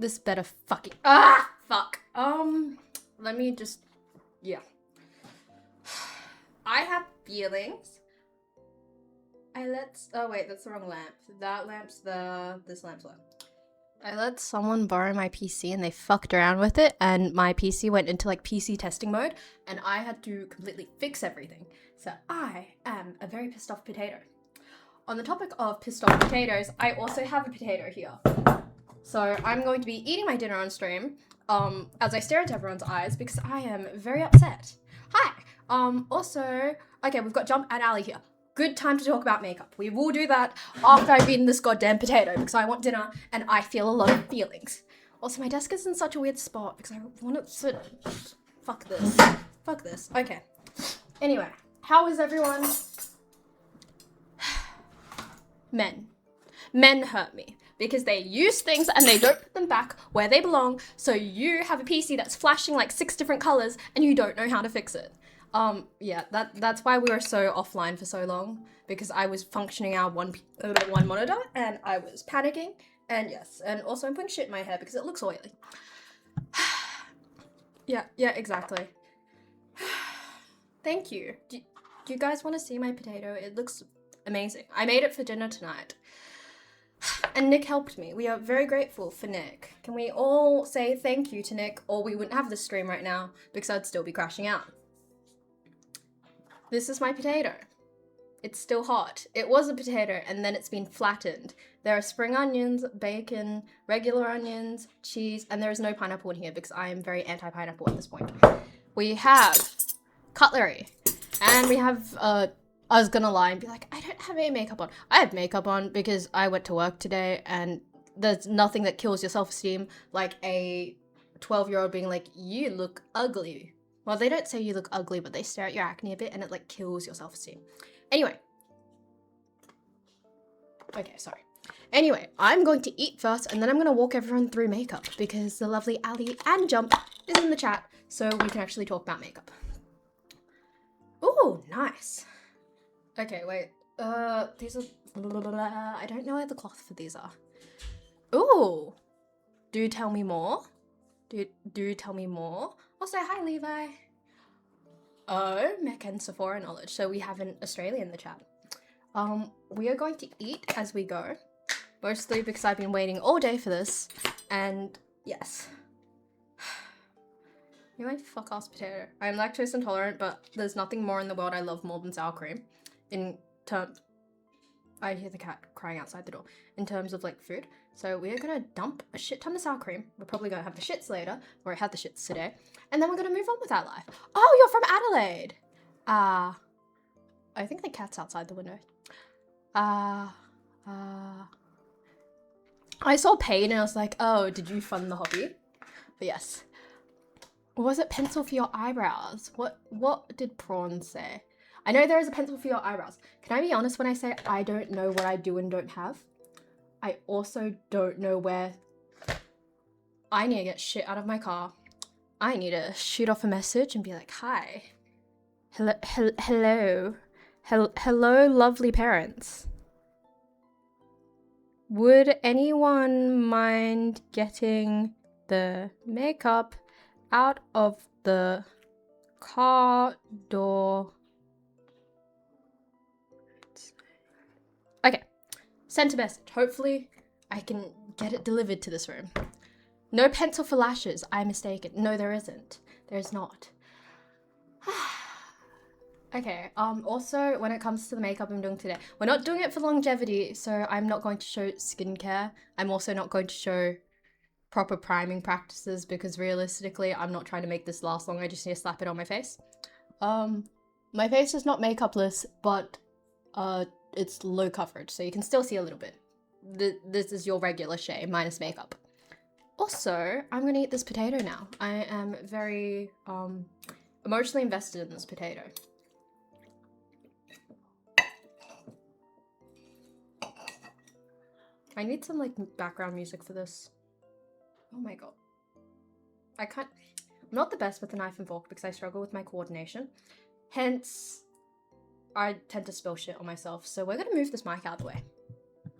This better fucking fuck. Let me just I have feelings. Oh wait, that's the wrong lamp. That lamp's this lamp's lamp. I let someone borrow my PC and they fucked around with it, and my PC went into like PC testing mode, and I had to completely fix everything. So I am a very pissed off potato. On the topic of pissed off potatoes, I also have a potato here. So I'm going to be eating my dinner on stream, as I stare into everyone's eyes because I am very upset. Hi. Also, okay, we've got Jump and Ali here. Good time to talk about makeup. We will do that after I've eaten this goddamn potato because I want dinner and I feel a lot of feelings. Also, my desk is in such a weird spot because I want it to... Fuck this. Fuck this. Okay. Anyway, how is everyone? Men. Men hurt me because they use things and they don't put them back where they belong, so you have a PC that's flashing like 6 different colors and you don't know how to fix it. Yeah, that's why we were so offline for so long, because I was functioning out one monitor and I was panicking, and yes, and also I'm putting shit in my hair because it looks oily. yeah, exactly. Thank you. Do you guys want to see my potato? It looks amazing. I made it for dinner tonight. And Nick helped me. We are very grateful for Nick. Can we all say thank you to Nick, or we wouldn't have this stream right now because I'd still be crashing out. This is my potato. It's still hot. It was a potato and then it's been flattened. There are spring onions, bacon, regular onions, cheese, and there is no pineapple in here because I am very anti-pineapple at this point. We have cutlery, and we have, I was gonna lie and be like, I don't have any makeup on. I have makeup on because I went to work today, and there's nothing that kills your self-esteem like a 12-year-old being like, you look ugly. Well, they don't say you look ugly, but they stare at your acne a bit and it like kills your self-esteem. Anyway. Okay, sorry. Anyway, I'm going to eat first and then I'm going to walk everyone through makeup because the lovely Ali and Jump is in the chat, so we can actually talk about makeup. Ooh, nice. Okay, wait. These are... I don't know where the cloth for these are. Ooh. Do tell me more. Do tell me more. Also, hi, Levi. Oh, Mech and Sephora knowledge. So we have an Australian in the chat. We are going to eat as we go. Mostly because I've been waiting all day for this. And yes. You're my fuck-ass potato. I'm lactose intolerant, but there's nothing more in the world I love more than sour cream. In terms... I hear the cat crying outside the door. In terms of, like, food. So we're gonna dump a shit ton of sour cream. We're probably gonna have the shits later, or I had the shits today. And then we're gonna move on with our life. Oh, you're from Adelaide! I think the cat's outside the window. I saw pain and I was like, oh, did you fund the hobby? But yes. Or was it pencil for your eyebrows? What did Prawn say? I know there is a pencil for your eyebrows. Can I be honest when I say I don't know what I do and don't have? I also don't know where... I need to get shit out of my car. I need to shoot off a message and be like, hi. Hello, lovely parents. Would anyone mind getting the makeup out of the car door? Okay, sent a message. Hopefully I can get it delivered to this room. No pencil for lashes. I'm mistaken. No, there isn't. There's not. Okay, also, when it comes to the makeup I'm doing today, we're not doing it for longevity, so I'm not going to show skincare. I'm also not going to show proper priming practices because realistically, I'm not trying to make this last long. I just need to slap it on my face. My face is not makeupless, but it's low coverage, so you can still see a little bit. This is your regular shade, minus makeup. Also, I'm gonna eat this potato now. I am very emotionally invested in this potato. I need some like background music for this. Oh my god. I'm not the best with a knife and fork because I struggle with my coordination. Hence, I tend to spill shit on myself. So we're gonna move this mic out of the way.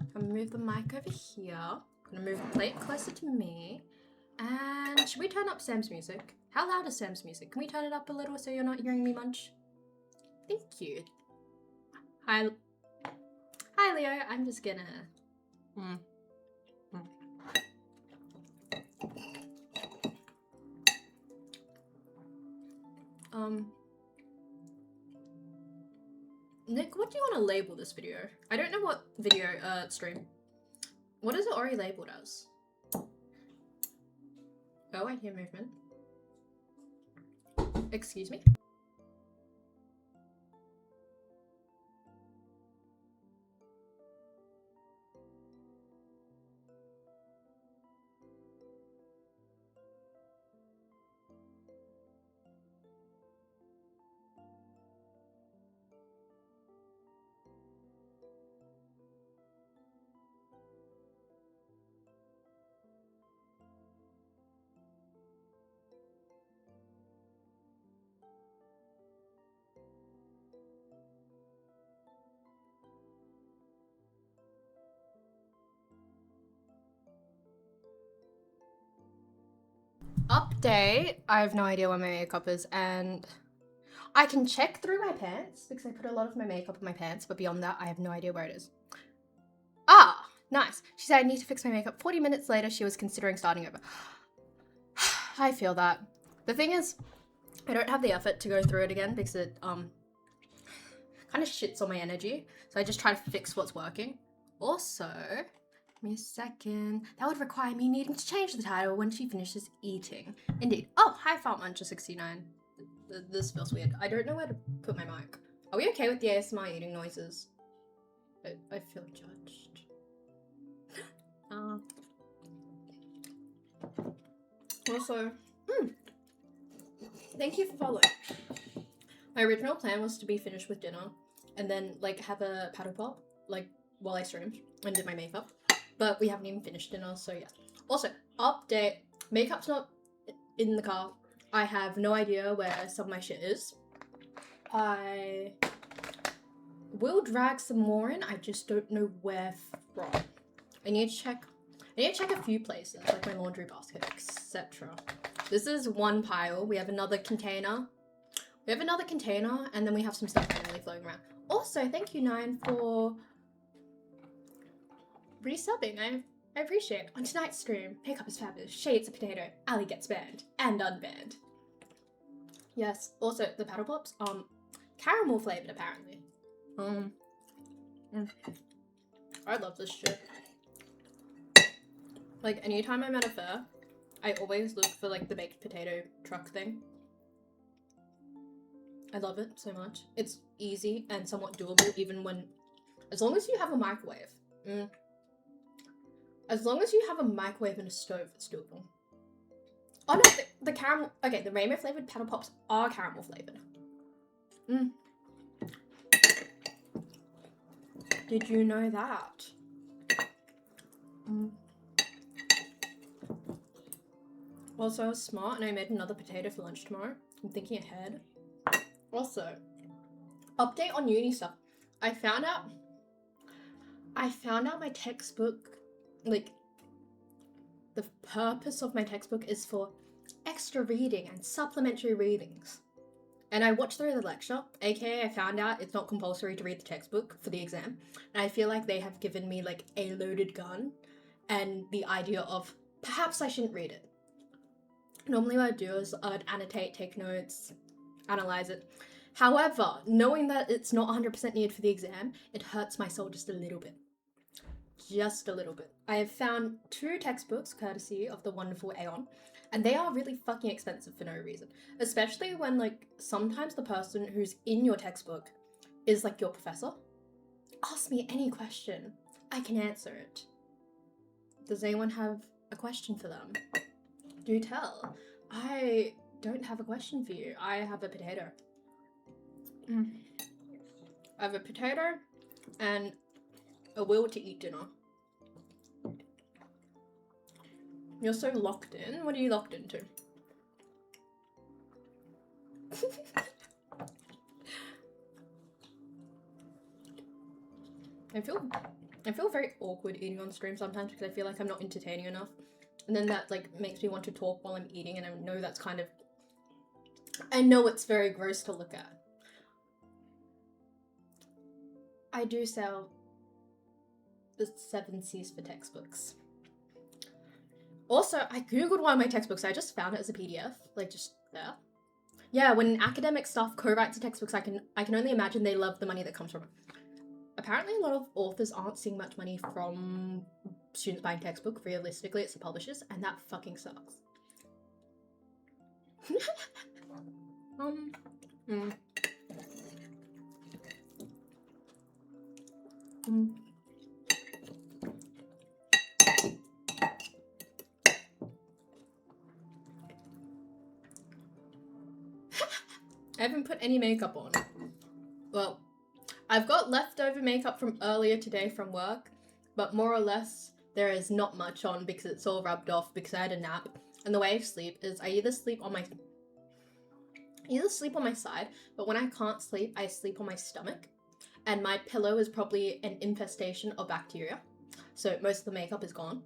I'm gonna move the mic over here. I'm gonna move the plate closer to me. And should we turn up Sam's music? How loud is Sam's music? Can we turn it up a little so you're not hearing me munch? Thank you. Hi, Leo. I'm just gonna... Nick, what do you want to label this video? I don't know what video, stream. What is it already labeled as? Oh, I hear movement. Excuse me? Update. I have no idea where my makeup is, and I can check through my pants because I put a lot of my makeup in my pants, but beyond that, I have no idea where it is. Ah, nice. She said I need to fix my makeup. 40 minutes later, she was considering starting over. I feel that. The thing is, I don't have the effort to go through it again because it kind of shits on my energy. So I just try to fix what's working. Also, give me a second. That would require me needing to change the title when she finishes eating. Indeed. Oh, hi, Fart Muncher 69. This feels weird. I don't know where to put my mic. Are we okay with the ASMR eating noises? I feel judged. Also, thank you for following. My original plan was to be finished with dinner and then like have a paddle pop like while I streamed and did my makeup, but we haven't even finished dinner, so yeah. Also, update, makeup's not in the car. I have no idea where some of my shit is. I will drag some more in, I just don't know where from. I need to check a few places, like my laundry basket, etc. This is one pile. We have another container. And then we have some stuff randomly floating around. Also, thank you, Nine, for resubbing. I appreciate it. On tonight's stream, makeup is fabulous, shades of potato, Ali gets banned and unbanned. Yes, also the paddle pops, caramel flavored apparently. I love this shit. Like, anytime I'm at a fair, I always look for like the baked potato truck thing. I love it so much. It's easy and somewhat doable even when, as long as you have a microwave. As long as you have a microwave and a stove, it's doable. Oh no, the caramel, okay, the rainbow flavored paddle pops are caramel flavored. Did you know that? Also, I was smart and I made another potato for lunch tomorrow. I'm thinking ahead. Also, update on uni stuff. I found out my textbook, like, the purpose of my textbook is for extra reading and supplementary readings. And I watched through the lecture, aka I found out it's not compulsory to read the textbook for the exam. And I feel like they have given me like a loaded gun and the idea of perhaps I shouldn't read it. Normally what I'd do is I'd annotate, take notes, analyze it. However, knowing that it's not 100% needed for the exam, it hurts my soul just a little bit. Just a little bit. I have found 2 textbooks courtesy of the wonderful Aeon, and they are really fucking expensive for no reason. Especially when, like, sometimes the person who's in your textbook is, like, your professor. Ask me any question. I can answer it. Does anyone have a question for them? Do tell. I don't have a question for you. I have a potato. I have a potato and a will to eat dinner. You're so locked in. What are you locked into? I feel I feel very awkward eating on stream sometimes because I feel like I'm not entertaining enough. And then that like makes me want to talk while I'm eating, and I know that's kind of... I know it's very gross to look at. I do sell the 7 C's for textbooks. Also, I googled one of my textbooks. I just found it as a PDF, like just there. Yeah, when academic staff co-writes textbooks, I can only imagine they love the money that comes from it. Apparently, a lot of authors aren't seeing much money from students buying textbook. Realistically, it's the publishers, and that fucking sucks. I haven't put any makeup on. Well, I've got leftover makeup from earlier today from work, but more or less there is not much on because it's all rubbed off because I had a nap. And the way I sleep is I either sleep on my side, but when I can't sleep, I sleep on my stomach. And my pillow is probably an infestation of bacteria. So most of the makeup is gone.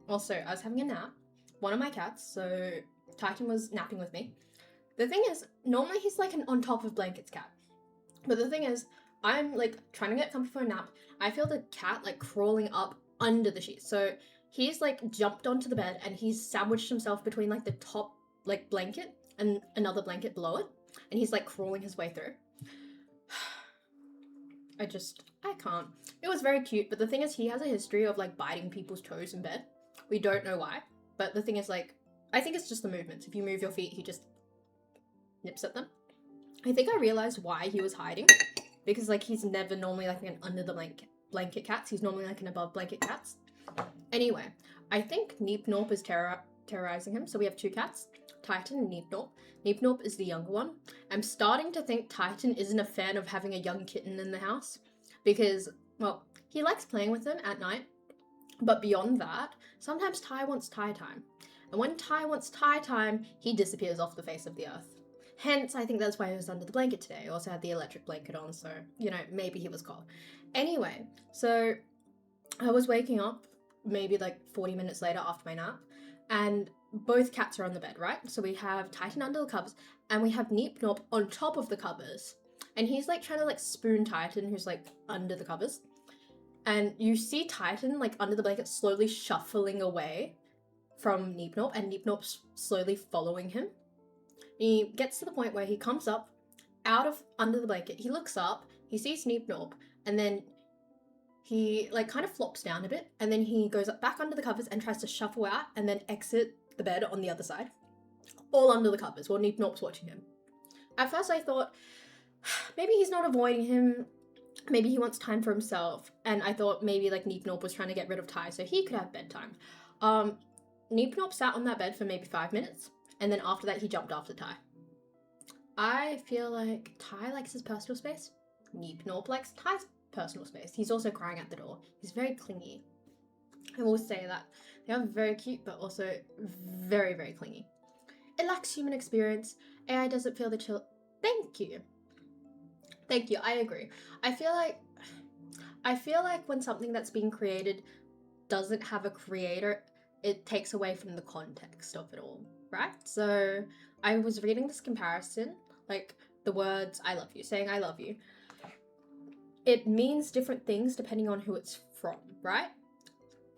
Also, I was having a nap. One of my cats, so Titan, was napping with me. The thing is, normally he's like an on top of blankets cat. But the thing is, I'm like trying to get comfy for a nap. I feel the cat like crawling up under the sheets. So he's like jumped onto the bed and he's sandwiched himself between like the top like blanket and another blanket below it. And he's like crawling his way through. I can't. It was very cute, but the thing is he has a history of like biting people's toes in bed. We don't know why. But the thing is like, I think it's just the movements. If you move your feet, he just nips at them. I think I realized why he was hiding, because like he's never normally like an under the blanket cats. He's normally like an above blanket cats. Anyway, I think Neep Norp is terrorizing him. So we have 2 cats, Titan and Neep Norp. Neep Norp is the younger one. I'm starting to think Titan isn't a fan of having a young kitten in the house because, well, he likes playing with them at night. But beyond that, sometimes Ty wants Ty time. And when Ty wants Ty time, he disappears off the face of the earth. Hence, I think that's why he was under the blanket today. He also had the electric blanket on, so, you know, maybe he was cold. Anyway, so I was waking up maybe like 40 minutes later after my nap, and both cats are on the bed, right? So we have Titan under the covers, and we have Neep Norp on top of the covers. And he's like trying to like spoon Titan, who's like under the covers. And you see Titan like under the blanket slowly shuffling away from Neep Norp, and Neep Norp's slowly following him. He gets to the point where he comes up out of under the blanket. He looks up, he sees Neep Norp, and then he like kind of flops down a bit, and then he goes up back under the covers and tries to shuffle out and then exit the bed on the other side. All under the covers while Neep Norp's watching him. At first I thought, maybe he's not avoiding him, maybe he wants time for himself, and I thought maybe like Neep Norp was trying to get rid of Ty so he could have bedtime. Neep Norp sat on that bed for maybe 5 minutes, and then after that he jumped after Ty. I feel like Ty likes his personal space. Neep Norp likes Ty's personal space. He's also crying at the door. He's very clingy. I will say that. They are very cute, but also very, very clingy. It lacks human experience. AI doesn't feel the chill. Thank you. Thank you, I agree. I feel like when something that's being created doesn't have a creator, it takes away from the context of it all, right? So I was reading this comparison, like the words I love you, saying I love you. It means different things depending on who it's from, right?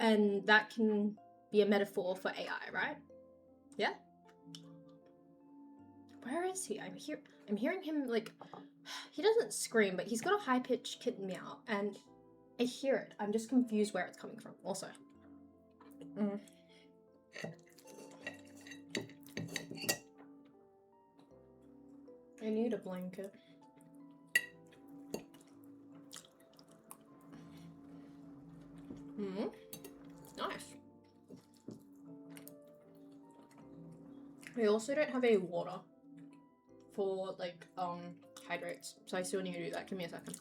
And that can be a metaphor for AI, right? Yeah? Where is he? I'm hearing him like, he doesn't scream, but he's got a high-pitched kitten meow, and I hear it. I'm just confused where it's coming from, also. I need a blanket. Nice. I also don't have any water for like hydrates, so I still need to do that. Give me a second.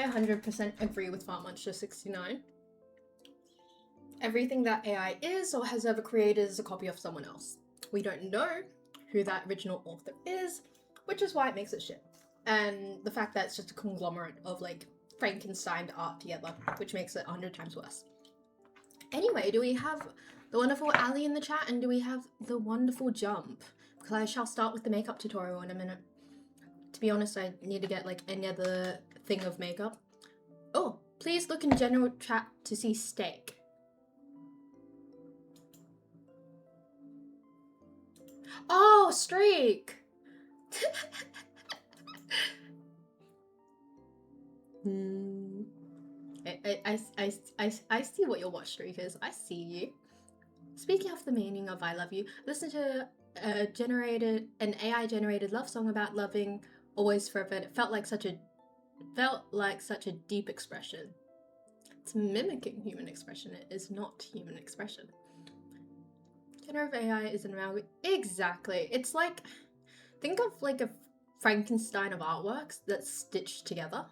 I 100% agree with FarmMuncher69. Everything that AI is or has ever created is a copy of someone else. We don't know who that original author is, which is why it makes it shit. And the fact that it's just a conglomerate of like Frankenstein art together, which makes it 100 times worse. Anyway, do we have the wonderful Ali in the chat, and do we have the wonderful Jump? Because I shall start with the makeup tutorial in a minute. To be honest, I need to get like any other thing of makeup. Oh, please look in general chat to see steak. Oh, streak! I see what your watch streak is. I see you. Speaking of the meaning of I love you, listen to an AI generated love song about loving always forever. It felt like such a deep expression. It's mimicking human expression. It is not human expression. Generative AI is an amalgam. Exactly. It's like, think of like a Frankenstein of artworks that's stitched together.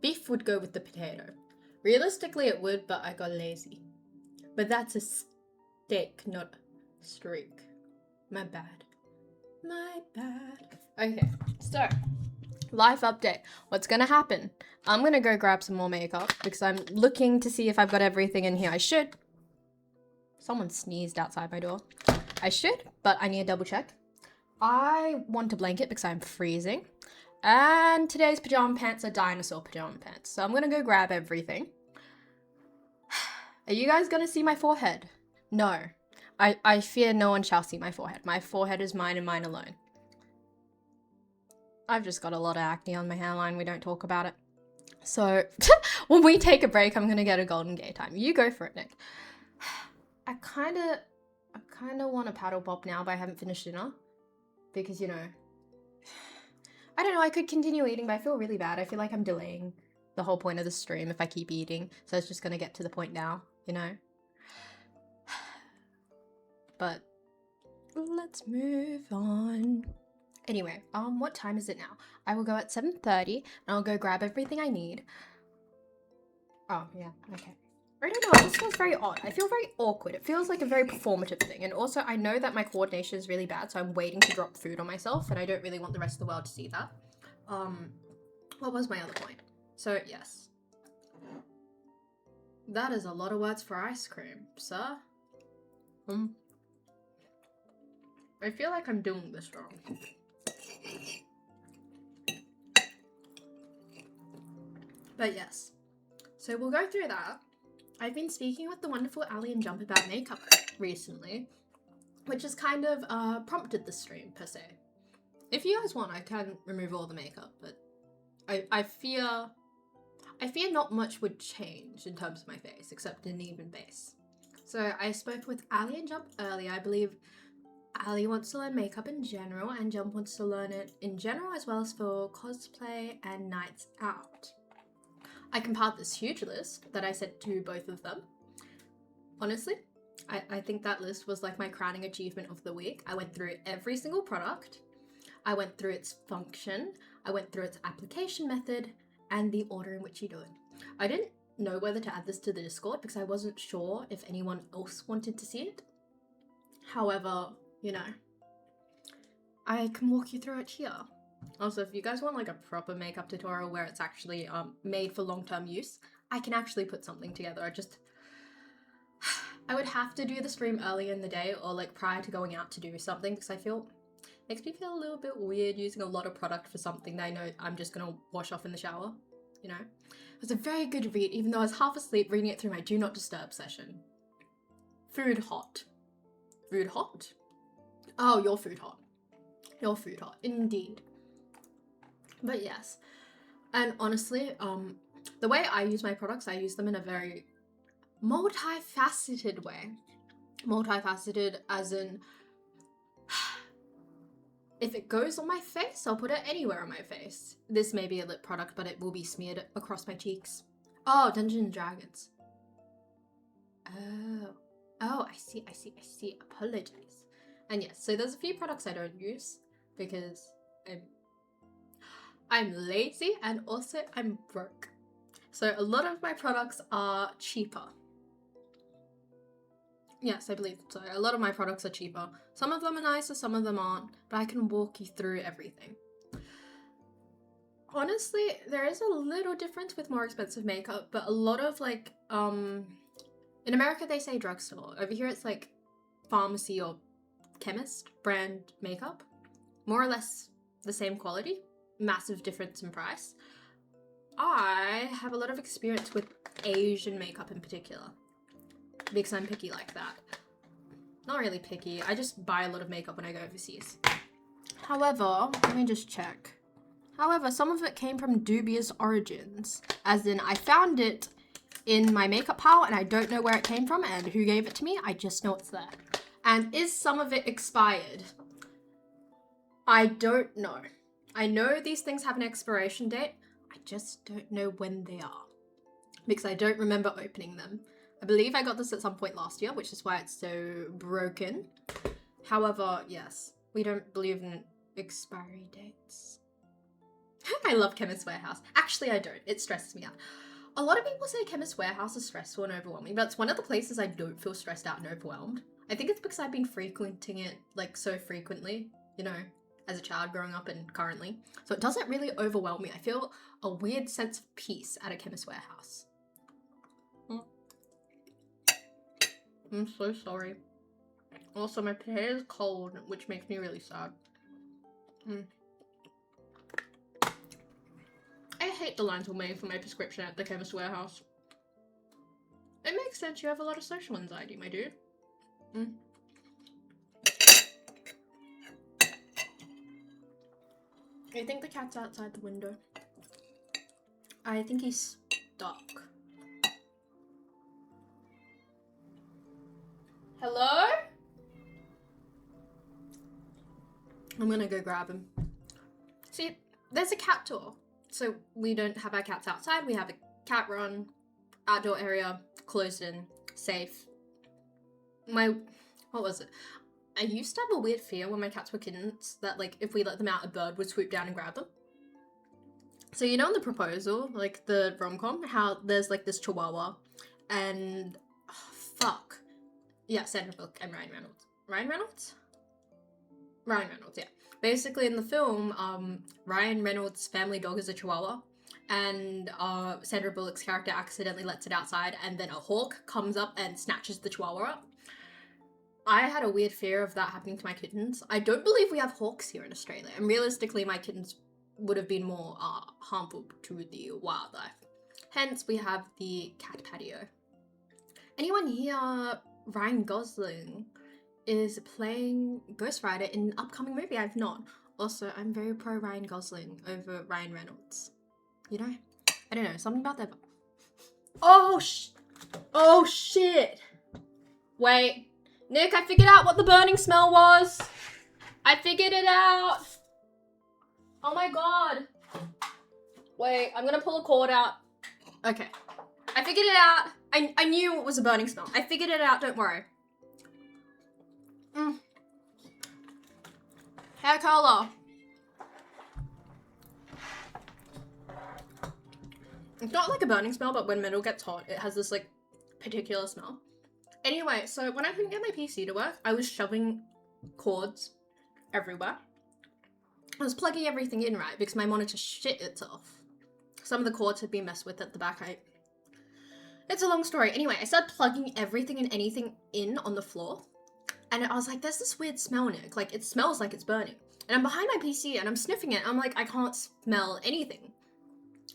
Beef would go with the potato. Realistically it would, but I got lazy. But that's a steak, not a streak. My bad. My bad. Okay, so life update. What's gonna happen? I'm gonna go grab some more makeup because I'm looking to see if I've got everything in here. I should. Someone sneezed outside my door. I should, but I need to double check. I want a blanket because I'm freezing. And today's pajama pants are dinosaur pajama pants. So I'm gonna go grab everything. Are you guys gonna see my forehead? No. I fear no one shall see my forehead. My forehead is mine and mine alone. I've just got a lot of acne on my hairline. We don't talk about it. So when we take a break, I'm gonna get a golden gay time. You go for it, Nick. I kind of want a paddle pop now, but I haven't finished dinner. Because, you know, I don't know, I could continue eating, but I feel really bad. I feel like I'm delaying the whole point of the stream if I keep eating. So it's just gonna get to the point now, you know? But let's move on. Anyway, what time is it now? I will go at 7:30 and I'll go grab everything I need. Oh, yeah, okay. I don't know, it just feels very odd. I feel very awkward. It feels like a very performative thing. And also, I know that my coordination is really bad, so I'm waiting to drop food on myself, and I don't really want the rest of the world to see that. What was my other point? So, yes. That is a lot of words for ice cream, sir. I feel like I'm doing this wrong. But yes. So we'll go through that. I've been speaking with the wonderful Ali and Jump about makeup recently, which has kind of prompted the stream, per se. If you guys want, I can remove all the makeup, but I fear not much would change in terms of my face, except an even base. So I spoke with Ali and Jump earlier. I believe Ali wants to learn makeup in general, and Jump wants to learn it in general as well as for cosplay and nights out. I compiled this huge list that I sent to both of them. Honestly, I think that list was like my crowning achievement of the week. I went through every single product. I went through its function. I went through its application method and the order in which you do it. I didn't know whether to add this to the Discord because I wasn't sure if anyone else wanted to see it. However, you know, I can walk you through it here. Also, if you guys want like a proper makeup tutorial where it's actually made for long-term use, I can actually put something together. I would have to do the stream early in the day or like prior to going out to do something because it makes me feel a little bit weird using a lot of product for something that I know I'm just gonna wash off in the shower, you know? It was a very good read, even though I was half asleep reading it through my do not disturb session. Food hot. Food hot? Oh, your food hot. Your food hot, indeed. But yes, and honestly, the way I use my products, I use them in a very multifaceted way. Multifaceted as in, if it goes on my face, I'll put it anywhere on my face. This may be a lip product, but it will be smeared across my cheeks. Oh, Dungeons and Dragons. Oh, I see. Apologize. And yes, so there's a few products I don't use because I'm lazy and also I'm broke. So a lot of my products are cheaper. Yes, I believe so. A lot of my products are cheaper. Some of them are nicer, some of them aren't, but I can walk you through everything. Honestly, there is a little difference with more expensive makeup, but a lot of like, in America they say drugstore. Over here it's like pharmacy or chemist brand makeup. More or less the same quality, massive difference in price. I have a lot of experience with Asian makeup in particular, because I'm picky like that. Not really picky, I just buy a lot of makeup when I go overseas. However, let me just check. However, some of it came from dubious origins, as in I found it in my makeup pile and I don't know where it came from and who gave it to me, I just know it's there. And is some of it expired? I don't know. I know these things have an expiration date, I just don't know when they are, because I don't remember opening them. I believe I got this at some point last year, which is why it's so broken. However, yes, we don't believe in expiry dates. I love Chemist Warehouse. Actually, I don't. It stresses me out. A lot of people say Chemist Warehouse is stressful and overwhelming, but it's one of the places I don't feel stressed out and overwhelmed. I think it's because I've been frequenting it like so frequently, you know, as a child growing up and currently. So it doesn't really overwhelm me. I feel a weird sense of peace at a Chemist Warehouse. I'm so sorry. Also, my hair is cold, which makes me really sad. I hate the lines were made for my prescription at the Chemist Warehouse. It makes sense, you have a lot of social anxiety, my dude. I think the cat's outside the window. I think he's stuck. Hello? I'm gonna go grab him. See, there's a cat door. So we don't have our cats outside, we have a cat run, outdoor area, closed in, safe. What was it? I used to have a weird fear when my cats were kittens that like if we let them out, a bird would swoop down and grab them. So you know in The Proposal, like the rom-com, how there's like this chihuahua and yeah, Sandra Bullock and Ryan Reynolds. Ryan Reynolds, yeah. Basically in the film, Ryan Reynolds' family dog is a chihuahua and Sandra Bullock's character accidentally lets it outside and then a hawk comes up and snatches the chihuahua up. I had a weird fear of that happening to my kittens. I don't believe we have hawks here in Australia, and realistically my kittens would have been more harmful to the wildlife. Hence, we have the cat patio. Anyone here, Ryan Gosling is playing Ghost Rider in an upcoming movie. I've not. Also, I'm very pro Ryan Gosling over Ryan Reynolds. You know? I don't know, something about that. Oh shit! Wait. Nick, I figured out what the burning smell was. I figured it out. Oh my god. Wait, I'm gonna pull a cord out. Okay. I figured it out. I knew it was a burning smell. I figured it out, don't worry. Hair color. It's not like a burning smell, but when metal gets hot, it has this like particular smell. Anyway, so when I couldn't get my PC to work, I was shoving cords everywhere. I was plugging everything in, right, because my monitor shit itself. Some of the cords had been messed with at the back. It's a long story. Anyway, I started plugging everything and anything in on the floor. And I was like, there's this weird smell, Nick. Like, it smells like it's burning. And I'm behind my PC and I'm sniffing it. I'm like, I can't smell anything.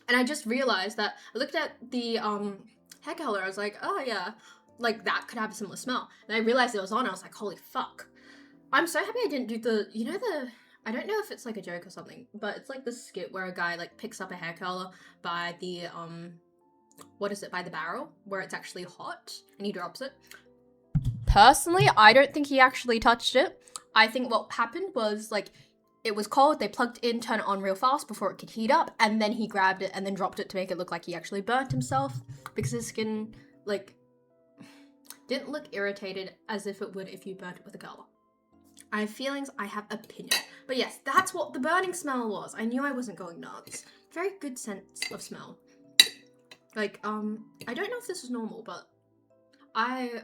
And I just realized that I looked at the hair color. I was like, oh yeah, like that could have a similar smell. And I realized it was on. I was like, holy fuck. I'm so happy I didn't do the, you know the, I don't know if it's like a joke or something, but it's like the skit where a guy like picks up a hair color by the, by the barrel where it's actually hot and he drops it. Personally, I don't think he actually touched it. I think what happened was like, it was cold, they plugged in, turned it on real fast before it could heat up, and then he grabbed it and then dropped it to make it look like he actually burnt himself because his skin, like, didn't look irritated as if it would if you burnt it with a color. I have feelings, I have opinion. But yes, that's what the burning smell was. I knew I wasn't going nuts. Very good sense of smell. Like, I don't know if this is normal, but I,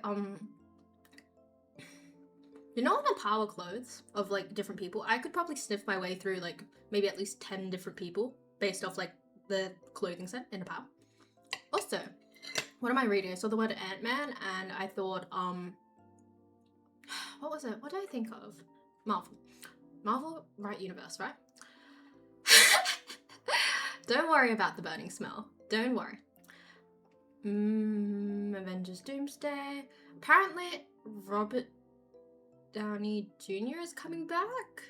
you know, on the power clothes of, like, different people, I could probably sniff my way through, like, maybe at least 10 different people based off, like, the clothing set in a power. Also, what am I reading? I saw the word Ant-Man, and I thought, what was it? What did I think of? Marvel. Marvel, right universe, right? Don't worry about the burning smell. Don't worry. Avengers Doomsday. Apparently, Robert Downey Jr. is coming back.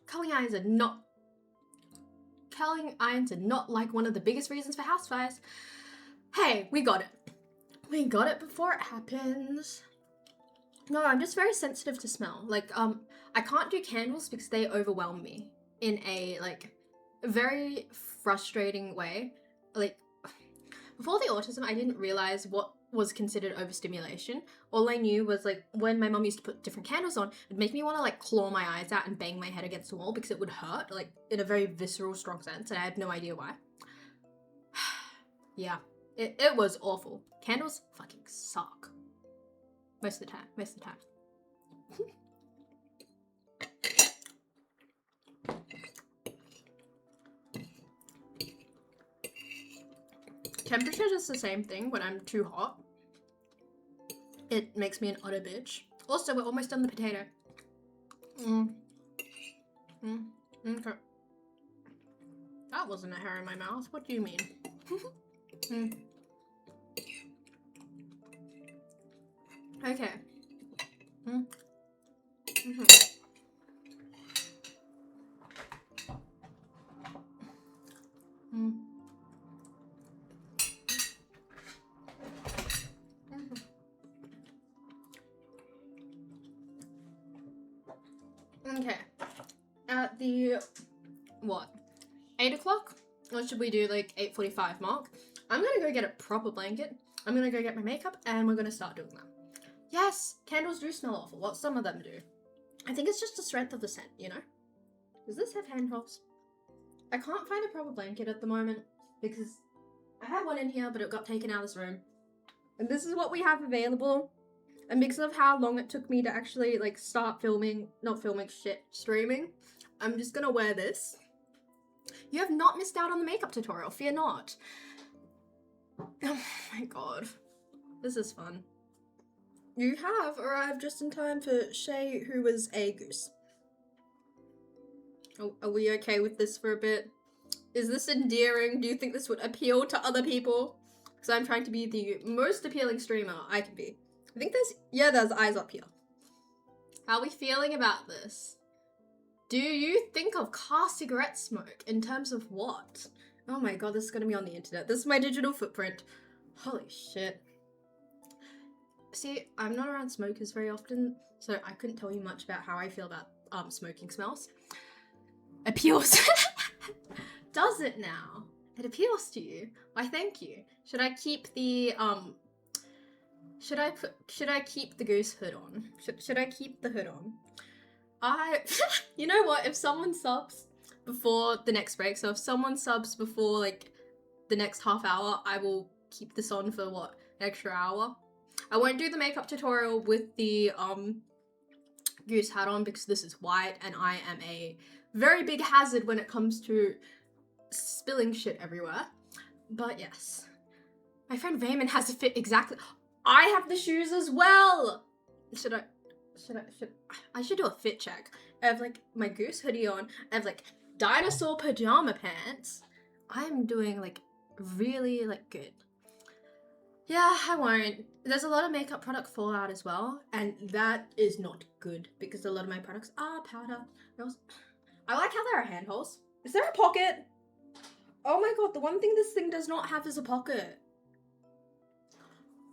Culling irons are not like one of the biggest reasons for house fires. Hey, we got it. We got it before it happens. No, I'm just very sensitive to smell. Like, I can't do candles because they overwhelm me in a, like, very frustrating way. Like, before the autism, I didn't realize what was considered overstimulation. All I knew was, like, when my mum used to put different candles on, it'd make me want to, like, claw my eyes out and bang my head against the wall because it would hurt, like, in a very visceral, strong sense, and I had no idea why. Yeah, it was awful. Candles fucking suck. Most of the time. Temperature is the same thing when I'm too hot. It makes me an utter bitch. Also, we're almost done the potato. Okay. That wasn't a hair in my mouth. What do you mean? Okay. Okay. At the, what, 8 o'clock? Or should we do like 8:45 mark? I'm gonna go get a proper blanket. I'm gonna go get my makeup and we're gonna start doing that. Yes, candles do smell awful. Well, some of them do. I think it's just the strength of the scent, you know? Does this have handholds? I can't find a proper blanket at the moment because I had one in here, but it got taken out of this room. And this is what we have available. And because of how long it took me to actually, like, start filming, streaming, I'm just gonna wear this. You have not missed out on the makeup tutorial, fear not. Oh my god. This is fun. You have arrived just in time for Shay, who was a goose. Oh, are we okay with this for a bit? Is this endearing? Do you think this would appeal to other people? Because I'm trying to be the most appealing streamer I can be. I think there's eyes up here. How are we feeling about this? Do you think of car cigarette smoke in terms of what? Oh my god, this is gonna be on the internet. This is my digital footprint. Holy shit. See, I'm not around smokers very often, so I couldn't tell you much about how I feel about smoking smells. Appeals. Does it now? It appeals to you. Why, thank you. Should I keep the should I keep the goose hood on? Should I keep the hood on? You know what, if someone subs before the next break, so if someone subs before like the next half hour, I will keep this on for what, an extra hour? I won't do the makeup tutorial with the goose hat on because this is white and I am a very big hazard when it comes to spilling shit everywhere. But yes, my friend Raymond has a fit exactly. I have the shoes as well. I should do a fit check. I have like my goose hoodie on. I have like dinosaur pajama pants. I am doing like really like good. Yeah, I won't. There's a lot of makeup product fallout as well, and that is not good because a lot of my products are powder. I like how there are handholds. Is there a pocket? Oh my god, the one thing this thing does not have is a pocket.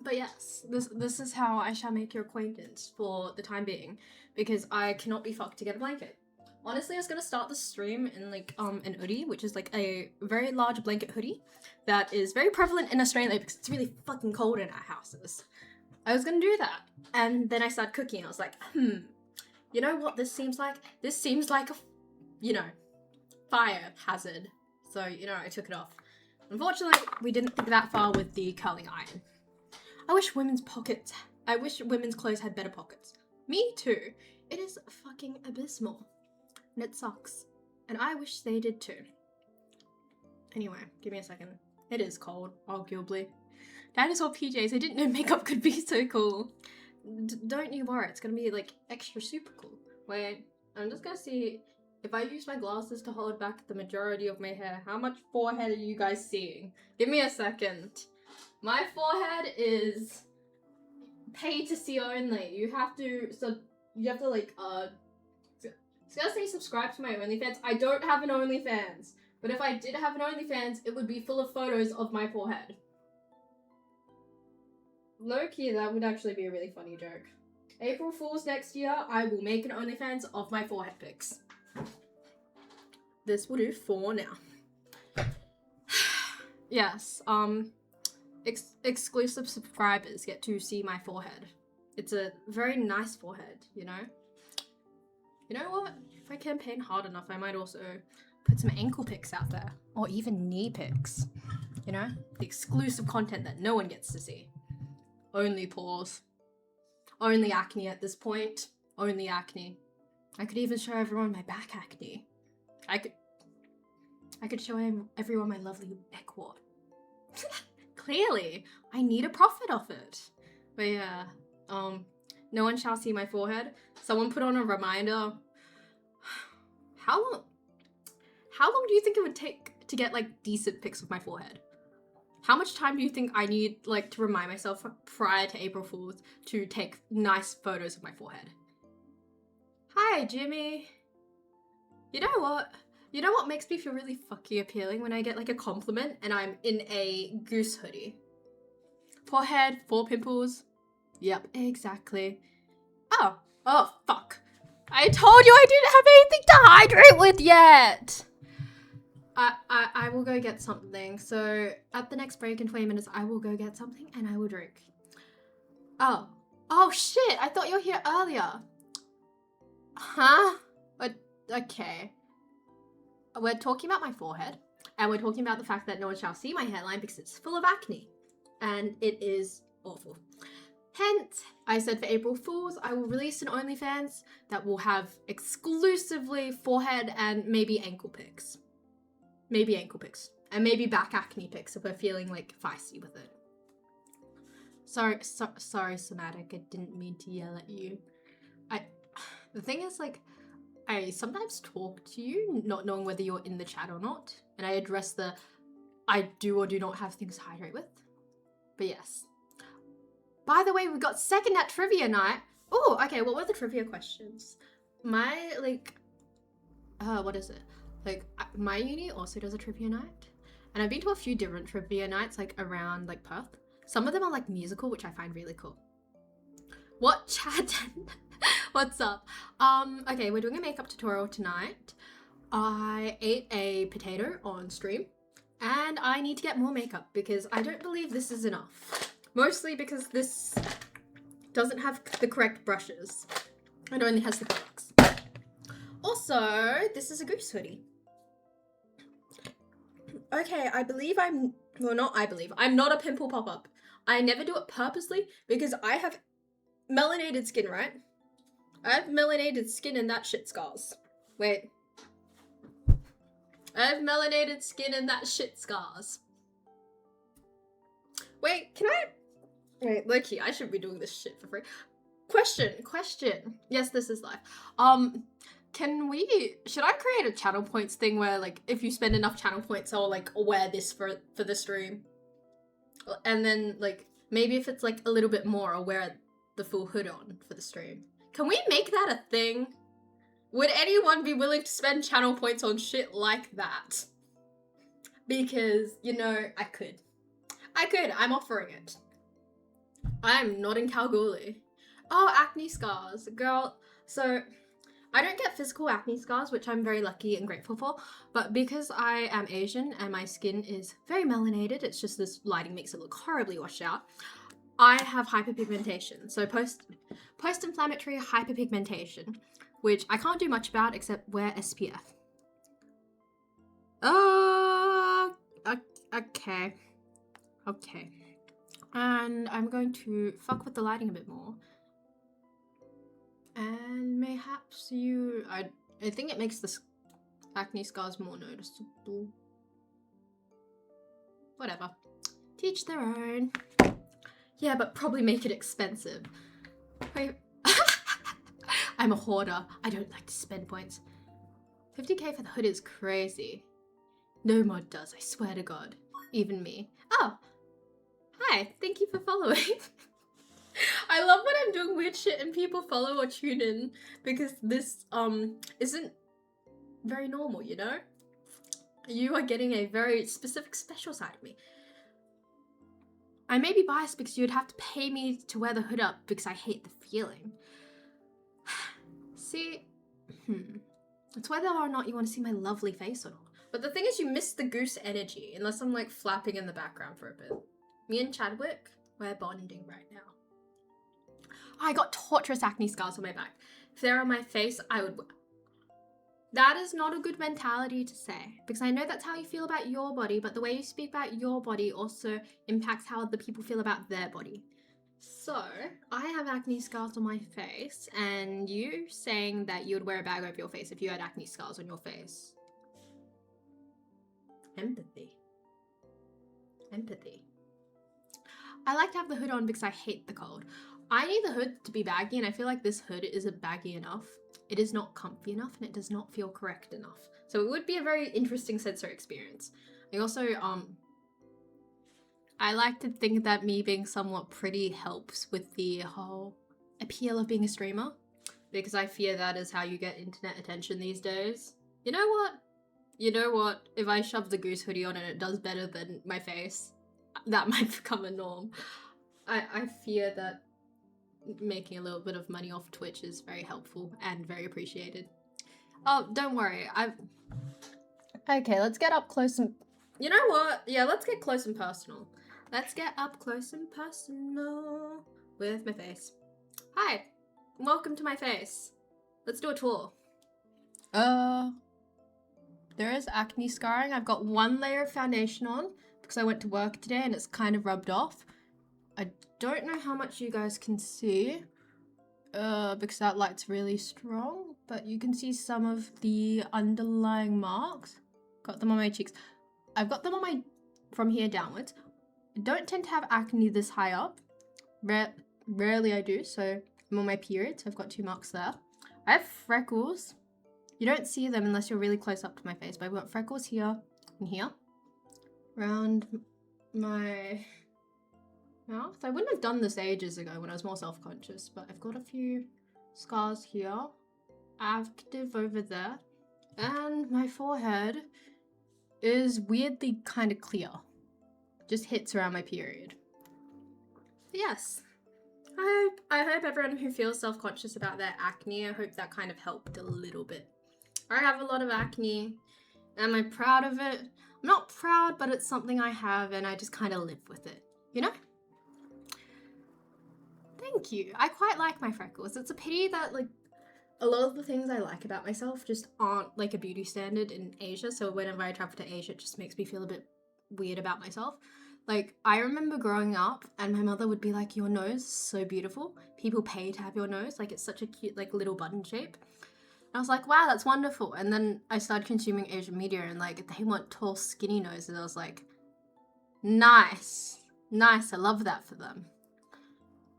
But yes, this is how I shall make your acquaintance for the time being, because I cannot be fucked to get a blanket. Honestly, I was gonna start the stream in like an hoodie, which is like a very large blanket hoodie that is very prevalent in Australia because it's really fucking cold in our houses. I was gonna do that, and then I started cooking and I was like, you know what this seems like? This seems like a, you know, fire hazard. So, you know, I took it off. Unfortunately, we didn't think that far with the curling iron. I wish women's clothes had better pockets. Me too. It is fucking abysmal. And it sucks. And I wish they did too. Anyway, give me a second. It is cold, arguably. Dinosaur PJs, I didn't know makeup could be so cool. Don't you worry, it's gonna be like extra super cool. Wait, I'm just gonna see if I use my glasses to hold back the majority of my hair. How much forehead are you guys seeing? Give me a second. My forehead is pay to see only. You have to like it's gonna say subscribe to my OnlyFans. I don't have an OnlyFans, but if I did have an OnlyFans, it would be full of photos of my forehead. Low-key, that would actually be a really funny joke. April Fool's next year, I will make an OnlyFans of my forehead pics. This will do for now. Yes, exclusive subscribers get to see my forehead. It's a very nice forehead, you know? You know what? If I campaign hard enough, I might also put some ankle pics out there. Or even knee pics. You know? The exclusive content that no one gets to see. Only pores. Only acne at this point. Only acne. I could even show everyone my back acne. I could show everyone my lovely neck wart. Clearly, I need a profit off it. But yeah, no one shall see my forehead. Someone put on a reminder. How long do you think it would take to get like decent pics of my forehead? How much time do you think I need like to remind myself prior to April Fool's to take nice photos of my forehead? Hi, Jimmy. You know what? You know what makes me feel really fucky appealing when I get like a compliment and I'm in a goose hoodie? Forehead, 4 pimples. Yep, exactly. Oh fuck. I told you I didn't have anything to hydrate with yet. I will go get something. So at the next break in 20 minutes, I will go get something and I will drink. Oh shit, I thought you were here earlier. Huh? But, okay. We're talking about my forehead, and we're talking about the fact that no one shall see my hairline because it's full of acne, and it is awful. Hence, I said for April Fool's, I will release an OnlyFans that will have exclusively forehead and maybe ankle pics. Maybe ankle pics. And maybe back acne pics if we're feeling like feisty with it. Sorry, Somatic, I didn't mean to yell at you. The thing is, like, I sometimes talk to you, not knowing whether you're in the chat or not, and I address the I do or do not have things to hydrate with. But yes. By the way, we got second at trivia night. Oh, okay, what were the trivia questions? My, like, what is it? Like, my uni also does a trivia night, and I've been to a few different trivia nights, like, around, like, Perth. Some of them are, like, musical, which I find really cool. What, chat? What's up? Okay, we're doing a makeup tutorial tonight. I ate a potato on stream, and I need to get more makeup because I don't believe this is enough. Mostly because this doesn't have the correct brushes. It only has the products. Also, this is a goose hoodie. Okay, I'm not a pimple pop-up. I never do it purposely because I have melanated skin, right? I have melanated skin and that shit scars. Wait. I have melanated skin and that shit scars. Wait, can I? Wait, low-key, I shouldn't be doing this shit for free. Question. Yes, this is live. Should I create a channel points thing where, like, if you spend enough channel points, I'll, like, wear this for the stream? And then, like, maybe if it's, like, a little bit more, I'll wear the full hood on for the stream. Can we make that a thing? Would anyone be willing to spend channel points on shit like that? Because, you know, I could. I'm offering it. I'm not in Kalgoorlie. Oh, acne scars. Girl, so I don't get physical acne scars, which I'm very lucky and grateful for, but because I am Asian and my skin is very melanated, it's just this lighting makes it look horribly washed out, I have hyperpigmentation. So post-inflammatory hyperpigmentation, which I can't do much about except wear SPF. Okay. Okay. And I'm going to fuck with the lighting a bit more. And mayhaps I think it makes the acne scars more noticeable. Whatever. Teach their own. Yeah, but probably make it expensive. Wait. I'm a hoarder. I don't like to spend points. 50k for the hood is crazy. No mod does, I swear to God. Even me. Oh! Hi, thank you for following. I love when I'm doing weird shit and people follow or tune in, because this isn't very normal, you know? You are getting a very specific, special side of me. I may be biased because you'd have to pay me to wear the hood up because I hate the feeling. See, it's whether or not you want to see my lovely face or not. But the thing is, you miss the goose energy unless I'm like flapping in the background for a bit. Me and Chadwick, we're bonding right now. I got torturous acne scars on my back. If they're on my face, I would... That is not a good mentality to say, because I know that's how you feel about your body, but the way you speak about your body also impacts how other people feel about their body. So, I have acne scars on my face, and you saying that you would wear a bag over your face if you had acne scars on your face. Empathy. Empathy. I like to have the hood on because I hate the cold. I need the hood to be baggy, and I feel like this hood isn't baggy enough. It is not comfy enough, and it does not feel correct enough. So it would be a very interesting sensory experience. I also, I like to think that me being somewhat pretty helps with the whole appeal of being a streamer, because I fear that is how you get internet attention these days. You know what? You know what? If I shove the goose hoodie on and it does better than my face, that might become a norm. I fear that making a little bit of money off Twitch is very helpful and very appreciated. Oh, don't worry. Okay, let's get up close and... You know what? Yeah, let's get close and personal. Let's get up close and personal with my face. Hi, welcome to my face. Let's do a tour. There is acne scarring. I've got one layer of foundation on because I went to work today and it's kind of rubbed off. I don't know how much you guys can see because that light's really strong, but you can see some of the underlying marks. Got them on my cheeks. I've got them on my, from here downwards. I don't tend to have acne this high up. Rarely I do, so I'm on my period, so I've got 2 marks there. I have freckles. You don't see them unless you're really close up to my face, but I've got freckles here and here. Around my mouth. I wouldn't have done this ages ago when I was more self-conscious, but I've got a few scars here. Active over there. And my forehead is weirdly kind of clear. Just hits around my period. Yes. I hope everyone who feels self-conscious about their acne, I hope that kind of helped a little bit. I have a lot of acne. Am I proud of it? I'm not proud, but it's something I have and I just kind of live with it, you know? Thank you. I quite like my freckles. It's a pity that like a lot of the things I like about myself just aren't like a beauty standard in Asia. So whenever I travel to Asia, it just makes me feel a bit weird about myself. Like, I remember growing up and my mother would be like, your nose is so beautiful. People pay to have your nose. Like, it's such a cute, like, little button shape. And I was like, wow, that's wonderful. And then I started consuming Asian media and, like, they want tall, skinny noses. I was like, nice. Nice. I love that for them.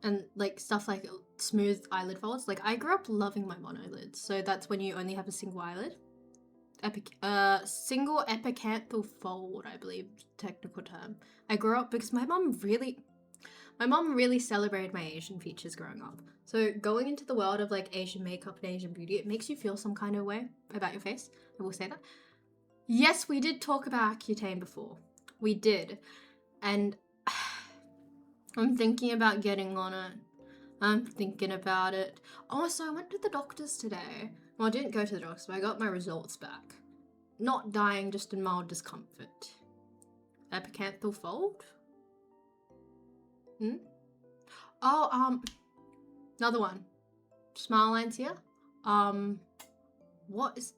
And, like, stuff like smooth eyelid folds. Like, I grew up loving my monolids. So that's when you only have a single eyelid. Single epicanthal fold, I believe, technical term. I grew up because my mom really celebrated my Asian features growing up. So going into the world of like Asian makeup and Asian beauty, it makes you feel some kind of way about your face. I will say that. Yes, we did talk about Accutane before. We did. And I'm thinking about getting on it. I'm thinking about it. Oh, so I went to the doctors today. Well, I didn't go to the doctors, but I got my results back. Not dying, just in mild discomfort. Epicanthal fold? Oh, another one. Smile lines here. What is,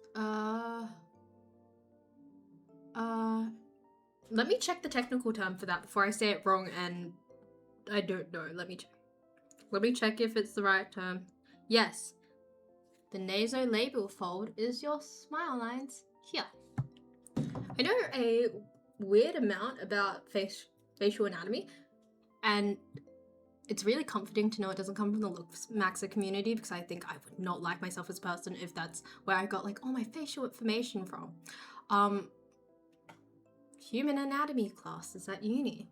Let me check the technical term for that before I say it wrong, and I don't know. Let me check if it's the right term. Yes. The nasolabial fold is your smile lines here. I know a weird amount about facial anatomy, and it's really comforting to know it doesn't come from the looks maxer community, because I think I would not like myself as a person if that's where I got like all my facial information from. Human anatomy classes at uni.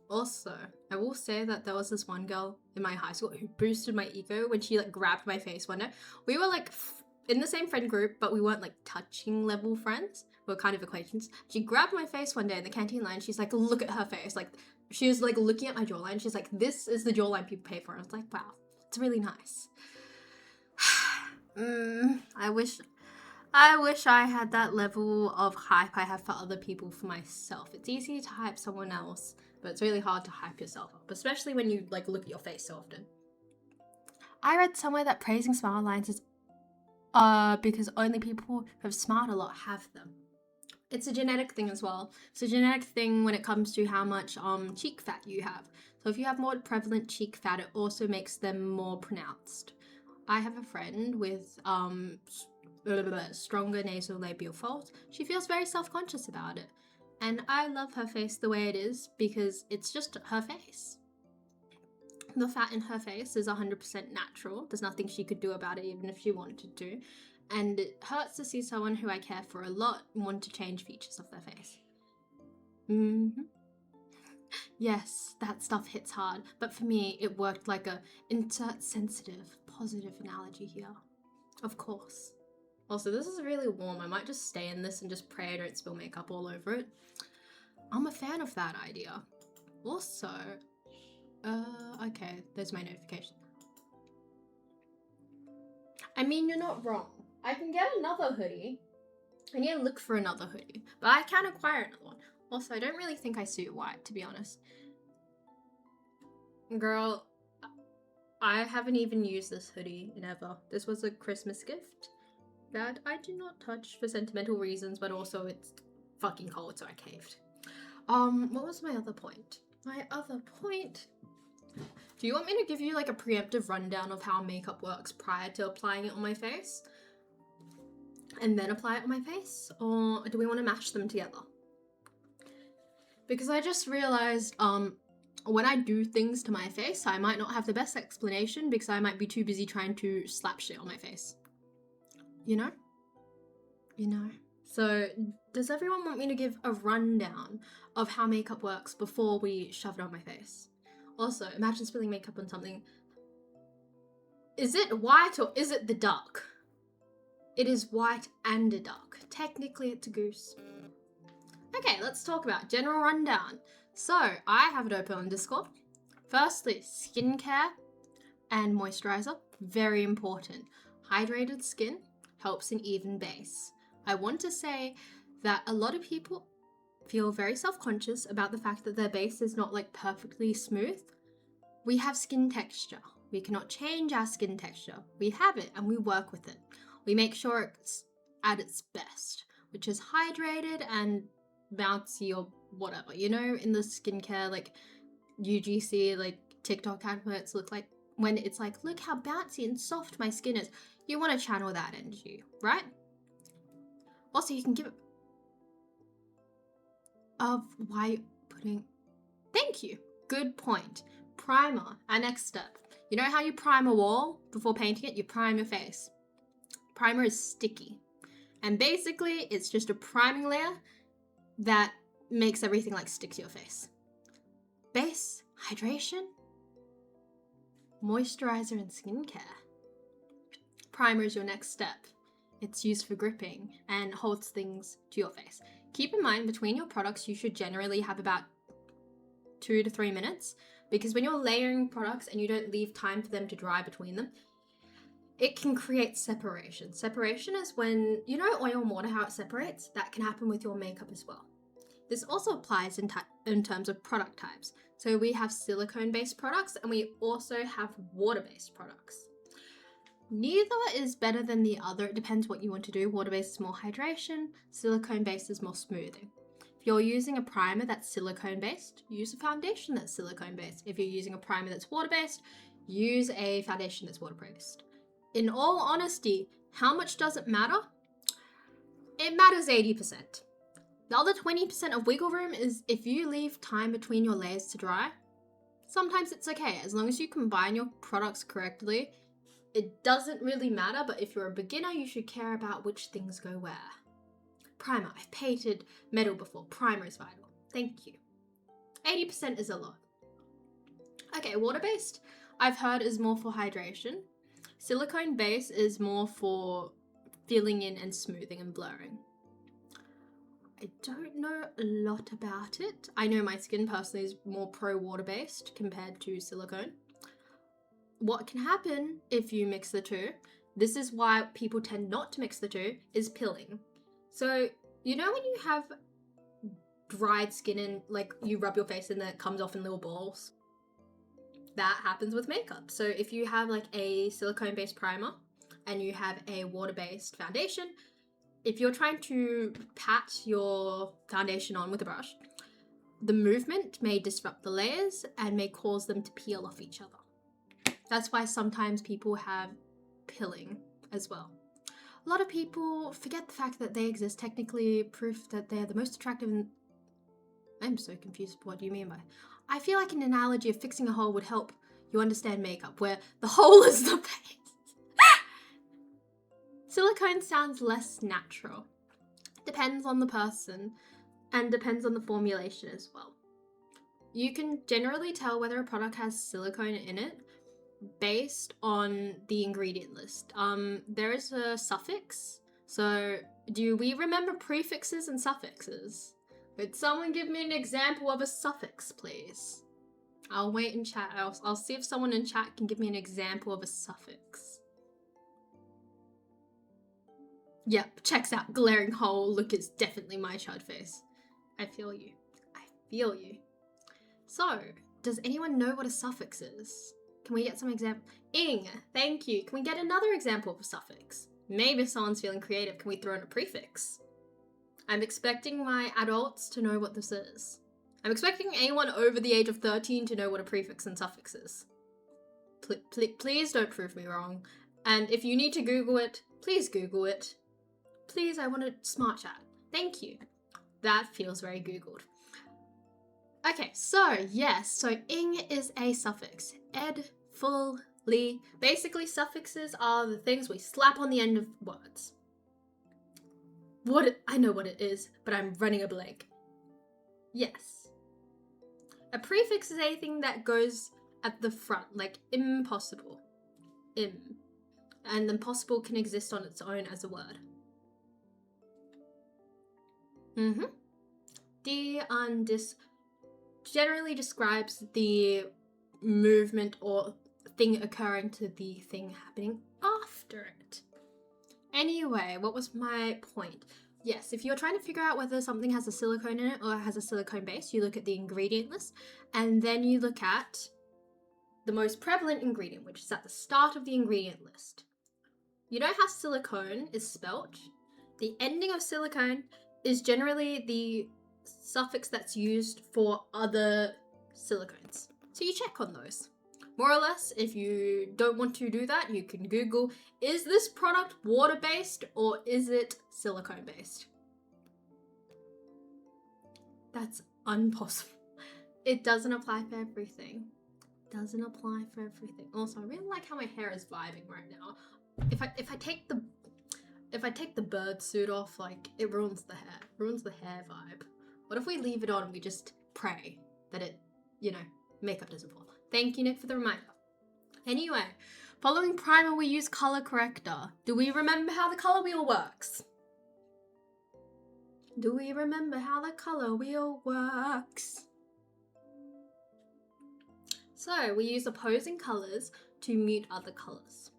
Also, I will say that there was this one girl in my high school who boosted my ego when she like grabbed my face one day. We were like in the same friend group, but we weren't like touching level friends. We were kind of acquaintances. She grabbed my face one day in the canteen line. She's like, look at her face. Like, she was like looking at my jawline. She's like, this is the jawline people pay for. I was like, wow, it's really nice. I wish I had that level of hype I have for other people for myself. It's easy to hype someone else, but it's really hard to hype yourself up, especially when you like look at your face so often. I read somewhere that praising smile lines is because only people who have smiled a lot have them. It's a genetic thing as well. It's a genetic thing when it comes to how much cheek fat you have. So if you have more prevalent cheek fat, it also makes them more pronounced. I have a friend with stronger nasolabial folds. She feels very self-conscious about it. And I love her face the way it is because it's just her face. The fat in her face is 100% natural. There's nothing she could do about it even if she wanted to. And it hurts to see someone who I care for a lot want to change features of their face. Yes, that stuff hits hard. But for me, it worked like a insert sensitive, positive analogy here. Of course. Also, this is really warm. I might just stay in this and just pray I don't spill makeup all over it. I'm a fan of that idea. Also, okay, there's my notification. I mean, you're not wrong. I can get another hoodie. I need to look for another hoodie, but I can acquire another one. Also, I don't really think I suit white, to be honest. Girl, I haven't even used this hoodie in ever. This was a Christmas gift that I did not touch for sentimental reasons, but also it's fucking cold, so I caved. What was my other point? Do you want me to give you like a preemptive rundown of how makeup works prior to applying it on my face? And then apply it on my face? Or do we want to mash them together? Because I just realized, when I do things to my face, I might not have the best explanation because I might be too busy trying to slap shit on my face. You know? So, does everyone want me to give a rundown of how makeup works before we shove it on my face? Also, imagine spilling makeup on something. Is it white or is it the duck? It is white and a duck. Technically, it's a goose. Okay, let's talk about general rundown. So, I have it open on Discord. Firstly, skincare and moisturizer. Very important. Hydrated skin helps an even base. I want to say that a lot of people feel very self-conscious about the fact that their base is not like perfectly smooth. We have skin texture. We cannot change our skin texture. We have it and we work with it. We make sure it's at its best, which is hydrated and bouncy or whatever. You know, in the skincare, like UGC, like TikTok adverts look like when it's like, look how bouncy and soft my skin is. You want to channel that energy, right? Also, you can give it of white pudding. Thank you. Good point. Primer, our next step. You know how you prime a wall before painting it? You prime your face. Primer is sticky. And basically, it's just a priming layer that makes everything like stick to your face. Base, hydration, moisturizer, and skincare. Primer is your next step. It's used for gripping and holds things to your face. Keep in mind, between your products, you should generally have about 2 to 3 minutes, because when you're layering products and you don't leave time for them to dry between them, it can create separation. Separation is when, you know, oil and water, how it separates? That can happen with your makeup as well. This also applies in terms of product types. So we have silicone-based products and we also have water-based products. Neither is better than the other. It depends what you want to do. Water-based is more hydration. Silicone-based is more smoothing. If you're using a primer that's silicone based, use a foundation that's silicone based. If you're using a primer that's water based, use a foundation that's water based. In all honesty, how much does it matter? It matters 80%. The other 20% of wiggle room is if you leave time between your layers to dry. Sometimes it's okay, as long as you combine your products correctly. It doesn't really matter, but if you're a beginner, you should care about which things go where. Primer, I've painted metal before. Primer is vital. Thank you. 80% is a lot. Okay, water-based, I've heard is more for hydration. Silicone base is more for filling in and smoothing and blurring. I don't know a lot about it. I know my skin personally is more pro water-based compared to silicone. What can happen if you mix the two, this is why people tend not to mix the two, is pilling. So, you know when you have dried skin and like you rub your face and then it comes off in little balls? That happens with makeup. So if you have like a silicone-based primer and you have a water-based foundation, if you're trying to pat your foundation on with a brush, the movement may disrupt the layers and may cause them to peel off each other. That's why sometimes people have pilling as well. A lot of people forget the fact that they exist, technically proof that they're the most attractive and... I'm so confused. What do you mean by... I feel like an analogy of fixing a hole would help you understand makeup, where the hole is the base. Silicone sounds less natural. Depends on the person and depends on the formulation as well. You can generally tell whether a product has silicone in it based on the ingredient list. There is a suffix. So do we remember prefixes and suffixes? Could someone give me an example of a suffix, please? I'll wait in chat. I'll see if someone in chat can give me an example of a suffix. Yep, checks out. Glaring hole. Look, it's definitely my child face. I feel you. I feel you. So, does anyone know what a suffix is? Can we get some example? Ing, thank you. Can we get another example of a suffix? Maybe if someone's feeling creative, can we throw in a prefix? I'm expecting my adults to know what this is. I'm expecting anyone over the age of 13 to know what a prefix and suffix is. Please don't prove me wrong. And if you need to Google it, please Google it. Please, I want a smart chat. Thank you. That feels very Googled. Okay, so yes, so ing is a suffix. Ed, full, li. Basically, suffixes are the things we slap on the end of words. I know what it is, but I'm running a blank. Yes. A prefix is anything that goes at the front, like impossible. Im. And impossible can exist on its own as a word. The undis generally describes the movement or thing occurring to the thing happening after it. Anyway, what was my point? Yes, if you're trying to figure out whether something has a silicone in it or has a silicone base, you look at the ingredient list and then you look at the most prevalent ingredient, which is at the start of the ingredient list. You know how silicone is spelt? The ending of silicone is generally the suffix that's used for other silicones. So you check on those. More or less, if you don't want to do that, you can Google, is this product water-based or is it silicone-based? That's impossible. It doesn't apply for everything. Doesn't apply for everything. Also, I really like how my hair is vibing right now. If I take the bird suit off, like, it ruins the hair. Ruins the hair vibe. What if we leave it on and we just pray that it, you know, makeup doesn't fall? Thank you, Nick, for the reminder. Anyway, following primer, we use color corrector. Do we remember how the color wheel works? Do we remember how the color wheel works? So we use opposing colors to mute other colors.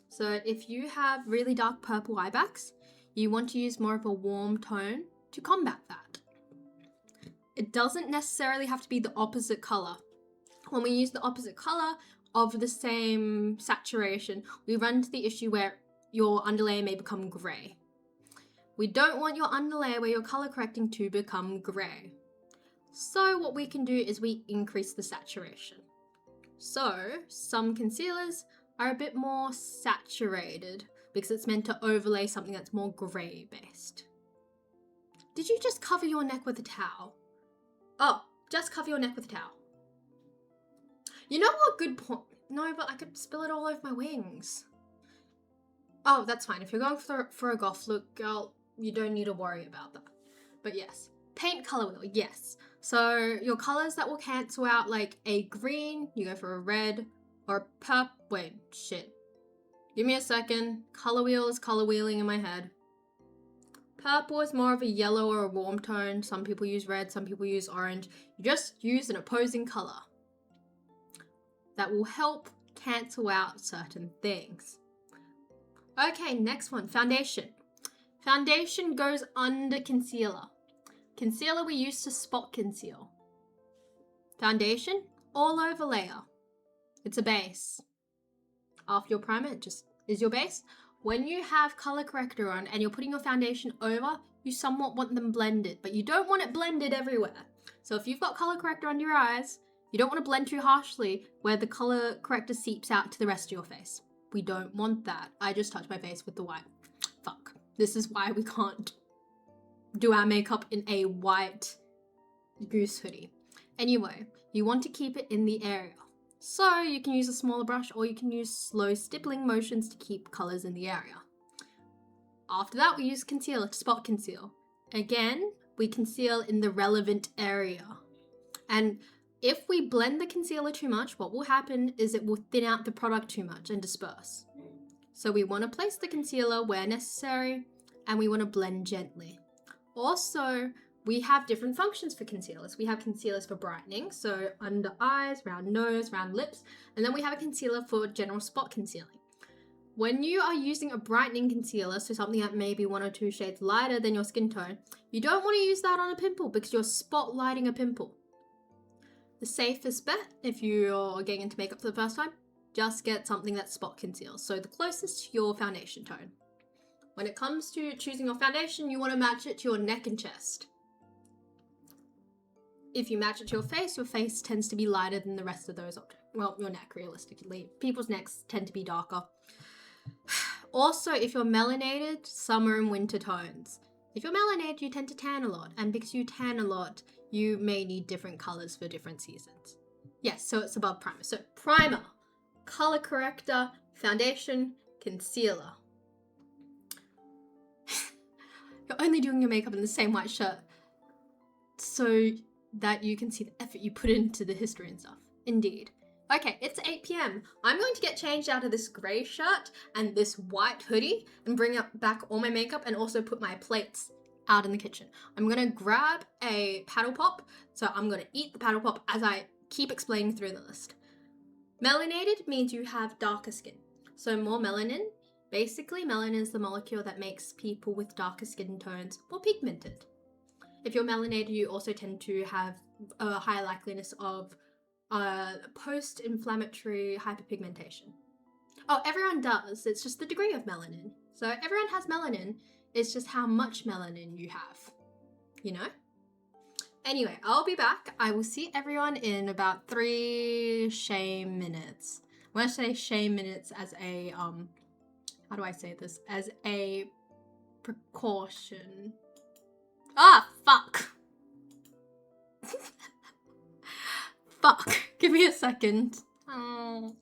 So if you have really dark purple eye bags, you want to use more of a warm tone to combat that. It doesn't necessarily have to be the opposite color. When we use the opposite color of the same saturation, we run into the issue where your underlay may become gray. We don't want your underlayer where you're color correcting to become grey. So what we can do is we increase the saturation. So some concealers are a bit more saturated because it's meant to overlay something that's more grey based. Did you just cover your neck with a towel? Oh, just cover your neck with a towel. You know what? Good point. No, but I could spill it all over my wings. Oh, that's fine. If you're going for a goth look, girl, you don't need to worry about that. But yes, paint color wheel, yes. So your colors that will cancel out, like a green, you go for a red, or a purple. Wait, shit. Give me a second. Color wheel is color wheeling in my head. Purple is more of a yellow or a warm tone. Some people use red, some people use orange. You just use an opposing color that will help cancel out certain things. Okay, next one, foundation. Foundation goes under concealer. Concealer we use to spot conceal. Foundation, all over layer. It's a base. After your primer, it just is your base. When you have color corrector on and you're putting your foundation over, you somewhat want them blended, but you don't want it blended everywhere. So if you've got color corrector under your eyes, you don't want to blend too harshly where the color corrector seeps out to the rest of your face. We don't want that. I just touched my face with the white. Fuck. This is why we can't do our makeup in a white goose hoodie. Anyway, you want to keep it in the area. So you can use a smaller brush or you can use slow stippling motions to keep colors in the area. After that, we use concealer to spot conceal. Again, we conceal in the relevant area. And if we blend the concealer too much, what will happen is it will thin out the product too much and disperse. So we want to place the concealer where necessary and we want to blend gently. Also, we have different functions for concealers. We have concealers for brightening, so under eyes, round nose, round lips, and then we have a concealer for general spot concealing. When you are using a brightening concealer, so something that may be 1 or 2 shades lighter than your skin tone, you don't want to use that on a pimple because you're spotlighting a pimple. The safest bet, if you're getting into makeup for the first time, just get something that spot conceals, so the closest to your foundation tone. When it comes to choosing your foundation, you want to match it to your neck and chest. If you match it to your face tends to be lighter than the rest of those objects. Well, your neck, realistically. People's necks tend to be darker. Also, if you're melanated, summer and winter tones. If you're melanated, you tend to tan a lot. And because you tan a lot, you may need different colors for different seasons. Yes, so it's above primer. So primer, color corrector, foundation, concealer. You're only doing your makeup in the same white shirt so that you can see the effort you put into the history and stuff. Indeed. Okay, it's 8 p.m. I'm going to get changed out of this grey shirt and this white hoodie and bring back all my makeup and also put my plates out in the kitchen. I'm going to grab a paddle pop, so I'm going to eat the paddle pop as I keep explaining through the list. Melanated means you have darker skin. So more melanin. Basically, melanin is the molecule that makes people with darker skin tones more pigmented. If you're melanated, you also tend to have a higher likeliness of post-inflammatory hyperpigmentation. Oh, everyone does. It's just the degree of melanin. So everyone has melanin. It's just how much melanin you have, you know? Anyway, I'll be back. I will see everyone in about 3 shame minutes. When I say shame minutes as a, how do I say this? As a precaution. Ah, fuck. Fuck. Give me a second. Oh.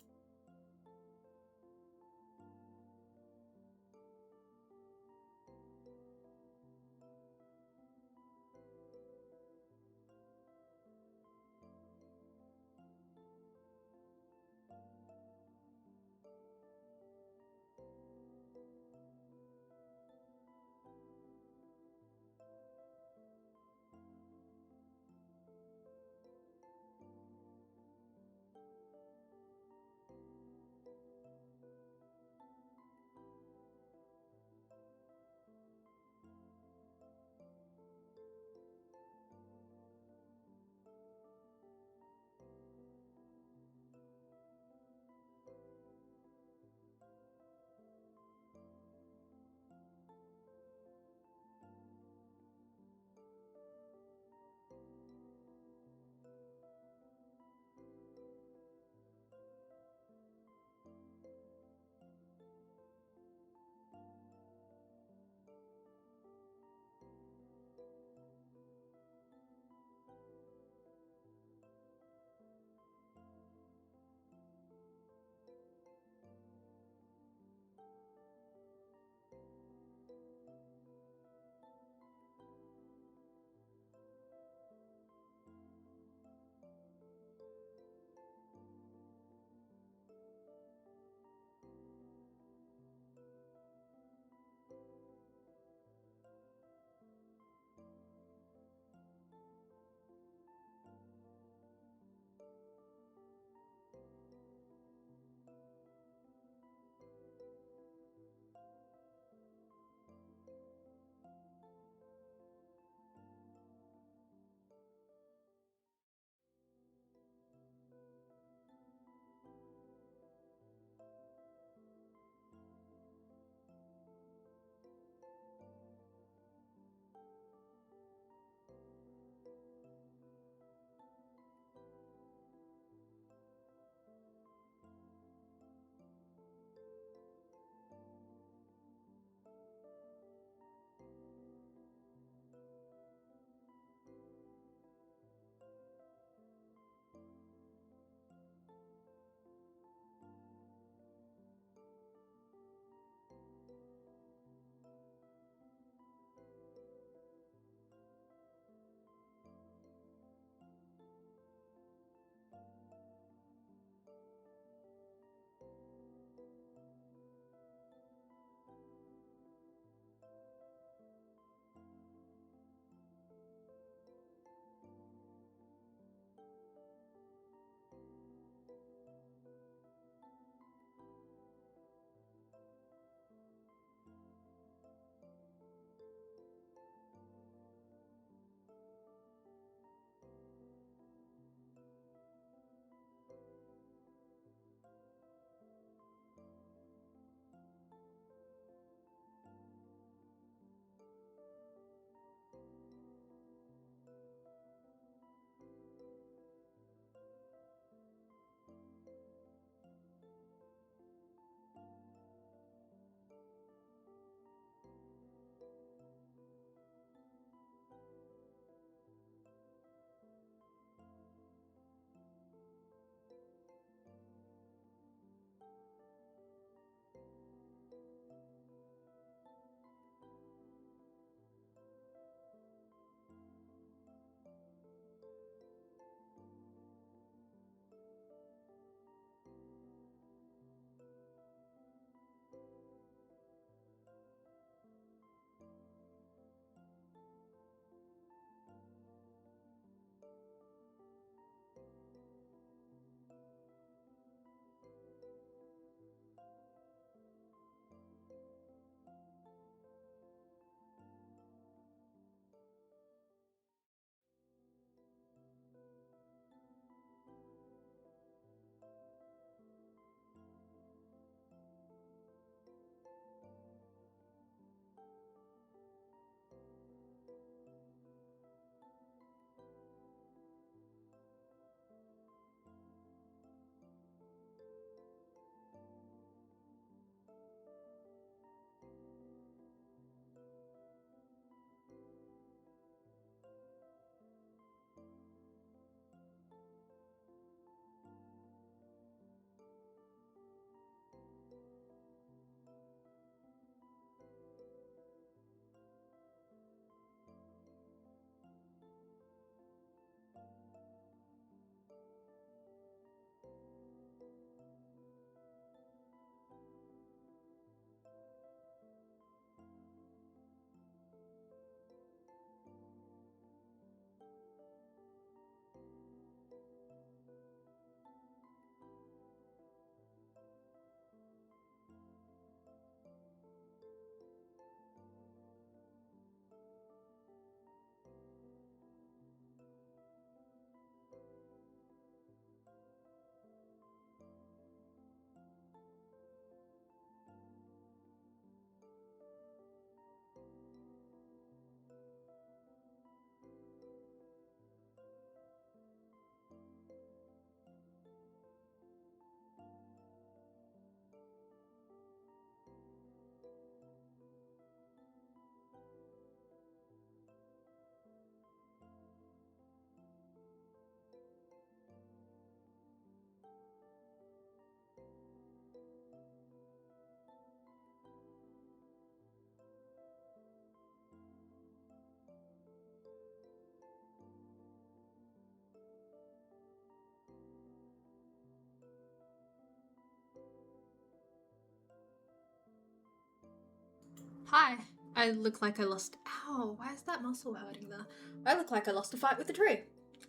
Hi. I look like I lost... Ow, why is that muscle hurting there? I look like I lost a fight with the tree.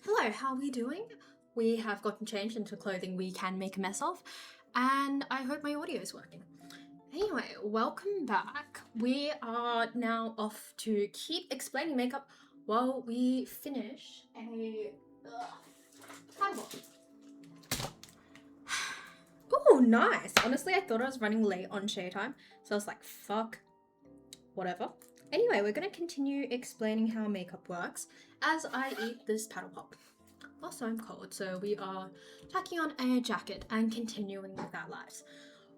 Hello, how are we doing? We have gotten changed into clothing we can make a mess of, and I hope my audio is working. Anyway, welcome back. We are now off to keep explaining makeup while we finish a... title. Oh, nice. Honestly, I thought I was running late on share time, so I was like, fuck, whatever. Anyway, we're going to continue explaining how makeup works as I eat this paddle pop. Also, I'm cold, so we are tacking on a jacket and continuing with our lives.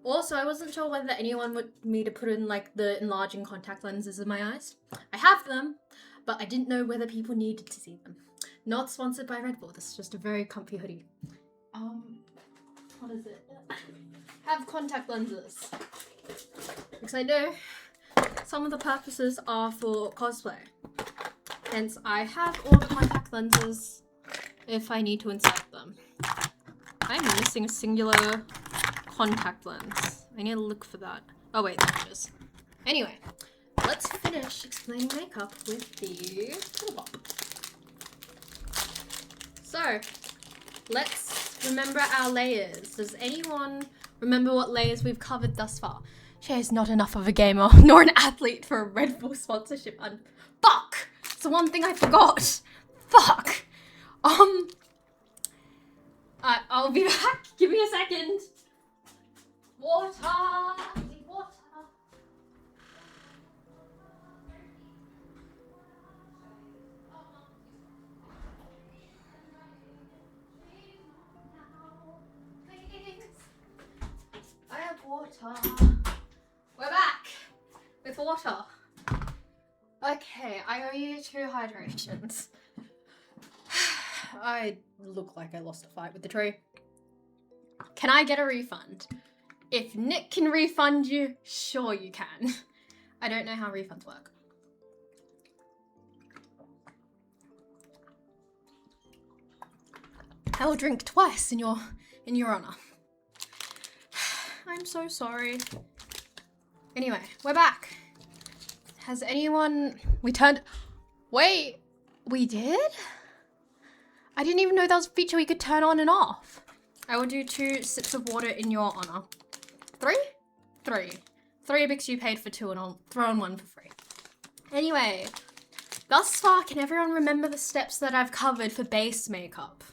Also, I wasn't sure whether anyone would me to put in like the enlarging contact lenses in my eyes. I have them, but I didn't know whether people needed to see them. Not sponsored by Red Bull. This is just a very comfy hoodie. What is it? Have contact lenses. Because I know some of the purposes are for cosplay. Hence, I have all the contact lenses if I need to insert them. I'm missing a singular contact lens. I need to look for that. Oh wait, there it is. Anyway, let's finish explaining makeup with the Paddle Pop. So, let's remember our layers. Does anyone remember what layers we've covered thus far? Shay's not enough of a gamer, nor an athlete for a Red Bull sponsorship. Fuck! It's the one thing I forgot. Fuck! I'll be back. Give me a second. Water! Water! I have water. We're back with water. Okay, I owe you 2 hydrations. I look like I lost a fight with the tree. Can I get a refund? If Nick can refund you, sure you can. I don't know how refunds work. I will drink twice in your honor. I'm so sorry. Anyway, we're back. Has anyone... Wait, we did? I didn't even know that was a feature we could turn on and off. I will do 2 sips of water in your honor. 3? 3. 3 because you paid for 2 and I'll throw in 1 for free. Anyway, thus far, can everyone remember the steps that I've covered for base makeup?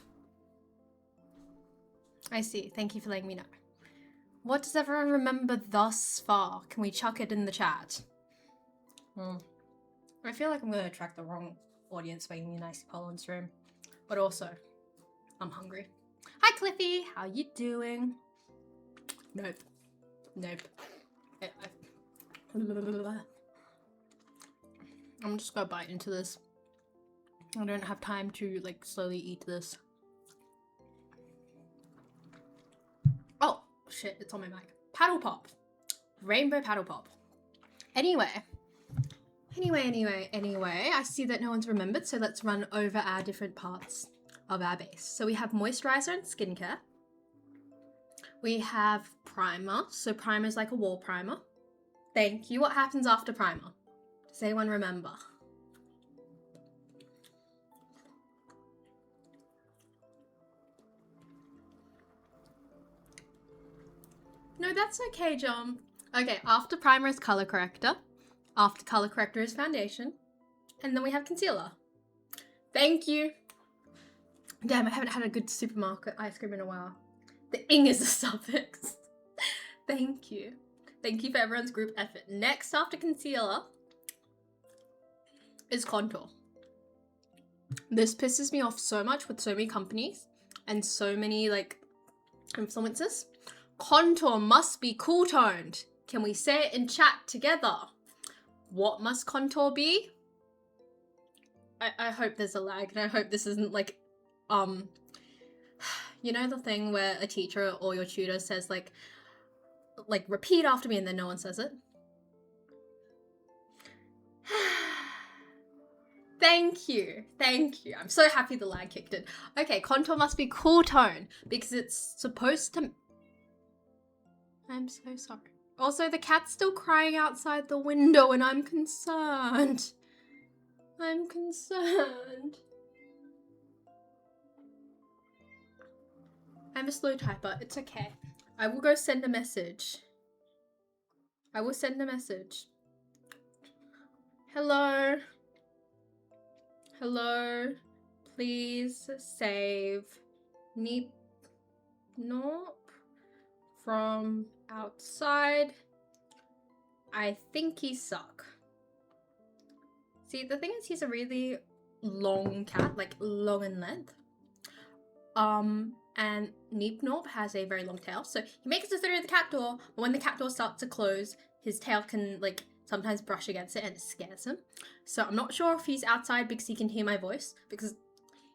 I see. Thank you for letting me know. What does everyone remember thus far? Can we chuck it in the chat? I feel like I'm going to attract the wrong audience by eating Icy Pollen's room. But also, I'm hungry. Hi, Cliffy. How you doing? Nope. Nope. I'm just gonna bite into this. I don't have time to, like, slowly eat this. Oh, shit. It's on my mic. Paddle Pop. Rainbow Paddle Pop. Anyway, I see that no one's remembered, so let's run over our different parts of our base. So we have moisturizer and skincare. We have primer. So primer is like a wall primer. Thank you. What happens after primer? Does anyone remember? No, that's okay, John. Okay, after primer is color corrector. After color corrector is foundation. And then we have concealer. Thank you. Damn, I haven't had a good supermarket ice cream in a while. The ing is a suffix. Thank you. Thank you for everyone's group effort. Next, after concealer, is contour. This pisses me off so much with so many companies and so many, like, influencers. Contour must be cool toned. Can we say it in chat together? What must contour be? I hope there's a lag, and I hope this isn't like, you know the thing where a teacher or your tutor says like repeat after me and then no one says it? Thank you. Thank you. I'm so happy the lag kicked in. Okay, contour must be cool tone because it's supposed to... I'm so sorry. Also, the cat's still crying outside the window and I'm concerned. I'm concerned. I'm a slow typer. It's okay. I will go send a message. I will send a message. Hello. Hello. Please save Neep Nope from outside. I think he suck. See, the thing is, he's a really long cat, like long in length. And Neep Norp has a very long tail, so he makes it through the cat door, but when the cat door starts to close, his tail can, like, sometimes brush against it and it scares him. So I'm not sure if he's outside because he can hear my voice, because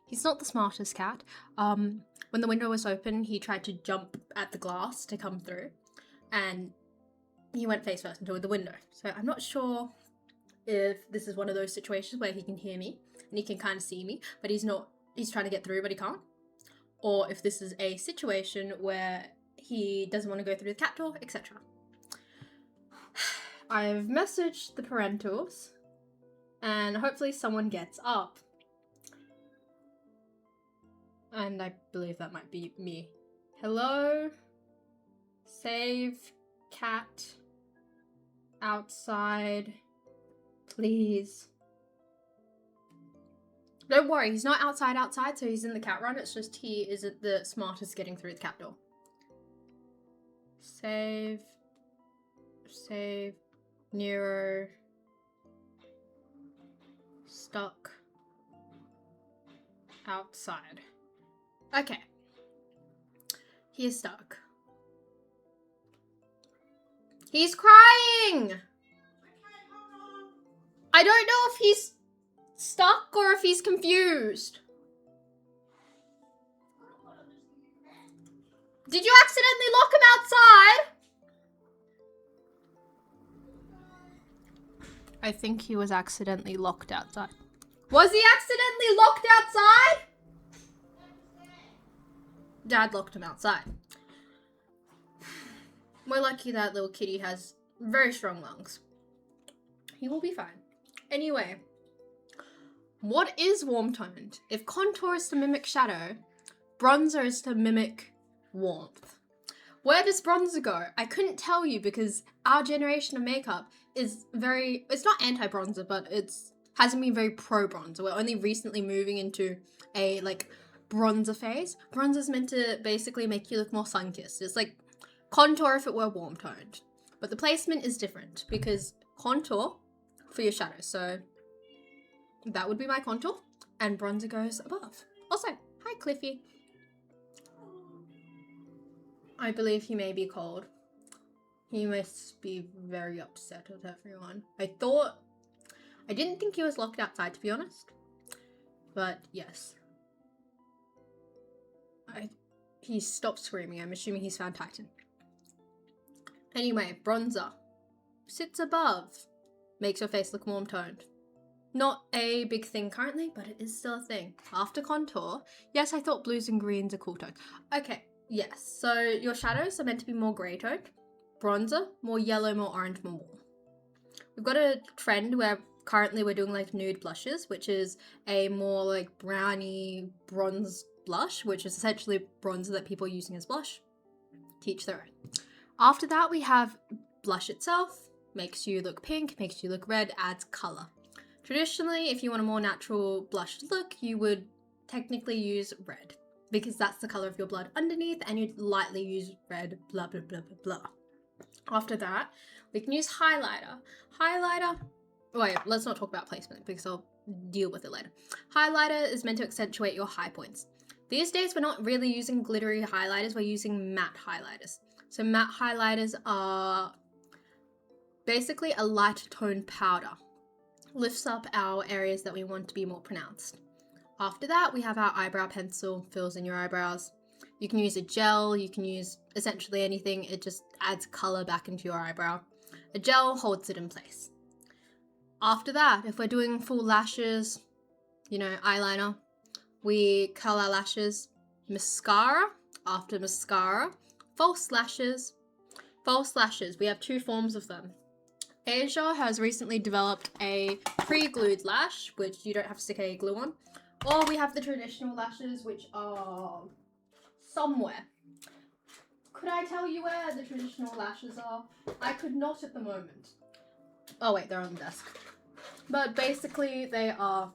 he's not the smartest cat. When the window was open, he tried to jump at the glass to come through, and he went face first into the window. So I'm not sure if this is one of those situations where he can hear me and he can kind of see me, but he's trying to get through, but he can't. Or if this is a situation where he doesn't want to go through the cat door, etc. I've messaged the parentals, and hopefully someone gets up. And I believe that might be me. Hello? Save cat outside, please. Don't worry, he's not outside, so he's in the cat run. It's just he isn't the smartest getting through the cat door. Save, Nero, stuck, outside. Okay. He is stuck. He's crying! I don't know if he's stuck or if he's confused. Did you accidentally lock him outside? I think he was accidentally locked outside. Was he accidentally locked outside? Dad locked him outside. We're lucky that little kitty has very strong lungs. He will be fine. Anyway, what is warm toned? If contour is to mimic shadow, bronzer is to mimic warmth. Where does bronzer go? I couldn't tell you because our generation of makeup is it's not anti-bronzer, but hasn't been very pro-bronzer. We're only recently moving into a bronzer phase. Bronzer's meant to basically make you look more sun-kissed. It's like contour if it were warm toned. But the placement is different because contour for your shadow. So that would be my contour, and bronzer goes above. Also, hi Cliffy. I believe he may be cold. He must be very upset with everyone. I didn't think he was locked outside, to be honest. But yes. He stopped screaming. I'm assuming he's found Titan. Anyway, bronzer sits above. Makes your face look warm toned. Not a big thing currently, but it is still a thing. After contour, yes, I thought blues and greens are cool toned. Okay, yes. So your shadows are meant to be more grey toned. Bronzer, more yellow, more orange, more warm. We've got a trend where currently we're doing nude blushes, which is a more browny bronze blush, which is essentially bronzer that people are using as blush. Teach their own. After that, we have blush itself. Makes you look pink, makes you look red, adds colour. Traditionally, if you want a more natural blush look, you would technically use red because that's the colour of your blood underneath, and you'd lightly use red, blah, blah, blah, blah, blah. After that, we can use highlighter. Wait, let's not talk about placement because I'll deal with it later. Highlighter is meant to accentuate your high points. These days, we're not really using glittery highlighters, we're using matte highlighters. So matte highlighters are basically a light tone powder. Lifts up our areas that we want to be more pronounced. After that, we have our eyebrow pencil, fills in your eyebrows. You can use a gel, you can use essentially anything, it just adds colour back into your eyebrow. A gel holds it in place. After that, if we're doing full lashes, eyeliner, we curl our lashes. Mascara, after mascara, false lashes. false lashes. We have two forms of them. Asia has recently developed a pre-glued lash, which you don't have to stick any glue on. Or we have the traditional lashes, which are somewhere. Could I tell you where the traditional lashes are? I could not at the moment. Oh wait, they're on the desk. But basically they are,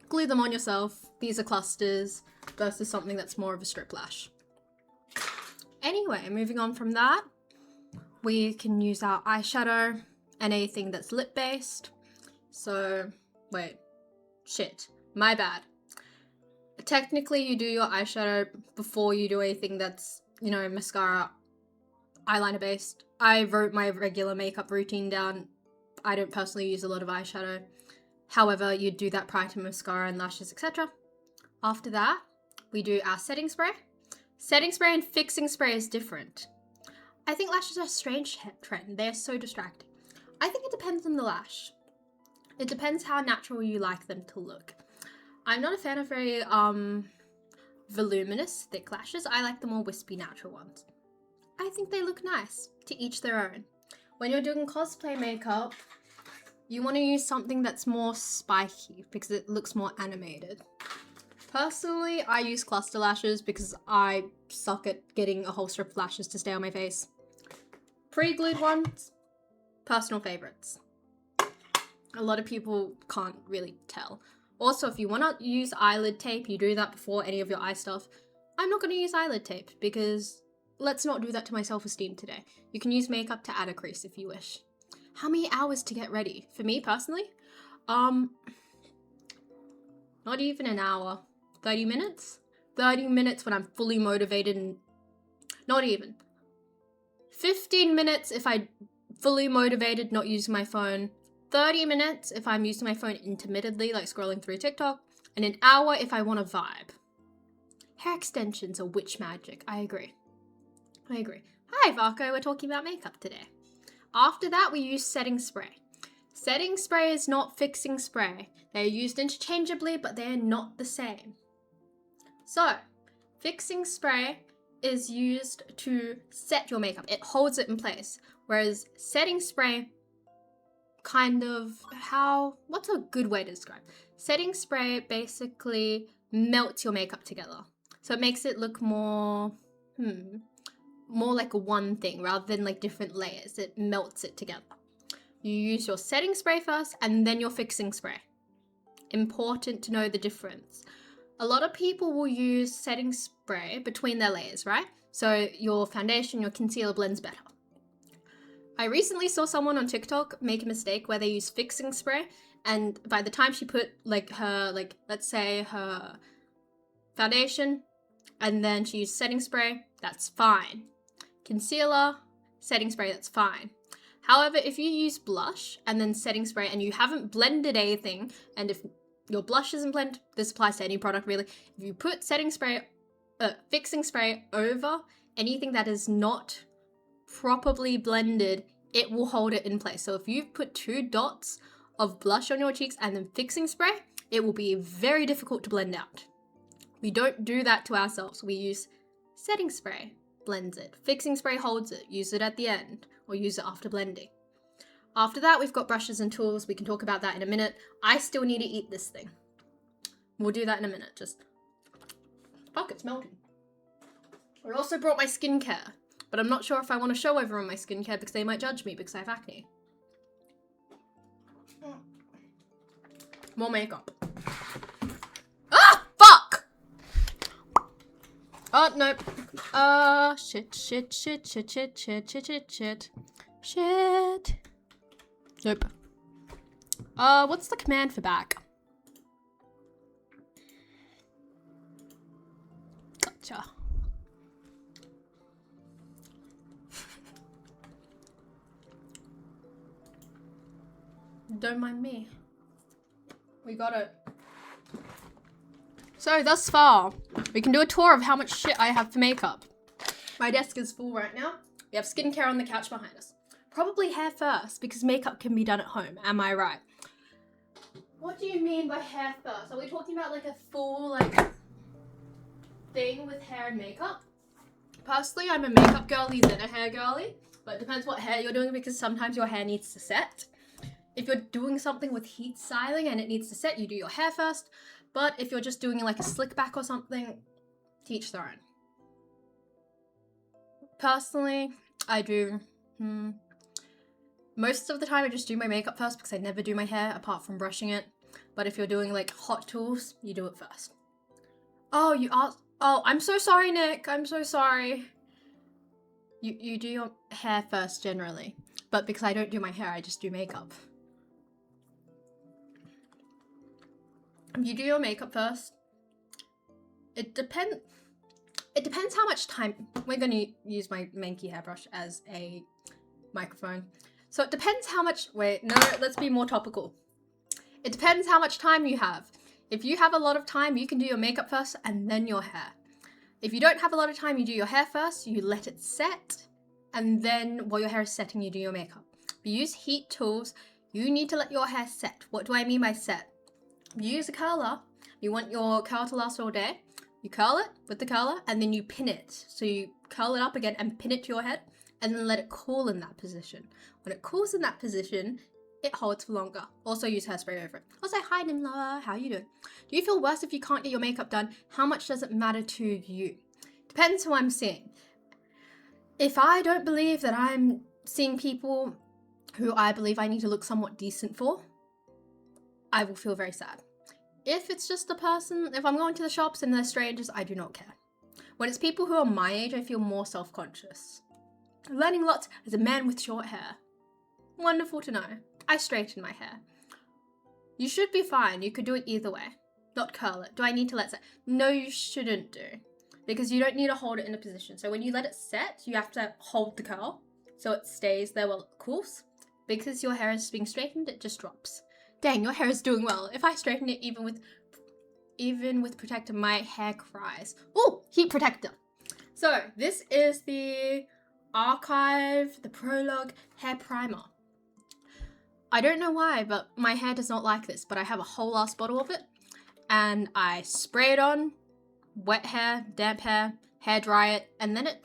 glue them on yourself. These are clusters versus something that's more of a strip lash. Anyway, moving on from that, we can use our eyeshadow and anything that's lip based. So, wait, shit, my bad. Technically you do your eyeshadow before you do anything that's, you know, mascara, eyeliner based. I wrote my regular makeup routine down. I don't personally use a lot of eyeshadow. However, you do that prior to mascara and lashes, etc. After that, we do our setting spray. Setting spray and fixing spray is different. I think lashes are a strange trend. They're so distracting. I think it depends on the lash. It depends how natural you like them to look. I'm not a fan of very voluminous, thick lashes. I like the more wispy, natural ones. I think they look nice. To each their own. When you're doing cosplay makeup, you want to use something that's more spiky because it looks more animated. Personally, I use cluster lashes because I suck at getting a whole strip of lashes to stay on my face. Pre-glued ones, personal favorites. A lot of people can't really tell. Also, if you want to use eyelid tape, you do that before any of your eye stuff. I'm not going to use eyelid tape because let's not do that to my self-esteem today. You can use makeup to add a crease if you wish. How many hours to get ready? For me personally, not even an hour. 30 minutes? 30 minutes when I'm fully motivated and not even. 15 minutes if I'm fully motivated, not using my phone. 30 minutes if I'm using my phone intermittently, like scrolling through TikTok. And an hour if I want to vibe. Hair extensions are witch magic. I agree. Hi, Varco. We're talking about makeup today. After that, we use setting spray. Setting spray is not fixing spray. They're used interchangeably, but they're not the same. So, fixing spray is used to set your makeup. It holds it in place. Whereas setting spray kind of what's a good way to describe? Setting spray basically melts your makeup together. So it makes it look more like one thing rather than like different layers. It melts it together. You use your setting spray first and then your fixing spray. Important to know the difference. A lot of people will use setting spray between their layers, right? So your foundation, your concealer blends better. I recently saw someone on TikTok make a mistake where they use fixing spray, and by the time she put let's say her foundation and then she used setting spray, that's fine. Concealer, setting spray, that's fine. However, if you use blush and then setting spray and you haven't blended anything, and if your blush isn't blended, this applies to any product really, if you put fixing spray over anything that is not properly blended, it will hold it in place. So if you've put 2 dots of blush on your cheeks and then fixing spray, it will be very difficult to blend out. We don't do that to ourselves. We use setting spray, blends it. Fixing spray holds it. Use it at the end or use it after blending. After that, we've got brushes and tools. We can talk about that in a minute. I still need to eat this thing. We'll do that in a minute. Just, fuck, it's melting. I also brought my skincare, but I'm not sure if I want to show everyone my skincare because they might judge me because I have acne. More makeup. Ah, fuck! Oh, nope. Shit. Nope. What's the command for back? Gotcha. Don't mind me. We got it. So thus far, we can do a tour of how much shit I have for makeup. My desk is full right now. We have skincare on the couch behind us. Probably hair first, because makeup can be done at home, am I right? What do you mean by hair first? Are we talking about like a full thing with hair and makeup? Personally, I'm a makeup girly then a hair girly. But it depends what hair you're doing, because sometimes your hair needs to set. If you're doing something with heat styling and it needs to set, you do your hair first. But if you're just doing like a slick back or something, to each their own. Personally, I do, most of the time I just do my makeup first, because I never do my hair apart from brushing it. But if you're doing like hot tools, you do it first. Oh, you asked, oh, I'm so sorry, Nick. I'm so sorry. You do your hair first generally, but because I don't do my hair, I just do makeup. You do your makeup first. It depends how much time. We're going to use my Mankey hairbrush as a microphone. So it depends how much, wait, no, let's be more topical. It depends how much time you have. If you have a lot of time, you can do your makeup first and then your hair. If you don't have a lot of time, you do your hair first, you let it set, and then while your hair is setting, you do your makeup. If you use heat tools, you need to let your hair set. What do I mean by set? You use a curler, you want your curl to last all day, you curl it with the curler, and then you pin it. So you curl it up again and pin it to your head, and then let it cool in that position. When it cools in that position, it holds for longer. Also use hairspray over it. Also, hi Nimla, how you doing? Do you feel worse if you can't get your makeup done? How much does it matter to you? Depends who I'm seeing. If I don't believe that I'm seeing people who I believe I need to look somewhat decent for, I will feel very sad. If it's just a person, if I'm going to the shops and they're strangers, I do not care. When it's people who are my age, I feel more self-conscious. I'm learning lots as a man with short hair. Wonderful to know. I straighten my hair. You should be fine. You could do it either way. Not curl it. Do I need to let it set? No, you shouldn't do. Because you don't need to hold it in a position. So when you let it set, you have to hold the curl so it stays there while it cools. Because your hair is being straightened, it just drops. Dang, your hair is doing well. If I straighten it even with protector, my hair cries. Oh, heat protector. So this is the Archive, the Prologue Hair Primer. I don't know why, but my hair does not like this, but I have a whole ass bottle of it, and I spray it on wet hair, damp hair, hair dry it, and then it,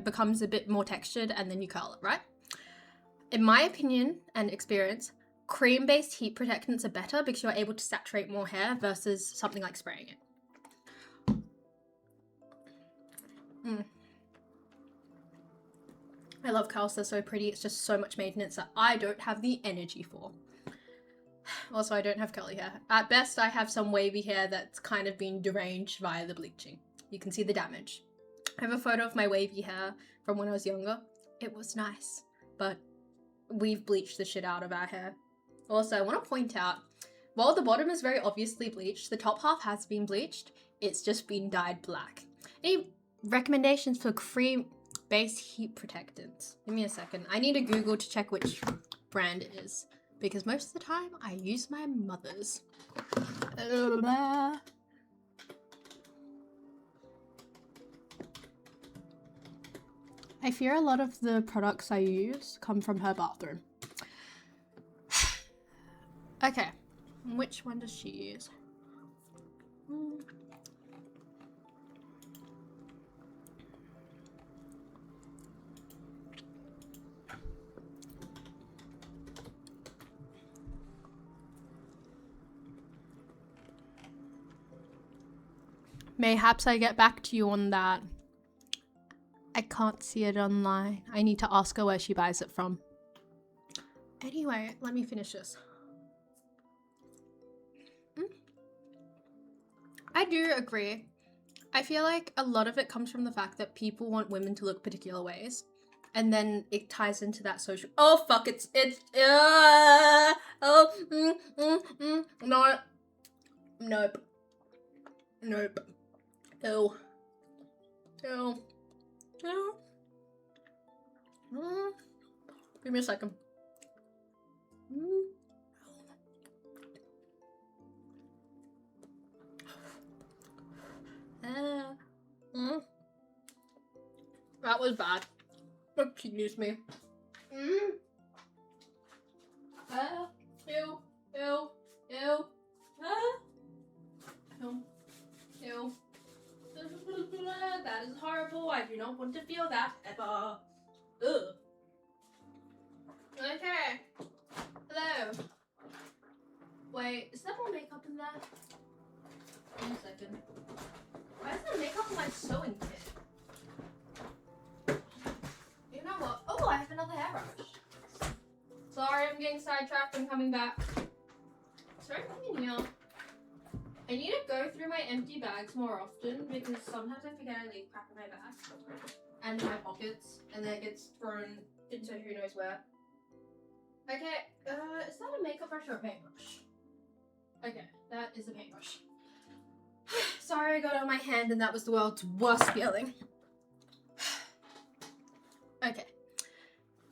becomes a bit more textured, and then you curl it, right? In my opinion and experience, cream-based heat protectants are better because you're able to saturate more hair versus something like spraying it. I love curls, they're so pretty. It's just so much maintenance that I don't have the energy for. Also, I don't have curly hair. At best, I have some wavy hair that's kind of been deranged via the bleaching. You can see the damage. I have a photo of my wavy hair from when I was younger. It was nice, but we've bleached the shit out of our hair. Also, I want to point out, while the bottom is very obviously bleached, the top half has been bleached. It's just been dyed black. Any recommendations for cream-based heat protectants? Give me a second. I need to Google to check which brand it is, because most of the time I use my mother's. I fear a lot of the products I use come from her bathroom. Okay, which one does she use? Mayhaps I get back to you on that. I can't see it online. I need to ask her where she buys it from. Anyway, let me finish this. I do agree. I feel like a lot of it comes from the fact that people want women to look particular ways. And then it ties into that social. Oh, fuck, no. Nope. Nope. Ew. Ew. Ew. Give me a second. That was bad. Excuse me. Ew. Ew. Ew. Ew. Ew. That is horrible. I do not want to feel that ever. Ugh. more makeup in there? 1 second. Why is there makeup in my sewing kit? You know what? Oh, I have another hairbrush. Sorry, I'm getting sidetracked. I'm coming back. Sorry, coming in here. I need to go through my empty bags more often because sometimes I forget I leave crap in my bag and in my pockets, and then it gets thrown into who knows where. Okay, is that a makeup brush or a paintbrush? Okay, that is a paintbrush. Sorry, I got it on my hand and that was the world's worst feeling. Okay.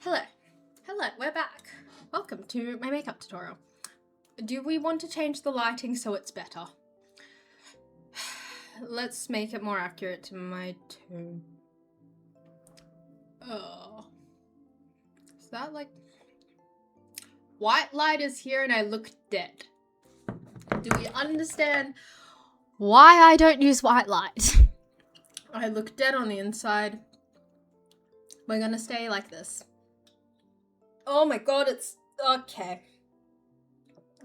Hello, we're back. Welcome to my makeup tutorial. Do we want to change the lighting so it's better? Let's make it more accurate to my tone. Oh. Is that like... White light is here and I look dead. Do we understand why I don't use white light? I look dead on the inside. We're gonna stay like this. Oh my god, it's... Okay.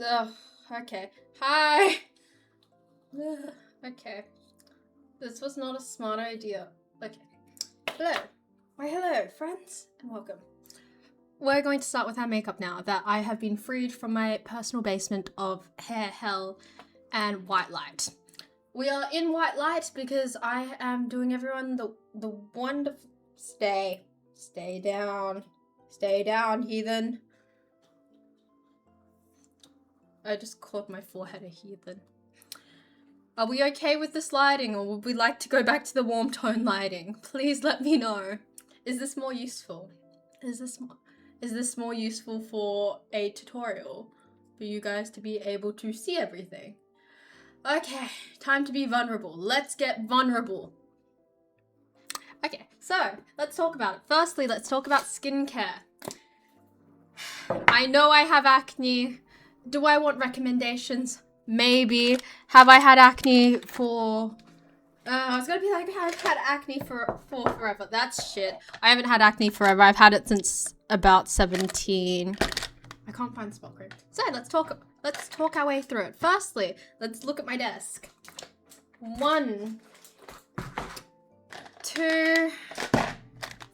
Ugh, okay. Hi! Ugh, okay. This was not a smart idea. Okay. Hello. Why hello, friends, and welcome. We're going to start with our makeup now that I have been freed from my personal basement of hair hell and white light. We are in white light because I am doing everyone the wonderful... Stay down. Stay down, heathen. I just called my forehead a heathen. Are we okay with this lighting, or would we like to go back to the warm tone lighting? Please let me know. Is this more useful? Is this more useful for a tutorial? For you guys to be able to see everything? Okay, time to be vulnerable. Let's get vulnerable. Okay, so let's talk about it. Firstly, let's talk about skincare. I know I have acne. Do I want recommendations? Maybe. Have I had acne for... I was gonna be like, I've had acne for forever. That's shit. I haven't had acne forever. I've had it since about 17. I can't find spot cream. So let's talk our way through it. Firstly, let's look at my desk. 1, 2,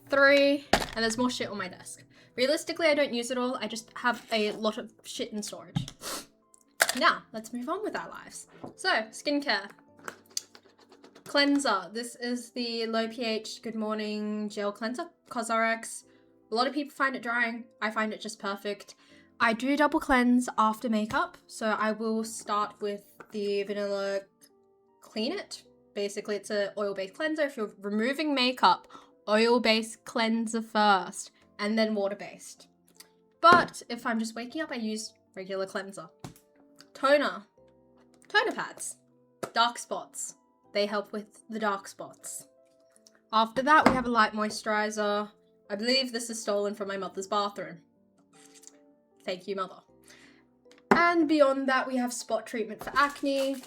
3, and there's more shit on my desk. Realistically, I don't use it all. I just have a lot of shit in storage. Now, let's move on with our lives. So, skincare. Cleanser. This is the low pH Good Morning Gel Cleanser, CosRx. A lot of people find it drying. I find it just perfect. I do double cleanse after makeup, so I will start with the Vanilla Clean It. Basically, it's an oil-based cleanser. If you're removing makeup, oil-based cleanser first, and then water-based. But if I'm just waking up, I use regular cleanser. Toner. Toner pads. Dark spots. They help with the dark spots. After that, we have a light moisturizer. I believe this is stolen from my mother's bathroom. Thank you, mother. And beyond that, we have spot treatment for acne.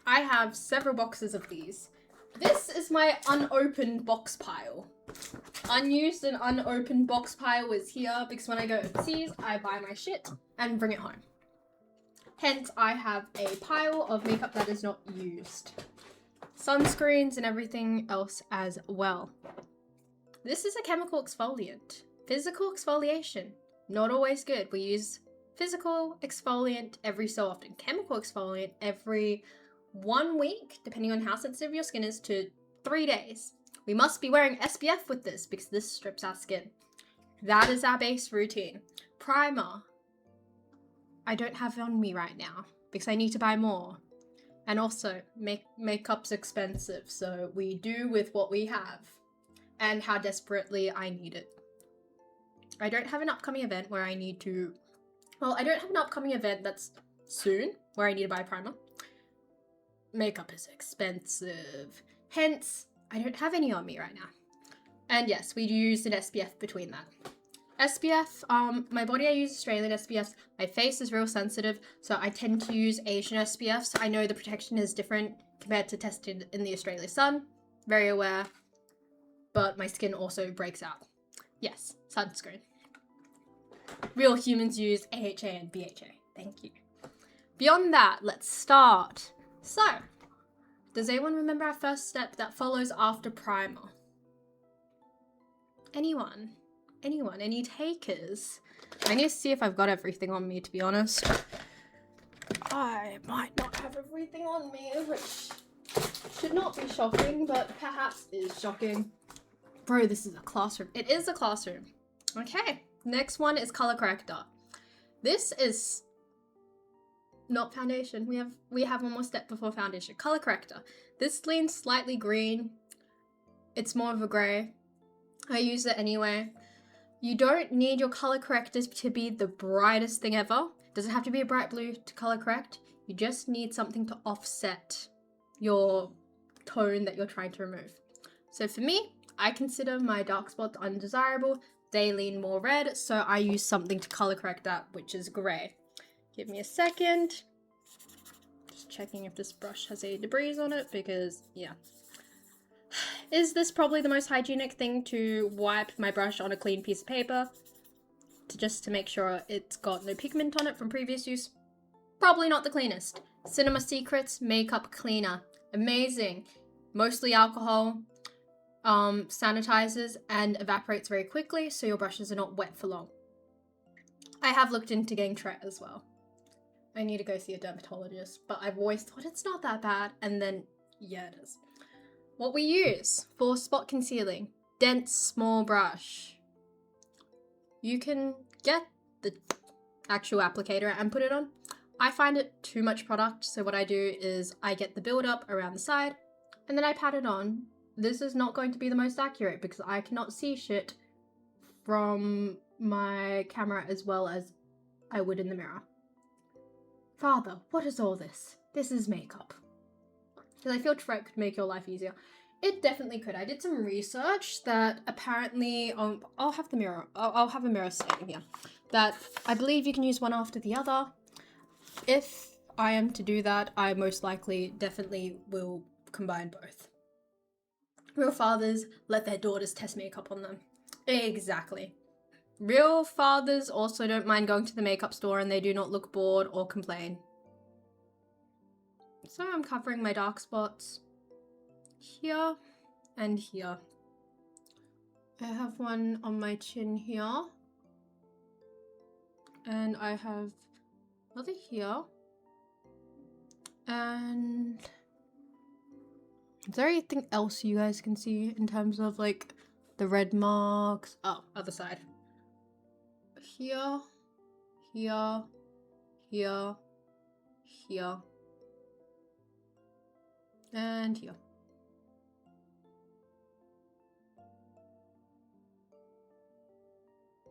I have several boxes of these. This is my unopened box pile. Unused and unopened box pile is here because when I go overseas, I buy my shit and bring it home. Hence, I have a pile of makeup that is not used. Sunscreens and everything else as well. This is a chemical exfoliant. Physical exfoliation, not always good. We use physical exfoliant every so often. Chemical exfoliant every 1 week, depending on how sensitive your skin is, to 3 days. We must be wearing SPF with this because this strips our skin. That is our base routine. Primer. I don't have it on me right now because I need to buy more. And also, makeup's expensive, so we do with what we have and how desperately I need it. I don't have an upcoming event where I need to... Well, I don't have an upcoming event that's soon where I need to buy primer. Makeup is expensive. Hence, I don't have any on me right now. And yes, we do use an SPF between that. SPF, my body I use Australian SPFs. My face is real sensitive, so I tend to use Asian SPFs. I know the protection is different compared to tested in the Australian sun. Very aware. But my skin also breaks out. Yes, sunscreen. Real humans use AHA and BHA. Thank you. Beyond that, let's start. So, does anyone remember our first step that follows after primer? Anyone? Anyone? Any takers? I need to see if I've got everything on me, to be honest. I might not have everything on me, which should not be shocking, but perhaps is shocking. Bro, this is a classroom. It is a classroom. Okay, next one is color corrector. This is not foundation. We have one more step before foundation. Color corrector. This leans slightly green. It's more of a gray. I use it anyway. You don't need your color correctors to be the brightest thing ever. It doesn't have to be a bright blue to color correct. You just need something to offset your tone that you're trying to remove. So for me, I consider my dark spots undesirable. They lean more red, so I use something to color correct that, which is gray. Give me a second. Just checking if this brush has any debris on it, because yeah. Is this probably the most hygienic thing to wipe my brush on a clean piece of paper? Just to make sure it's got no pigment on it from previous use? Probably not the cleanest. Cinema Secrets Makeup Cleaner. Amazing. Mostly alcohol, sanitizes and evaporates very quickly, so your brushes are not wet for long. I have looked into getting Tret as well. I need to go see a dermatologist, but I've always thought it's not that bad, and then, yeah, it is. What we use for spot concealing, dense small brush. You can get the actual applicator and put it on. I find it too much product, so what I do is I get the build up around the side, and then I pat it on. This is not going to be the most accurate because I cannot see shit from my camera as well as I would in the mirror. Father, what is all this? This is makeup. Because I feel Tret could make your life easier. It definitely could. I did some research that apparently, I'll have the mirror, I'll have a mirror sitting here, that I believe you can use one after the other. If I am to do that, I most likely definitely will combine both. Real fathers let their daughters test makeup on them. Exactly. Real fathers also don't mind going to the makeup store and they do not look bored or complain. So I'm covering my dark spots here and here. I have one on my chin here. And I have another here. And is there anything else you guys can see in terms of like the red marks? Oh, other side. Here, here, here, here. And here.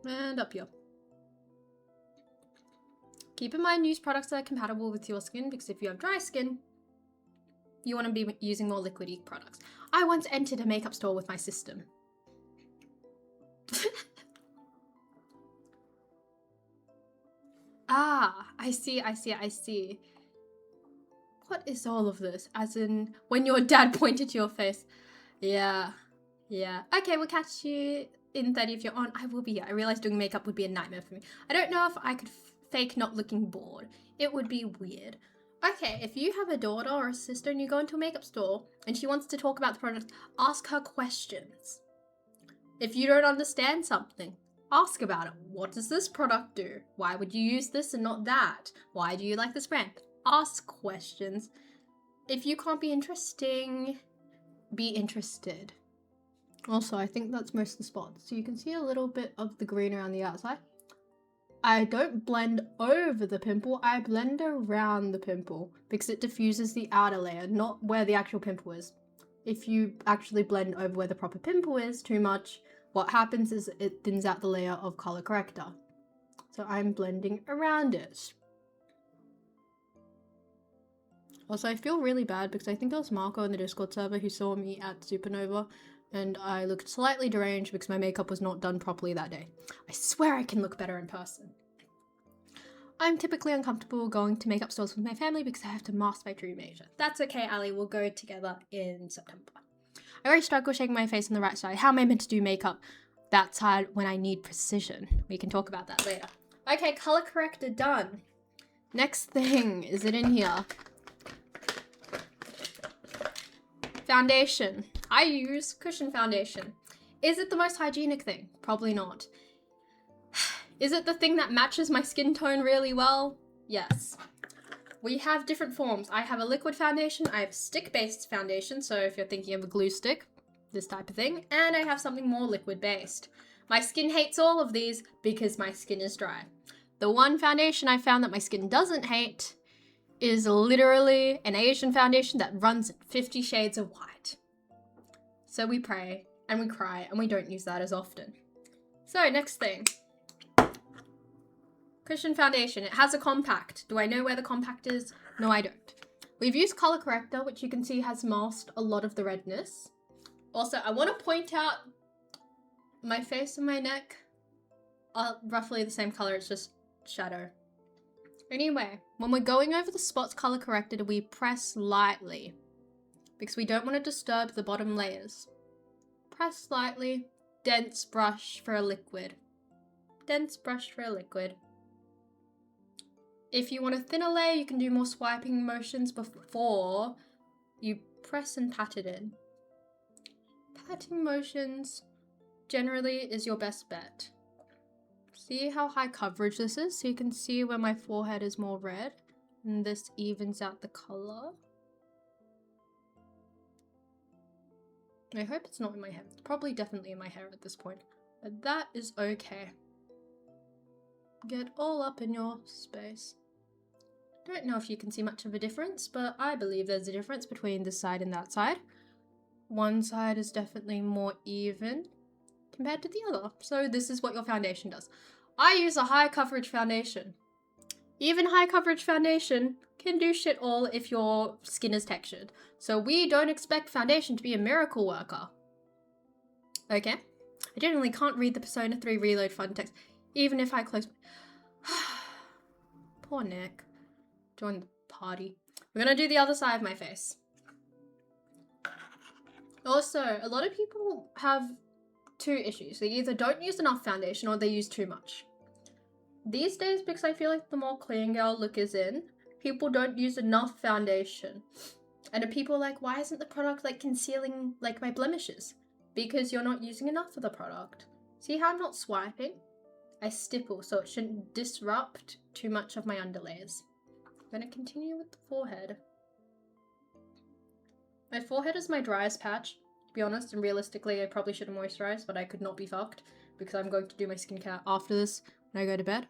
And up here. Keep in mind, use products that are compatible with your skin, because if you have dry skin, you want to be using more liquidy products. I once entered a makeup store with my system. Ah, I see. What is all of this? As in, when your dad pointed to your face. Yeah. Okay, we'll catch you in 30 if you're on. I will be here. I realized doing makeup would be a nightmare for me. I don't know if I could fake not looking bored. It would be weird. Okay, if you have a daughter or a sister and you go into a makeup store and she wants to talk about the product, ask her questions. If you don't understand something, ask about it. What does this product do? Why would you use this and not that? Why do you like this brand? Ask questions. If you can't be interesting, be interested. Also, I think that's most of the spots. So you can see a little bit of the green around the outside. I don't blend over the pimple, I blend around the pimple because it diffuses the outer layer, not where the actual pimple is. If you actually blend over where the proper pimple is too much, what happens is it thins out the layer of color corrector. So I'm blending around it. Also, I feel really bad because I think it was Marco in the Discord server who saw me at Supernova and I looked slightly deranged because my makeup was not done properly that day. I swear I can look better in person. I'm typically uncomfortable going to makeup stores with my family because I have to mask my true nature. That's okay, Ali, we'll go together in September. I already struggle shaking my face on the right side. How am I meant to do makeup that side when I need precision? We can talk about that later. Okay, color corrector done. Next thing, is it in here? Foundation. I use cushion foundation. Is it the most hygienic thing? Probably not. Is it the thing that matches my skin tone really well? Yes. We have different forms. I have a liquid foundation, I have a stick-based foundation, so if you're thinking of a glue stick, this type of thing, and I have something more liquid-based. My skin hates all of these because my skin is dry. The one foundation I found that my skin doesn't hate is literally an Asian foundation that runs in 50 shades of white. So we pray and we cry and we don't use that as often. So next thing. Cushion foundation. It has a compact. Do I know where the compact is? No, I don't. We've used color corrector, which you can see has masked a lot of the redness. Also, I want to point out my face and my neck are roughly the same color. It's just shadow. Anyway, when we're going over the spots color corrected, we press lightly because we don't want to disturb the bottom layers. Press lightly. Dense brush for a liquid. Dense brush for a liquid. If you want a thinner layer, you can do more swiping motions before you press and pat it in. Patting motions generally is your best bet. See how high coverage this is? So you can see where my forehead is more red and this evens out the color. I hope it's not in my hair. It's probably definitely in my hair at this point, but that is okay. Get all up in your space. Don't know if you can see much of a difference, but I believe there's a difference between this side and that side. One side is definitely more even compared to the other. So this is what your foundation does. I use a high coverage foundation. Even high coverage foundation can do shit all if your skin is textured. So we don't expect foundation to be a miracle worker. Okay? I generally can't read the Persona 3 Reload fun text, even if I close my... Poor Nick. Join the party. We're gonna do the other side of my face. Also, a lot of people have two issues. They either don't use enough foundation or they use too much. These days, because I feel like the more clean girl look is in, people don't use enough foundation. And people are like, why isn't the product like concealing like my blemishes? Because you're not using enough of the product. See how I'm not swiping? I stipple so it shouldn't disrupt too much of my underlayers. I'm gonna continue with the forehead. My forehead is my driest patch, to be honest, and realistically I probably should have moisturized, but I could not be fucked because I'm going to do my skincare after this when I go to bed.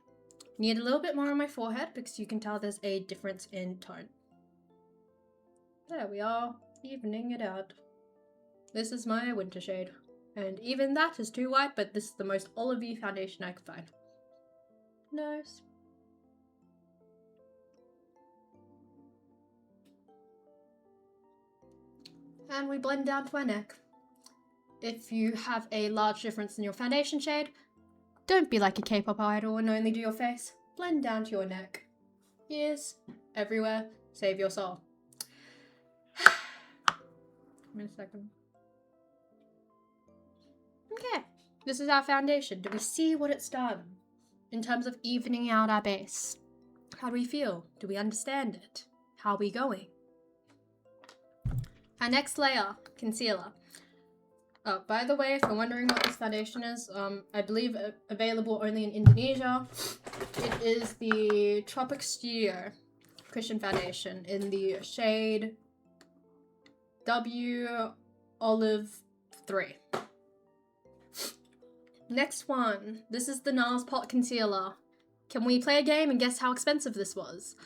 Need a little bit more on my forehead because you can tell there's a difference in tone. There we are, evening it out. This is my winter shade, and even that is too white, but this is the most olivey foundation I could find. Nose. And we blend down to our neck. If you have a large difference in your foundation shade, don't be like a K-pop idol and only do your face. Blend down to your neck. Ears, everywhere, save your soul. Give me a second. Okay, this is our foundation. Do we see what it's done in terms of evening out our base? How do we feel? Do we understand it? How are we going? Our next layer, concealer. Oh, by the way, if you're wondering what this foundation is, I believe available only in Indonesia. It is the Tropic Studio Cushion Foundation in the shade W Olive 3. Next one. This is the NARS Pot Concealer. Can we play a game and guess how expensive this was?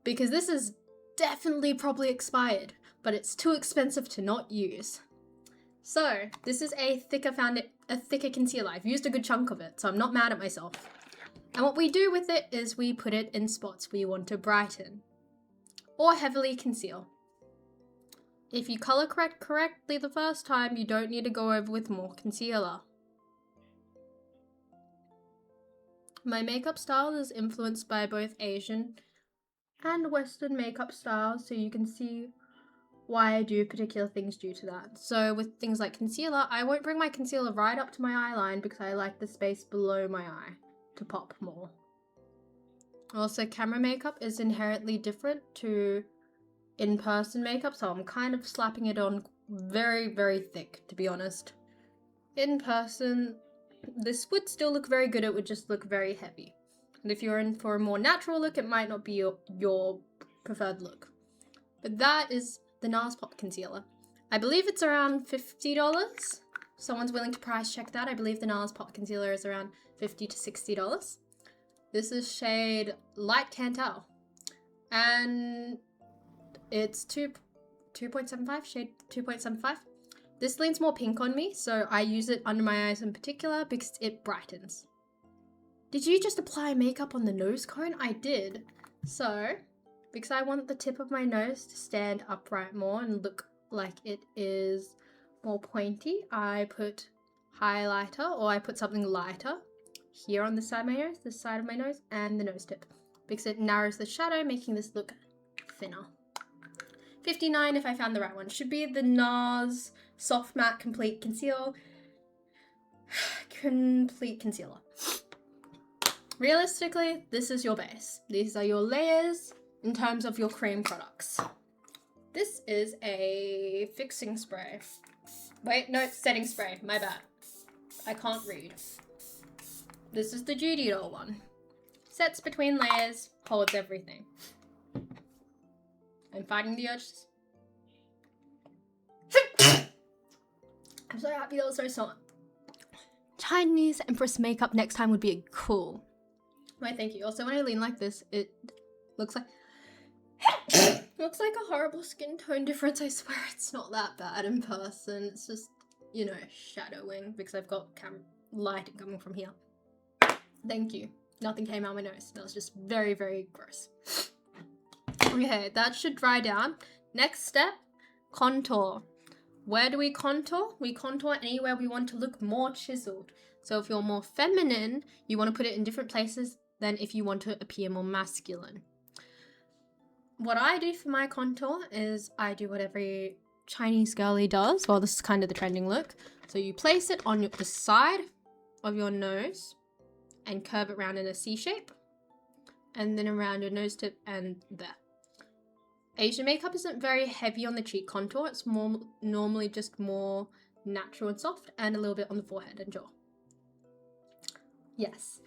Because this is definitely probably expired, but it's too expensive to not use. So, this is a thicker concealer. I've used a good chunk of it, so I'm not mad at myself. And what we do with it is we put it in spots we want to brighten or heavily conceal. If you color correct correctly the first time, you don't need to go over with more concealer. My makeup style is influenced by both Asian and Western makeup styles, so you can see why I do particular things due to that. So with things like concealer, I won't bring my concealer right up to my eyeline because I like the space below my eye to pop more. Also, camera makeup is inherently different to in-person makeup, so I'm kind of slapping it on very, very thick, to be honest. In person, this would still look very good, it would just look very heavy. And if you're in for a more natural look, it might not be your preferred look. But that is the NARS Pop Concealer. I believe it's around $50. If someone's willing to price check that, I believe the NARS Pop Concealer is around $50 to $60. This is shade Light Cantal. And it's 2.75, shade 2.75. This leans more pink on me, so I use it under my eyes in particular because it brightens. Did you just apply makeup on the nose cone? I did. So, because I want the tip of my nose to stand upright more and look like it is more pointy, I put highlighter, or I put something lighter here on this side of my nose, and the nose tip, because it narrows the shadow, making this look thinner. $59 if I found the right one. Should be the NARS Soft Matte Complete Concealer. Realistically, this is your base. These are your layers in terms of your cream products. This is a fixing spray. Wait, no, setting spray. My bad. I can't read. This is the Judy Doll one. Sets between layers, holds everything. I'm fighting the urge. I'm so happy that was so smart. Chinese Empress makeup next time would be cool. Why, thank you. Also, when I lean like this, it looks like looks like a horrible skin tone difference. I swear it's not that bad in person. It's just, you know, shadowing because I've got light coming from here. Thank you. Nothing came out my nose. That was just very, very gross. Okay, that should dry down. Next step, contour. Where do we contour? We contour anywhere we want to look more chiseled. So if you're more feminine, you want to put it in different places than if you want to appear more masculine. What I do for my contour is I do what every Chinese girly does. Well, this is kind of the trending look. So you place it on the side of your nose and curve it around in a C shape. And then around your nose tip and there. Asian makeup isn't very heavy on the cheek contour. It's more normally just more natural and soft, and a little bit on the forehead and jaw. Yes.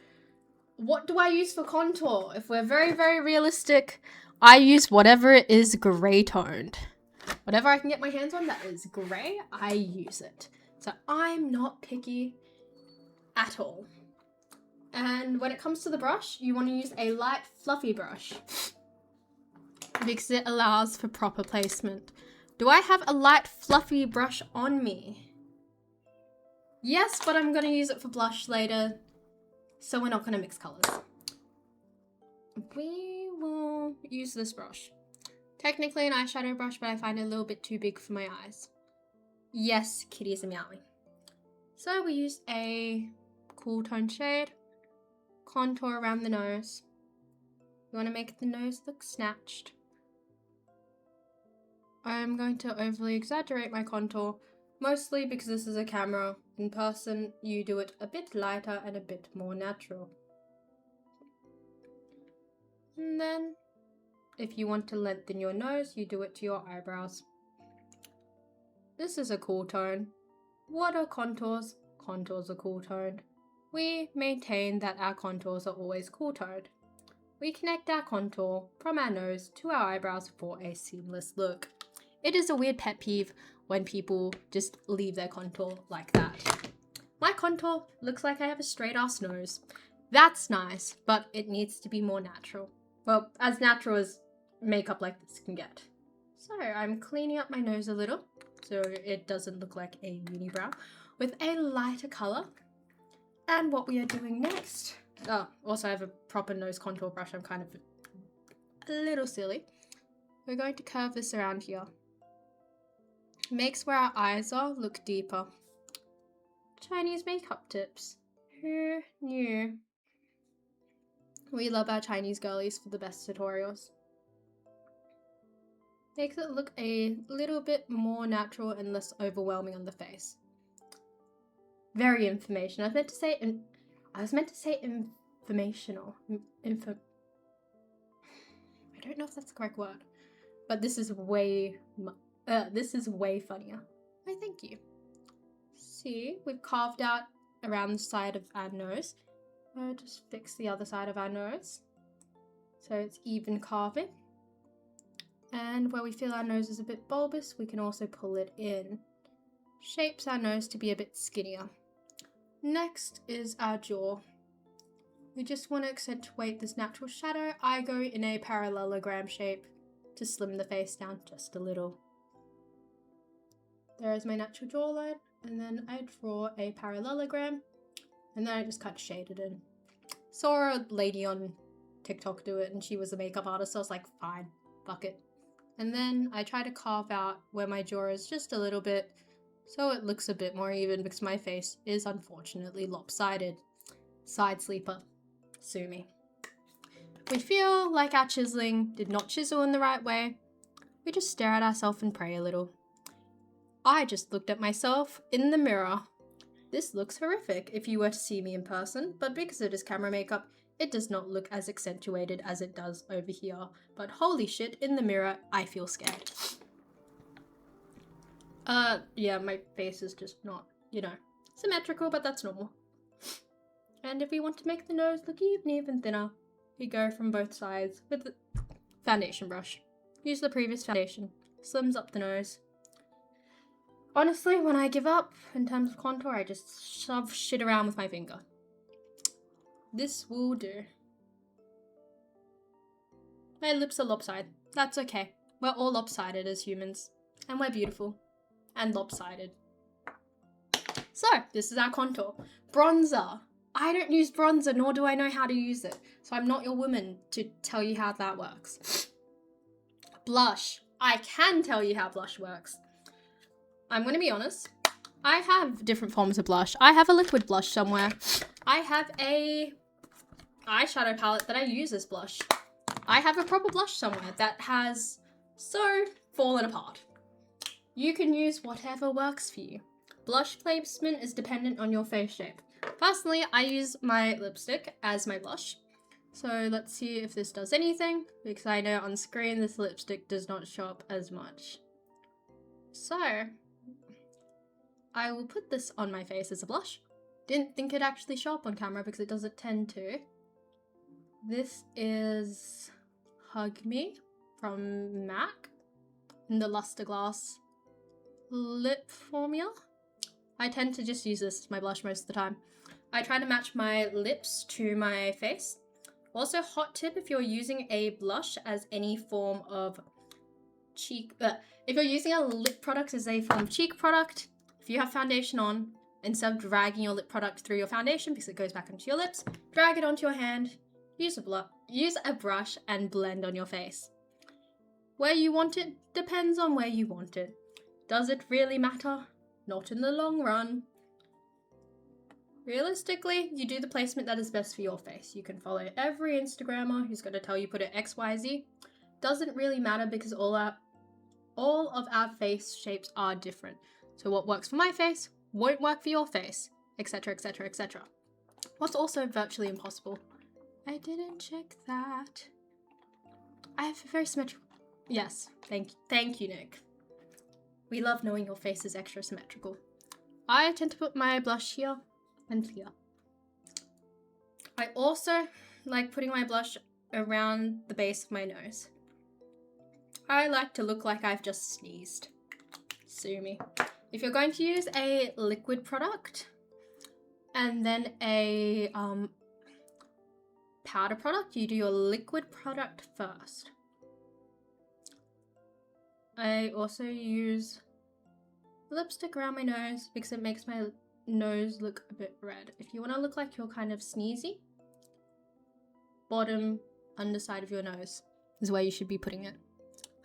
What do I use for contour? If we're very, very realistic, I use whatever is grey toned. Whatever I can get my hands on that is grey, I use it. So I'm not picky at all. And when it comes to the brush, you want to use a light, fluffy brush because it allows for proper placement. Do I have a light, fluffy brush on me? Yes, but I'm going to use it for blush later, so we're not going to mix colors. We will use this brush. Technically an eyeshadow brush, but I find it a little bit too big for my eyes. Yes, kitties are meowing. So we use a cool tone shade. Contour around the nose. You want to make the nose look snatched. I'm going to overly exaggerate my contour, mostly because this is a camera. In person, you do it a bit lighter and a bit more natural. And then, if you want to lengthen your nose, you do it to your eyebrows. This is a cool tone. What are contours? Contours are cool toned. We maintain that our contours are always cool toned. We connect our contour from our nose to our eyebrows for a seamless look. It is a weird pet peeve when people just leave their contour like that. My contour looks like I have a straight ass nose. That's nice, but it needs to be more natural. Well, as natural as makeup like this can get. So I'm cleaning up my nose a little so it doesn't look like a unibrow with a lighter color. And what we are doing next, also I have a proper nose contour brush. I'm kind of a little silly. We're going to curve this around here. Makes where our eyes are look deeper. Chinese makeup tips. Who knew? We love our Chinese girlies for the best tutorials. Makes it look a little bit more natural and less overwhelming on the face. Very informational. I was meant to say informational. I don't know if that's the correct word, but this is way funnier. I thank you. See, we've carved out around the side of our nose. I'll just fix the other side of our nose so it's even carving. And where we feel our nose is a bit bulbous, we can also pull it in. Shapes our nose to be a bit skinnier. Next is our jaw. We just want to accentuate this natural shadow. I go in a parallelogram shape to slim the face down just a little. There is my natural jawline, and then I draw a parallelogram, and then I just kind of shade it in. Saw a lady on TikTok do it, and she was a makeup artist, so I was like, fine, fuck it. And then I try to carve out where my jaw is just a little bit, so it looks a bit more even, because my face is unfortunately lopsided. Side sleeper. Sue me. We feel like our chiseling did not chisel in the right way. We just stare at ourselves and pray a little. I just looked at myself in the mirror. This looks horrific if you were to see me in person, but because it is camera makeup, it does not look as accentuated as it does over here. But holy shit, in the mirror, I feel scared. Yeah, my face is just not, symmetrical, but that's normal. And if we want to make the nose look even thinner, we go from both sides with the foundation brush. Use the previous foundation, slims up the nose. Honestly, when I give up in terms of contour, I just shove shit around with my finger. This will do. My lips are lopsided. That's okay. We're all lopsided as humans. And we're beautiful. And lopsided. So, this is our contour. Bronzer. I don't use bronzer, nor do I know how to use it. So I'm not your woman to tell you how that works. Blush. I can tell you how blush works. I'm going to be honest. I have different forms of blush. I have a liquid blush somewhere. I have a eyeshadow palette that I use as blush. I have a proper blush somewhere that has fallen apart. You can use whatever works for you. Blush placement is dependent on your face shape. Personally, I use my lipstick as my blush. So let's see if this does anything, because I know on screen this lipstick does not show up as much. So, I will put this on my face as a blush. Didn't think it'd actually show up on camera because it doesn't tend to. This is Hug Me from MAC in the Luster Glass lip formula. I tend to just use this as my blush most of the time. I try to match my lips to my face. Also, hot tip, if you're using a blush as any form of cheek, if you're using a lip product as a form of cheek product, if you have foundation on, instead of dragging your lip product through your foundation because it goes back onto your lips, drag it onto your hand, use a brush and blend on your face. Where you want it depends on where you want it. Does it really matter? Not in the long run. Realistically, you do the placement that is best for your face. You can follow every Instagrammer who's going to tell you put it XYZ. Doesn't really matter because all of our face shapes are different. So what works for my face won't work for your face, etc, etc, etc. What's also virtually impossible. I didn't check that. I have a very symmetrical... Yes, thank you, Nick. We love knowing your face is extra symmetrical. I tend to put my blush here and here. I also like putting my blush around the base of my nose. I like to look like I've just sneezed. Sue me. If you're going to use a liquid product and then a powder product, you do your liquid product first. I also use lipstick around my nose because it makes my nose look a bit red. If you want to look like you're kind of sneezy, bottom, underside of your nose is where you should be putting it.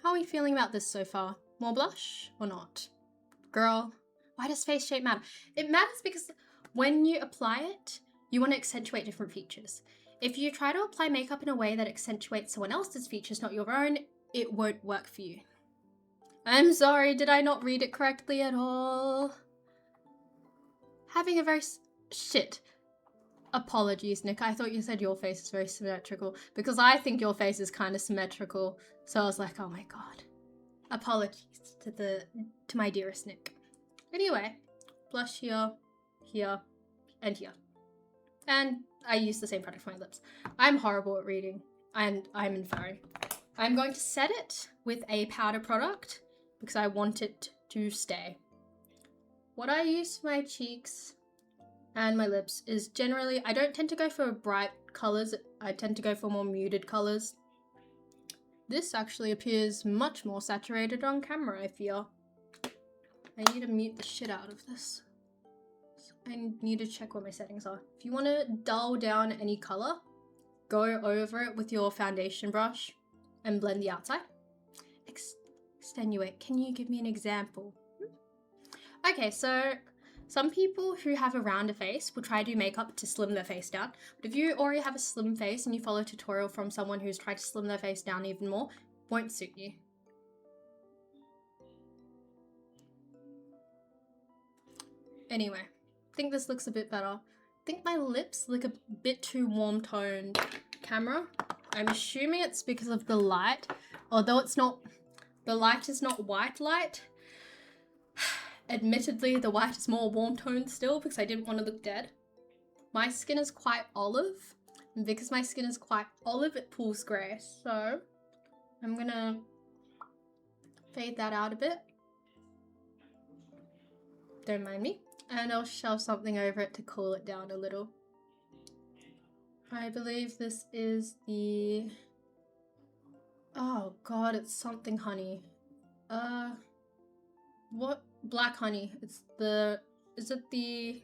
How are we feeling about this so far? More blush or not? Girl, why does face shape matter? It matters because when you apply it, you want to accentuate different features. If you try to apply makeup in a way that accentuates someone else's features, not your own, it won't work for you. I'm sorry, did I not read it correctly at all? Having a very... Shit. Apologies, Nick. I thought you said your face is very symmetrical because I think your face is kind of symmetrical. So I was like, oh my god. Apologies to my dearest Nick. Anyway, blush here, here, and here. And I use the same product for my lips. I'm horrible at reading and I'm inferring. I'm going to set it with a powder product because I want it to stay. What I use for my cheeks and my lips is generally, I don't tend to go for bright colors. I tend to go for more muted colors. This actually appears much more saturated on camera, I feel. I need to mute the shit out of this. I need to check what my settings are. If you want to dull down any color, go over it with your foundation brush and blend the outside. Extenuate. Can you give me an example? Okay, so some people who have a rounder face will try to do makeup to slim their face down. But if you already have a slim face and you follow a tutorial from someone who's tried to slim their face down even more, won't suit you. Anyway, I think this looks a bit better. I think my lips look a bit too warm toned. Camera, I'm assuming it's because of the light, although it's not, the light is not white light. Admittedly, the white is more warm toned still because I didn't want to look dead. My skin is quite olive, and because my skin is quite olive, it pulls grey. So I'm gonna fade that out a bit. Don't mind me. And I'll shove something over it to cool it down a little. I believe this is the... Oh god, it's something honey. What? Black honey. It's the... Is it the...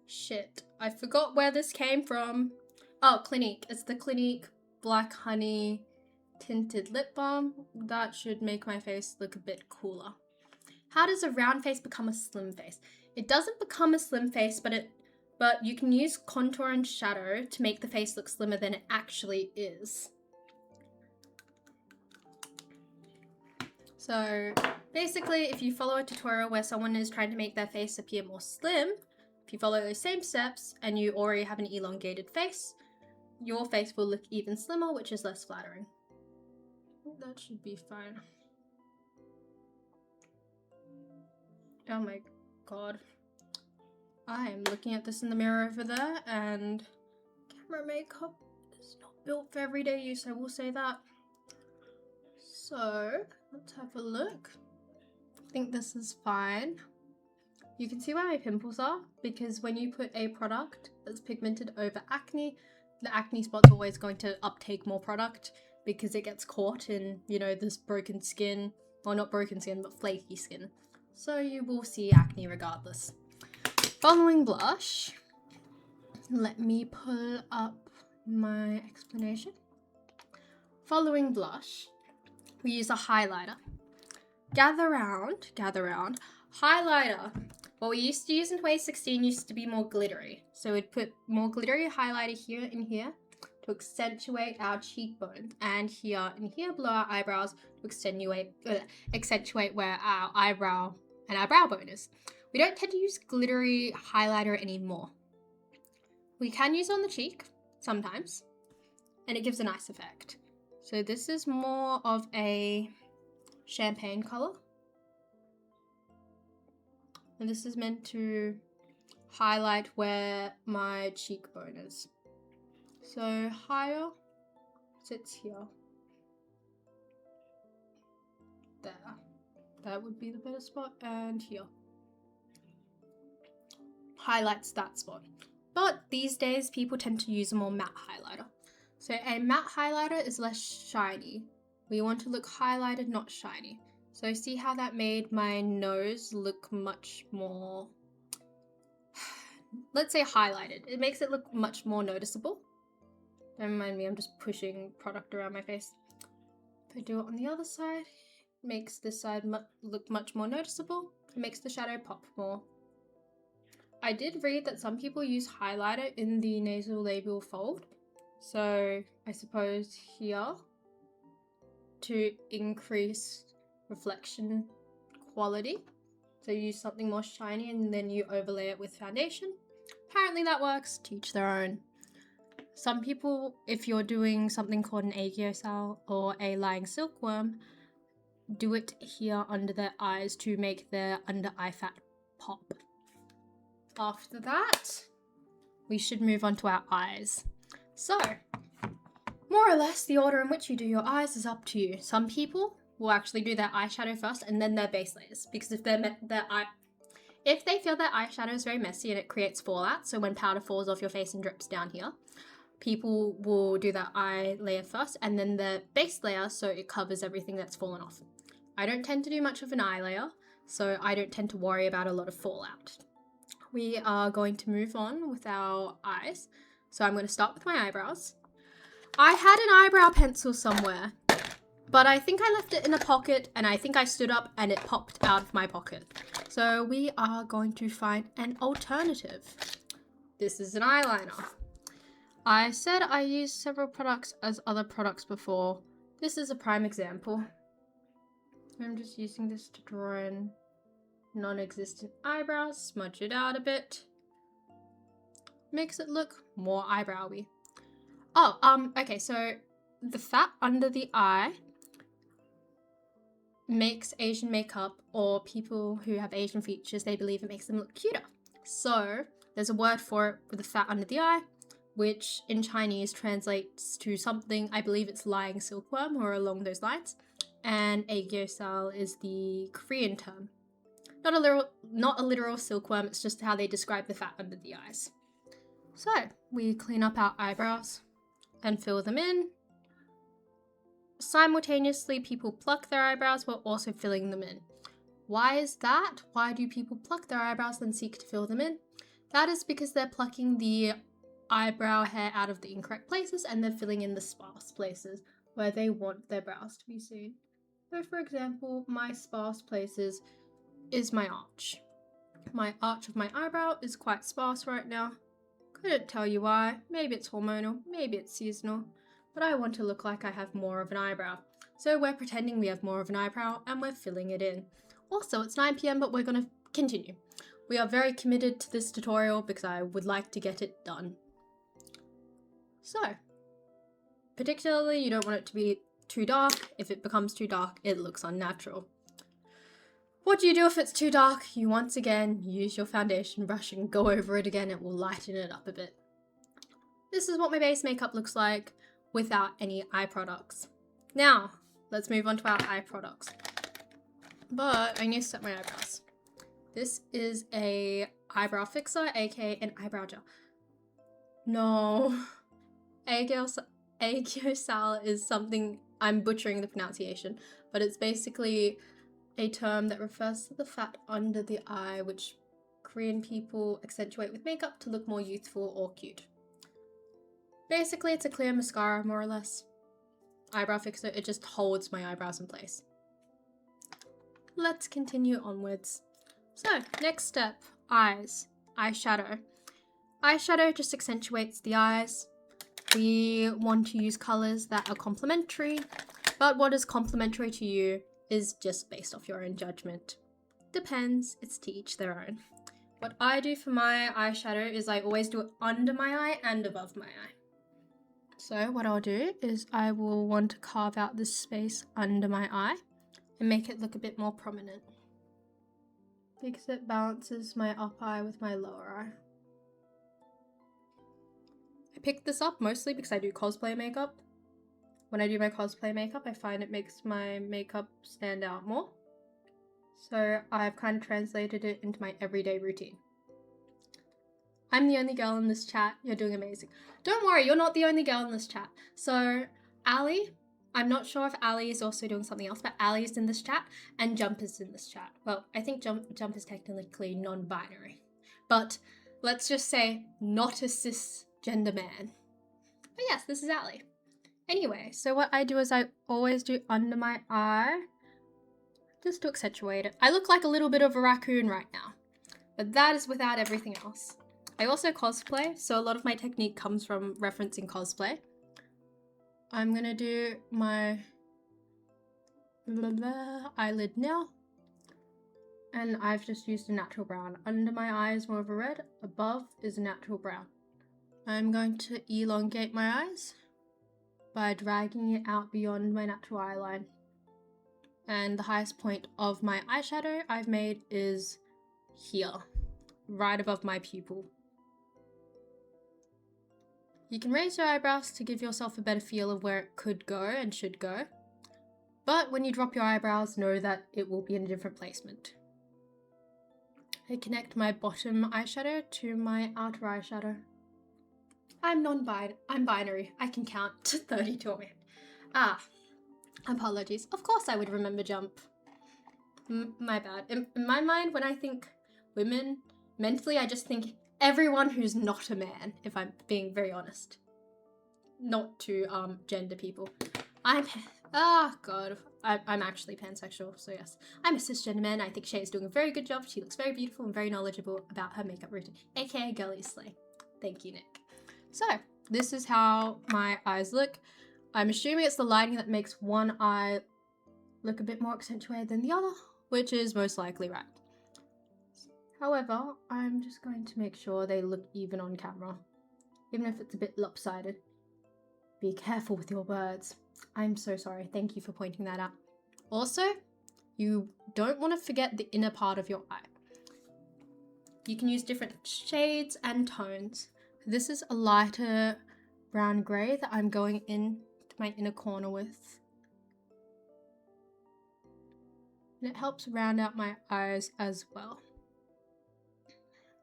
Shit. I forgot where this came from. Oh, Clinique. It's the Clinique Black Honey Tinted Lip Balm. That should make my face look a bit cooler. How does a round face become a slim face? It doesn't become a slim face, but you can use contour and shadow to make the face look slimmer than it actually is. So basically, if you follow a tutorial where someone is trying to make their face appear more slim, if you follow those same steps and you already have an elongated face, your face will look even slimmer, which is less flattering. That should be fine. Oh my god. I am looking at this in the mirror over there, and camera makeup is not built for everyday use, I will say that. So, let's have a look. I think this is fine. You can see where my pimples are, because when you put a product that's pigmented over acne, the acne spot's always going to uptake more product because it gets caught in, you know, this broken skin. Well, not broken skin, but flaky skin. So you will see acne regardless. Following blush, let me pull up my explanation. Following blush, we use a highlighter. Gather round. Highlighter. What we used to use in 2016 used to be more glittery. So we'd put more glittery highlighter here and here to accentuate our cheekbones, and here and here below our eyebrows to accentuate where our eyebrow and our brow bone is. We don't tend to use glittery highlighter anymore. We can use on the cheek sometimes, and it gives a nice effect. So this is more of a champagne color. And this is meant to highlight where my cheekbone is. So higher sits here. There. That would be the better spot, and here. Highlights that spot. But these days, people tend to use a more matte highlighter. So a matte highlighter is less shiny. We want to look highlighted, not shiny. So see how that made my nose look much more, let's say highlighted. It makes it look much more noticeable. Don't mind me, I'm just pushing product around my face. If I do it on the other side, it makes this side look much more noticeable. It makes the shadow pop more. I did read that some people use highlighter in the nasolabial fold. So I suppose here to increase reflection quality. So you use something more shiny and then you overlay it with foundation. Apparently that works, to each their own. Some people, if you're doing something called an agiosal or a lying silkworm, do it here under their eyes to make their under eye fat pop. After that, we should move on to our eyes. So, more or less, the order in which you do your eyes is up to you. Some people will actually do their eyeshadow first and then their base layers, because if they feel their eyeshadow is very messy and it creates fallout, so when powder falls off your face and drips down here, people will do their eye layer first and then the base layer so it covers everything that's fallen off. I don't tend to do much of an eye layer, so I don't tend to worry about a lot of fallout. We are going to move on with our eyes. So I'm going to start with my eyebrows. I had an eyebrow pencil somewhere, but I think I left it in a pocket and I think I stood up and it popped out of my pocket. So we are going to find an alternative. This is an eyeliner. I said I used several products as other products before. This is a prime example. I'm just using this to draw in non-existent eyebrows, smudge it out a bit. Makes it look more eyebrowy. Oh, okay, so the fat under the eye makes Asian makeup, or people who have Asian features, they believe it makes them look cuter. So there's a word for it with the fat under the eye, which in Chinese translates to something, I believe it's lying silkworm or along those lines. And aegyosal is the Korean term. Not a literal silkworm, it's just how they describe the fat under the eyes. So we clean up our eyebrows and fill them in. Simultaneously, people pluck their eyebrows while also filling them in. Why is that? Why do people pluck their eyebrows then seek to fill them in? That is because they're plucking the eyebrow hair out of the incorrect places and they're filling in the sparse places where they want their brows to be seen. So for example, my sparse places is my arch. My arch of my eyebrow is quite sparse right now. Couldn't tell you why. Maybe it's hormonal, maybe it's seasonal, but I want to look like I have more of an eyebrow. So we're pretending we have more of an eyebrow and we're filling it in. Also, it's 9 PM, but we're gonna continue. We are very committed to this tutorial because I would like to get it done. So, particularly you don't want it to be too dark. If it becomes too dark, it looks unnatural. What do you do if it's too dark? You once again use your foundation brush and go over it again. It will lighten it up a bit. This is what my base makeup looks like without any eye products. Now, let's move on to our eye products. But I need to set my eyebrows. This is a eyebrow fixer, aka an eyebrow gel. No. Aegyosal is something, I'm butchering the pronunciation, but it's basically a term that refers to the fat under the eye, which Korean people accentuate with makeup to look more youthful or cute. Basically, it's a clear mascara, more or less. Eyebrow fixer, it just holds my eyebrows in place. Let's continue onwards. So, next step, eyes, eyeshadow. Eyeshadow just accentuates the eyes. We want to use colors that are complementary, but what is complementary to you is just based off your own judgment. Depends, it's to each their own. What I do for my eyeshadow is I always do it under my eye and above my eye. So what I'll do is I will want to carve out this space under my eye and make it look a bit more prominent, because it balances my up eye with my lower eye. I picked this up mostly because I do cosplay makeup. When I do my cosplay makeup, I find it makes my makeup stand out more. So I've kind of translated it into my everyday routine. I'm the only girl in this chat. You're doing amazing. Don't worry, you're not the only girl in this chat. So Ali, I'm not sure if Ali is also doing something else, but Ali is in this chat and Jump is in this chat. Well, I think Jump is technically non-binary, but let's just say not a cisgender man. But yes, this is Ali. Anyway, so what I do is I always do under my eye, just to accentuate it. I look like a little bit of a raccoon right now, but that is without everything else. I also cosplay, so a lot of my technique comes from referencing cosplay. I'm gonna do my eyelid now, And I've just used a natural brown. Under my eyes, more of a red. Above is a natural brown. I'm going to elongate my eyes by dragging it out beyond my natural eye line. And the highest point of my eyeshadow I've made is here, right above my pupil. You can raise your eyebrows to give yourself a better feel of where it could go and should go. But when you drop your eyebrows, know that it will be in a different placement. I connect my bottom eyeshadow to my outer eyeshadow. I'm binary. I can count to 32 on my head. Apologies. Of course I would remember jump. My bad. In my mind, when I think women, mentally I just think everyone who's not a man, if I'm being very honest. Not to gender people. I'm actually pansexual, so yes. I'm a cisgender man. I think Shay is doing a very good job. She looks very beautiful and very knowledgeable about her makeup routine, aka girly slay. Thank you, Nick. So, this is how my eyes look. I'm assuming it's the lighting that makes one eye look a bit more accentuated than the other, which is most likely right. However, I'm just going to make sure they look even on camera, even if it's a bit lopsided. Be careful with your words. I'm so sorry. Thank you for pointing that out. Also, you don't want to forget the inner part of your eye. You can use different shades and tones. This is a lighter brown grey that I'm going into my inner corner with. And it helps round out my eyes as well.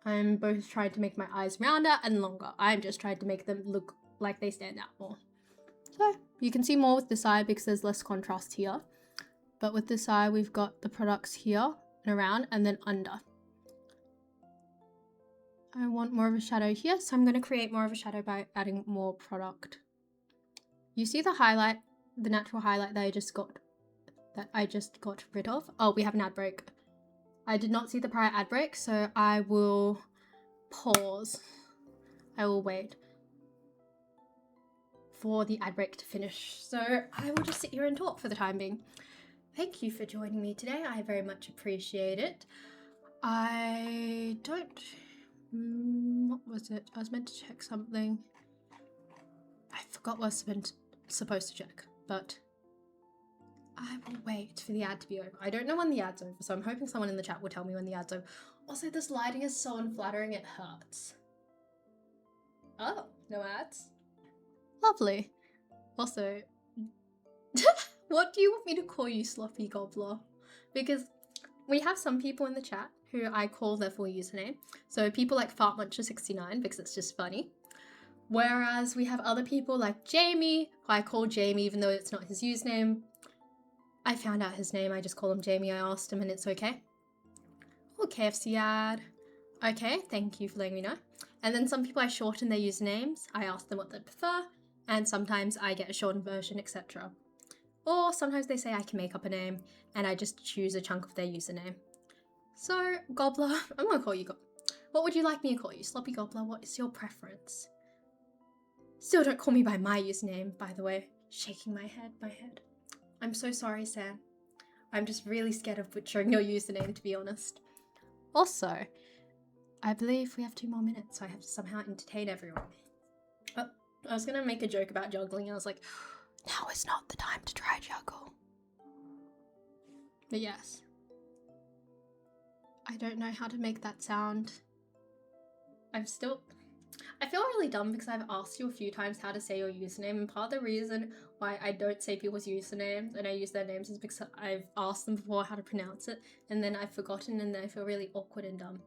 I'm both trying to make my eyes rounder and longer. I'm just trying to make them look like they stand out more. So you can see more with this eye because there's less contrast here. But with this eye, we've got the products here and around and then under. I want more of a shadow here, so I'm going to create more of a shadow by adding more product. You see the highlight, the natural highlight that I just got rid of? Oh, we have an ad break. I did not see the prior ad break, so I will pause. I will wait for the ad break to finish. So I will just sit here and talk for the time being. Thank you for joining me today. I very much appreciate it. What was it? I was meant to check something. I forgot what I was supposed to check, but I will wait for the ad to be over. I don't know when the ad's over, so I'm hoping someone in the chat will tell me when the ad's over. Also, this lighting is so unflattering, it hurts. Oh, no ads? Lovely. Also, what do you want me to call you, Sloppy Gobbler? Because we have some people in the chat who I call their full username. So people like FartMuncher69 because it's just funny. Whereas we have other people like Jamie, who I call Jamie even though it's not his username. I found out his name, I just call him Jamie, I asked him and it's okay. Oh, KFC ad. Okay, thank you for letting me know. And then some people I shorten their usernames. I ask them what they'd prefer, and sometimes I get a shortened version, etc. Or sometimes they say I can make up a name, and I just choose a chunk of their username. So, Gobbler, I'm gonna call you Gobbler. What would you like me to call you? Sloppy Gobbler, what is your preference? Still don't call me by my username, by the way. Shaking my head. I'm so sorry, Sam. I'm just really scared of butchering your username, to be honest. Also, I believe we have 2 more minutes, so I have to somehow entertain everyone. Oh, I was gonna make a joke about juggling, and I was like, now is not the time to try juggle. But yes. I don't know how to make that sound. I feel really dumb because I've asked you a few times how to say your username, and part of the reason why I don't say people's usernames and I use their names is because I've asked them before how to pronounce it and then I've forgotten and then I feel really awkward and dumb.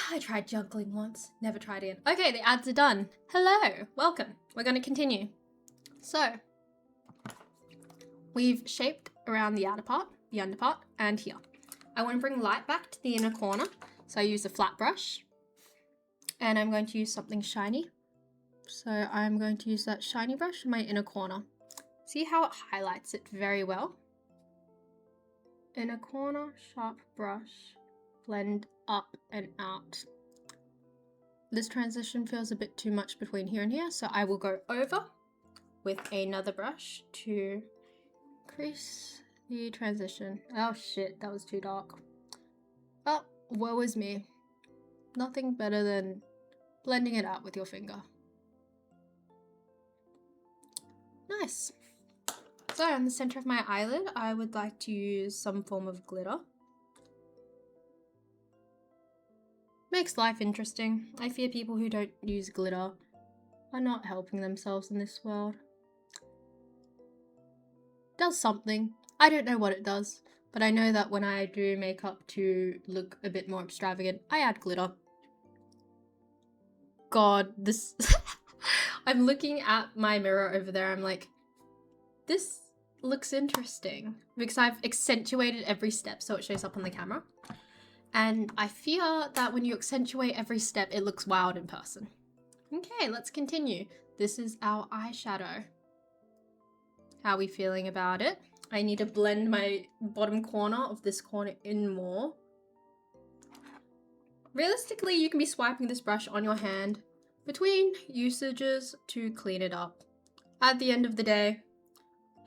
I tried juggling once, never tried again. Okay, the ads are done. Hello, welcome. We're going to continue. So, we've shaped around the outer part, the under part, and here. I want to bring light back to the inner corner, so I use a flat brush. And I'm going to use something shiny. So I'm going to use that shiny brush in my inner corner. See how it highlights it very well? Inner corner, sharp brush, blend up and out. This transition feels a bit too much between here and here, so I will go over with another brush to crease The transition. Oh shit, that was too dark. Oh, woe is me. Nothing better than blending it out with your finger. Nice. So on the center of my eyelid, I would like to use some form of glitter. Makes life interesting. I fear people who don't use glitter are not helping themselves in this world. Does something. I don't know what it does, but I know that when I do makeup to look a bit more extravagant, I add glitter. God, this... I'm looking at my mirror over there, I'm like, this looks interesting because I've accentuated every step so it shows up on the camera. And I fear that when you accentuate every step, it looks wild in person. Okay, let's continue. This is our eyeshadow. How are we feeling about it? I need to blend my bottom corner of this corner in more. Realistically, you can be swiping this brush on your hand between usages to clean it up. At the end of the day,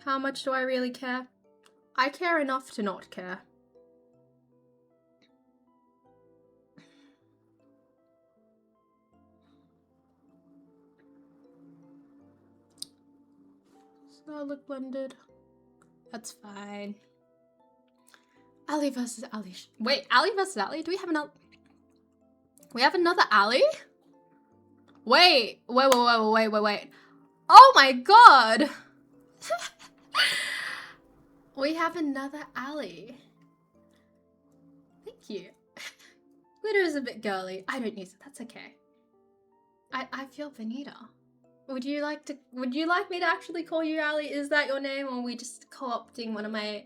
how much do I really care? I care enough to not care. So I look blended. That's fine. Ali versus Ali. Wait, Ali versus Ali? Do we have another? We have another Ali? Wait. Oh my god! We have another Ali. Thank you. Glitter is a bit girly. I don't use it, that's okay. I feel Benita. Would you like me to actually call you Ali? Is that your name, or are we just co-opting one of my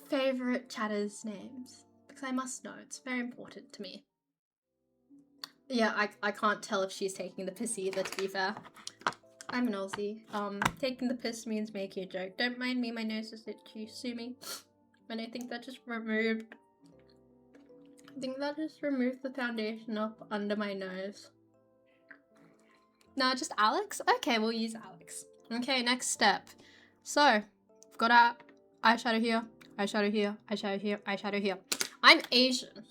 favorite chatters' names? Because I must know, it's very important to me. Yeah, I can't tell if she's taking the piss either, to be fair. I'm an Aussie. Taking the piss means making a joke. Don't mind me, my nose is itchy. Sue me. And I think that just removed the foundation up under my nose. No, just Alex? Okay, we'll use Alex. Okay, next step. So, we've got our eyeshadow here, eyeshadow here, eyeshadow here, eyeshadow here. I'm Asian.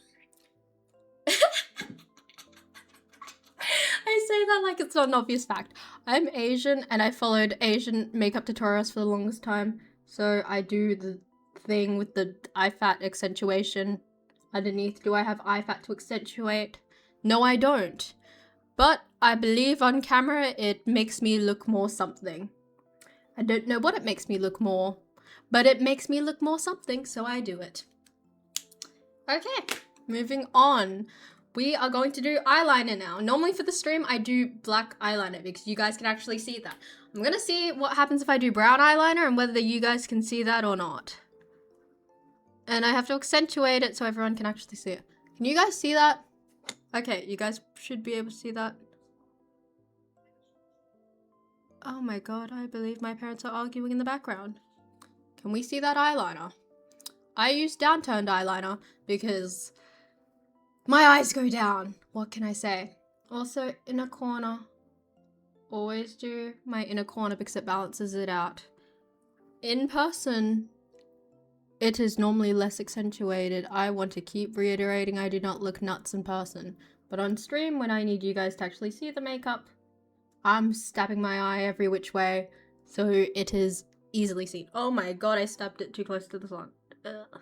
I say that like it's not an obvious fact. I'm Asian and I followed Asian makeup tutorials for the longest time. So I do the thing with the eye fat accentuation underneath. Do I have eye fat to accentuate? No, I don't. But I believe on camera it makes me look more something. I don't know what it makes me look more, but it makes me look more something, so I do it. Okay, moving on. We are going to do eyeliner now. Normally for the stream, I do black eyeliner because you guys can actually see that. I'm gonna see what happens if I do brown eyeliner and whether you guys can see that or not. And I have to accentuate it so everyone can actually see it. Can you guys see that? Okay, you guys should be able to see that. Oh my god, I believe my parents are arguing in the background. Can we see that eyeliner? I use downturned eyeliner because my eyes go down. What can I say? Also, inner corner. Always do my inner corner because it balances it out. In person, it is normally less accentuated. I want to keep reiterating I do not look nuts in person. But on stream, when I need you guys to actually see the makeup, I'm stabbing my eye every which way, so it is easily seen. Oh my god, I stabbed it too close to the sun. Ugh.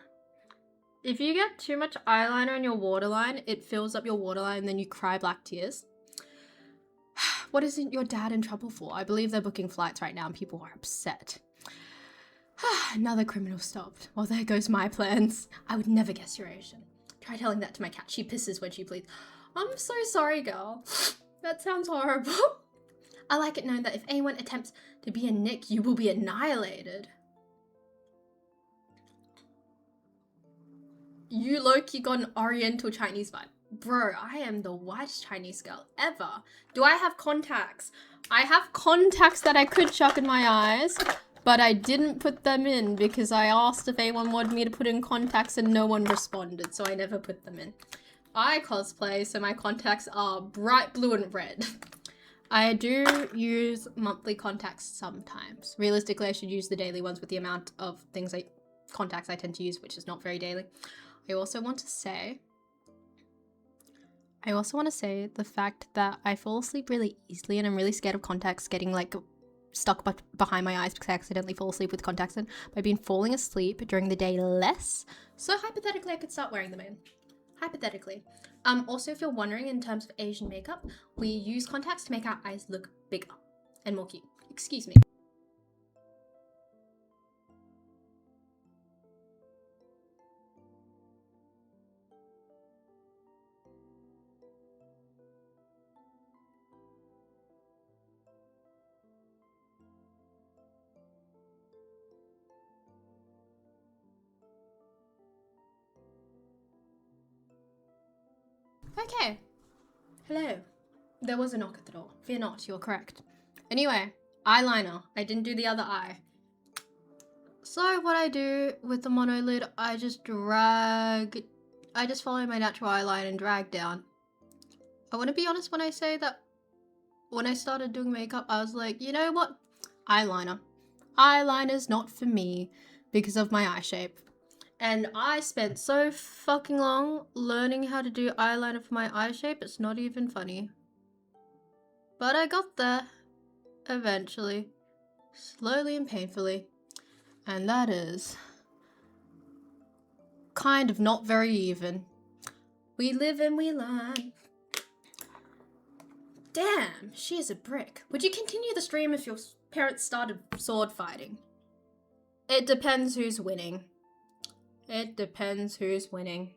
If you get too much eyeliner in your waterline, it fills up your waterline and then you cry black tears. What isn't your dad in trouble for? I believe they're booking flights right now and people are upset. Another criminal stopped. Well, there goes my plans. I would never guess you're Asian. Try telling that to my cat. She pisses when she pleads. I'm so sorry, girl. That sounds horrible. I like it known that if anyone attempts to be a Nick, you will be annihilated. You low-key got an Oriental Chinese vibe. Bro, I am the whitest Chinese girl ever. Do I have contacts? I have contacts that I could chuck in my eyes, but I didn't put them in because I asked if anyone wanted me to put in contacts and no one responded, so I never put them in. I cosplay, so my contacts are bright blue and red. I do use monthly contacts sometimes. Realistically, I should use the daily ones with the amount of things I contacts I tend to use, which is not very daily. I also want to say the fact that I fall asleep really easily, and I'm really scared of contacts getting like stuck behind my eyes because I accidentally fall asleep with contacts in. But I've been falling asleep during the day less, so hypothetically I could start wearing them in. Hypothetically. Also, if you're wondering, in terms of Asian makeup, we use contacts to make our eyes look bigger and more cute. Excuse me. Okay. Hello. There was a knock at the door. Fear not, you're correct. Anyway, eyeliner. I didn't do the other eye. So what I do with the monolid, I just follow my natural eyeline and drag down. I want to be honest when I say that when I started doing makeup, I was like, you know what? Eyeliner. Eyeliner's not for me because of my eye shape. And I spent so fucking long learning how to do eyeliner for my eye shape, it's not even funny. But I got there. Eventually. Slowly and painfully. And that is kind of not very even. We live and we learn. Damn, she is a brick. Would you continue the stream if your parents started sword fighting? It depends who's winning. It depends who's winning.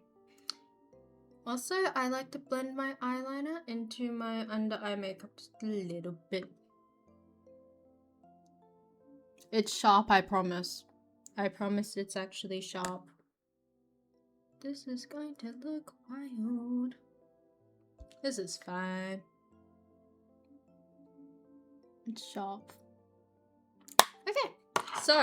Also, I like to blend my eyeliner into my under eye makeup just a little bit. It's sharp, I promise. I promise it's actually sharp. This is going to look wild. This is fine. It's sharp. Okay, so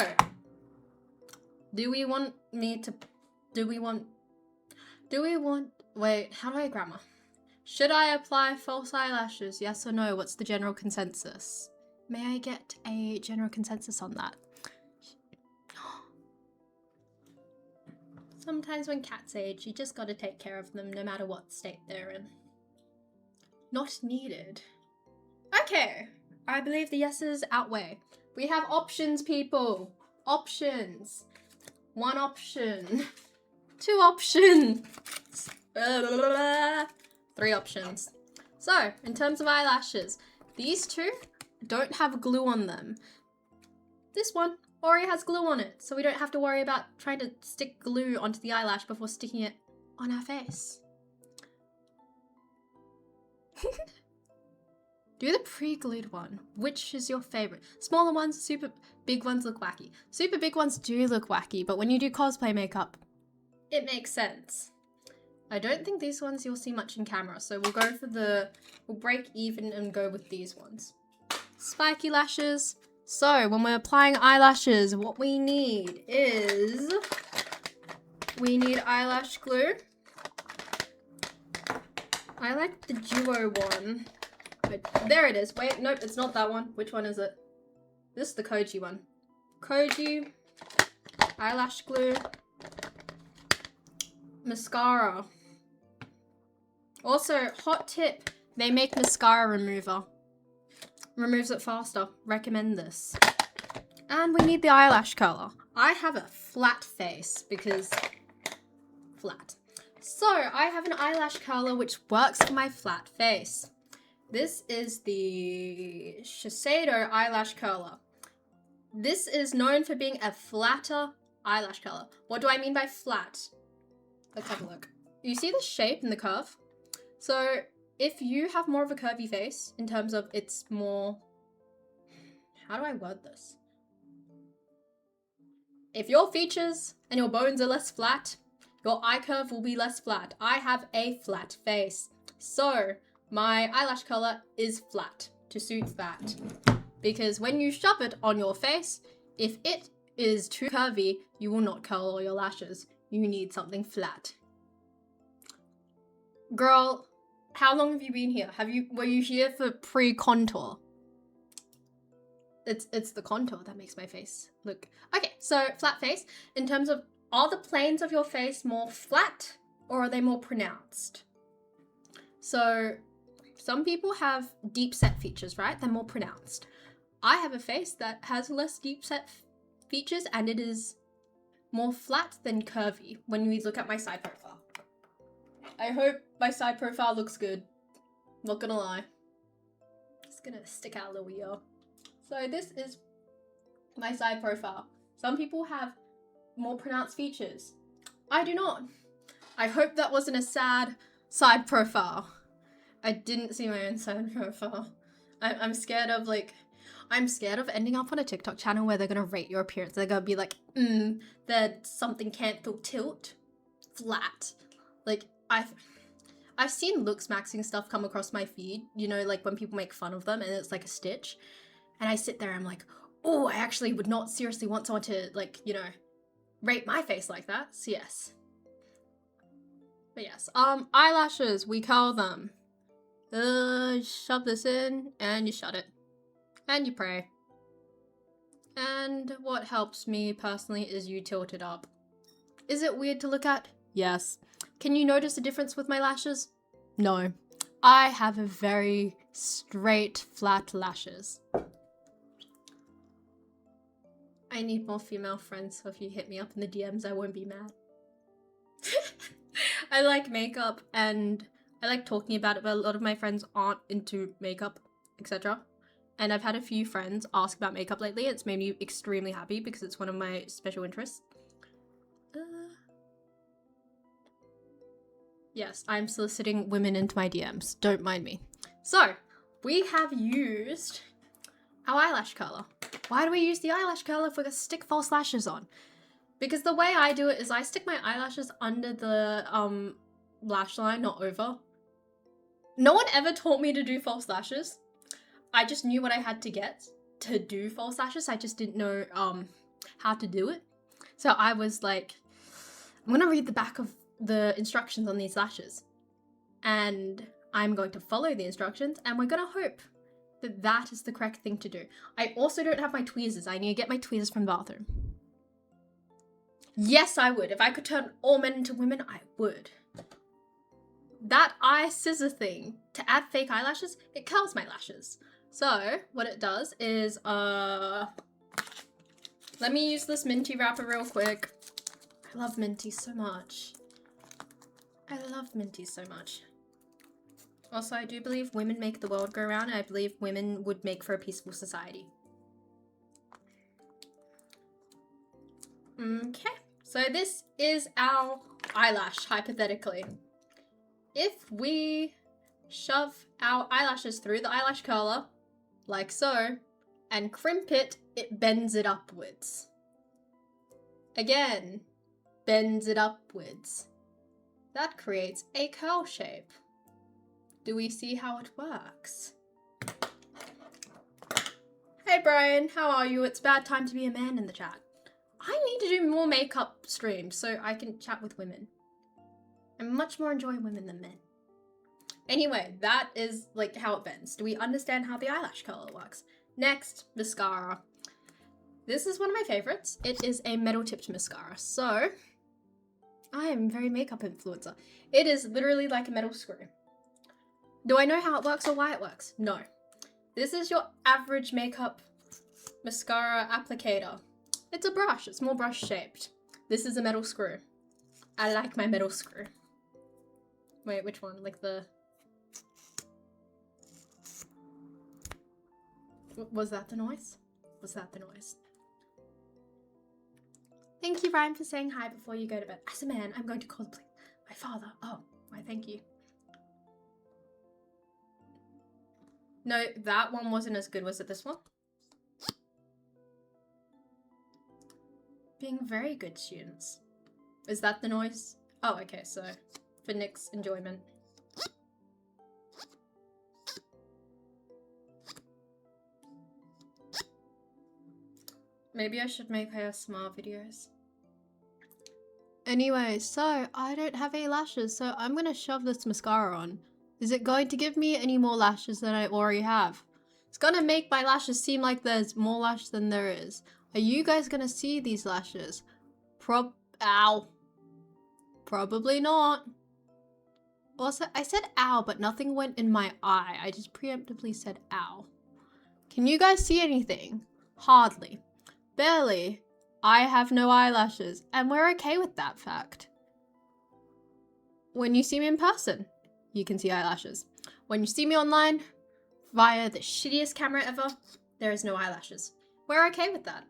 wait, how do I grammar? Should I apply false eyelashes? Yes or no? What's the general consensus? May I get a general consensus on that? Sometimes when cats age, you just gotta take care of them no matter what state they're in. Not needed. Okay, I believe the yeses outweigh. We have options, people. Options. One option. Two options. 3 options. So, in terms of eyelashes, these two don't have glue on them. This one already has glue on it, so we don't have to worry about trying to stick glue onto the eyelash before sticking it on our face. Do the pre-glued one. Which is your favorite? Smaller ones, super big ones look wacky. Super big ones do look wacky, but when you do cosplay makeup, it makes sense. I don't think these ones you'll see much in camera, so we'll break even and go with these ones. Spiky lashes. So when we're applying eyelashes, what we need is, we need eyelash glue. I like the duo one. Wait, there it is. Wait, nope, it's not that one. Which one is it? This is the Koji one. Koji, eyelash glue, mascara. Also, hot tip, they make mascara remover. Removes it faster. Recommend this. And we need the eyelash color. I have a flat face because flat. So I have an eyelash color which works for my flat face. This is the Shiseido eyelash curler. This is known for being a flatter eyelash color. What do I mean by flat? Let's have a look. You see the shape and the curve? So if you have more of a curvy face in terms of it's more, how do I word this? If your features and your bones are less flat, your eye curve will be less flat. I have a flat face. So my eyelash color is flat to suit that. Because when you shove it on your face, if it is too curvy, you will not curl all your lashes. You need something flat. Girl, how long have you been here? Were you here for pre-contour? it's the contour that makes my face look... Okay, so flat face. In terms of, are the planes of your face more flat or are they more pronounced? So some people have deep set features, right? They're more pronounced. I have a face that has less deep set features and it is more flat than curvy when we look at my side profile. I hope my side profile looks good. Not gonna lie. Just gonna stick out a little ear. So this is my side profile. Some people have more pronounced features. I do not. I hope that wasn't a sad side profile. I didn't see my own side profile. I'm scared of I'm scared of ending up on a TikTok channel where they're gonna rate your appearance. They're gonna be like, that something can't feel tilt, flat. Like, I've seen looks maxing stuff come across my feed, you know, like when people make fun of them and it's like a stitch. And I sit there, I'm like, oh, I actually would not seriously want someone to, like, you know, rate my face like that. So yes. But yes, eyelashes, we curl them. Shove this in and you shut it. And you pray. And what helps me personally is you tilt it up. Is it weird to look at? Yes. Can you notice a difference with my lashes? No. I have a very straight, flat lashes. I need more female friends, so if you hit me up in the DMs, I won't be mad. I like makeup and I like talking about it, but a lot of my friends aren't into makeup, etc. And I've had a few friends ask about makeup lately. It's made me extremely happy because it's one of my special interests. Yes, I'm soliciting women into my DMs. Don't mind me. So, we have used our eyelash curler. Why do we use the eyelash curler if we're gonna stick false lashes on? Because the way I do it is I stick my eyelashes under the lash line, not over. No one ever taught me to do false lashes. I just knew what I had to get to do false lashes. I just didn't know how to do it. So I was like, I'm gonna read the back of the instructions on these lashes. And I'm going to follow the instructions and we're gonna hope that that is the correct thing to do. I also don't have my tweezers. I need to get my tweezers from the bathroom. Yes, I would. If I could turn all men into women, I would. That eye scissor thing, to add fake eyelashes, it curls my lashes. So, what it does is, let me use this minty wrapper real quick. I love minty so much. I love minty so much. Also, I do believe women make the world go round, and I believe women would make for a peaceful society. Okay, so this is our eyelash, hypothetically. If we shove our eyelashes through the eyelash curler, like so, and crimp it, it bends it upwards. Again, bends it upwards. That creates a curl shape. Do we see how it works? Hey Brian, how are you? It's bad time to be a man in the chat. I need to do more makeup streams so I can chat with women. I much more enjoy women than men. Anyway, that is like how it bends. Do we understand how the eyelash curler works? Next, mascara. This is one of my favorites. It is a metal tipped mascara. So, I am very makeup influencer. It is literally like a metal screw. Do I know how it works or why it works? No. This is your average makeup mascara applicator. It's a brush. It's more brush shaped. This is a metal screw. I like my metal screw. Wait, which one? Like the... Was that the noise? Was that the noise? Thank you, Ryan, for saying hi before you go to bed. As a man, I'm going to call my father. Oh, why, thank you. No, that one wasn't as good. Was it this one? Being very good students. Is that the noise? Oh, okay, so for Nick's enjoyment. Maybe I should make ASMR videos. Anyway, so I don't have any lashes, so I'm gonna shove this mascara on. Is it going to give me any more lashes than I already have? It's gonna make my lashes seem like there's more lash than there is. Are you guys gonna see these lashes? Ow. Probably not. Also, I said ow, but nothing went in my eye. I just preemptively said ow. Can you guys see anything? Hardly. Barely. I have no eyelashes, and we're okay with that fact. When you see me in person, you can see eyelashes. When you see me online, via the shittiest camera ever, there is no eyelashes. We're okay with that.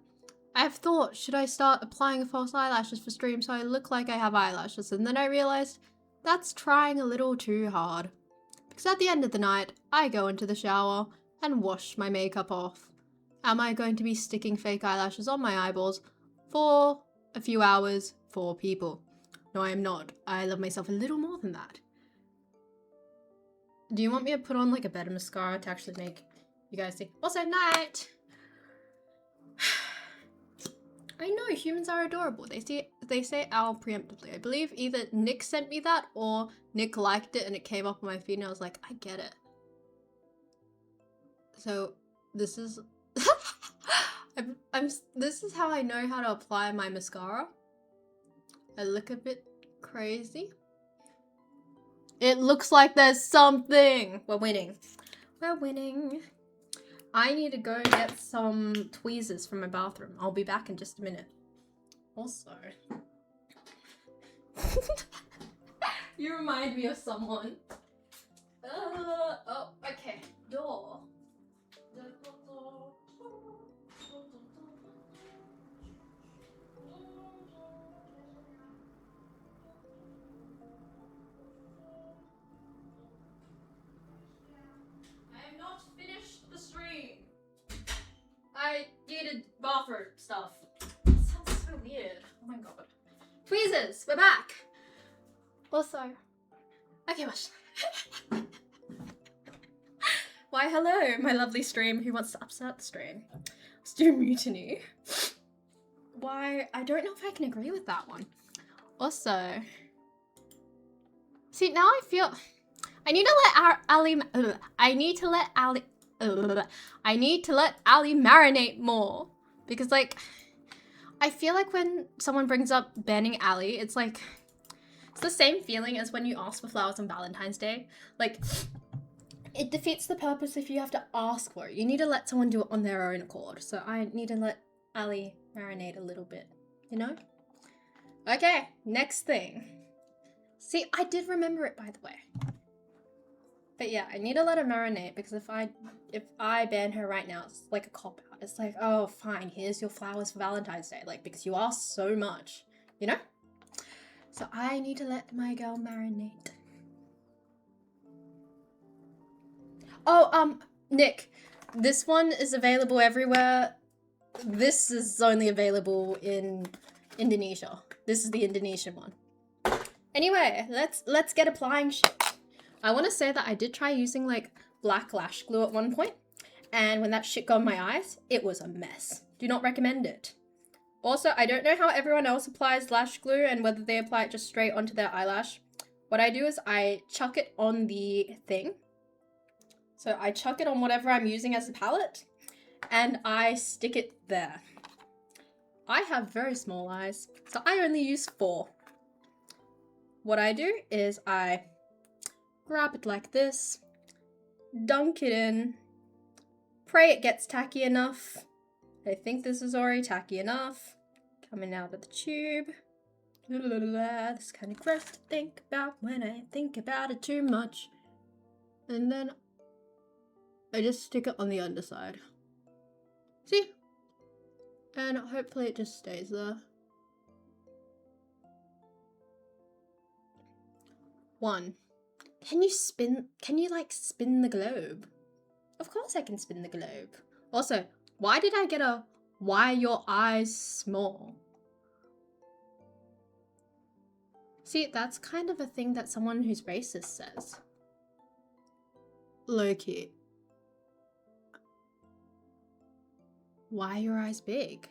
I have thought, should I start applying false eyelashes for stream so I look like I have eyelashes? And then I realized that's trying a little too hard. Because at the end of the night, I go into the shower and wash my makeup off. Am I going to be sticking fake eyelashes on my eyeballs for a few hours for people? No, I am not. I love myself a little more than that. Do you want me to put on like a better mascara to actually make you guys see? Also, night! I know, humans are adorable. They say owl preemptively. I believe either Nick sent me that or Nick liked it and it came up on my feed and I was like, I get it. So this is this is how I know how to apply my mascara. I look a bit crazy. It looks like there's something. We're winning. We're winning. I need to go get some tweezers from my bathroom. I'll be back in just a minute. Also, you remind me of someone. Oh, okay. Door. I needed bathroom stuff. That sounds so weird. Oh my god. Tweezers, we're back. Also, okay, watch. Why, hello, my lovely stream. Who wants to upset the stream? Let's do mutiny. Why, I don't know if I can agree with that one. Also, see, now I feel I need to let I need to let Ali marinate more. Because, like, I feel like when someone brings up banning Ali, it's like, it's the same feeling as when you ask for flowers on Valentine's Day. Like, it defeats the purpose if you have to ask for it. You need to let someone do it on their own accord. So I need to let Ali marinate a little bit, you know? Okay, next thing. See, I did remember it, by the way. But yeah, I need to let her marinate because if I ban her right now, it's like a cop-out. It's like, oh, fine, here's your flowers for Valentine's Day. Like, because you asked so much, you know? So I need to let my girl marinate. Oh, Nick, this one is available everywhere. This is only available in Indonesia. This is the Indonesian one. Anyway, let's get applying shit. I want to say that I did try using like black lash glue at one point, and when that shit got in my eyes, it was a mess. Do not recommend it. Also, I don't know how everyone else applies lash glue and whether they apply it just straight onto their eyelash. What I do is I chuck it on the thing. So I chuck it on whatever I'm using as a palette, and I stick it there. I have very small eyes, so I only use 4. What I do is I grab it like this, dunk it in, pray it gets tacky enough. I think this is already tacky enough. Coming out of the tube. This kind of gross to think about when I think about it too much. And then I just stick it on the underside. See? And hopefully it just stays there. 1. Can you like spin the globe? Of course I can spin the globe. Also, why did I get a, why are your eyes small? See, that's kind of a thing that someone who's racist says. Low-key. Why are your eyes big?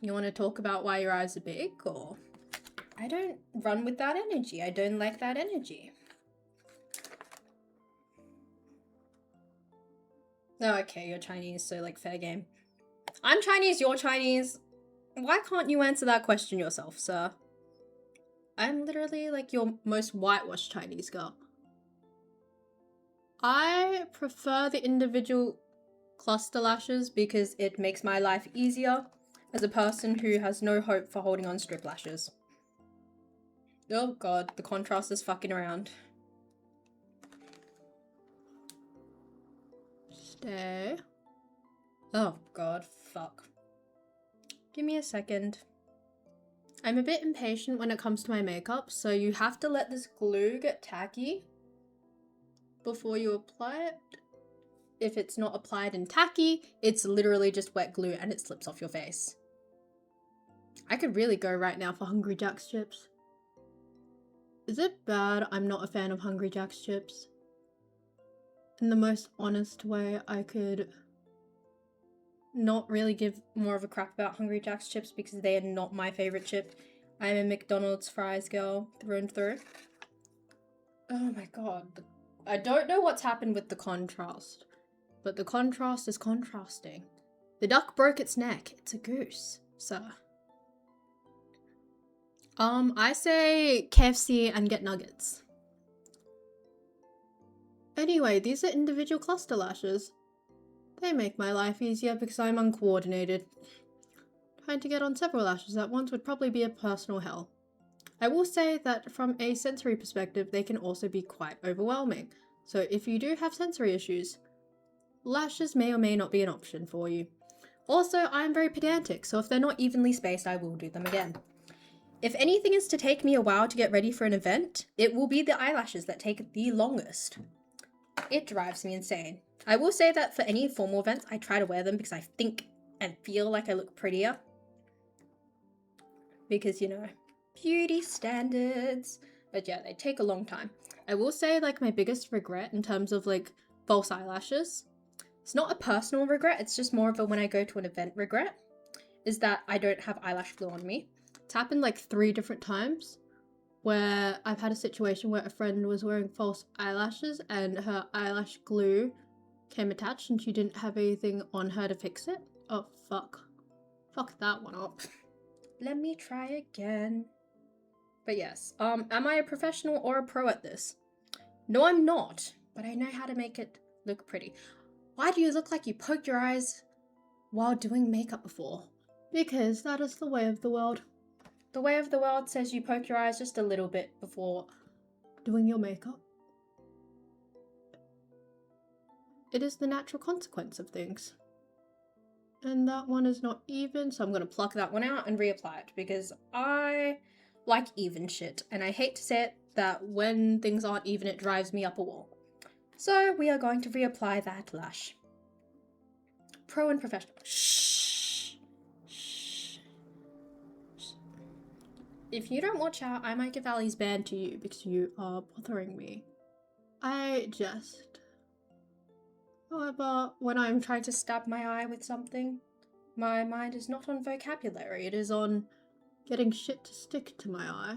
You want to talk about why your eyes are big, or? I don't run with that energy. I don't like that energy. Oh, okay, you're Chinese, so like fair game. I'm Chinese, you're Chinese. Why can't you answer that question yourself, sir? I'm literally like your most whitewashed Chinese girl. I prefer the individual cluster lashes because it makes my life easier as a person who has no hope for holding on strip lashes. Oh god, the contrast is fucking around. Stay. Oh god, fuck. Give me a second. I'm a bit impatient when it comes to my makeup, so you have to let this glue get tacky before you apply it. If it's not applied and tacky, it's literally just wet glue and it slips off your face. I could really go right now for Hungry Jack's chips. Is it bad I'm not a fan of Hungry Jack's chips? In the most honest way I could not really give more of a crap about Hungry Jack's chips because they are not my favorite chip. I'm a McDonald's fries girl through and through. Oh my god. I don't know what's happened with the contrast, but the contrast is contrasting. The duck broke its neck. It's a goose, sir. I say KFC and get nuggets. Anyway, these are individual cluster lashes. They make my life easier because I'm uncoordinated. Trying to get on several lashes at once would probably be a personal hell. I will say that from a sensory perspective, they can also be quite overwhelming. So if you do have sensory issues, lashes may or may not be an option for you. Also, I'm very pedantic, so if they're not evenly spaced, I will do them again. If anything is to take me a while to get ready for an event, it will be the eyelashes that take the longest. It drives me insane. I will say that for any formal events, I try to wear them because I think and feel like I look prettier. Because, you know, beauty standards. But yeah, they take a long time. I will say like my biggest regret in terms of like false eyelashes, it's not a personal regret, it's just more of a when I go to an event regret, is that I don't have eyelash glue on me. It's happened like 3 different times where I've had a situation where a friend was wearing false eyelashes and her eyelash glue came attached and she didn't have anything on her to fix it. Oh, fuck. Fuck that one up. Let me try again. But yes, am I a professional or a pro at this? No, I'm not, but I know how to make it look pretty. Why do you look like you poked your eyes while doing makeup before? Because that is the way of the world. The way of the world says you poke your eyes just a little bit before doing your makeup. It is the natural consequence of things. And that one is not even, so I'm going to pluck that one out and reapply it because I like even shit. And I hate to say it, that when things aren't even, it drives me up a wall. So we are going to reapply that lash. Pro and professional. Shh. Shh. If you don't watch out, I might give Ali's banned to you because you are bothering me. I jest. However, when I'm trying to stab my eye with something, my mind is not on vocabulary, it is on getting shit to stick to my eye.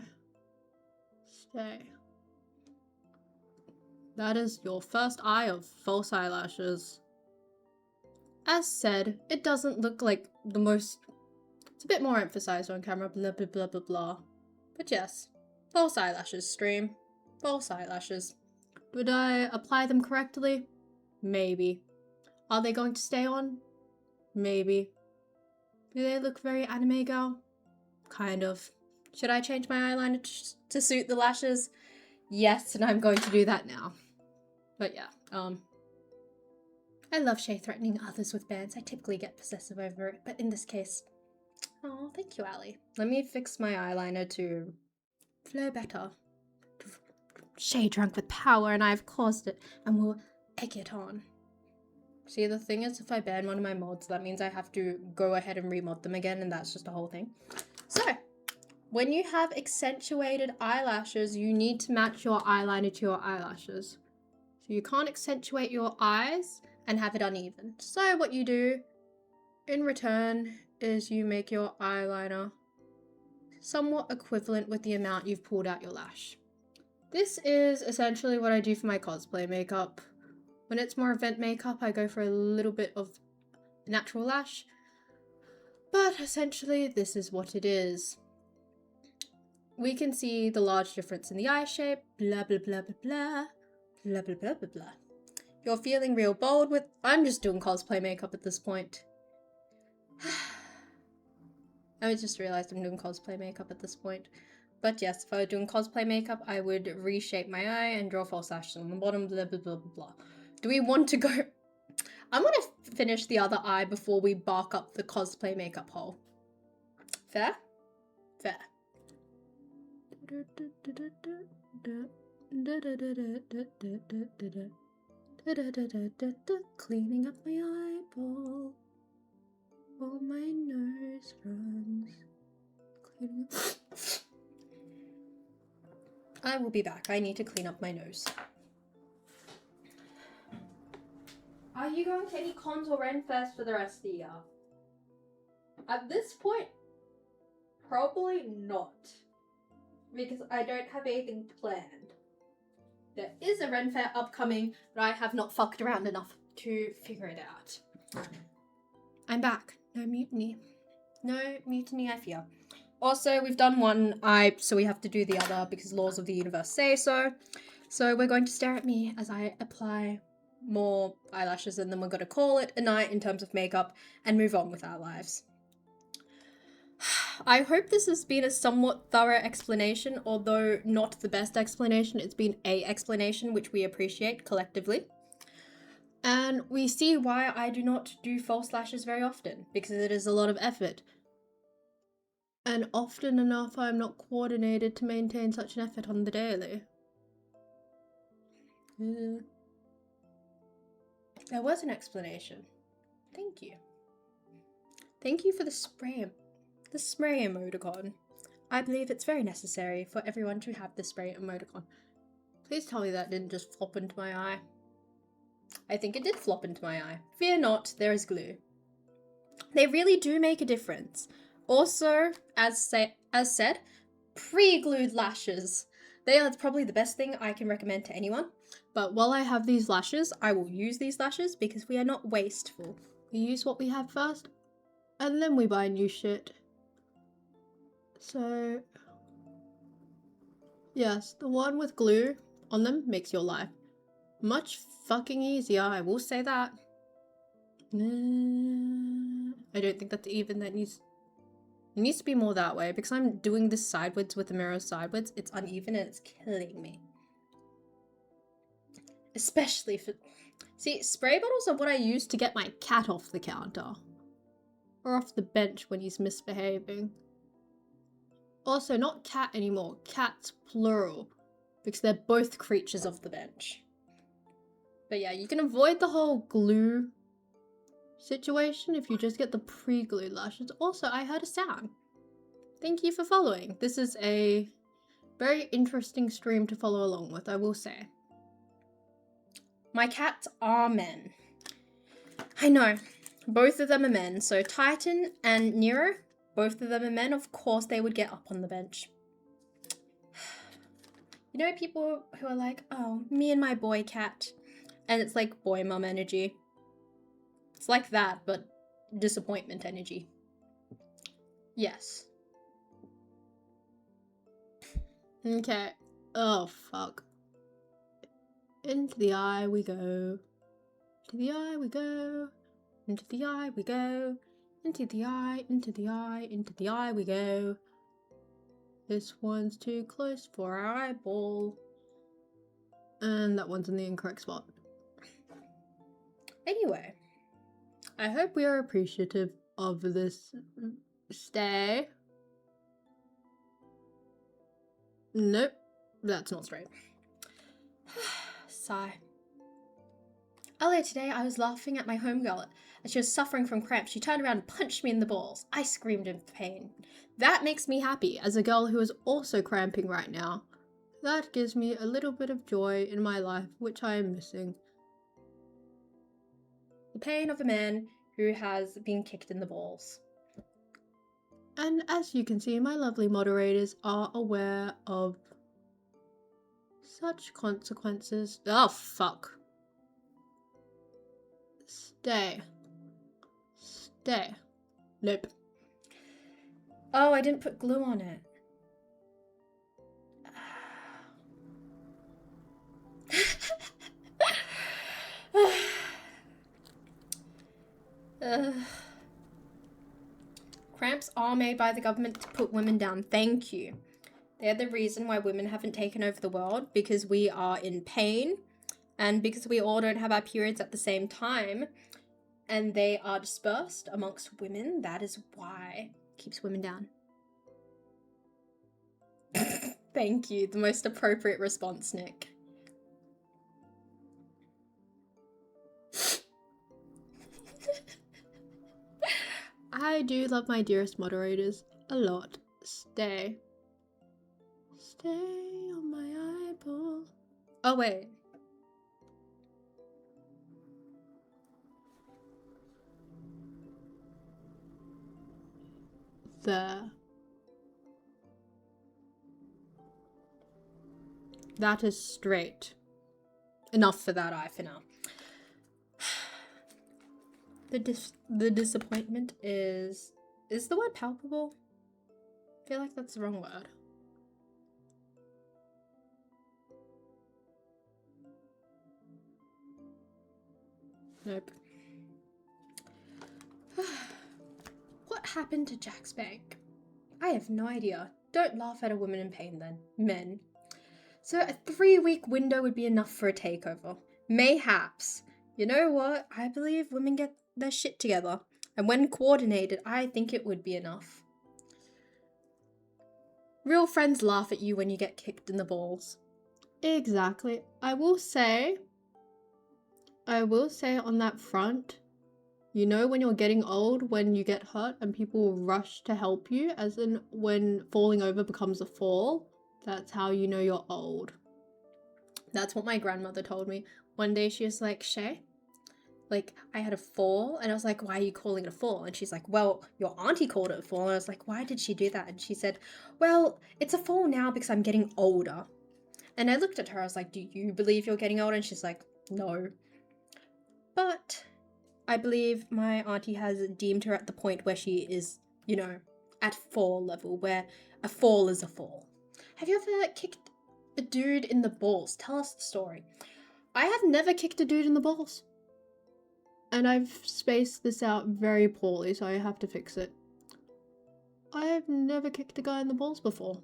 Stay. That is your first eye of false eyelashes. As said, it doesn't look like the most... It's a bit more emphasized on camera, blah blah blah blah blah. But yes, false eyelashes stream. False eyelashes. Would I apply them correctly? Maybe. Are they going to stay on? Maybe. Do they look very anime girl? Kind of. Should I change my eyeliner to suit the lashes? Yes, and I'm going to do that now. But yeah, I love shade threatening others with bans. I typically get possessive over it, but in this case, oh, thank you, Ali. Let me fix my eyeliner to flow better. Shade drunk with power, and I've caused it, and will egg it on. See, the thing is, if I ban one of my mods, that means I have to go ahead and remod them again, and that's just a whole thing. So, when you have accentuated eyelashes, you need to match your eyeliner to your eyelashes. So you can't accentuate your eyes and have it uneven. So what you do in return is you make your eyeliner somewhat equivalent with the amount you've pulled out your lash. This is essentially what I do for my cosplay makeup. When it's more event makeup, I go for a little bit of natural lash. But essentially, this is what it is. We can see the large difference in the eye shape, blah, blah, blah, blah, blah, blah, blah, blah, blah, blah. You're feeling real bold with... I'm just doing cosplay makeup at this point. I just realized I'm doing cosplay makeup at this point. But yes, if I were doing cosplay makeup, I would reshape my eye and draw false lashes on the bottom, blah, blah, blah, blah, blah. Do we want to go... I'm gonna finish the other eye before we bark up the cosplay makeup hole. Fair? Fair. Cleaning up my eyeball while my nose runs. Cleaning up. I will be back. I need to clean up my nose. Are you going to any cons or Renfest for the rest of the year? At this point, probably not. Because I don't have anything planned. There is a Ren Fair upcoming, but I have not fucked around enough to figure it out. I'm back. No mutiny. No mutiny, I fear. Also, we've done one eye, so we have to do the other because laws of the universe say so. So we're going to stare at me as I apply more eyelashes, and then we're going to call it a night in terms of makeup and move on with our lives. I hope this has been a somewhat thorough explanation, although not the best explanation. It's been a explanation which we appreciate collectively. And we see why I do not do false lashes very often, because it is a lot of effort. And often enough I'm not coordinated to maintain such an effort on the daily. There was an explanation. Thank you. Thank you for the spray emoticon. I believe it's very necessary for everyone to have the spray emoticon. Please tell me that didn't just flop into my eye. I think it did flop into my eye. Fear not, there is glue. They really do make a difference. Also, as said, pre-glued lashes. They are probably the best thing I can recommend to anyone. But while I have these lashes, I will use these lashes because we are not wasteful. We use what we have first, and then we buy new shit. So, yes, the one with glue on them makes your life much fucking easier, I will say that. I don't think that's even, it needs to be more that way, because I'm doing this sideways with the mirror sideways. It's uneven and it's killing me. Especially for... See, spray bottles are what I use to get my cat off the counter. Or off the bench when he's misbehaving. Also, not cat anymore, cats plural, because they're both creatures of the bench. But yeah, you can avoid the whole glue situation if you just get the pre-glued lashes. Also, I heard a sound. Thank you for following. This is a very interesting stream to follow along with, I will say. My cats are men. I know, both of them are men. So Titan and Nero, both of them are men. Of course they would get up on the bench. You know, people who are like, oh, me and my boy cat. And it's like boy mum energy. It's like that, but disappointment energy. Yes. Okay. Oh, fuck. Into the eye we go. To the eye we go. Into the eye we go. Into the eye, into the eye, into the eye we go. This one's too close for our eyeball. And that one's in the incorrect spot. Anyway, I hope we are appreciative of this stay. Nope, that's not straight. Sigh. Earlier today, I was laughing at my homegirl as she was suffering from cramps. She turned around and punched me in the balls. I screamed in pain. That makes me happy as a girl who is also cramping right now. That gives me a little bit of joy in my life, which I am missing. The pain of a man who has been kicked in the balls. And as you can see, my lovely moderators are aware of such consequences. Oh, fuck. Stay. Stay. Nope. Oh, I didn't put glue on it. Cramps are made by the government to put women down. Thank you. They're the reason why women haven't taken over the world, because we are in pain and because we all don't have our periods at the same time and they are dispersed amongst women. That is why it keeps women down. Thank you. The most appropriate response, Nick. I do love my dearest moderators a lot. Stay. Stay on my eyeball. Oh, wait. There. That is straight. Enough for that eye for now. The disappointment is the word palpable? I feel like that's the wrong word. Nope. What happened to Jack's bank? I have no idea. Don't laugh at a woman in pain then. Men. So a 3-week window would be enough for a takeover. Mayhaps. You know what? I believe women get their shit together. And when coordinated, I think it would be enough. Real friends laugh at you when you get kicked in the balls. Exactly. I will say on that front, you know when you're getting old, when you get hurt and people rush to help you, as in when falling over becomes a fall, that's how you know you're old. That's what my grandmother told me. One day she was like, Shay, like, I had a fall, and I was like, why are you calling it a fall? And she's like, well, your auntie called it a fall. And I was like, why did she do that? And she said, well, it's a fall now because I'm getting older. And I looked at her, I was like, do you believe you're getting older? And she's like, no. But I believe my auntie has deemed her at the point where she is, you know, at fall level, where a fall is a fall. Have you ever kicked a dude in the balls? Tell us the story. I have never kicked a dude in the balls. And I've spaced this out very poorly, so I have to fix it. I've never kicked a guy in the balls before.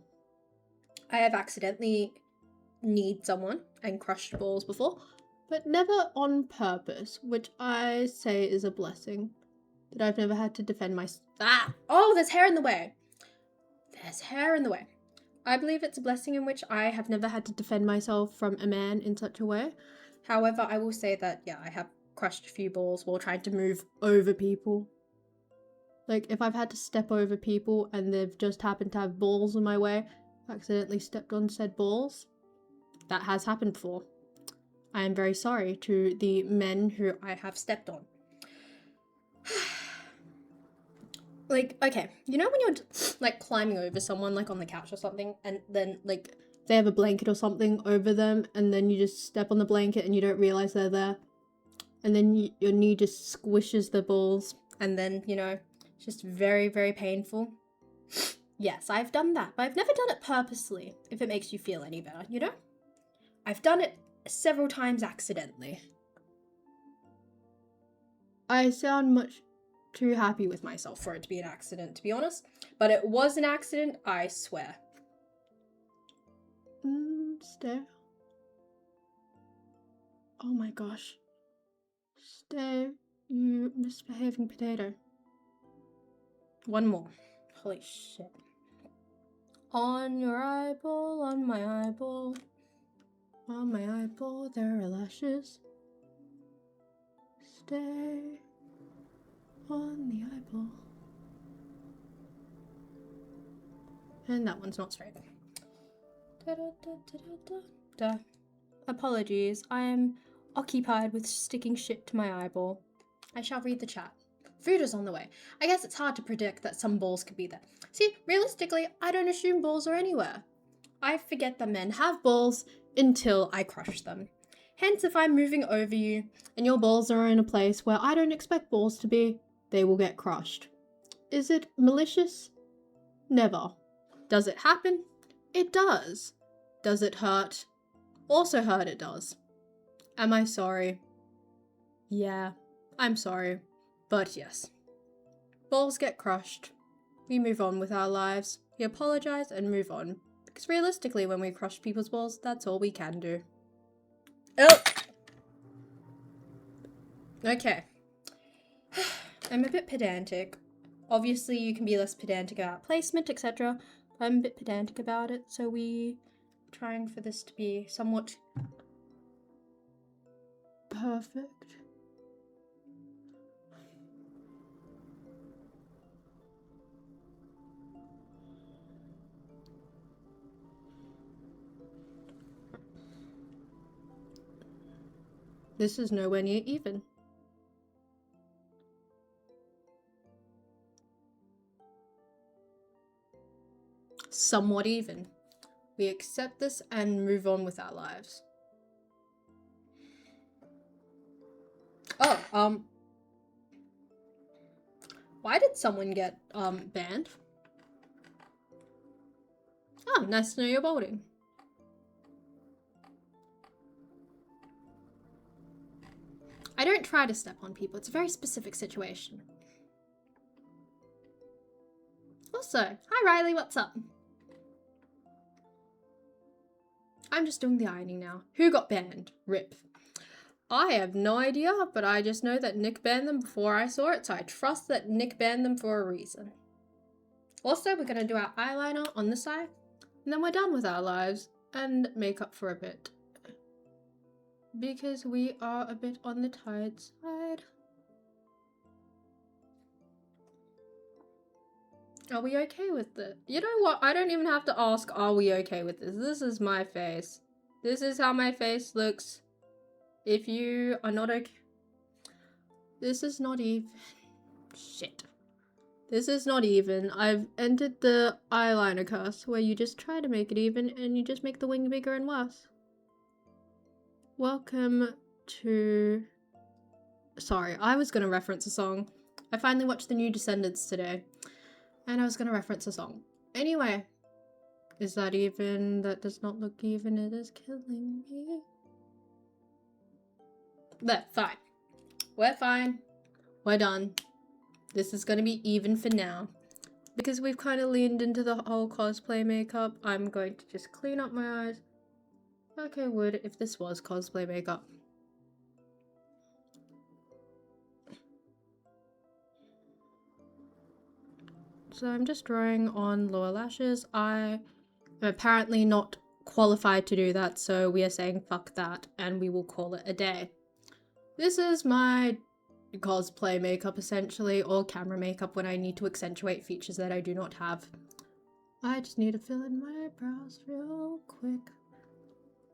I have accidentally kneed someone and crushed balls before, but never on purpose, which I say is a blessing. That I've never had to defend myself. Oh, there's hair in the way. There's hair in the way. I believe it's a blessing in which I have never had to defend myself from a man in such a way. However, I will say that, yeah, I have crushed a few balls while trying to move over people. Like, if I've had to step over people and they've just happened to have balls in my way, accidentally stepped on said balls, that has happened before. I am very sorry to the men who I have stepped on. Like, okay, you know when you're, like, climbing over someone, like, on the couch or something, and then, like, they have a blanket or something over them, and then you just step on the blanket and you don't realize they're there, and then your knee just squishes the balls, and then, you know, it's just very, very painful. Yes, I've done that, but I've never done it purposely, if it makes you feel any better, you know? I've done it several times accidentally. I sound much too happy with myself for it to be an accident, to be honest. But it was an accident, I swear. Stay. Oh my gosh. Stay, you misbehaving potato. One more. Holy shit. On your eyeball, on my eyeball. On my eyeball, there are lashes. Stay on the eyeball. And that one's not straight. Apologies, I am occupied with sticking shit to my eyeball. I shall read the chat. Food is on the way. I guess it's hard to predict that some balls could be there. See, realistically, I don't assume balls are anywhere. I forget that men have balls until I crush them. Hence, if I'm moving over you and your balls are in a place where I don't expect balls to be, they will get crushed. Is it malicious? Never. Does it happen? It does. Does it hurt? Also hurt it does. Am I sorry? Yeah, I'm sorry. But yes. Balls get crushed. We move on with our lives. We apologize and move on. Because realistically, when we crush people's balls, that's all we can do. Oh! Okay. I'm a bit pedantic. Obviously, you can be less pedantic about placement, etc. I'm a bit pedantic about it, so we are trying for this to be somewhat perfect. This is nowhere near even. Somewhat even. We accept this and move on with our lives. Oh, why did someone get, banned? Oh, nice to know you're balding. I don't try to step on people, it's a very specific situation. Also, hi Riley, what's up? I'm just doing the ironing now. Who got banned? RIP. I have no idea, but I just know that Nick banned them before I saw it, so I trust that Nick banned them for a reason. Also, we're gonna do our eyeliner on this eye, and then we're done with our lives, and makeup for a bit. Because we are a bit on the tired side. Are we okay with it? You know what? I don't even have to ask, are we okay with this? This is my face. This is how my face looks. If you are not okay... This is not even... Shit. This is not even. I've entered the eyeliner curse where you just try to make it even and you just make the wing bigger and worse. Welcome to... Sorry, I was gonna reference a song. I finally watched the new Descendants today. And I was gonna reference a song. Anyway. Is that even? That does not look even. It is killing me. There, fine. We're fine. We're done. This is gonna be even for now. Because we've kind of leaned into the whole cosplay makeup, I'm going to just clean up my eyes. Okay, would if this was cosplay makeup. So I'm just drawing on lower lashes. I am apparently not qualified to do that, so we are saying fuck that and we will call it a day. This is my cosplay makeup essentially, or camera makeup when I need to accentuate features that I do not have. I just need to fill in my brows real quick.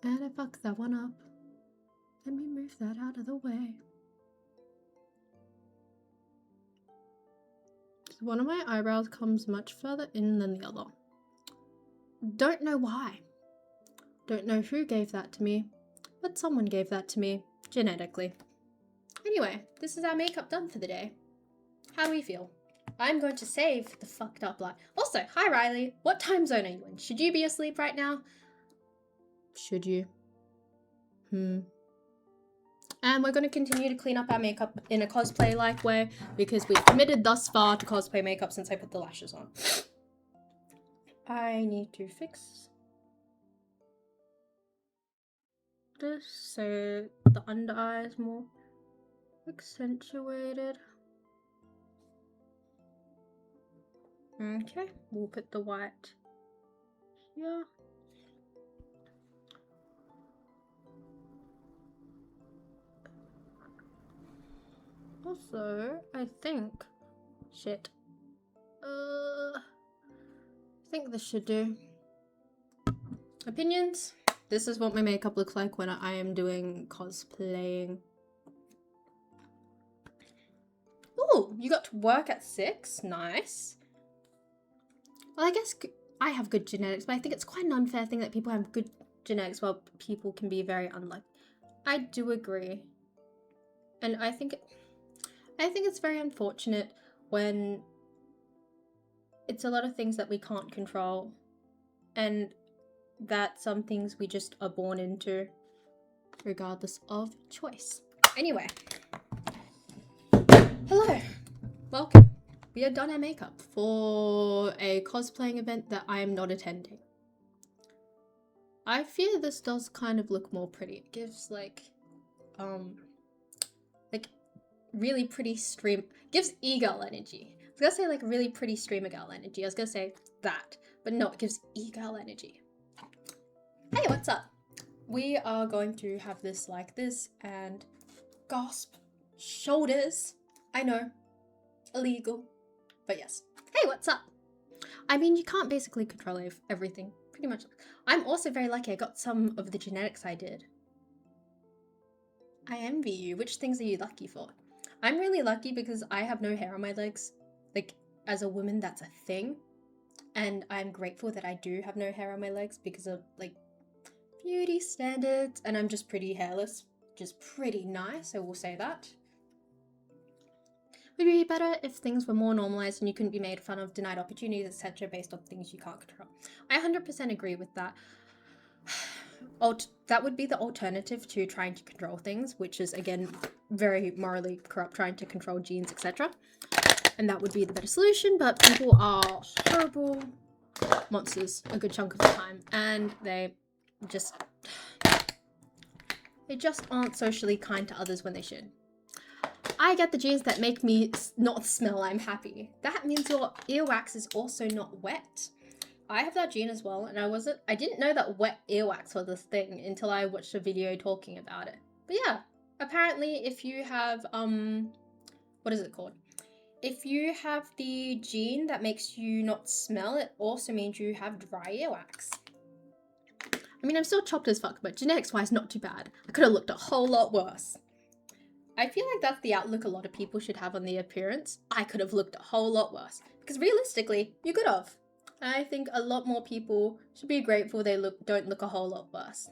And I fucked that one up. Let me move that out of the way. So one of my eyebrows comes much further in than the other. Don't know why. Don't know who gave that to me, but someone gave that to me, genetically. Anyway, this is our makeup done for the day. How do we feel? I'm going to save the fucked up line. Also, hi Riley, what time zone are you in? Should you be asleep right now? Should you? And we're going to continue to clean up our makeup in a cosplay-like way because we've committed thus far to cosplay makeup since I put the lashes on. I need to fix this so the under eye is more accentuated. Okay, we'll put the white here. Also, I think... Shit. I think this should do. Opinions? This is what my makeup looks like when I am doing cosplaying. Ooh, you got to work at 6? Nice. Well, I guess I have good genetics, but I think it's quite an unfair thing that people have good genetics while people can be very unlucky. I do agree. And I think it's very unfortunate when it's a lot of things that we can't control, and that some things we just are born into regardless of choice. Anyway, hello, welcome. We have done our makeup for a cosplaying event that I am not attending. I fear this does kind of look more pretty. It gives like really pretty gives e-girl energy. I was gonna say like really pretty streamer girl energy. I was gonna say that, but no, it gives e-girl energy. Hey, what's up? We are going to have this like this and gasp, shoulders. I know, illegal, but yes. Hey, what's up? I mean, you can't basically control everything, pretty much. I'm also very lucky I got some of the genetics I did. I envy you. Which things are you lucky for? I'm really lucky because I have no hair on my legs. Like, as a woman, that's a thing. And I'm grateful that I do have no hair on my legs because of, like, beauty standards. And I'm just pretty hairless. Just pretty nice, I will say that. Would it be better if things were more normalized and you couldn't be made fun of, denied opportunities, etc. based on things you can't control? I 100% agree with that. That would be the alternative to trying to control things, which is, again, very morally corrupt, trying to control genes, etc. And that would be the better solution, but people are horrible monsters a good chunk of the time, and they just aren't socially kind to others when they should. I get the genes that make me not smell I'm happy. That means your earwax is also not wet. I have that gene as well, and I didn't know that wet earwax was a thing until I watched a video talking about it. But yeah, apparently if you have, what is it called? If you have the gene that makes you not smell, it also means you have dry earwax. I mean, I'm still chopped as fuck, but genetics-wise, not too bad. I could have looked a whole lot worse. I feel like that's the outlook a lot of people should have on their appearance. I could have looked a whole lot worse. Because realistically, you could have. I think a lot more people should be grateful they don't look a whole lot worse.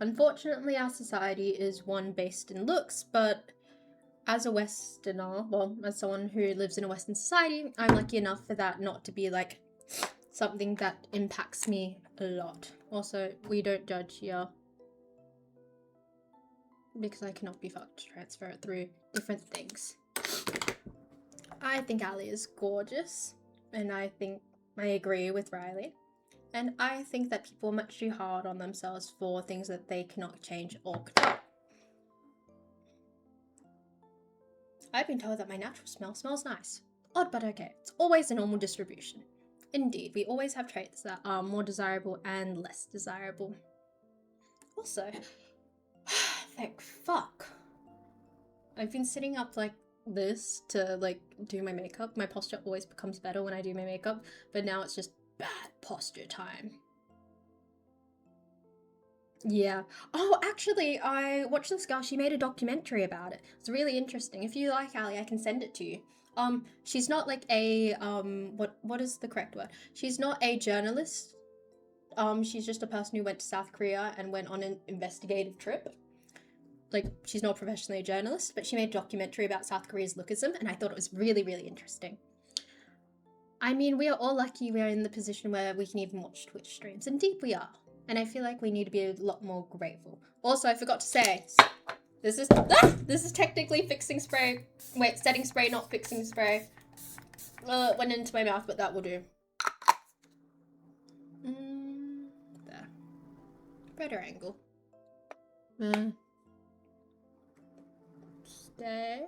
Unfortunately, our society is one based in looks, but as a Westerner, well, as someone who lives in a Western society, I'm lucky enough for that not to be like something that impacts me a lot. Also, we don't judge here because I cannot be fucked to transfer it through different things. I think Ali is gorgeous, and I agree with Riley. And I think that people are much too hard on themselves for things that they cannot change or control. I've been told that my natural smell smells nice. Odd, but okay. It's always a normal distribution. Indeed, we always have traits that are more desirable and less desirable. Also, thank fuck, I've been sitting up like this to like do my makeup. My posture always becomes better when I do my makeup, but now it's just bad posture time. Yeah. Oh, actually, I watched this girl. She made a documentary about it. It's really interesting. If you like, Ali, I can send it to you. She's not like a what is the correct word? She's not a journalist. She's just a person who went to South Korea and went on an investigative trip. Like, she's not professionally a journalist, but she made a documentary about South Korea's lookism, and I thought it was really, really interesting. I mean, we are all lucky we're in the position where we can even watch Twitch streams. Indeed, we are. And I feel like we need to be a lot more grateful. Also, I forgot to say, this is technically fixing spray. Wait, setting spray, not fixing spray. It went into my mouth, but that will do. There. Better angle. Stay.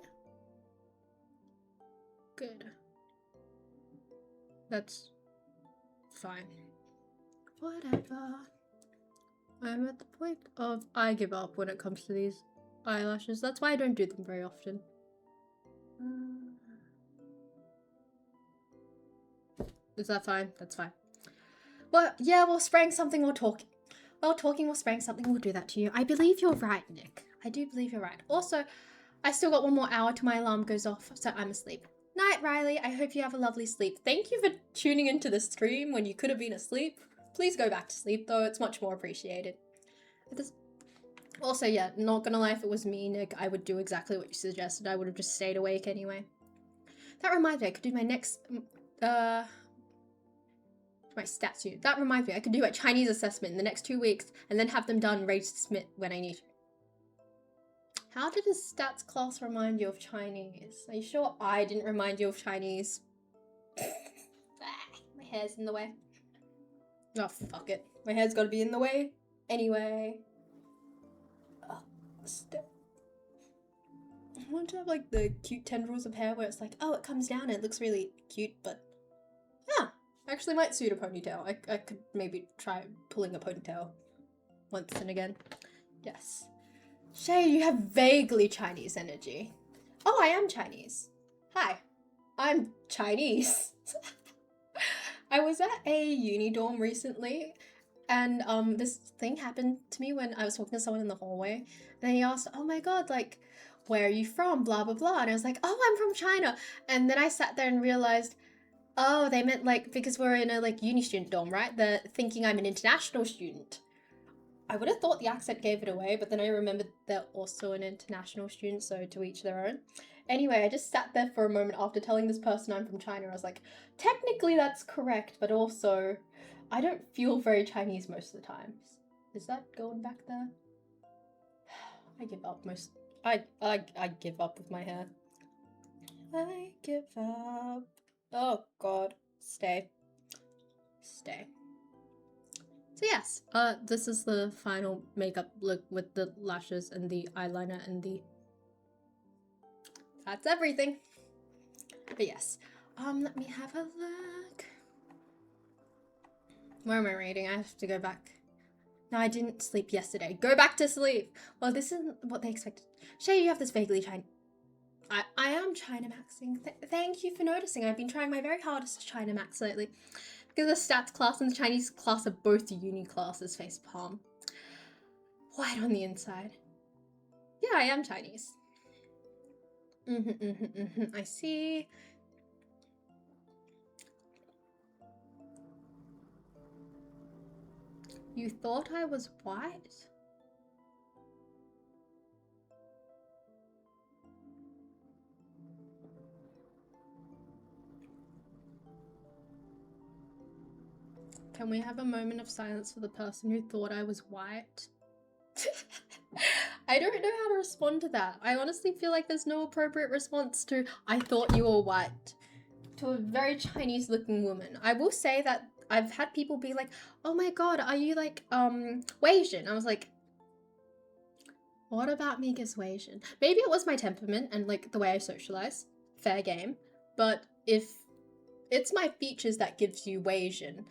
Good. That's fine. Whatever. I'm at the point of I give up when it comes to these eyelashes. That's why I don't do them very often. Is that fine? That's fine. Well, yeah, well, spraying something or talking. Well, talking or spraying something will do that to you. I believe you're right, Nick. I do believe you're right. Also, I still got 1 more hour till my alarm goes off, so I'm asleep. Night, Riley. I hope you have a lovely sleep. Thank you for tuning into the stream when you could have been asleep. Please go back to sleep, though. It's much more appreciated. Also, yeah, not gonna lie, if it was me, Nick, I would do exactly what you suggested. I would have just stayed awake anyway. That reminds me, I could do my next, my stats unit. That reminds me, I could do a Chinese assessment in the next 2 weeks and then have them done, ready to submit when I need to. How did a stats class remind you of Chinese? Are you sure I didn't remind you of Chinese? My hair's in the way. Oh, fuck it. My hair's gotta be in the way. Anyway. Oh, I want to have like the cute tendrils of hair where it's like, oh, it comes down and it looks really cute, but actually might suit a ponytail. I could maybe try pulling a ponytail once and again. Yes. Shay, you have vaguely Chinese energy. Oh, I am Chinese. Hi, I'm Chinese. I was at a uni dorm recently, and this thing happened to me when I was talking to someone in the hallway, and he asked, oh my god, like, where are you from, blah blah blah, and I was like, oh, I'm from China, and then I sat there and realized, oh, they meant like, because we're in a like uni student dorm, right? They're thinking I'm an international student. I would have thought the accent gave it away, but then I remembered they're also an international student, so to each their own. Anyway, I just sat there for a moment after telling this person I'm from China. I was like, technically that's correct, but also I don't feel very Chinese most of the time. Is that going back there? I give up most. I give up with my hair. I give up. Oh god, stay. Stay. So yes, this is the final makeup look with the lashes and the eyeliner and the... That's everything. But yes, let me have a look. Where am I reading? I have to go back. No, I didn't sleep yesterday. Go back to sleep! Well, this isn't what they expected. Shay, you have this vaguely China... I am China maxing. Thank you for noticing. I've been trying my very hardest to China max lately. Because the stats class and the Chinese class are both uni classes, face palm. White on the inside. Yeah, I am Chinese. I see. You thought I was white? Can we have a moment of silence for the person who thought I was white? I don't know how to respond to that. I honestly feel like there's no appropriate response to I thought you were white to a very Chinese looking woman. I will say that I've had people be like, oh my god, are you like Asian? I was like, what about me gives Asian? Maybe it was my temperament and like the way I socialize. Fair game. But if it's my features that gives you Asian,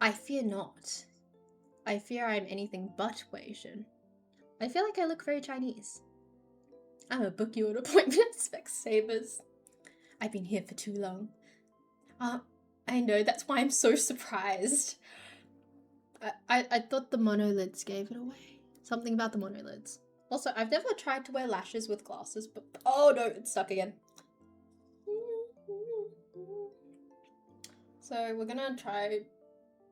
I fear not. I fear I'm anything but Asian. I feel like I look very Chinese. I'm a book you an appointment, Specsavers. I've been here for too long. I know, that's why I'm so surprised. I thought the monolids gave it away. Something about the monolids. Also, I've never tried to wear lashes with glasses, but oh no, it's stuck again. So we're gonna try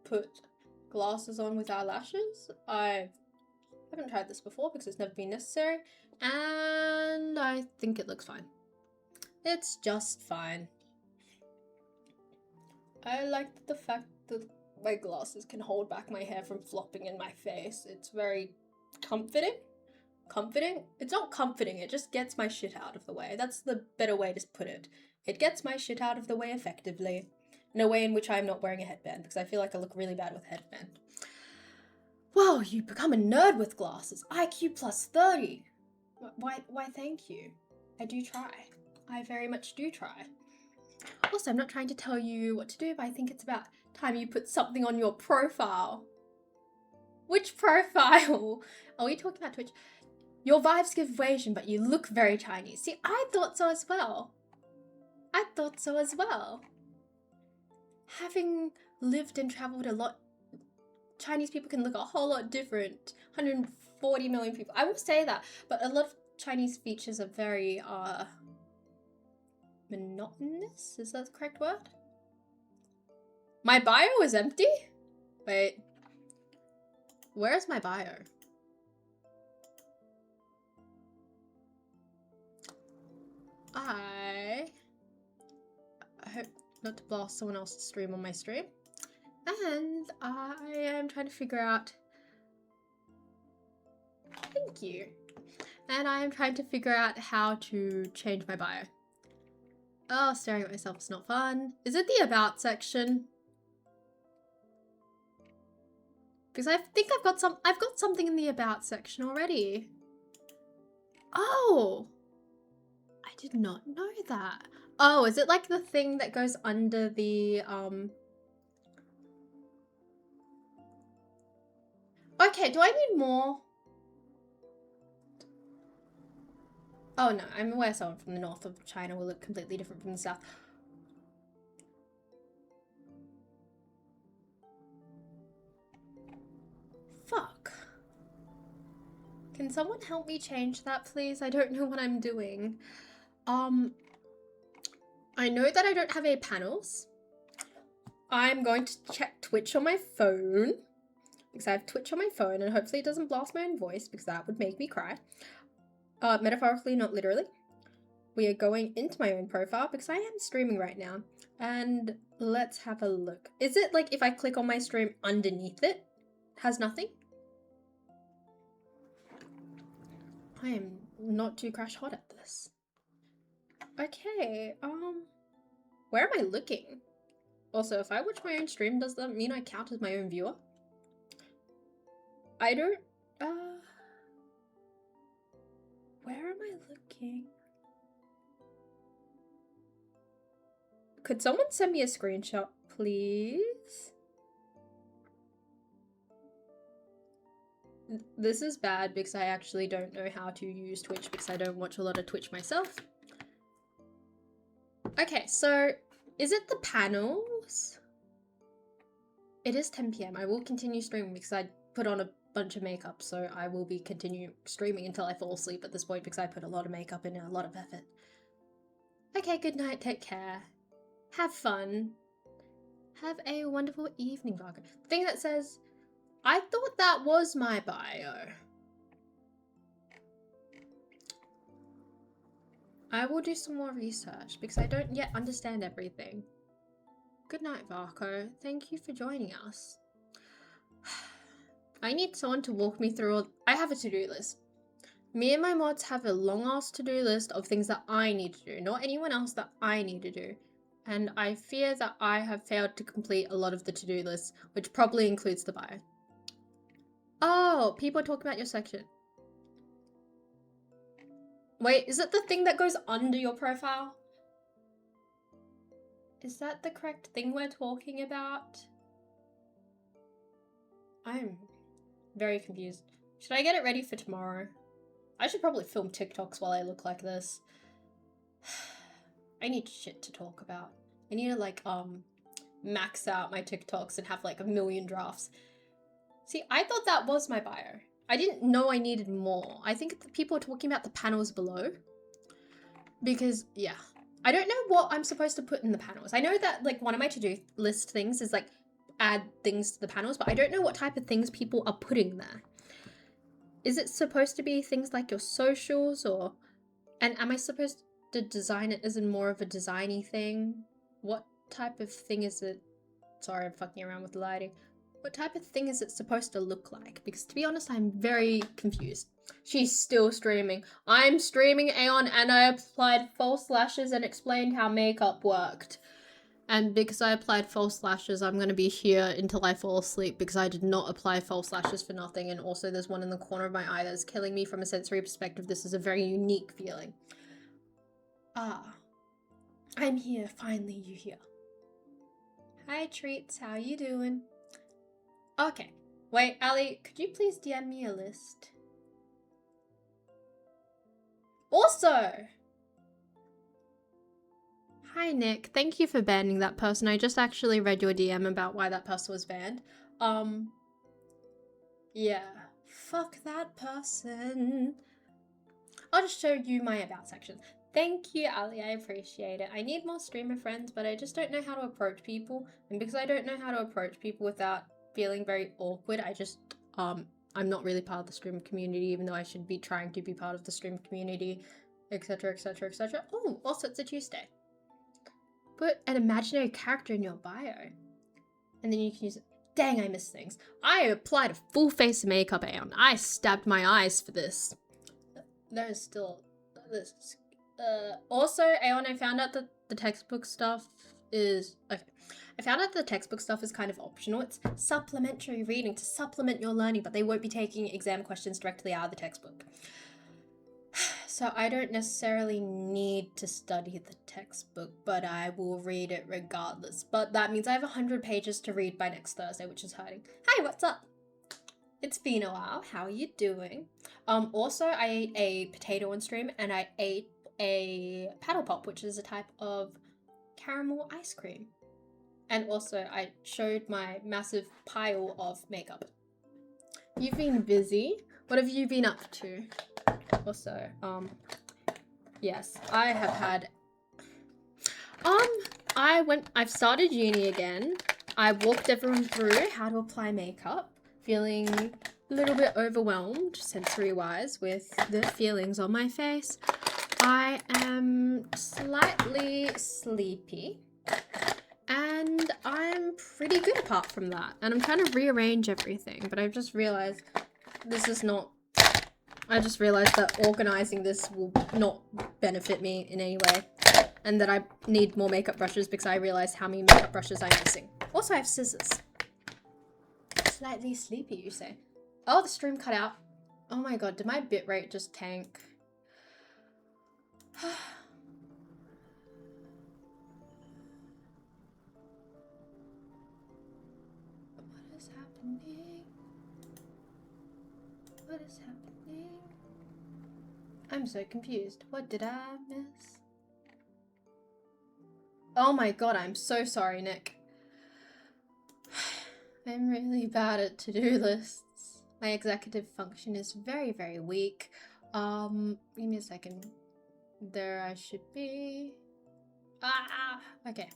put glasses on with our lashes. I haven't tried this before because it's never been necessary, and I think it looks fine. It's just fine. I like the fact that my glasses can hold back my hair from flopping in my face. It's very comforting. Comforting? It's not comforting, it just gets my shit out of the way. That's the better way to put it. It gets my shit out of the way effectively. In a way in which I'm not wearing a headband, because I feel like I look really bad with a headband. Whoa, you become a nerd with glasses. IQ plus 30. Why thank you. I do try. I very much do try. Also, I'm not trying to tell you what to do, but I think it's about time you put something on your profile. Which profile? Are we talking about Twitch? Your vibes give Asian, but you look very Chinese. See, I thought so as well. I thought so as well. Having lived and traveled a lot, Chinese people can look a whole lot different. 140 million people. I will say that, but a lot of Chinese features are very, monotonous? Is that the correct word? My bio is empty? Wait. Where's my bio? I hope not to blast someone else's stream on my stream. And I am trying to figure out... Thank you. And I am trying to figure out how to change my bio. Oh, staring at myself is not fun. Is it the about section? Because I think I've got something in the about section already. Oh! I did not know that. Oh, is it like the thing that goes under the, Okay, do I need more? Oh no, I'm aware someone from the north of China will look completely different from the south. Fuck. Can someone help me change that, please? I don't know what I'm doing. I know that I don't have any panels. I'm going to check Twitch on my phone. Because I have Twitch on my phone and hopefully it doesn't blast my own voice because that would make me cry. Metaphorically, not literally. We are going into my own profile because I am streaming right now. And let's have a look. Is it like if I click on my stream underneath it, has nothing? I am not too crash hot at this. Okay, where am I looking? Also, if I watch my own stream, does that mean I count as my own viewer? I don't, where am I looking? Could someone send me a screenshot, please? This is bad because I actually don't know how to use Twitch because I don't watch a lot of Twitch myself. Okay, so is it the panels? It is 10 PM. I will continue streaming because I put on a bunch of makeup, so I will be continue streaming until I fall asleep at this point because I put a lot of makeup in and a lot of effort. Okay, good night, take care. Have fun. Have a wonderful evening, Vargo. The thing that says, I thought that was my bio. I will do some more research because I don't yet understand everything. Good night, Varco. Thank you for joining us. I need someone to walk me through all... I have a to-do list. Me and my mods have a long-ass to-do list of things that I need to do, not anyone else that I need to do. And I fear that I have failed to complete a lot of the to-do list, which probably includes the bio. Oh, people are talking about your section. Wait, is it the thing that goes under your profile? Is that the correct thing we're talking about? I'm very confused. Should I get it ready for tomorrow? I should probably film TikToks while I look like this. I need shit to talk about. I need to like, max out my TikToks and have like a million drafts. See, I thought that was my bio. I didn't know I needed more. I think people are talking about the panels below. Because, yeah. I don't know what I'm supposed to put in the panels. I know that like one of my to-do list things is like add things to the panels, but I don't know what type of things people are putting there. Is it supposed to be things like your socials or... And am I supposed to design it as in more of a designy thing? What type of thing is it? Sorry, I'm fucking around with the lighting. What type of thing is it supposed to look like? Because to be honest, I'm very confused. She's still streaming. I'm streaming Aeon and I applied false lashes and explained how makeup worked. And because I applied false lashes, I'm going to be here until I fall asleep because I did not apply false lashes for nothing. And also there's one in the corner of my eye that's killing me from a sensory perspective. This is a very unique feeling. Ah, I'm here. Finally, you here. Hi, Treats. How you doing? Okay. Wait, Ali, could you please DM me a list? Also, hi, Nick. Thank you for banning that person. I just actually read your DM about why that person was banned. Yeah. Fuck that person. I'll just show you my about section. Thank you, Ali. I appreciate it. I need more streamer friends, but I just don't know how to approach people. And because I don't know how to approach people without feeling very awkward, I just, I'm not really part of the streamer community, even though I should be trying to be part of the streamer community etc, etc, etc. Oh, also it's a Tuesday. Put an imaginary character in your bio. And then you can use it. Dang, I miss things. I applied a full face of makeup, Aeon. I stabbed my eyes for this. There is still this. Also, Aeon, I found out that the textbook stuff is okay. I found out the textbook stuff is kind of optional. It's supplementary reading to supplement your learning, but they won't be taking exam questions directly out of the textbook. So I don't necessarily need to study the textbook, but I will read it regardless. But that means I have 100 pages to read by next Thursday, which is hurting. Hi, what's up? It's been a while. How are you doing? Also, I ate a potato on stream, and I ate a paddle pop, which is a type of caramel ice cream. And also, I showed my massive pile of makeup. You've been busy? What have you been up to? Also, yes, I have had, I've started uni again. I walked everyone through how to apply makeup, feeling a little bit overwhelmed sensory-wise with the feelings on my face. I am slightly sleepy, and I'm pretty good apart from that. And I'm trying to rearrange everything, but I've just realized this is not, I just realized that organizing this will not benefit me in any way, and that I need more makeup brushes because I realized how many makeup brushes I'm missing. Also, I have scissors. Slightly sleepy, you say? Oh, the stream cut out. Oh my god, did my bitrate just tank? What is happening? What is happening? I'm so confused. What did I miss? Oh my god, I'm so sorry, Nick. I'm really bad at to-do lists. My executive function is very, very weak. Give me a second. There I should be. Okay.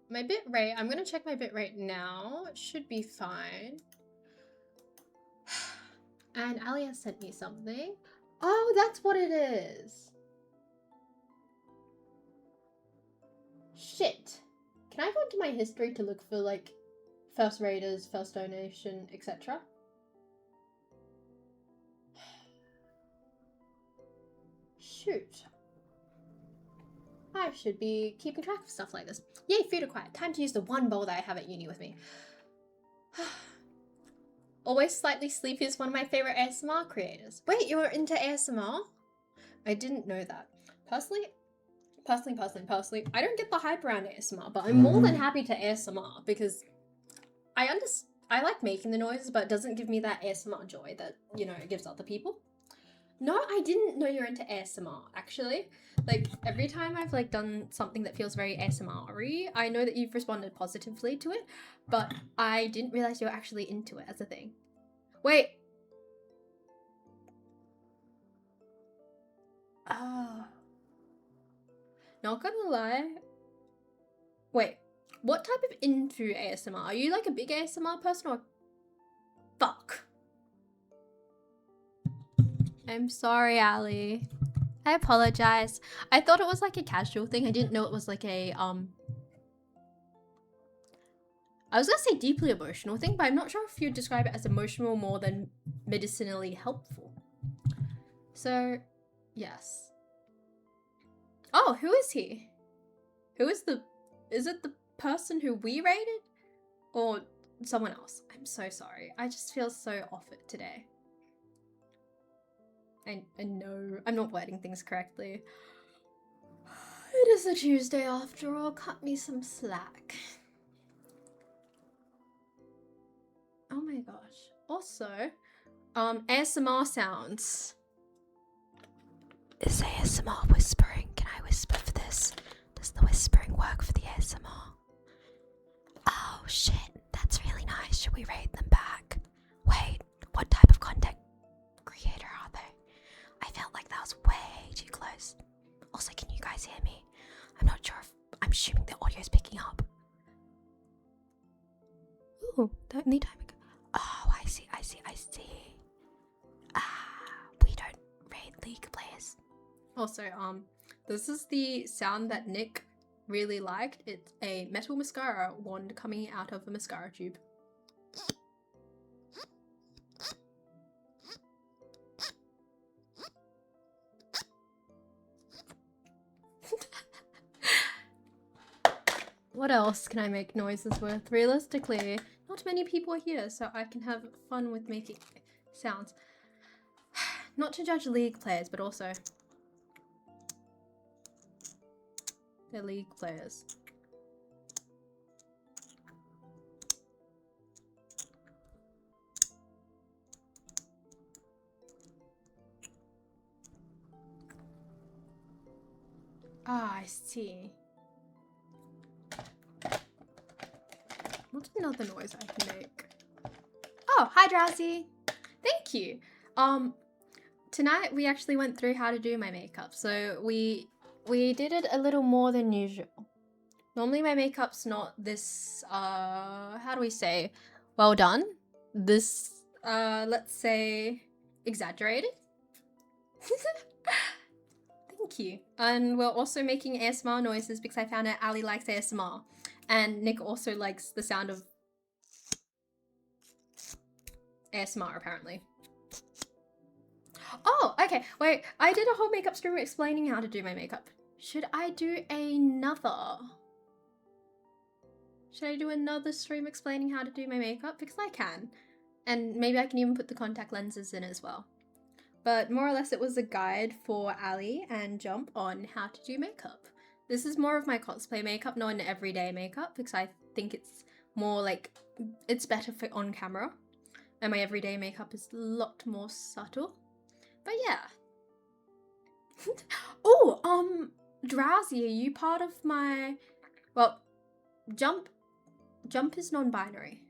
My bitrate, I'm gonna check my bitrate now. It should be fine. And Ali has sent me something. Oh, that's what it is. Shit. Can I go into my history to look for, like, first raiders, first donation, etc.? Shoot. I should be keeping track of stuff like this. Yay, food acquired. Time to use the one bowl that I have at uni with me. Always Slightly Sleepy is one of my favorite ASMR creators. Wait, you're into ASMR? I didn't know that. Personally, I don't get the hype around ASMR, but I'm more than happy to ASMR because I like making the noises, but it doesn't give me that ASMR joy that, you know, it gives other people. No, I didn't know you're into ASMR, actually. Like, every time I've, like, done something that feels very ASMR-y, I know that you've responded positively to it, but I didn't realize you were actually into it as a thing. Wait. Oh. Not gonna lie. Wait, what type of into ASMR? Are you, like, a big ASMR person or... Fuck. I'm sorry, Ali. I apologize. I thought it was like a casual thing. I didn't know it was like a, I was gonna say deeply emotional thing, but I'm not sure if you'd describe it as emotional more than medicinally helpful. So, yes. Oh, who is he? Who is it the person who we raided? Or someone else? I'm so sorry. I just feel so off it today. I know I'm not wording things correctly. It is a Tuesday after all. Cut me some slack. Oh my gosh. Also, ASMR sounds. Is ASMR whispering? Can I whisper for this? Does the whispering work for the ASMR? Oh shit, that's really nice. Should we rate them back? Wait, what type of content creator are they? I felt like that was way too close. Also, can you guys hear me? I'm not sure if I'm assuming the audio's picking up. Ooh, don't need time. Oh, I see. We don't rate League players. Also, this is the sound that Nick really liked. It's a metal mascara wand coming out of a mascara tube. What else can I make noises with? Realistically, not many people are here, so I can have fun with making sounds. Not to judge League players, but also they're League players. Ah, I see. What's another noise I can make? Oh, hi Drowsy! Thank you! Tonight we actually went through how to do my makeup, so we did it a little more than usual. Normally my makeup's not this, how do we say, well done? This, let's say, exaggerated? Thank you. And we're also making ASMR noises because I found out Ali likes ASMR. And Nick also likes the sound of ASMR, apparently. Oh, okay. Wait, I did a whole makeup stream explaining how to do my makeup. Should I do another? Should I do another stream explaining how to do my makeup? Because I can. And maybe I can even put the contact lenses in as well. But more or less it was a guide for Ali and Jump on how to do makeup. This is more of my cosplay makeup, not an everyday makeup, because I think it's more like, it's better for on camera. And my everyday makeup is a lot more subtle. But yeah. Oh, Drowsy, are you part of my... Well, Jump is non-binary.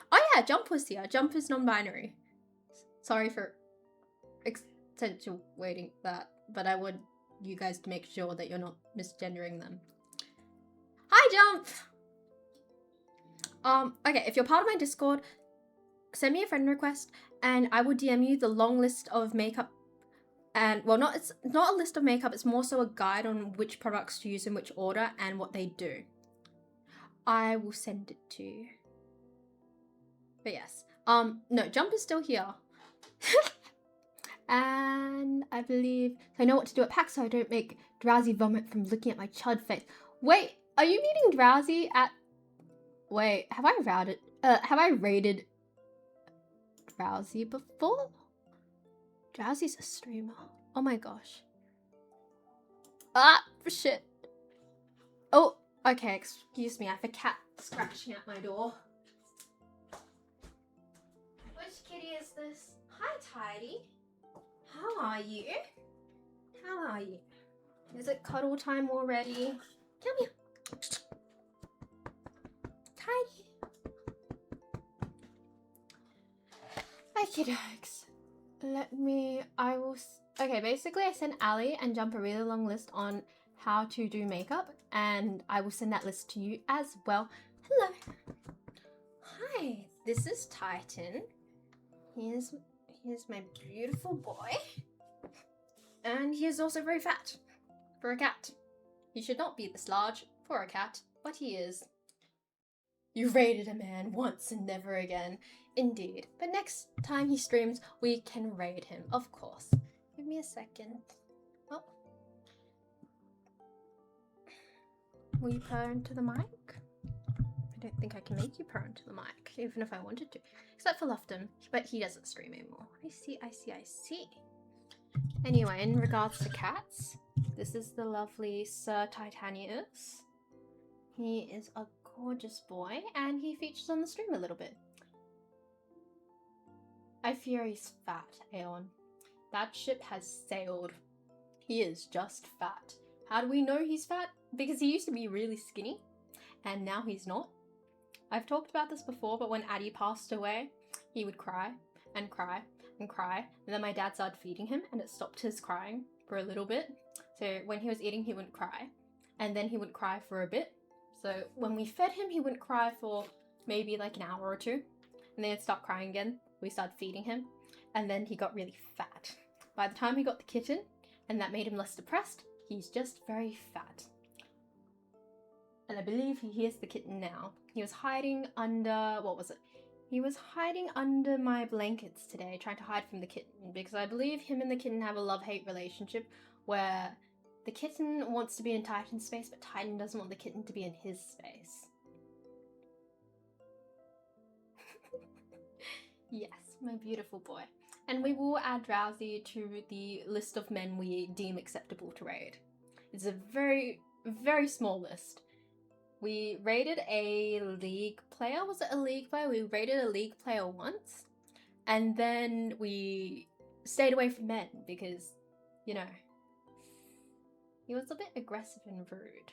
Oh yeah, Jump was here. Jump is non-binary. Sorry for accentuating that, but I want you guys to make sure that you're not misgendering them. Hi, Jump! Okay, if you're part of my Discord, send me a friend request and I will DM you the long list of makeup. And, well, it's not a list of makeup, it's more so a guide on which products to use in which order and what they do. I will send it to you. But yes. No, Jump is still here. And I believe I know what to do at PAX so I don't make Drowsy vomit from looking at my chud face. Wait, are you meeting Drowsy at... Wait, have I raided Drowsy before? Drowsy's a streamer. Oh my gosh. Ah, shit. Oh, okay, excuse me. I have a cat scratching at my door. Which kitty is this? Hi, Tidy. How are you? How are you? Is it cuddle time already? Come here. Tidy. Okay, dogs. Okay, basically I sent Ali and Jump a really long list on how to do makeup, and I will send that list to you as well. Hello. Hi, this is Titan. Here's my beautiful boy. And he is also very fat. For a cat. He should not be this large for a cat, but he is. You raided a man once and never again. Indeed. But next time he streams, we can raid him, of course. Give me a second. Oh. Will you purr into the mic? I don't think I can make you purr into the mic, even if I wanted to. Except for Lofton, but he doesn't stream anymore. I see. Anyway, in regards to cats, this is the lovely Sir Titanius. He is a gorgeous boy, and he features on the stream a little bit. I fear he's fat, Aeon. That ship has sailed. He is just fat. How do we know he's fat? Because he used to be really skinny, and now he's not. I've talked about this before, but when Addie passed away, he would cry and cry and cry, and then my dad started feeding him, and it stopped his crying for a little bit. So when he was eating, he wouldn't cry, and then he wouldn't cry for a bit. So when we fed him, he wouldn't cry for maybe like an hour or two, and then he'd start crying again. We started feeding him, and then he got really fat. By the time he got the kitten, and that made him less depressed. He's just very fat. And I believe he hears the kitten now. He was hiding under, what was it? He was hiding under my blankets today, trying to hide from the kitten, because I believe him and the kitten have a love-hate relationship where the kitten wants to be in Titan's space, but Titan doesn't want the kitten to be in his space. Yes, my beautiful boy. And we will add Drowsy to the list of men we deem acceptable to raid. It's a very, very small list. We raided a league player. Was it a league player? We raided a league player once. And then we stayed away from men because, you know, he was a bit aggressive and rude.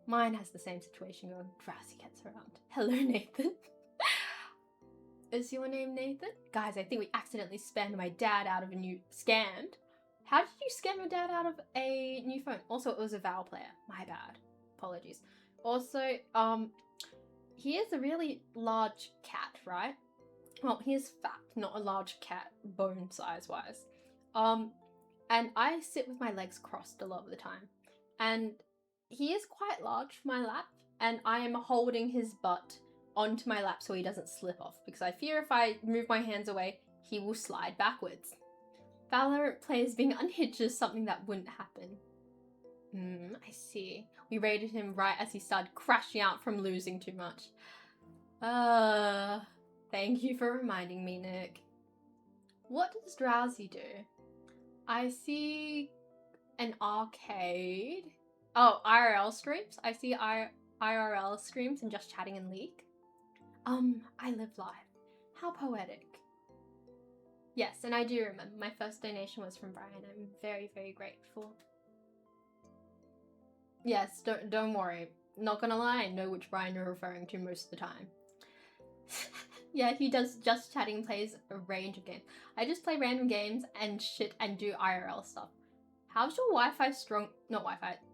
Mine has the same situation going. Drowsy gets around. Hello, Nathan. Is your name Nathan? Guys, I think we accidentally spammed my dad out of a new... Scammed? How did you scam your dad out of a new phone? Also, it was a Val player. My bad. Apologies. Also, he is a really large cat, right? Well, he is fat, not a large cat, bone size-wise. And I sit with my legs crossed a lot of the time. And he is quite large for my lap, and I am holding his butt onto my lap so he doesn't slip off, because I fear if I move my hands away, he will slide backwards. Valorant players being unhinged is something that wouldn't happen. I see. We raided him right as he started crashing out from losing too much. Thank you for reminding me, Nick. What does Drowsy do? I see an arcade. Oh, IRL streams? I see IRL streams and just chatting in League. I live live. How poetic. Yes, and I do remember my first donation was from Brian. I'm very, very grateful. Yes, don't worry. Not gonna lie, I know which Brian you're referring to most of the time. Yeah, he does just chatting, plays a range of games. I just play random games and shit and do IRL stuff. How's your Wi-Fi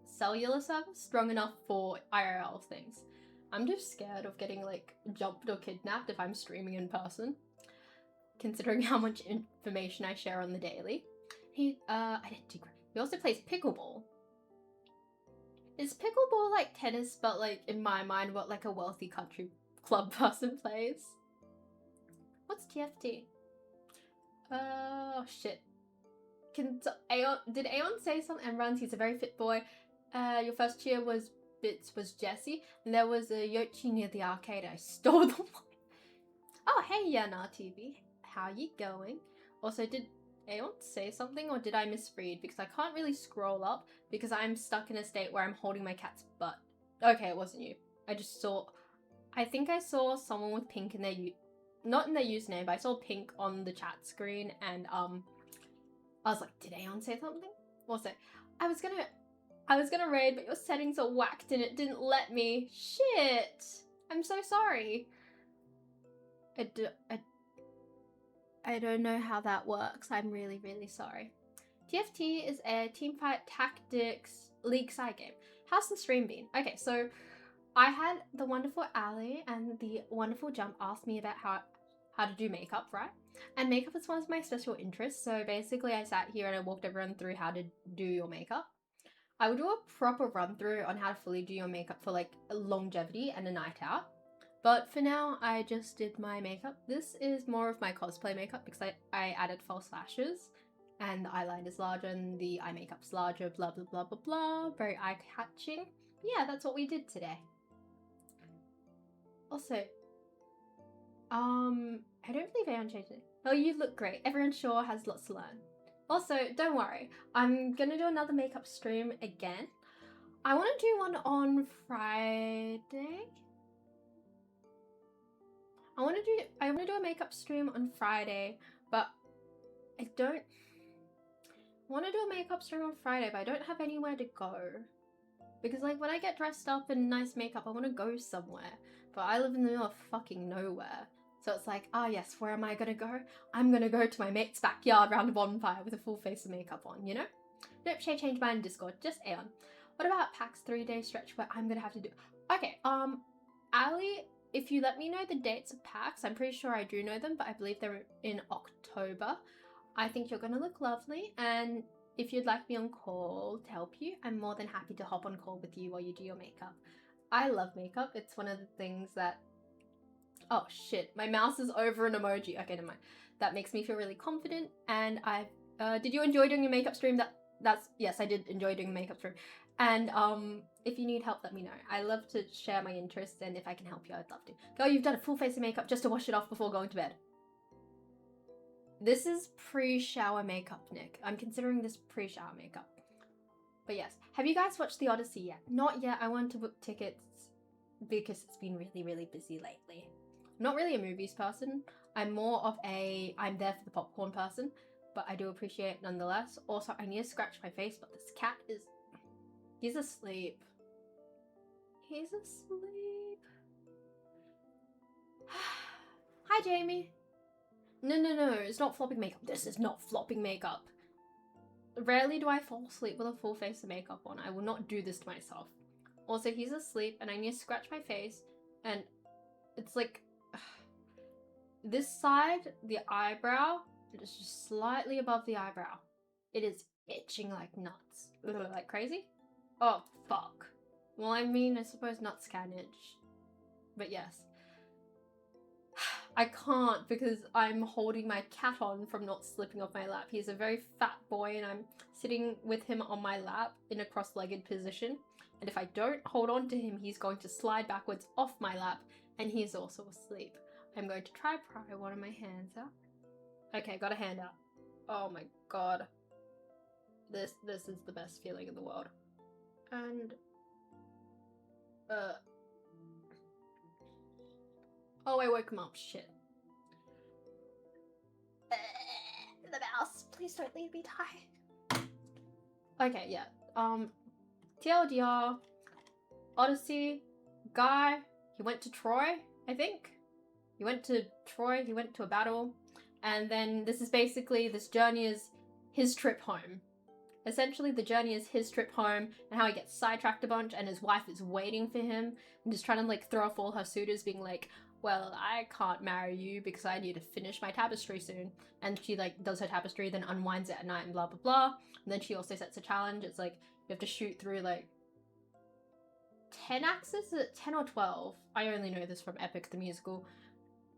cellular service strong enough for IRL things? I'm just scared of getting like jumped or kidnapped if I'm streaming in person, considering how much information I share on the daily. I didn't do great. He also plays pickleball. Is pickleball like tennis, but like in my mind what like a wealthy country club person plays? What's TFT? Oh shit. Did Aeon say something? And runs, he's a very fit boy. Your first cheer was Jesse, and there was a Yochi near the arcade. I stole them. Oh hey Yana TV, how you going? Also, did Aeon say something or did I misread? Because I can't really scroll up because I'm stuck in a state where I'm holding my cat's butt. Okay, it wasn't you. I think I saw someone with pink in their not in their username, but I saw pink on the chat screen, and I was like, did Aeon say something? Also, I was gonna raid, but your settings are whacked and it didn't let me. Shit! I'm so sorry. I don't know how that works. I'm really, really sorry. TFT is a teamfight tactics league side game. How's the stream been? Okay, so I had the wonderful Ali and the wonderful Jump ask me about how to do makeup, right? And makeup is one of my special interests. So basically I sat here and I walked everyone through how to do your makeup. I would do a proper run through on how to fully do your makeup for like longevity and a night out. But for now, I just did my makeup. This is more of my cosplay makeup because I added false lashes and the eyeliner's larger and the eye makeup's larger, blah, blah, blah, blah, blah. Very eye-catching. Yeah, that's what we did today. Also, I don't believe anyone changed it. Oh, you look great. Everyone sure has lots to learn. Also, don't worry. I'm gonna do another makeup stream again. I want to do one on Friday. I want to do a makeup stream on Friday, but I want to do a makeup stream on Friday, but I don't have anywhere to go. Because like when I get dressed up in nice makeup, I want to go somewhere. But I live in the middle of fucking nowhere. So it's like, ah yes, where am I gonna go? I'm gonna go to my mate's backyard around a bonfire with a full face of makeup on, you know? Nope, Shay changed mine in Discord, just Aeon. What about PAX 3-day stretch where I'm gonna have to do... Okay, Ali, if you let me know the dates of PAX, I'm pretty sure I do know them, but I believe they're in October. I think you're gonna look lovely, and if you'd like me on call to help you, I'm more than happy to hop on call with you while you do your makeup. I love makeup. It's one of the things that... Oh shit, my mouse is over an emoji. Okay, never mind. That makes me feel really confident. And did you enjoy doing your makeup stream? Yes, I did enjoy doing a makeup stream. And if you need help, let me know. I love to share my interests, and if I can help you, I'd love to. Girl, you've done a full face of makeup just to wash it off before going to bed. This is pre-shower makeup, Nick. I'm considering this pre-shower makeup. But yes, have you guys watched The Odyssey yet? Not yet. I want to book tickets because it's been really, really busy lately. I'm not really a movies person. I'm more of a I'm there for the popcorn person, but I do appreciate it nonetheless. Also, I need to scratch my face, but this cat is... He's asleep. He's asleep. Hi, Jamie. No, it's not flopping makeup. This is not flopping makeup. Rarely do I fall asleep with a full face of makeup on. I will not do this to myself. Also, he's asleep and I need to scratch my face, and it's like... This side, the eyebrow, it is just slightly above the eyebrow. It is itching like nuts. Like crazy? Oh, fuck. Well, I mean, I suppose nuts can itch. But yes. I can't because I'm holding my cat on from not slipping off my lap. He's a very fat boy and I'm sitting with him on my lap in a cross-legged position. And if I don't hold on to him, he's going to slide backwards off my lap, and he's also asleep. I'm going to try pry one of my hands out. Okay, got a hand out. Oh my god. This is the best feeling in the world. And oh, I woke him up. Shit. The mouse. Please don't leave me die. Okay, yeah. TLDR, Odyssey, guy, he went to Troy, I think. He went to Troy, he went to a battle, and then this is basically, this journey is his trip home. Essentially, the journey is his trip home, and how he gets sidetracked a bunch, and his wife is waiting for him, and just trying to, like, throw off all her suitors, being like, well, I can't marry you because I need to finish my tapestry soon. And she, like, does her tapestry, then unwinds it at night, and blah, blah, blah. And then she also sets a challenge. It's like, you have to shoot through, like, 10 axes? Is it 10 or 12? I only know this from Epic the Musical.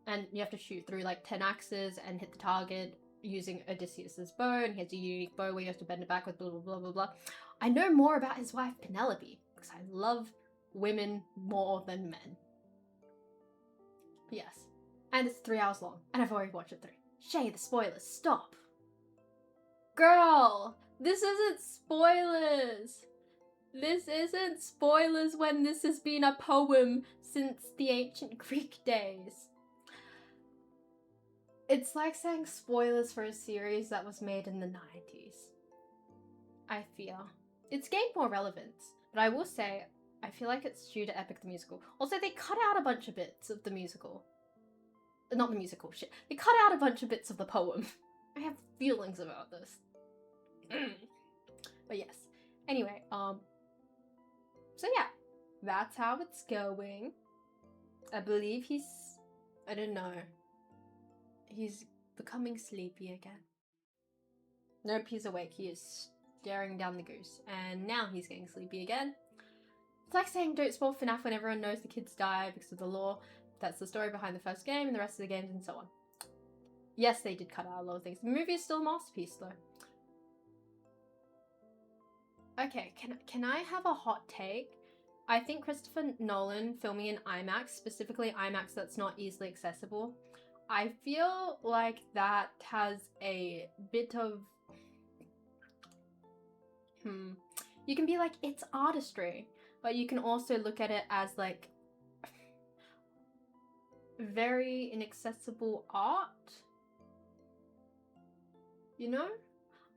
And you have to shoot through, like, 10 axes and hit the target using Odysseus's bow, and he has a unique bow where you have to bend it back with blah, blah, blah, blah, blah. I know more about his wife, Penelope, because I love women more than men. But yes. And it's 3 hours long, and I've already watched it through. Shay, the spoilers, stop! Girl! This isn't spoilers! This isn't spoilers when this has been a poem since the ancient Greek days. It's like saying spoilers for a series that was made in the 90s. I feel. It's gained more relevance, but I will say, I feel like it's due to Epic the Musical. Also, they cut out a bunch of bits of the musical. Not the musical, shit. They cut out a bunch of bits of the poem. I have feelings about this. But yes. Anyway, so yeah. That's how it's going. I believe I don't know. He's becoming sleepy again. Nope, he's awake. He is staring down the goose. And now he's getting sleepy again. It's like saying don't spoil FNAF when everyone knows the kids die because of the lore. That's the story behind the first game and the rest of the games and so on. Yes, they did cut out a lot of things. The movie is still a masterpiece though. Okay, can I have a hot take? I think Christopher Nolan filming in IMAX, specifically IMAX that's not easily accessible, I feel like that has a bit of... You can be like, it's artistry, but you can also look at it as like very inaccessible art. You know?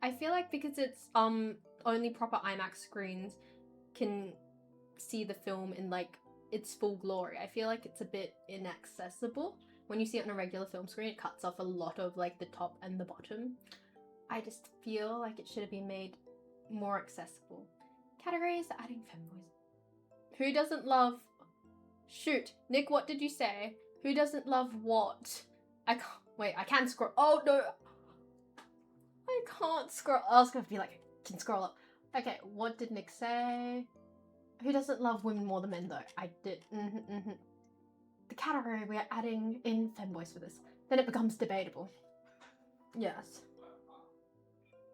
I feel like because it's only proper IMAX screens can see the film in like its full glory. I feel like it's a bit inaccessible. When you see it on a regular film screen, it cuts off a lot of like the top and the bottom. I just feel like it should have been made more accessible. Categories, adding fanboys. Who doesn't love... Shoot, Nick, what did you say? Who doesn't love what? I can't... Wait, I can scroll. Oh, no. I can't scroll. I was going to be like, Can scroll up. Okay, what did Nick say? Who doesn't love women more than men, though? I did. The category we're adding in femboys for this. Then it becomes debatable. Yes.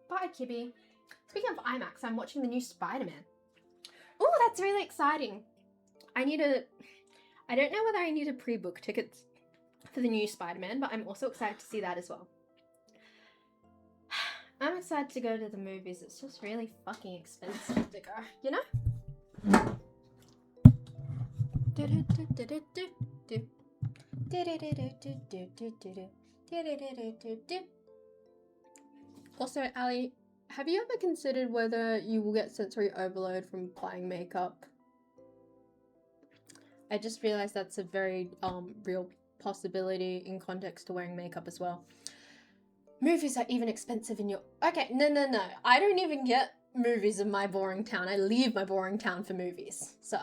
Bye, Kibby. Speaking of IMAX, I'm watching the new Spider-Man. Oh, that's really exciting. I don't know whether I need to pre-book tickets for the new Spider-Man, but I'm also excited to see that as well. I'm excited to go to the movies. It's just really fucking expensive to go, you know? Also, Ali, have you ever considered whether you will get sensory overload from applying makeup? I just realized that's a very real possibility in context to wearing makeup as well. Movies are even expensive in your... Okay, no. I don't even get movies in my boring town. I leave my boring town for movies. Sir.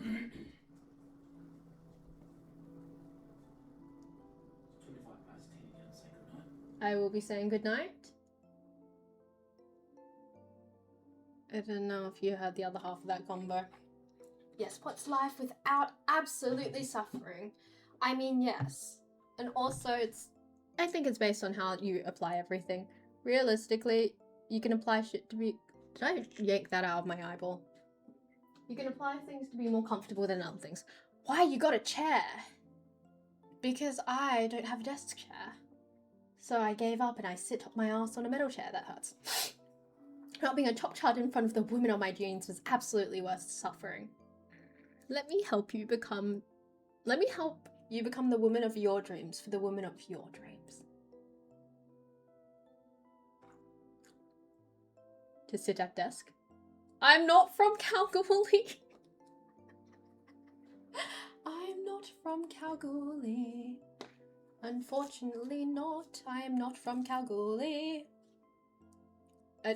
25 past 10 again, say goodnight. I will be saying goodnight. I don't know if you heard the other half of that combo. Yes, what's life without absolutely suffering? I mean, yes. And also, I think it's based on how you apply everything. Realistically, you can apply shit to be... Did I yank that out of my eyeball? You can apply things to be more comfortable than other things. Why you got a chair? Because I don't have a desk chair. So I gave up and I sit my ass on a metal chair. That hurts. Not being a top child in front of the women on my jeans was absolutely worth suffering. Let me help you become the woman of your dreams for the woman of your dreams. To sit at desk. I'm not from Kalgoorlie. I'm not from Kalgoorlie. Unfortunately not. I am not from Kalgoorlie.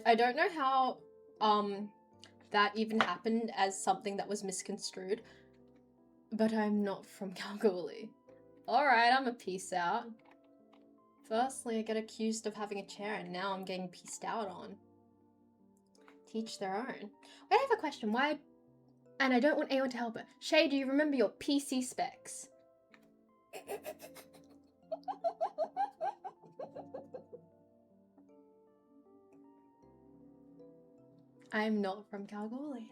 I don't know how that even happened as something that was misconstrued. But I'm not from Kalgoorlie. Alright, I'm a peace out. Firstly, I get accused of having a chair and now I'm getting pieced out on. Teach their own. Wait, I have a question. Why... And I don't want anyone to help it. Shay, do you remember your PC specs? I'm not from Kalgoorlie.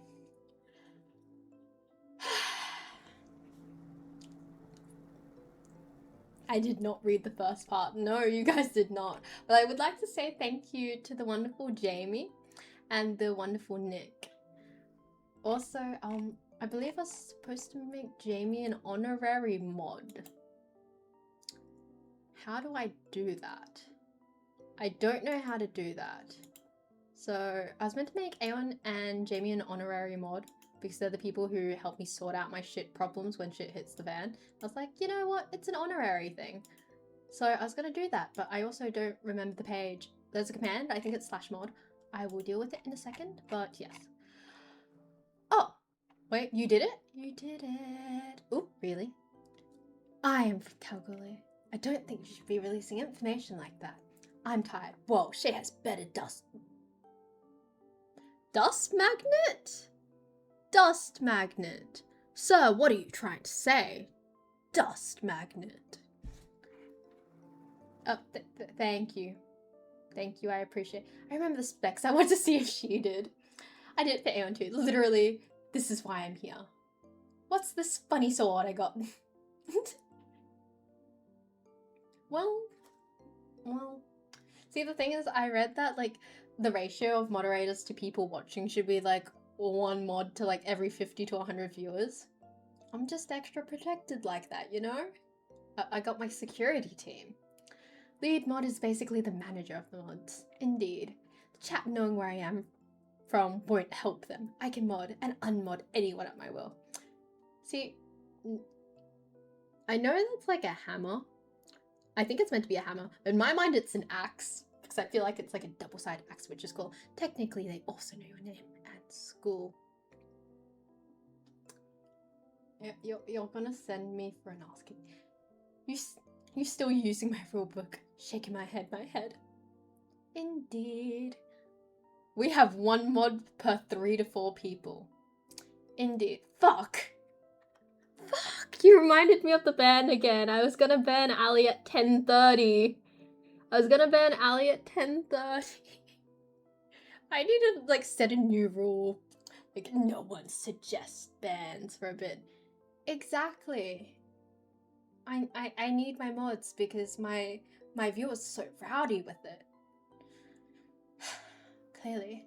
I did not read the first part. No, you guys did not. But I would like to say thank you to the wonderful Jamie and the wonderful Nick. Also, I believe I was supposed to make Jamie an honorary mod. How do I do that? I don't know how to do that. So I was meant to make Aeon and Jamie an honorary mod because they're the people who help me sort out my shit problems when shit hits the fan. I was like, you know what? It's an honorary thing. So I was going to do that, but I also don't remember the page. There's a command. I think it's /mod. I will deal with it in a second, but yes. Oh, wait, you did it? You did it. Oh, really? I am from Kalgoorlie. I don't think you should be releasing information like that. I'm tired. Whoa, she has better dust. Dust magnet? Dust magnet. Sir, what are you trying to say? Dust magnet. Oh, thank you. Thank you, I appreciate it. I remember the specs. I wanted to see if she did. I did it for Aeon too. Literally, this is why I'm here. What's this funny sword I got? Well. See, the thing is, I read that, like, the ratio of moderators to people watching should be, like, 1 mod to, like, every 50 to 100 viewers. I'm just extra protected like that, you know? I got my security team. Lead mod is basically the manager of the mods. Indeed. The chat knowing where I am from won't help them. I can mod and unmod anyone at my will. See, I know that's like a hammer. I think it's meant to be a hammer. In my mind, it's an axe. Because I feel like it's like a double-sided axe, which is cool. Technically, they also know your name at school. You're gonna send me for an asking. You still using my rule book? Shaking my head. Indeed. We have one mod per 3 to 4 people. Indeed. Fuck! You reminded me of the ban again. I was gonna ban Ali at 10:30. I need to, like, set a new rule. Like, no one suggests bans for a bit. Exactly. I need my mods because my viewers are so rowdy with it. Clearly.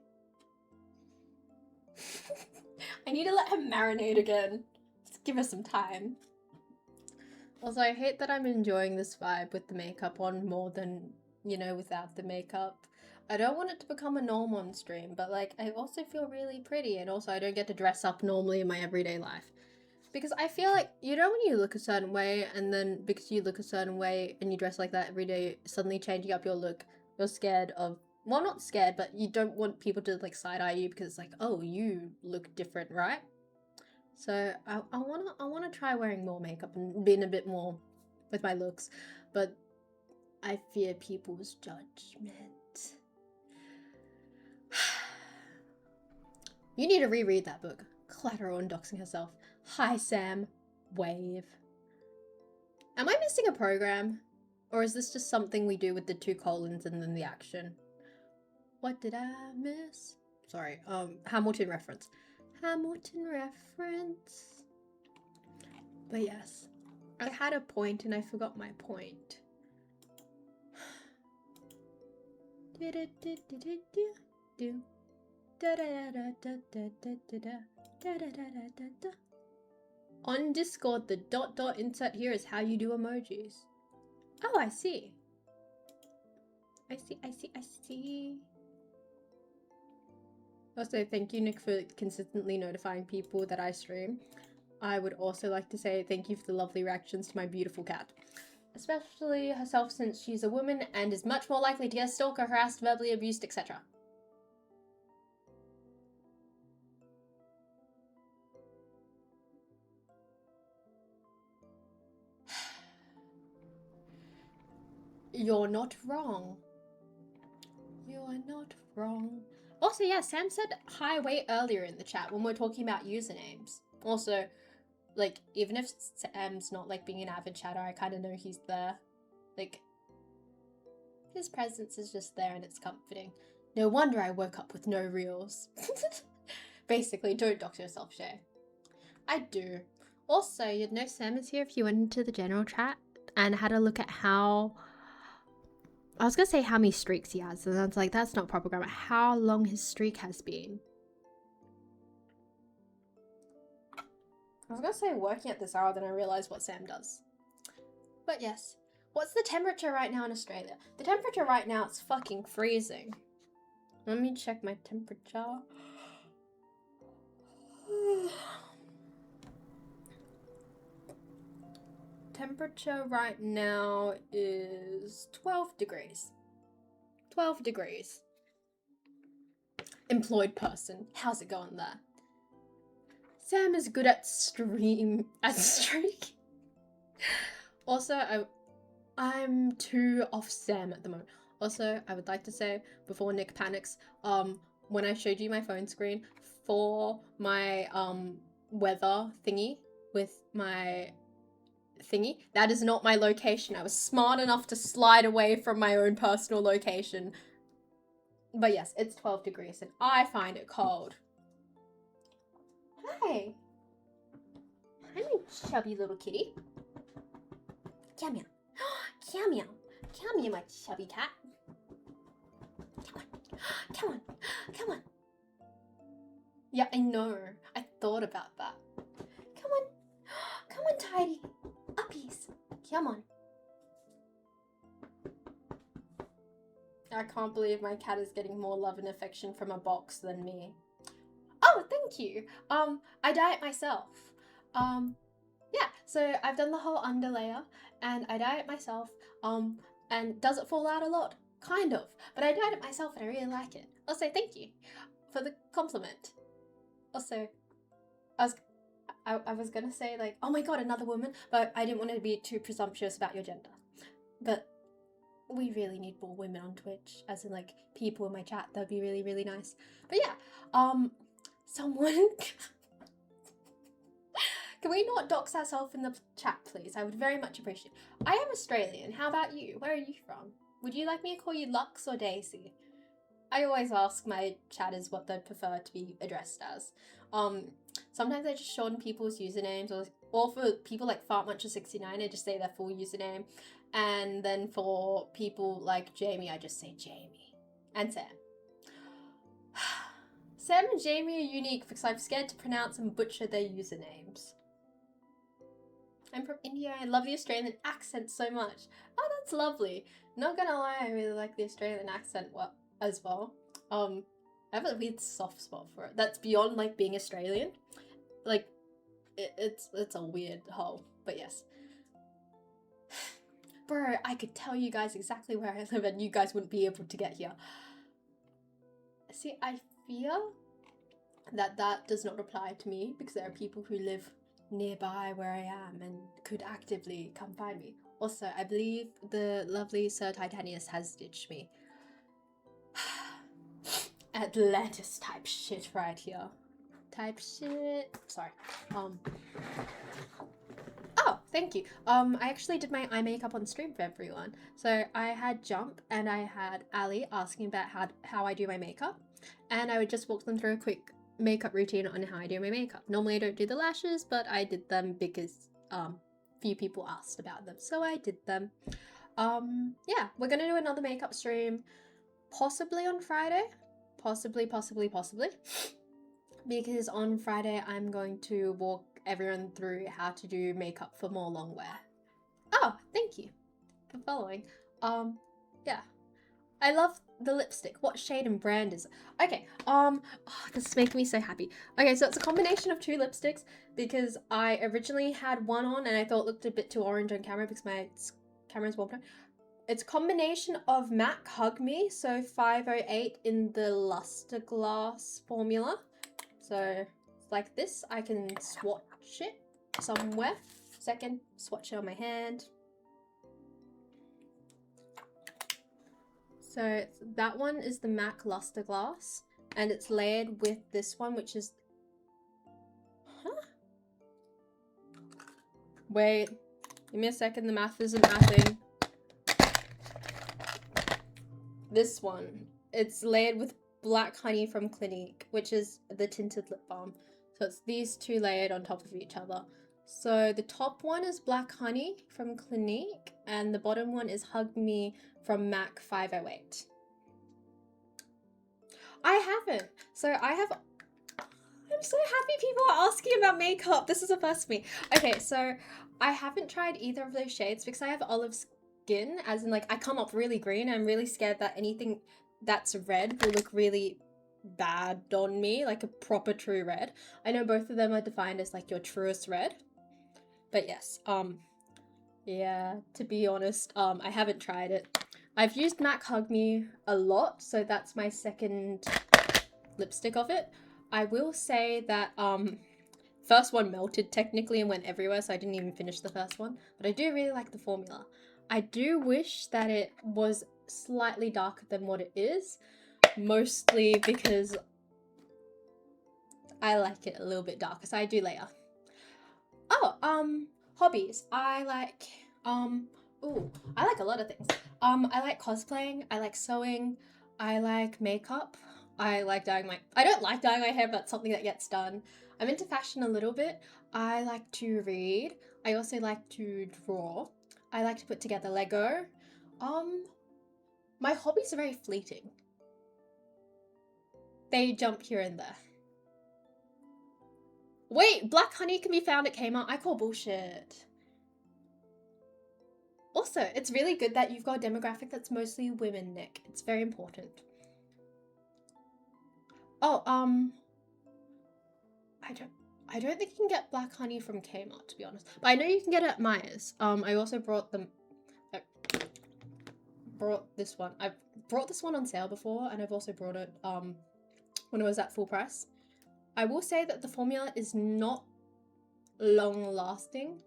I need to let her marinate again. Just give her some time. Also, I hate that I'm enjoying this vibe with the makeup on more than, you know, without the makeup. I don't want it to become a norm on stream, but, like, I also feel really pretty, and also I don't get to dress up normally in my everyday life. Because I feel like, you know, when you look a certain way, and then because you look a certain way and you dress like that every day, suddenly changing up your look, you're scared of, well, not scared, but you don't want people to, like, side-eye you because it's like, oh, you look different, right? So I wanna try wearing more makeup and being a bit more with my looks, but I fear people's judgment. You need to reread that book. Collateral undoxing herself. Hi, Sam. Wave. Am I missing a program? Or is this just something we do with the 2 colons and then the action? What did I miss? Sorry, Hamilton reference. But yes, I had a point and I forgot my point. On Discord, the ... insert here is how you do emojis. Oh, I see. I see. Also, thank you, Nick, for consistently notifying people that I stream. I would also like to say thank you for the lovely reactions to my beautiful cat. Especially herself, since she's a woman and is much more likely to get stalked, harassed, verbally abused, etc. You're not wrong. You're not wrong. Also, yeah, Sam said hi way earlier in the chat when we're talking about usernames. Also, like, even if Sam's not, like, being an avid chatter, I kind of know he's there. Like, his presence is just there and it's comforting. No wonder I woke up with no reels. Basically, don't dox yourself, Shay. I do. Also, you'd know Sam is here if you went into the general chat and had a look at how... I was gonna say how many streaks he has, and that's like, that's not proper grammar. How long his streak has been. I was gonna say working at this hour, then I realized what Sam does. But yes. What's the temperature right now in Australia? The temperature right now is fucking freezing. Let me check my temperature. Temperature right now is 12 degrees. 12 degrees. Employed person. How's it going there? Sam is good at streak. Also, I'm too off Sam at the moment. Also, I would like to say, before Nick panics, when I showed you my phone screen for my weather thingy with my thingy, that is not my location. I was smart enough to slide away from my own personal location. But yes, it's 12 degrees and I find it cold. Hi. Hi, my chubby little kitty. Come here. Come here. Come here, my chubby cat. Come on. Come on. Come on. Yeah, I know. I thought about that. Come on. Come on, Tidy. Uppies. Come on. I can't believe my cat is getting more love and affection from a box than me. Oh, thank you. I dye it myself. Yeah, so I've done the whole underlayer and I dye it myself. And does it fall out a lot? Kind of. But I dyed it myself and I really like it. Also, thank you for the compliment. Also, I was gonna say, like, oh my god, another woman, but I didn't want to be too presumptuous about your gender. but we really need more women on Twitch, as in like people in my chat. That'd be really, really nice. But yeah, someone can we not dox ourselves in the chat, please? I would very much appreciate it. I am Australian. How about you? Where are you from? Would you like me to call you Lux or Daisy? I always ask my chatters what they'd prefer to be addressed as. Sometimes I just shorten people's usernames, or for people like FartMuncher69, I just say their full username. And then for people like Jamie, I just say Jamie. And Sam. Sam and Jamie are unique because I'm scared to pronounce and butcher their usernames. I'm from India. I love the Australian accent so much. Oh, that's lovely. Not gonna lie, I really like the Australian accent as well. I have a weird soft spot for it. That's beyond like being Australian. Like, it's a weird hole. But yes. Bro, I could tell you guys exactly where I live and you guys wouldn't be able to get here. See, I feel that does not apply to me because there are people who live nearby where I am and could actively come find me. Also, I believe the lovely Sir Titanius has ditched me. Atlantis type shit right here. Type shit. Sorry. Oh, thank you. I actually did my eye makeup on stream for everyone. So I had Jump and I had Ali asking about how I do my makeup. And I would just walk them through a quick makeup routine on how I do my makeup. Normally I don't do the lashes, but I did them because few people asked about them. So I did them. Yeah, we're gonna do another makeup stream possibly on Friday. Possibly. Because on Friday I'm going to walk everyone through how to do makeup for more long wear. Oh, thank you for following. Yeah. I love the lipstick. What shade and brand is it? Okay, oh, this is making me so happy. Okay, so it's a combination of two lipsticks because I originally had one on and I thought it looked a bit too orange on camera because my camera's warped out. It's a combination of MAC Hug Me, so 508 in the Luster Glass formula. So, like this, I can swatch it somewhere. Second, swatch it on my hand. So that one is the MAC Luster Glass, and it's layered with this one, which is... Huh? Wait, give me a second, the math isn't mathing. This one, it's layered with Black Honey from Clinique, which is the tinted lip balm. So it's these two layered on top of each other. So the top one is Black Honey from Clinique, and the bottom one is Hug Me from MAC 508. I haven't. So I have... I'm so happy people are asking about makeup. This is a first for me. Okay, so I haven't tried either of those shades because I have olive skin, as in like I come up really green. I'm really scared that anything that's red will look really bad on me, like a proper true red. I know both of them are defined as like your truest red. But yes, yeah, to be honest, I haven't tried it. I've used MAC Hug Me a lot, so that's my second lipstick of it. I will say that first one melted technically and went everywhere, so I didn't even finish the first one. But I do really like the formula. I do wish that it was slightly darker than what it is, mostly because I like it a little bit darker, so I do layer. Oh, hobbies. I like a lot of things. I like cosplaying, I like sewing, I like makeup, I like dyeing I don't like dyeing my hair, but it's something that gets done. I'm into fashion a little bit. I like to read. I also like to draw. I like to put together Lego. My hobbies are very fleeting. They jump here and there. Wait, Black Honey can be found at Kmart. I call bullshit. Also, it's really good that you've got a demographic that's mostly women, Nick. It's very important. Oh, I don't think you can get Black Honey from Kmart, to be honest. But I know you can get it at Myers. I also brought this one. I've brought this one on sale before, and I've also brought it when it was at full price. I will say that the formula is not long lasting.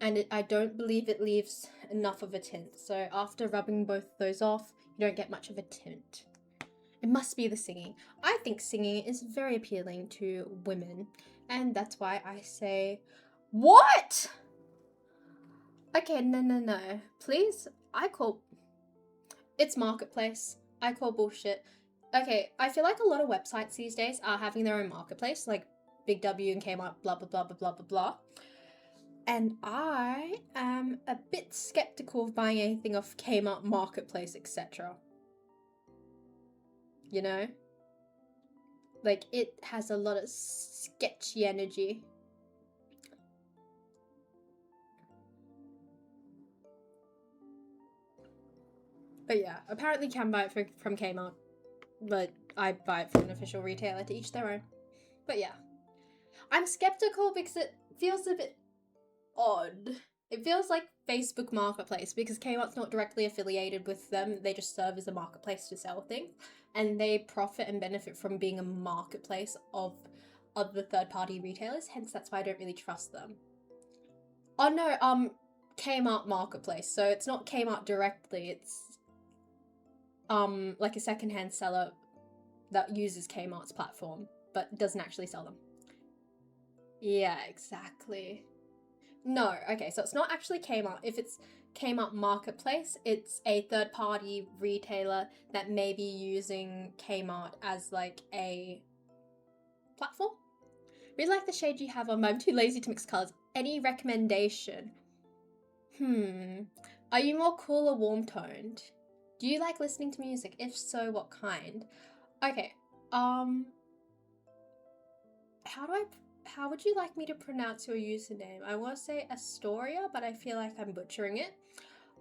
and I don't believe it leaves enough of a tint. So after rubbing both those off, you don't get much of a tint. It must be the singing. I think singing is very appealing to women, and that's why I say, what? Okay, no. Please, it's marketplace. I call bullshit. Okay, I feel like a lot of websites these days are having their own marketplace, like Big W and Kmart, blah, blah, blah, blah, blah, blah, blah. And I am a bit skeptical of buying anything off Kmart Marketplace, etc. You know? Like, it has a lot of sketchy energy. But yeah, apparently you can buy it from Kmart. But I buy it from an official retailer, to each their own. But yeah. I'm skeptical because it feels a bit odd. It feels like Facebook Marketplace because Kmart's not directly affiliated with them. They just serve as a marketplace to sell things. And they profit and benefit from being a marketplace of other third-party retailers. Hence, that's why I don't really trust them. Oh no, Kmart Marketplace. So it's not Kmart directly. It's like a secondhand seller that uses Kmart's platform but doesn't actually sell them. Yeah, exactly. No, okay, so it's not actually Kmart. If it's Kmart Marketplace, it's a third-party retailer that may be using Kmart as like a platform. Really like the shade you have on, but I'm too lazy to mix colors. Any recommendation? Are you more cool or warm-toned? Do you like listening to music? If so, what kind? Okay, how would you like me to pronounce your username? I want to say Astoria, but I feel like I'm butchering it.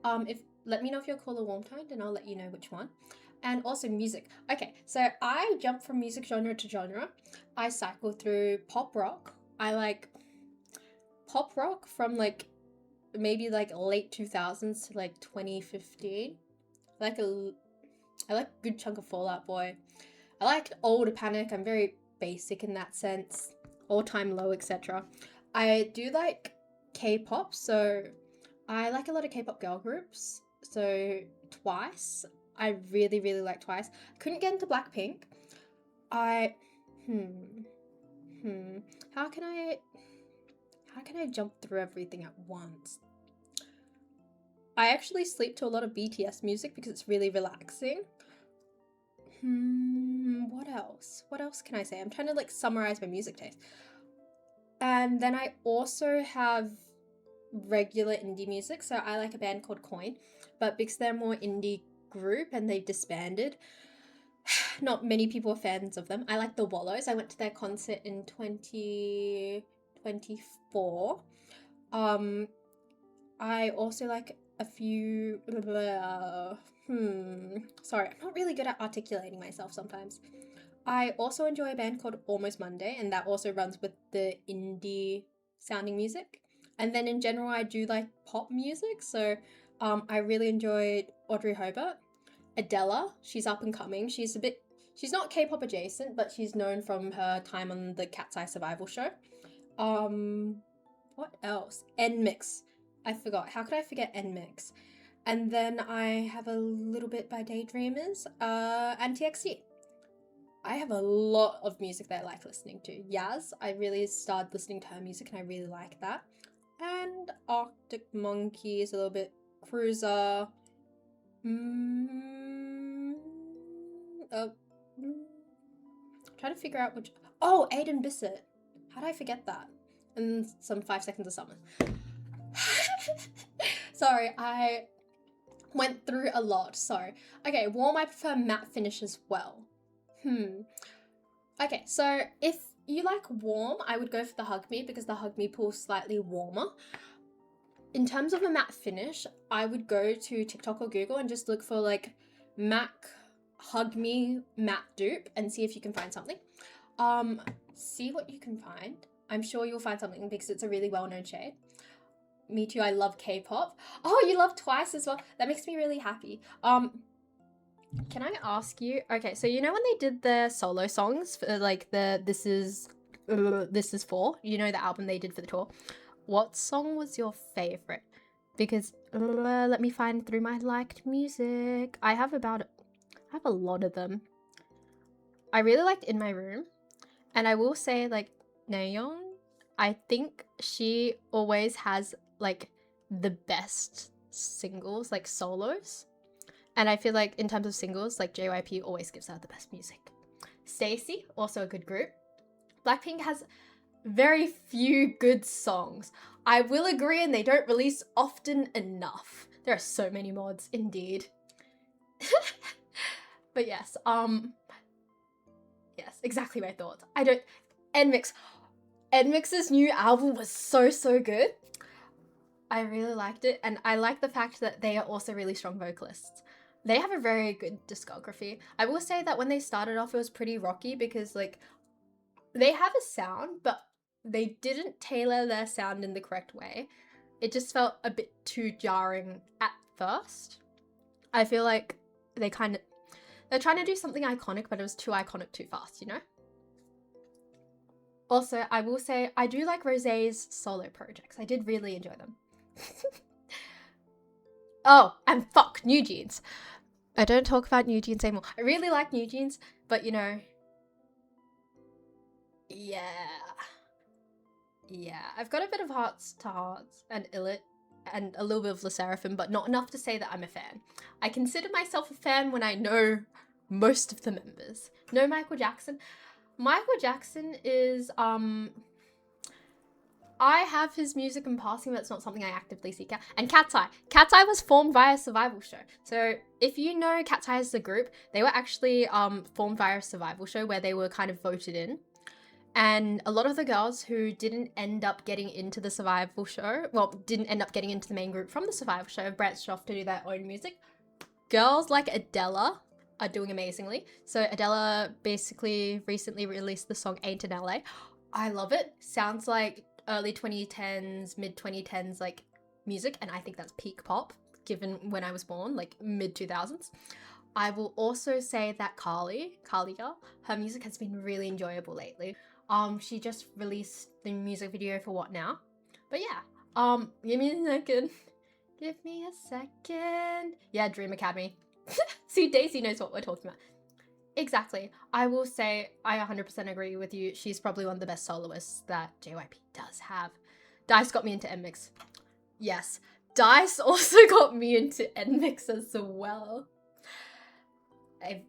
Let me know if you're cool or warm-toned, and I'll let you know which one. And also music. Okay, so I jump from music genre to genre. I cycle through pop rock. I like pop rock from like maybe like late 2000s to like 2015. I like a good chunk of Fall Out Boy. I liked older Panic. I'm very basic in that sense. All Time Low, etc. I do like K-pop, so I like a lot of K-pop girl groups. So Twice, I really, really like Twice. Couldn't get into Blackpink. How can I jump through everything at once? I actually sleep to a lot of BTS music because it's really relaxing. What else? What else can I say? I'm trying to like summarize my music taste. And then I also have regular indie music. So I like a band called Coin, but because they're more indie group and they've disbanded, not many people are fans of them. I like the Wallows. I went to their concert in 2024. I also like a few sorry, I'm not really good at articulating myself sometimes. I also enjoy a band called Almost Monday, and that also runs with the indie sounding music. And then in general, I do like pop music, so I really enjoyed Audrey Hobart. Adela, she's up and coming. She's not K-pop adjacent, but she's known from her time on the Cat's Eye Survival show. What else? NMIX. I forgot. How could I forget NMIX? And then I have a little bit by Daydreamers, and TXT. I have a lot of music that I like listening to. Yaz, I really started listening to her music and I really like that. And Arctic Monkeys, a little bit Cruiser. Trying to figure out which. Oh, Aiden Bissett. How did I forget that? And some 5 Seconds of Summer. Sorry, I went through a lot. Sorry. Okay, warm, I prefer matte finish as well. Okay, so if you like warm, I would go for the Hug Me because the Hug Me pool's slightly warmer. In terms of a matte finish, I would go to TikTok or Google and just look for like MAC Hug Me matte dupe and see if you can find something. See what you can find. I'm sure you'll find something because it's a really well-known shade. Me too, I love K-pop. Oh, you love Twice as well. That makes me really happy. Can I ask you? Okay, so you know when they did the solo songs for like the This Is For, you know, the album they did for the tour. what song was your favorite? Because let me find through my liked music. I have a lot of them. I really liked In My Room, and I will say like Nayeon, I think she always has like the best singles, like solos. And I feel like in terms of singles, like JYP always gives out the best music. Stacey, also a good group. Blackpink has very few good songs. I will agree, and they don't release often enough. There are so many mods, indeed. But yes, yes, exactly my thoughts. NMIX's new album was so good. I really liked it, and I like the fact that they are also really strong vocalists. They have a very good discography. I will say that when they started off, it was pretty rocky because like they have a sound, but they didn't tailor their sound in the correct way. It just felt a bit too jarring at first. I feel like they're trying to do something iconic, but it was too iconic too fast, you know? Also, I will say I do like Rosé's solo projects. I did really enjoy them. Oh, and fuck, New Jeans. I don't talk about New Jeans anymore. I really like New Jeans, but you know, yeah. I've got a bit of Hearts to Hearts and Illit and a little bit of Le Sserafim, but not enough to say that I'm a fan. I consider myself a fan when I know most of the members. No Michael Jackson. Michael Jackson is, I have his music in passing, but it's not something I actively seek out. And Cat's Eye. Cat's Eye was formed via Survival Show. So if you know Cat's Eye as a group, they were actually formed via a Survival Show where they were kind of voted in. And a lot of the girls who didn't end up getting into the Survival Show, well, didn't end up getting into the main group from the Survival Show, branched off to do their own music. Girls like Adela are doing amazingly. So Adela basically recently released the song Ain't in LA. I love it. Sounds like early 2010s, mid 2010s like music, and I think that's peak pop given when I was born, like mid 2000s. I will also say that Carly girl, her music has been really enjoyable lately. She just released the music video for What Now? But yeah, give me a second. Give me a second. Yeah, Dream Academy. See, Daisy knows what we're talking about. Exactly. I will say I 100% agree with you. She's probably one of the best soloists that JYP does have. Dice got me into NMIX. Yes. Dice also got me into NMIX as well.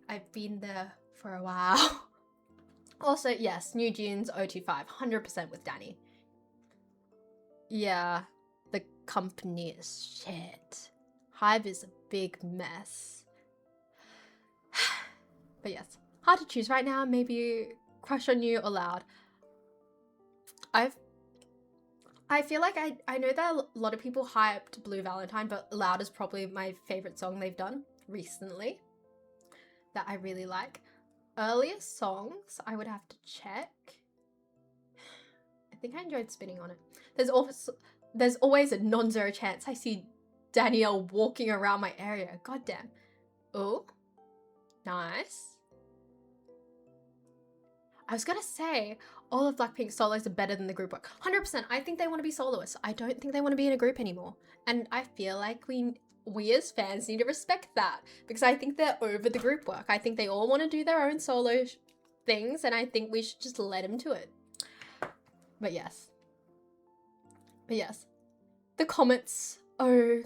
I've been there for a while. Also, yes, New Jeans 025, 100% with Danny. Yeah, the company is shit. Hive is a big mess. But yes, hard to choose right now. Maybe Crush on You or Loud. I feel like I know that a lot of people hyped Blue Valentine, but Loud is probably my favorite song they've done recently that I really like. Earlier songs, I would have to check. I think I enjoyed Spinning on It. There's always a non-zero chance I see Danielle walking around my area. Goddamn. Oh, nice. I was gonna say, all of Blackpink's solos are better than the group work. 100%, I think they want to be soloists. I don't think they want to be in a group anymore. And I feel like we as fans need to respect that because I think they're over the group work. I think they all want to do their own solo things and I think we should just let them to it. But yes. The comments on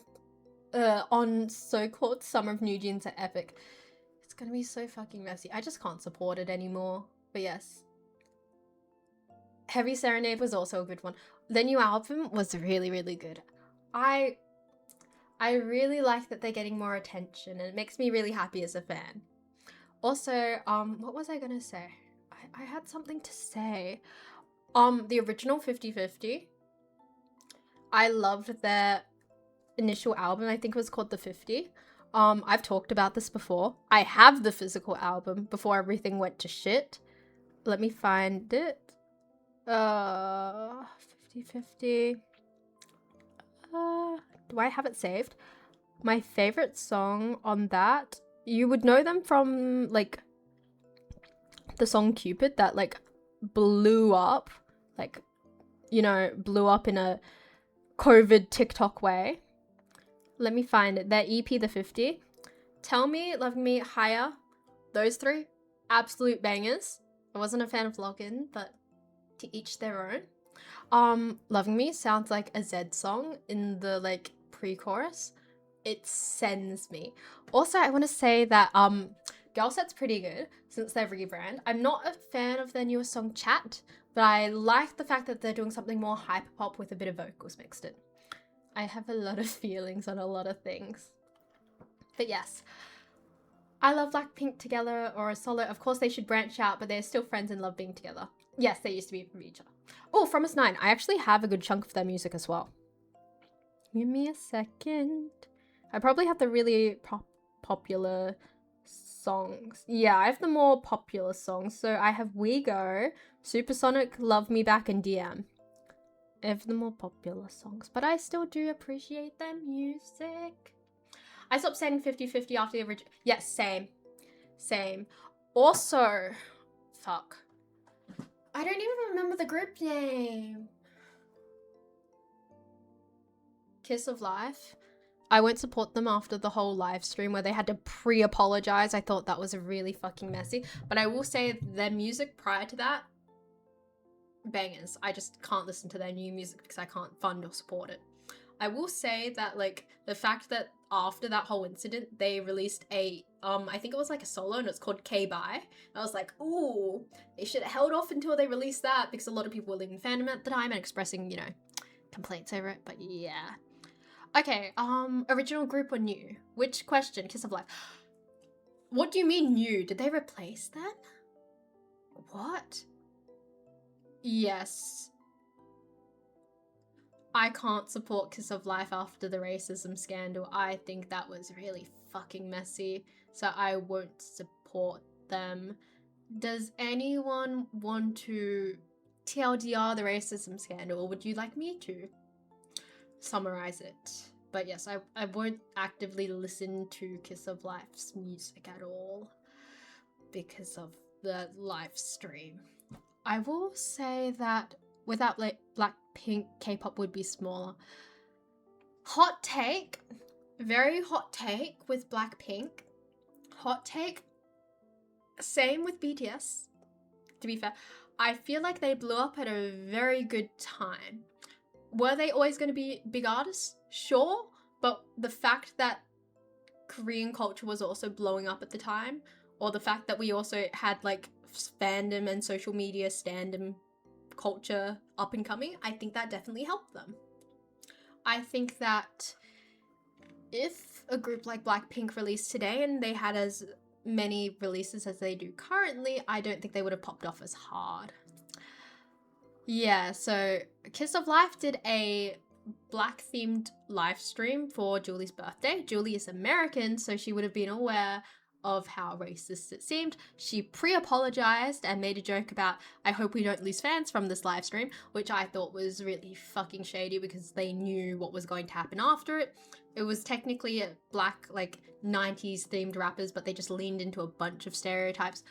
so-called Summer of New Jeans are epic. It's gonna be so fucking messy. I just can't support it anymore. But yes. Heavy Serenade was also a good one. The new album was really, really good. I really like that they're getting more attention and it makes me really happy as a fan. Also, what was I gonna say? I had something to say. The original 50/50. I loved their initial album. I think it was called The 50. I've talked about this before. I have the physical album before everything went to shit. Let me find it. 50/50. Do I have it saved? My favorite song on that, you would know them from like the song Cupid that like blew up, like, you know, blew up in a COVID TikTok way. Let me find it. Their EP, The 50. Tell Me, Love Me, Higher. Those three, absolute bangers. I wasn't a fan of Login, but to each their own. Loving Me sounds like a Zed song in the like pre-chorus. It sends me. Also, I want to say that Girl Set's pretty good since their rebrand. I'm not a fan of their newest song Chat, but I like the fact that they're doing something more hyperpop with a bit of vocals mixed in. I have a lot of feelings on a lot of things. But yes, I love Blackpink together or a solo. Of course, they should branch out, but they're still friends and love being together. Yes, they used to be from each other. Oh, From Us 9. I actually have a good chunk of their music as well. Give me a second. I probably have the really popular songs. Yeah, I have the more popular songs. So I have We Go, Supersonic, Love Me Back, and DM. I have the more popular songs, but I still do appreciate their music. I stopped saying 50-50 after the original. Yes, same. Also, fuck. I don't even remember the group name. Kiss of Life. I won't support them after the whole live stream where they had to pre-apologize. I thought that was really fucking messy. But I will say their music prior to that, bangers. I just can't listen to their new music because I can't fund or support it. I will say that like the fact that after that whole incident, they released a I think it was like a solo and it's called K-Bye. I was like, ooh, they should have held off until they released that because a lot of people were leaving fandom at the time and expressing, you know, complaints over it. But yeah. Okay, original group or new? Which question? Kiss of Life. What do you mean new? Did they replace them? What? Yes. I can't support Kiss of Life after the racism scandal. I think that was really fucking messy. So I won't support them. Does anyone want to TLDR the racism scandal, or would you like me to summarize it? But yes, I won't actively listen to Kiss of Life's music at all because of the live stream. I will say that without like Blackpink, K-pop would be smaller. Hot take, very hot take with Blackpink. Hot take, same with BTS, to be fair. I feel like they blew up at a very good time. Were they always going to be big artists? Sure, but the fact that Korean culture was also blowing up at the time, or the fact that we also had like fandom and social media standom culture up and coming, I think that definitely helped them. I think that if a group like Blackpink released today and they had as many releases as they do currently, I don't think they would have popped off as hard. Yeah, so Kiss of Life did a black themed live stream for Julie's birthday. Julie is American, so she would have been aware of how racist it seemed. She pre-apologized and made a joke about, I hope we don't lose fans from this live stream, which I thought was really fucking shady because they knew what was going to happen after it. It was technically a black, like, 90s themed rappers, but they just leaned into a bunch of stereotypes,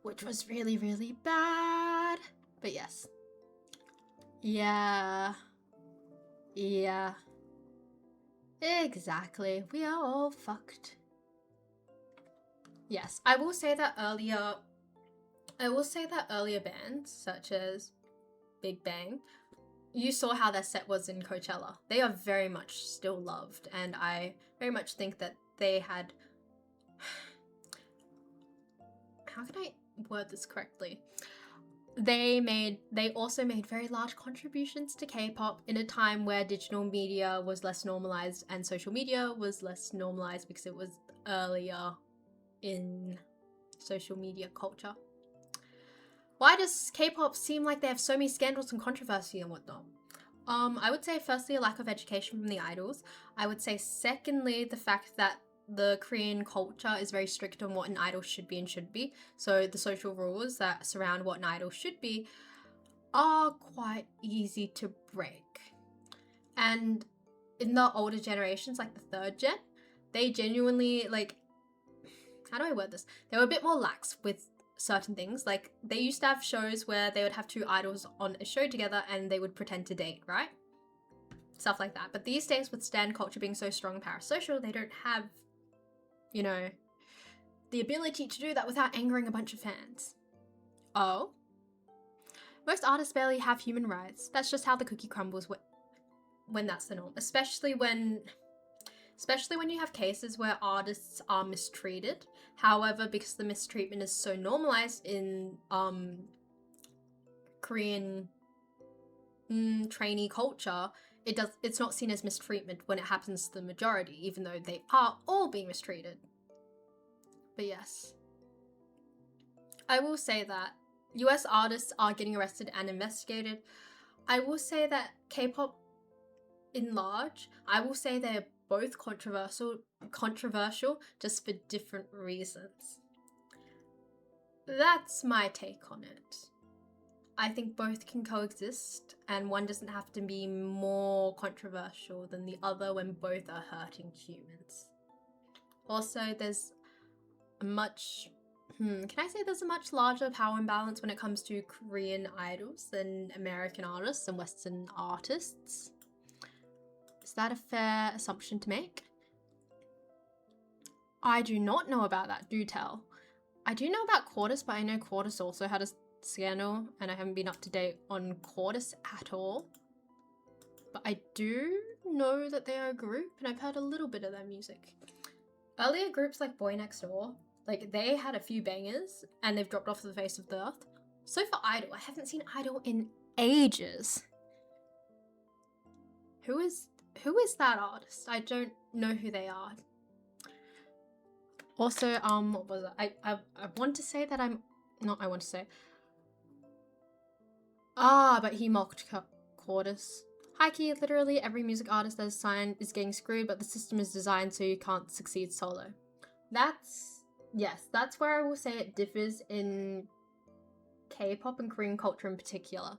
which was really, really bad. But yes. Yeah. Exactly. We are all fucked. Yes, I will say that earlier bands such as Big Bang, you saw how their set was in Coachella. They are very much still loved, and I very much think that they had how can I word this correctly? They also made very large contributions to K-pop in a time where digital media was less normalized and social media was less normalized because it was earlier in social media culture. Why does K-pop seem like they have so many scandals and controversy and whatnot? I would say firstly a lack of education from the idols. I would say secondly the fact that the Korean culture is very strict on what an idol should be and shouldn't be. So the social rules that surround what an idol should be are quite easy to break. And in the older generations, like the third gen, they genuinely, like, how do I word this? They were a bit more lax with certain things. Like, they used to have shows where they would have two idols on a show together and they would pretend to date, right? Does stuff like that. But these days, with stan culture being so strong and parasocial, they don't have, you know, the ability to do that without angering a bunch of fans. Oh? Most artists barely have human rights. That's just how the cookie crumbles when that's the norm. Especially when you have cases where artists are mistreated. However, because the mistreatment is so normalized in Korean trainee culture, it's not seen as mistreatment when it happens to the majority, even though they are all being mistreated. But yes, I will say that US artists are getting arrested and investigated. I will say that K-pop in large, I will say they're both controversial just for different reasons. That's my take on it. I think both can coexist, and one doesn't have to be more controversial than the other when both are hurting humans. Also, there's a much larger power imbalance when it comes to Korean idols than American artists and Western artists. Is that a fair assumption to make? I do not know about that, do tell. I do know about Quartus, but I know Quartus also had a scandal, and I haven't been up to date on Quartus at all. But I do know that they are a group, and I've heard a little bit of their music. Earlier groups like Boy Next Door, like, they had a few bangers, and they've dropped off the face of the earth. So for Idol, I haven't seen Idol in ages. Who is that artist? I don't know who they are. Also, what was it? I want to say that but he mocked Quartus. High key, literally every music artist that is signed is getting screwed, but the system is designed so you can't succeed solo. That's where I will say it differs in K-pop and Korean culture in particular.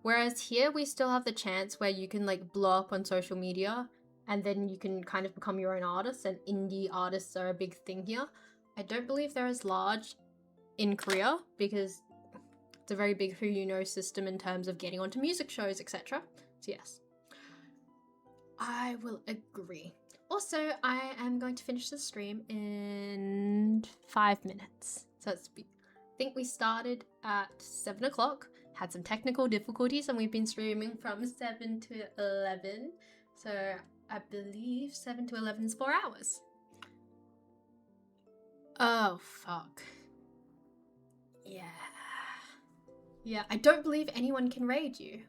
Whereas here we still have the chance where you can like blow up on social media and then you can kind of become your own artist, and indie artists are a big thing here. I don't believe they're as large in Korea because it's a very big who you know system in terms of getting onto music shows, etc. So yes, I will agree. Also, I am going to finish the stream in 5 minutes. So I think we started at 7 o'clock, had some technical difficulties, and we've been streaming from 7 to 11. So I believe 7 to 11 is 4 hours. Oh, fuck. Yeah, I don't believe anyone can raid you.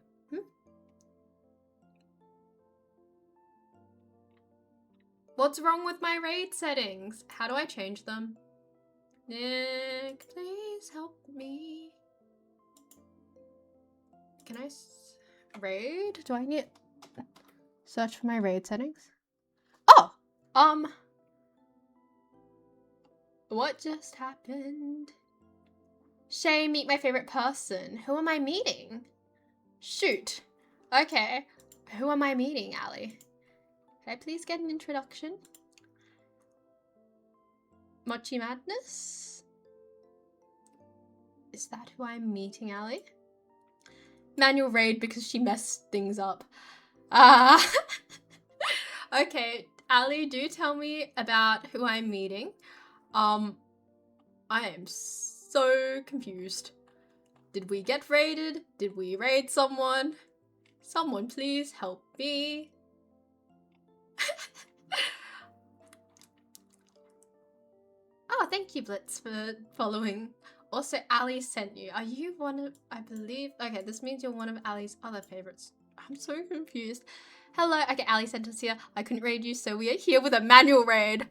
What's wrong with my raid settings? How do I change them? Nick, please help me. Can I raid? Do I need search for my raid settings? Oh, what just happened? Shay, meet my favorite person. Who am I meeting? Shoot. Okay. Who am I meeting, Ali? Can I please get an introduction? Mochi Madness? Is that who I'm meeting, Ali? Manual raid because she messed things up. Okay, Ali, do tell me about who I'm meeting. I am so confused. Did we get raided? Did we raid someone? Someone please help me. Oh, thank you, Blitz, for following. Also, Ali sent you. Are you one of, I believe, okay, this means you're one of Ali's other favorites. I'm so confused. Hello, okay, Ali sent us here. I couldn't raid you, so we are here with a manual raid.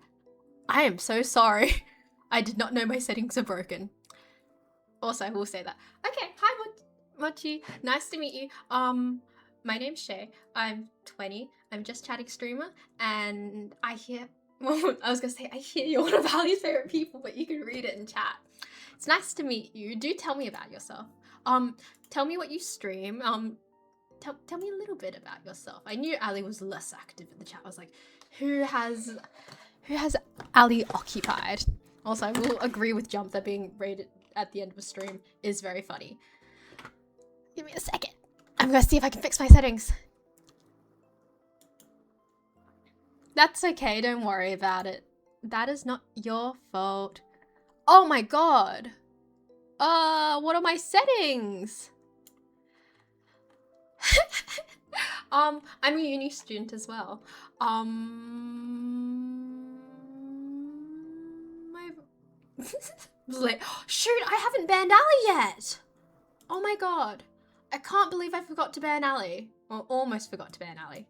I am so sorry. I did not know my settings are broken. Also, I will say that. Okay, hi, Mochi. Nice to meet you. My name's Shay. I'm 20. I'm just chatting streamer, and I hear, well, I was gonna say, I hear you're one of Ali's favorite people, but you can read it in chat. It's nice to meet you. Do tell me about yourself. Tell me what you stream. Tell me a little bit about yourself. I knew Ali was less active in the chat. I was like, who has Ali occupied? Also, I will agree with Jump that being raided at the end of a stream is very funny. Give me a second. I'm gonna see if I can fix my settings. That's okay, don't worry about it. That is not your fault. Oh my god. What are my settings? I'm a uni student as well. My shoot, I haven't banned Ali yet. Oh my god. I can't believe I forgot to ban Ali. Or almost forgot to ban Ali.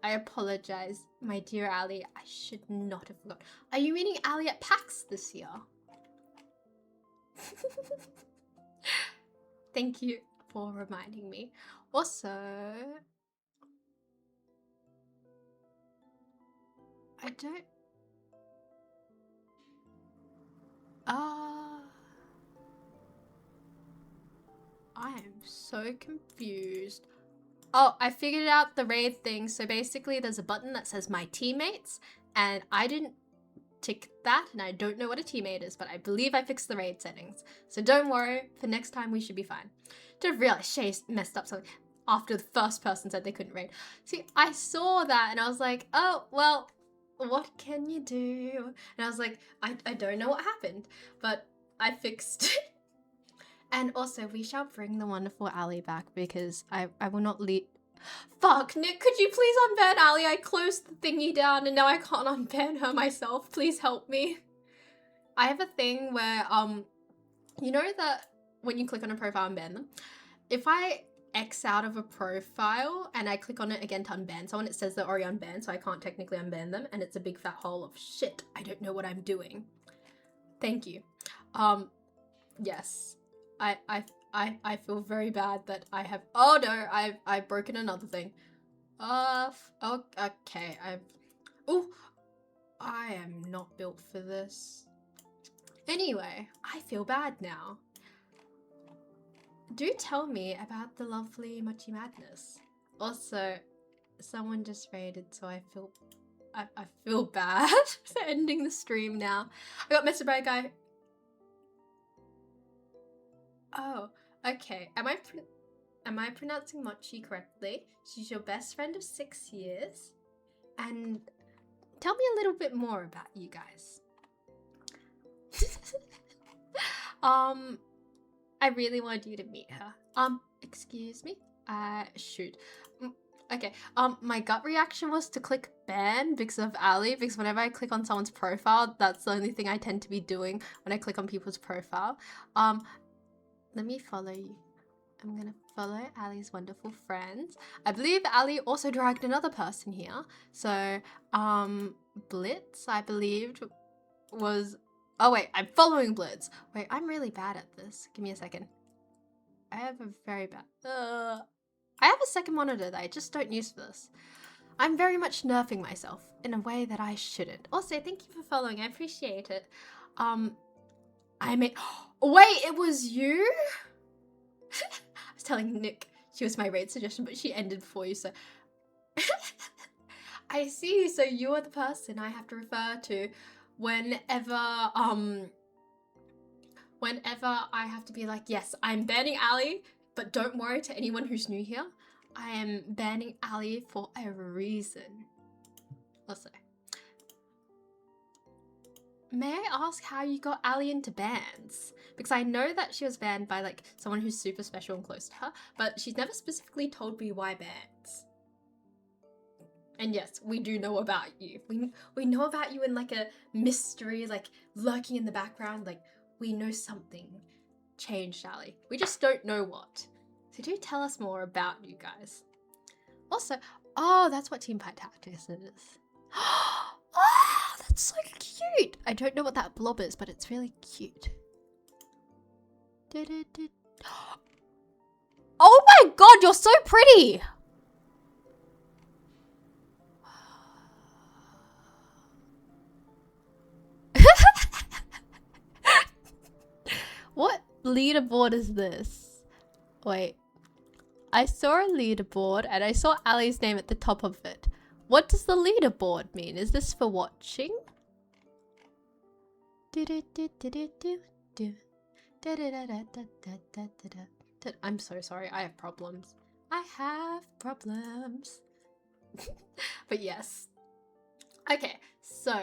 I apologize, my dear Ali. I should not have forgot. Are you meeting Ali at PAX this year? Thank you for reminding me. Also, I don't... I am so confused. Oh, I figured out the raid thing. So basically there's a button that says my teammates, and I didn't tick that, and I don't know what a teammate is, but I believe I fixed the raid settings. So don't worry, for next time we should be fine. Didn't realize Shay messed up something after the first person said they couldn't raid. See, I saw that and I was like, oh, well, what can you do? And I was like, I don't know what happened, but I fixed it. And also, we shall bring the wonderful Ali back because I will not leave. Fuck, Nick, could you please unban Ali? I closed the thingy down and now I can't unban her myself. Please help me. I have a thing where, you know that when you click on a profile and ban them, if I X out of a profile and I click on it again to unban someone, it says they're already unbanned, so I can't technically unban them, and it's a big fat hole of shit. I don't know what I'm doing. Thank you. Yes. I feel very bad that I have. Oh no, I've broken another thing. Oh, okay. Oh, I am not built for this. Anyway, I feel bad now. Do tell me about the lovely Mochi Madness. Also, someone just raided, so I feel bad for ending the stream now. I got messaged by a guy. Oh, okay. Am I pronouncing Mochi correctly? She's your best friend of 6 years. And tell me a little bit more about you guys. I really wanted you to meet her. Excuse me? Shoot. Okay, my gut reaction was to click ban because of Ali, because whenever I click on someone's profile, that's the only thing I tend to be doing when I click on people's profile. Let me follow you. I'm gonna follow Ali's wonderful friends. I believe Ali also dragged another person here. So, Blitz, I believed, was... Oh wait, I'm following Blitz. Wait, I'm really bad at this. Give me a second. I have a very bad... I have a second monitor that I just don't use for this. I'm very much nerfing myself in a way that I shouldn't. Also, thank you for following. I appreciate it. I made... Wait, it was you? I was telling Nick she was my raid suggestion, but she ended before you, so... I see, so you're the person I have to refer to whenever I have to be like, yes, I'm banning Ali, but don't worry to anyone who's new here. I am banning Ali for a reason. Also, may I ask how you got Ali into bans? Because I know that she was banned by like someone who's super special and close to her, but she's never specifically told me why bans. And yes, we do know about you. We know about you in like a mystery, like lurking in the background, like we know something changed Ali. We just don't know what. So do tell us more about you guys. Also, oh, that's what Teamfight Tactics is. Oh, that's so cute. I don't know what that blob is, but it's really cute. Oh my god, you're so pretty. What leaderboard is this? Wait. I saw a leaderboard and I saw Ali's name at the top of it. What does the leaderboard mean? Is this for watching? I'm so sorry. I have problems. I have problems. But yes. Okay, so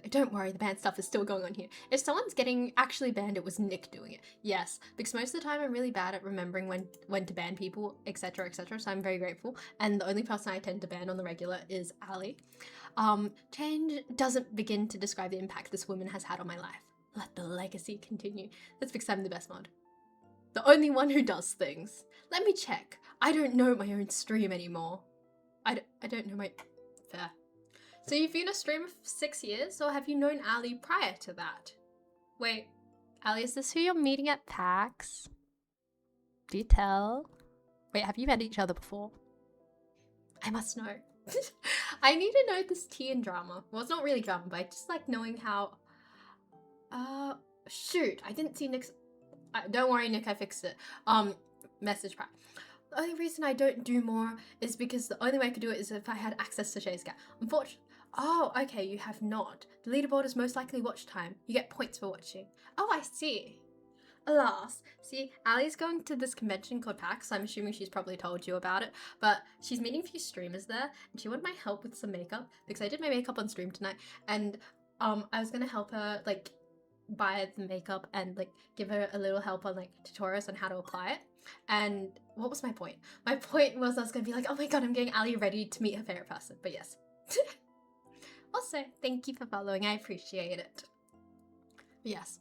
don't worry, the ban stuff is still going on here. If someone's getting actually banned, it was Nick doing it. Yes, because most of the time I'm really bad at remembering when to ban people, etc., etc. So I'm very grateful. And the only person I tend to ban on the regular is Ali. Change doesn't begin to describe the impact this woman has had on my life. Let the legacy continue. That's because I'm the best mod. The only one who does things. Let me check. I don't know my own stream anymore. I don't know my... Fair. So you've been a streamer for 6 years, or have you known Ali prior to that? Wait, Ali, is this who you're meeting at PAX? Do you tell? Wait, have you met each other before? I must know. I need to know this tea and drama. Well, it's not really drama, but I just like knowing how... shoot, I didn't see Nick's... don't worry, Nick, I fixed it. Message prior. The only reason I don't do more is because the only way I could do it is if I had access to Shay's Gap. Unfortunately... Oh, okay, you have not. The leaderboard is most likely watch time. You get points for watching. Oh, I see. Alas. See, Ali's going to this convention called PAX, so I'm assuming she's probably told you about it, but she's meeting a few streamers there, and she wanted my help with some makeup, because I did my makeup on stream tonight, and I was gonna help her, like, buy the makeup and, like, give her a little help on, like, tutorials on how to apply it. And what was my point? My point was I was gonna be like, oh my god, I'm getting Ali ready to meet her favorite person, but yes. Also, thank you for following, I appreciate it. Yes,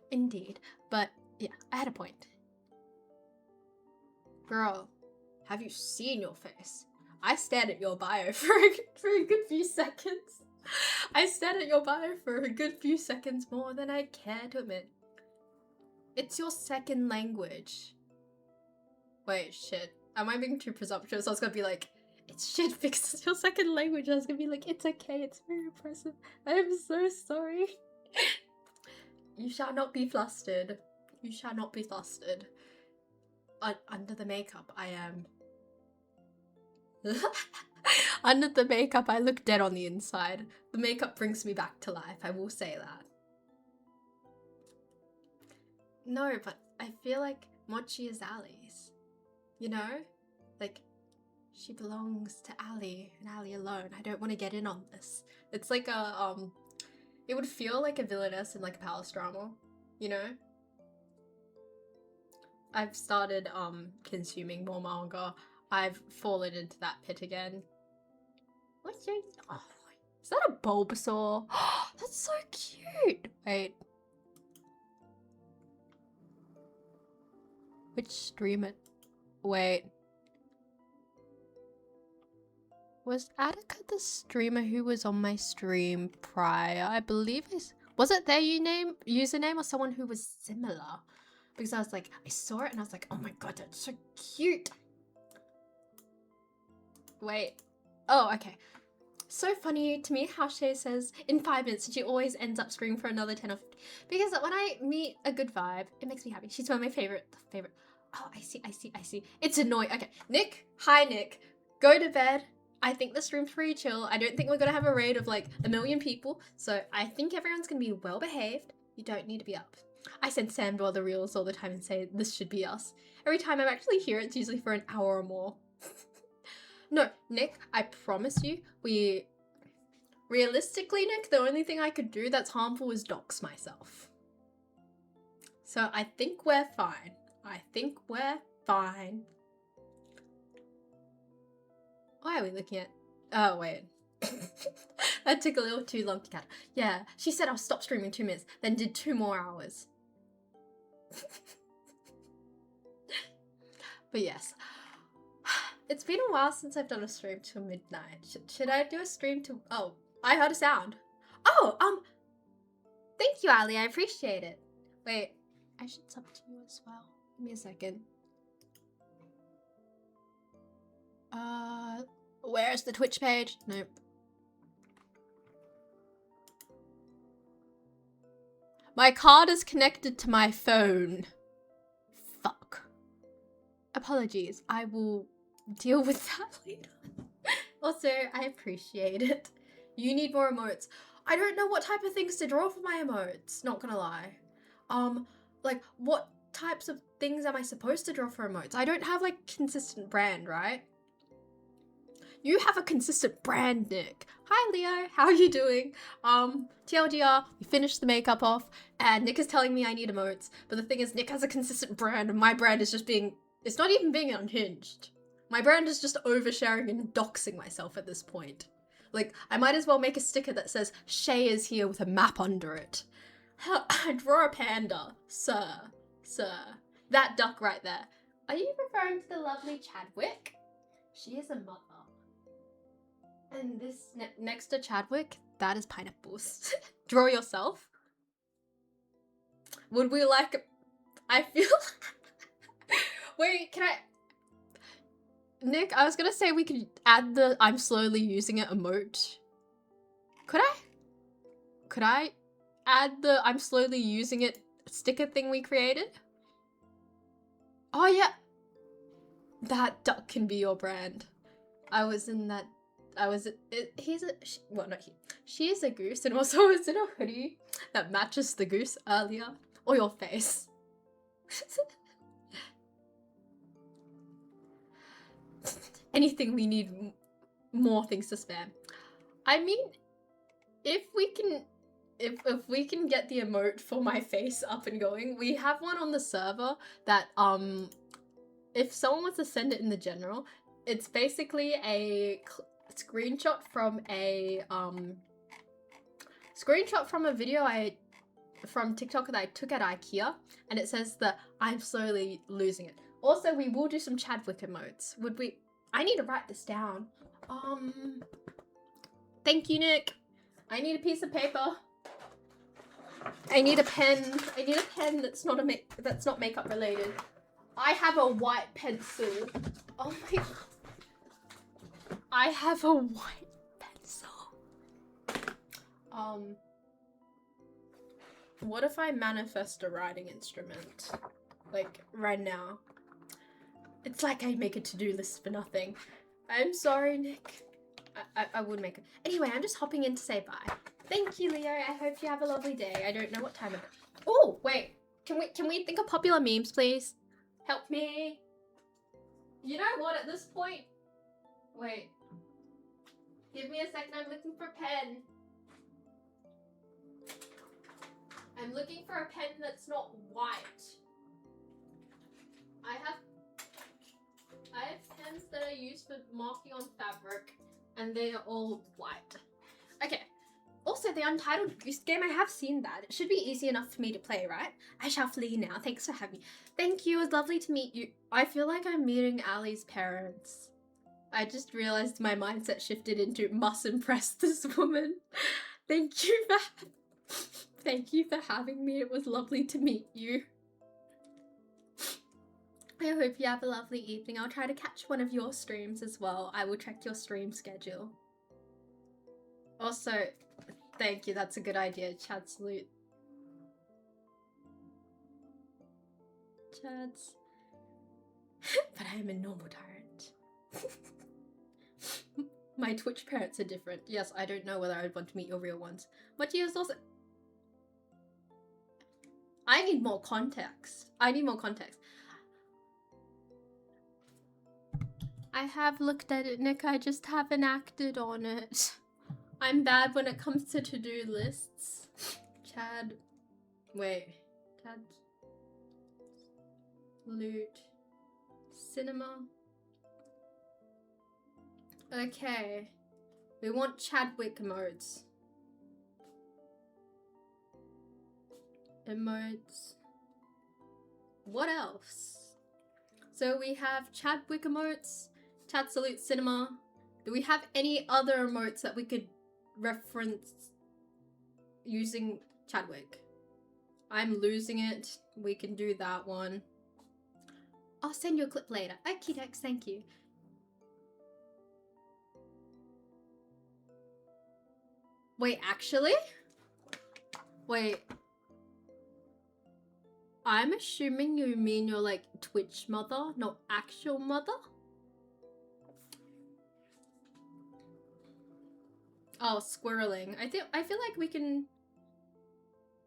indeed. But yeah, I had a point. Girl, have you seen your face? I stared at your bio for a good few seconds. I stared at your bio for a good few seconds more than I care to admit. It's your second language. Wait, shit. Am I being too presumptuous? I was gonna be like, it's shit because it's your second language. I was gonna be like, it's okay, it's very impressive. I am so sorry. You shall not be flustered. You shall not be flustered. Under the makeup, I am... Under the makeup, I look dead on the inside. The makeup brings me back to life, I will say that. No, but I feel like Mochi is Ali's. You know? Like, she belongs to Ali, and Ali alone. I don't want to get in on this. It's like a, it would feel like a villainess in like a palace drama, you know? I've started, consuming more manga. I've fallen into that pit again. What's your... Oh, is that a Bulbasaur? That's so cute! Wait. Which streamer? Wait. Was Attica the streamer who was on my stream prior? I believe was it their username or someone who was similar? Because I was like, I saw it and I was like, oh my god, that's so cute. Wait. Oh, okay. So funny to me how Shay says in 5 minutes and she always ends up streaming for another 10 or 15. Because when I meet a good vibe, it makes me happy. She's one of my favorite. Oh, I see. It's annoying. Okay, Nick. Hi, Nick. Go to bed. I think the stream's pretty chill. I don't think we're gonna have a raid of like 1 million people. So I think everyone's gonna be well behaved. You don't need to be up. I send Sandor the reels all the time and say, this should be us. Every time I'm actually here, it's usually for an hour or more. No, Nick, I promise you, realistically, Nick, the only thing I could do that's harmful is dox myself. So I think we're fine. Why are we looking at... Oh, wait. That took a little too long to count. Yeah, she said I'll stop streaming in 2 minutes, then did 2 more hours. But yes. It's been a while since I've done a stream till midnight. Should I do a stream till... Oh, I heard a sound. Oh, thank you, Ali. I appreciate it. Wait, I should sub to you as well. Give me a second. Where's the Twitch page? Nope. My card is connected to my phone. Fuck. Apologies. I will deal with that later. Also, I appreciate it. You need more emotes. I don't know what type of things to draw for my emotes, not gonna lie. Like, what types of things am I supposed to draw for emotes? I don't have, like, consistent brand, right? You have a consistent brand, Nick. Hi, Leo, how are you doing? TLDR, we finished the makeup off, and Nick is telling me I need emotes, but the thing is, Nick has a consistent brand, and my brand is just being, it's not even being unhinged. My brand is just oversharing and doxing myself at this point. Like, I might as well make a sticker that says, Shay is here with a map under it. Draw a panda, sir. That duck right there. Are you referring to the lovely Chadwick? She is a mother. And this next to Chadwick, that is pineapples. Draw yourself. Would we like... I feel... Wait, can I... Nick, I was gonna say we could add the I'm slowly using it emote. Could I add the I'm slowly using it sticker thing we created? Oh yeah. That duck can be your brand. Well, not he. She is a goose and also is in a hoodie that matches the goose earlier. Or your face. Anything we need more things to spam. I mean, if we can get the emote for my face up and going, we have one on the server that if someone wants to send it in the general, it's basically a screenshot from a video from TikTok that I took at IKEA, and it says that I'm slowly losing it. Also, we will do some Chadwick emotes. Would we? I need to write this down. Thank you, Nick. I need a piece of paper. I need a pen. I need a pen that's not makeup related. I have a white pencil. Oh my god. I have a white pencil. What if I manifest a writing instrument? Like, right now. It's like I make a to-do list for nothing. I'm sorry, Nick. I would make it. Anyway, I'm just hopping in to say bye. Thank you, Leo. I hope you have a lovely day. I don't know what time it is. Oh, wait. Can we think of popular memes, please? Help me. You know what, at this point... Wait. Give me a second, I'm looking for a pen. I'm looking for a pen that's not white. I have pens that I use for marking on fabric, and they are all white. Okay. Also, the Untitled Goose Game, I have seen that. It should be easy enough for me to play, right? I shall flee now. Thanks for having me. Thank you. It was lovely to meet you. I feel like I'm meeting Ali's parents. I just realized my mindset shifted into must impress this woman. Thank you for having me. It was lovely to meet you. I hope you have a lovely evening. I'll try to catch one of your streams as well. I will check your stream schedule. Also, thank you. That's a good idea. Chad salute. Chads. But I am a normal tyrant. My Twitch parents are different. Yes, I don't know whether I would want to meet your real ones. But yes, also... I need more context. I have looked at it, Nick. I just haven't acted on it. I'm bad when it comes to to-do lists. Chad... Wait. Chad... Loot... Cinema... Okay. We want Chadwick emotes. Emotes. What else? So we have Chadwick emotes, Chad Salute Cinema. Do we have any other emotes that we could reference using Chadwick? I'm losing it. We can do that one. I'll send you a clip later. Okie dokes, thank you. Wait, actually? Wait. I'm assuming you mean your, like, Twitch mother, not actual mother? Oh, squirreling. I feel like we can...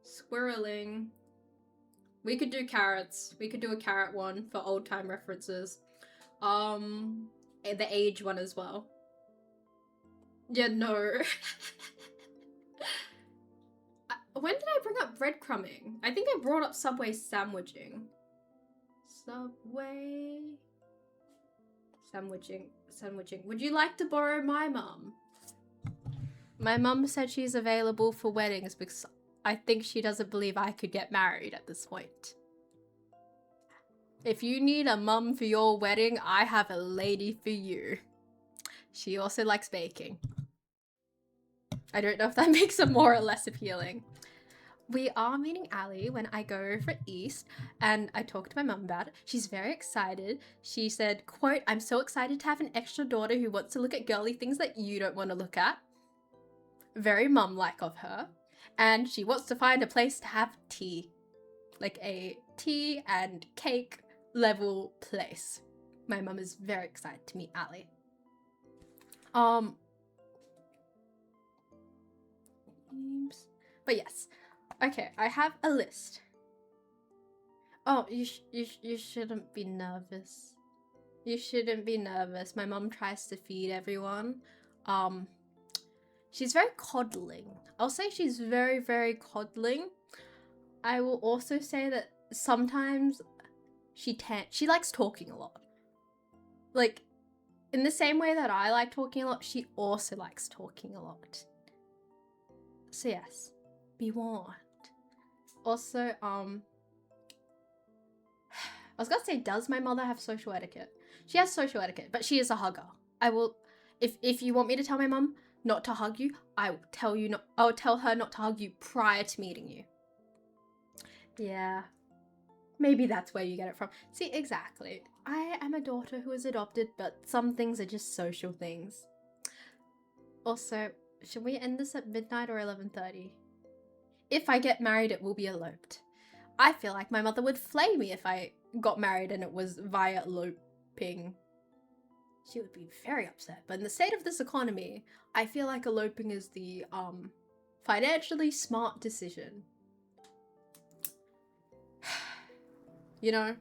Squirreling. We could do carrots. We could do a carrot one for old time references. The age one as well. Yeah, no. When did I bring up breadcrumbing? I think I brought up Subway sandwiching. Subway sandwiching. Would you like to borrow my mum? My mum said she's available for weddings because I think she doesn't believe I could get married at this point. If you need a mum for your wedding, I have a lady for you. She also likes baking. I don't know if that makes it more or less appealing. We are meeting Ali when I go for East, and I talked to my mum about it. She's very excited. She said, quote, "I'm so excited to have an extra daughter who wants to look at girly things that you don't want to look at." Very mum-like of her. And she wants to find a place to have tea. Like a tea and cake level place. My mum is very excited to meet Ali. But yes. Okay, I have a list. Oh, you shouldn't be nervous. You shouldn't be nervous. My mum tries to feed everyone. She's very coddling. I'll say she's very, very coddling. I will also say that sometimes she likes talking a lot. Like, in the same way that I like talking a lot, she also likes talking a lot. So yes, be warned. Also, I was gonna say, does my mother have social etiquette? She has social etiquette, but she is a hugger. I will, if you want me to tell my mum not to hug you, I will tell you not. I will tell her not to hug you prior to meeting you. Yeah, maybe that's where you get it from. See, exactly. I am a daughter who is adopted, but some things are just social things. Also, should we end this at midnight or 11:30? If I get married, it will be eloped. I feel like my mother would flay me if I got married and it was via eloping. She would be very upset. But in the state of this economy, I feel like eloping is the financially smart decision. You know?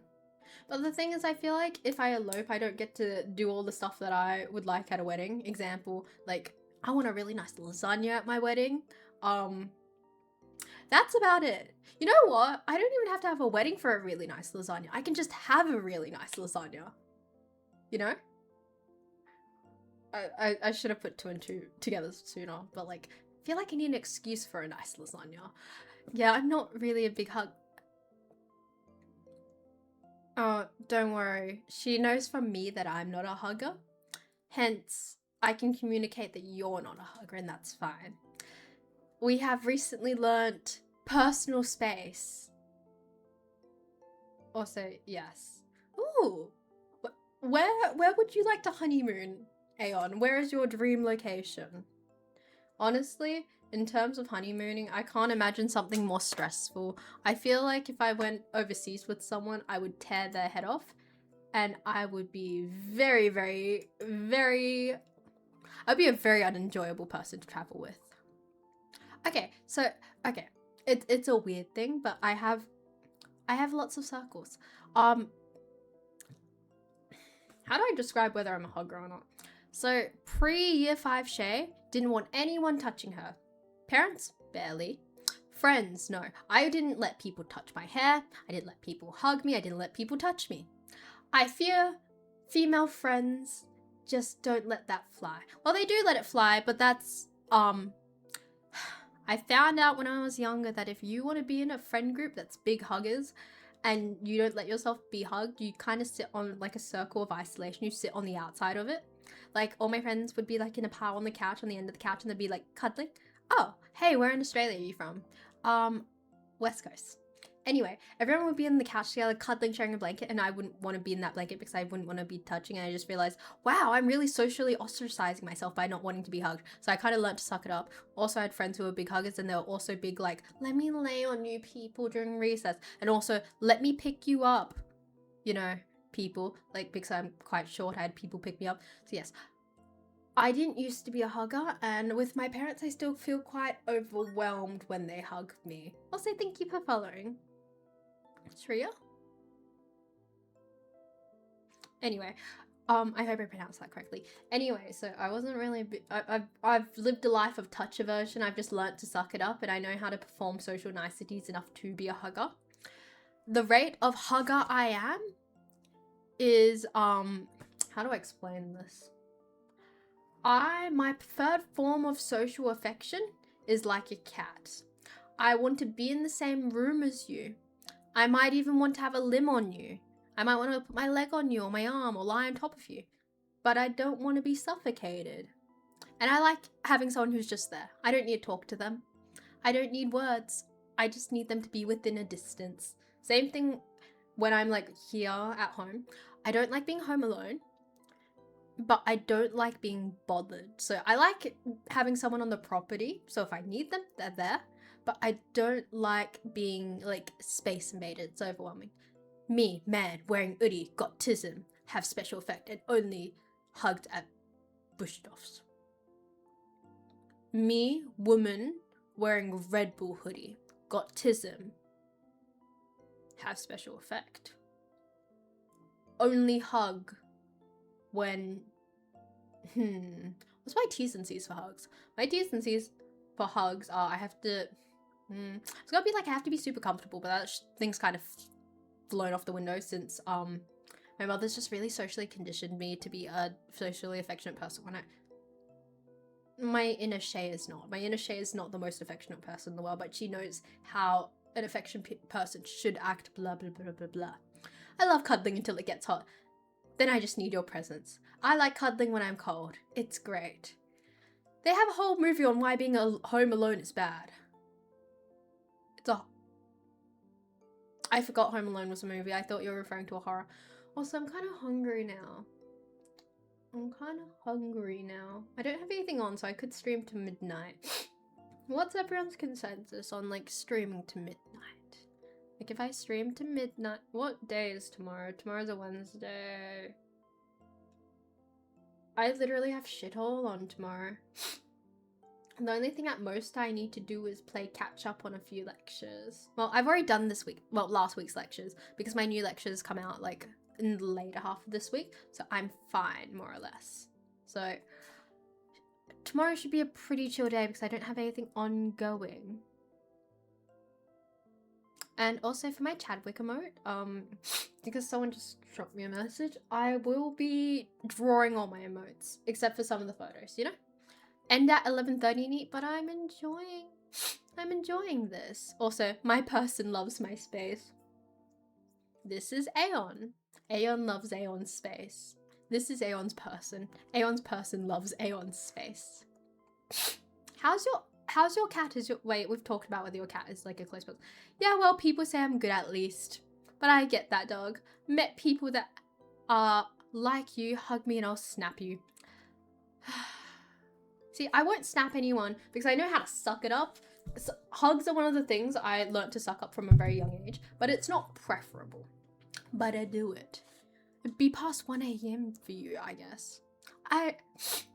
But the thing is, I feel like if I elope, I don't get to do all the stuff that I would like at a wedding. Example, like, I want a really nice lasagna at my wedding. That's about it. You know what? I don't even have to have a wedding for a really nice lasagna. I can just have a really nice lasagna. You know? I should have put two and two together sooner, but like, I feel like I need an excuse for a nice lasagna. Yeah, I'm not really a big hug. Oh, don't worry. She knows from me that I'm not a hugger. Hence, I can communicate that you're not a hugger, and that's fine. We have recently learnt personal space. Also, yes. Ooh, where would you like to honeymoon, Aeon? Where is your dream location? Honestly, in terms of honeymooning, I can't imagine something more stressful. I feel like if I went overseas with someone, I would tear their head off, and I would be very, very, very... I'd be a very unenjoyable person to travel with. Okay, so, okay. It's a weird thing, but I have lots of circles. How do I describe whether I'm a hugger or not? So, pre-year 5 Shay didn't want anyone touching her. Parents? Barely. Friends? No. I didn't let people touch my hair. I didn't let people hug me. I didn't let people touch me. I fear female friends just don't let that fly. Well, they do let it fly, but that's, I found out when I was younger that if you want to be in a friend group that's big huggers and you don't let yourself be hugged, you kind of sit on like a circle of isolation. You sit on the outside of it. Like, all my friends would be like in a pile on the couch, on the end of the couch, and they'd be like cuddling. Oh, hey, where in Australia are you from? West Coast. Anyway, everyone would be on the couch together, cuddling, sharing a blanket, and I wouldn't want to be in that blanket because I wouldn't want to be touching, and I just realized, wow, I'm really socially ostracizing myself by not wanting to be hugged. So I kind of learned to suck it up. Also, I had friends who were big huggers, and they were also big, like, let me lay on you people during recess, and also, let me pick you up, you know, people, like, because I'm quite short, I had people pick me up. So yes, I didn't used to be a hugger, and with my parents, I still feel quite overwhelmed when they hug me. Also, thank you for following. Shreya? Anyway, I hope I pronounced that correctly. Anyway, so I wasn't really. I've lived a life of touch aversion. I've just learnt to suck it up, and I know how to perform social niceties enough to be a hugger. The rate of hugger I am is how do I explain this? My preferred form of social affection is like a cat. I want to be in the same room as you. I might even want to have a limb on you. I might want to put my leg on you or my arm or lie on top of you. But I don't want to be suffocated. And I like having someone who's just there. I don't need to talk to them. I don't need words. I just need them to be within a distance. Same thing when I'm like here at home. I don't like being home alone, but I don't like being bothered. So I like having someone on the property. So if I need them, they're there. But I don't like being like space invaded. It's overwhelming. Me, man, wearing hoodie, got tism, have special effect, and only hugged at bush-offs. Me, woman, wearing Red Bull hoodie, got tism, have special effect. Only hug when... What's my T's and C's for hugs? My T's and C's for hugs are I have to... It's gotta be like I have to be super comfortable, but that thing's kind of blown off the window since my mother's just really socially conditioned me to be a socially affectionate person. When my inner Shay is not. My inner Shay is not the most affectionate person in the world, but she knows how an affectionate person should act, blah, blah, blah, blah, blah. I love cuddling until it gets hot. Then I just need your presence. I like cuddling when I'm cold. It's great. They have a whole movie on why being home alone is bad. I forgot Home Alone was a movie. I thought you were referring to a horror. Also, I'm kind of hungry now. I don't have anything on, so I could stream to midnight. What's everyone's consensus on, like, streaming to midnight? Like, if I stream to midnight... What day is tomorrow? Tomorrow's a Wednesday. I literally have shithole on tomorrow. The only thing at most I need to do is play catch up on a few lectures. Well, I've already done last week's lectures, because my new lectures come out, like, in the later half of this week, so I'm fine, more or less. So, tomorrow should be a pretty chill day, because I don't have anything ongoing. And also for my Chadwick emote, because someone just dropped me a message, I will be drawing all my emotes, except for some of the photos, you know? End at 11:30 neat, but I'm enjoying this. Also, my person loves my space. This is Aeon. Aeon loves Aeon's space. This is Aeon's person. Aeon's person loves Aeon's space. How's your cat? Wait, we've talked about whether your cat is like a close person. Yeah, well, people say I'm good at least. But I get that, dog. Met people that are like you, hug me and I'll snap you. See, I won't snap anyone because I know how to suck it up. So, hugs are one of the things I learnt to suck up from a very young age, but it's not preferable. But I do it. It'd be past 1 a.m. for you, I guess.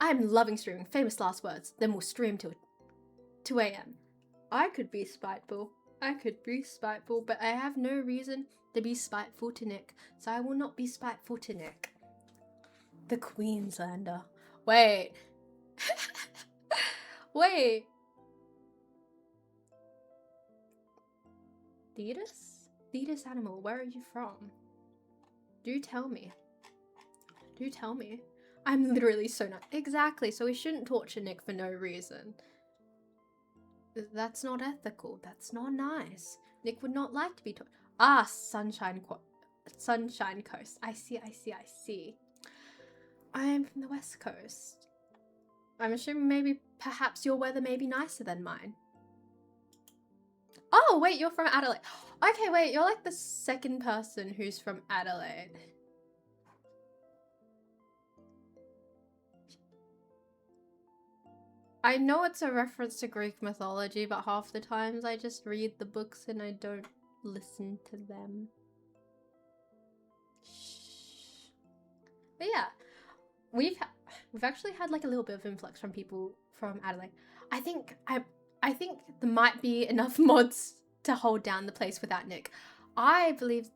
I'm loving streaming. Famous last words. Then we'll stream till 2 a.m. I could be spiteful. But I have no reason to be spiteful to Nick, so I will not be spiteful to Nick. The Queenslander. Wait. Wait. Thetis animal, where are you from? Do tell me. I'm literally so not exactly, so we shouldn't torture Nick for no reason. That's not ethical. That's not nice. Nick would not like to be tortured. Ah, Sunshine Coast. I see. I am from the West Coast. I'm assuming perhaps your weather may be nicer than mine. Oh, wait, you're from Adelaide. Okay, wait, you're like the second person who's from Adelaide. I know it's a reference to Greek mythology, but half the times I just read the books and I don't listen to them. Shh. But yeah, we've actually had like a little bit of influx from people from Adelaide. I think there might be enough mods to hold down the place without Nick. I believe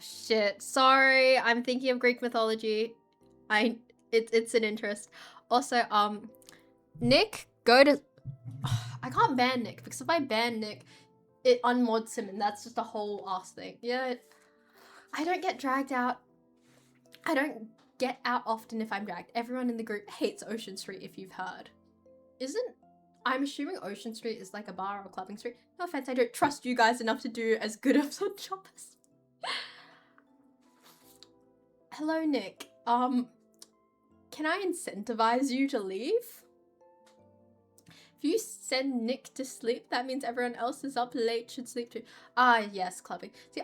Shit. Sorry, I'm thinking of Greek mythology. It's an interest. Also, Nick, go to. I can't ban Nick because if I ban Nick, it unmods him, and that's just a whole ass thing. Yeah, I don't get dragged out. I don't get out often if I'm dragged. Everyone in the group hates Ocean Street, if you've heard. I'm assuming Ocean Street is like a bar or clubbing street. No offense, I don't trust you guys enough to do as good of a job as. Hello, Nick. Can I incentivize you to leave? If you send Nick to sleep, that means everyone else is up late should sleep too. Ah, yes, clubbing. See,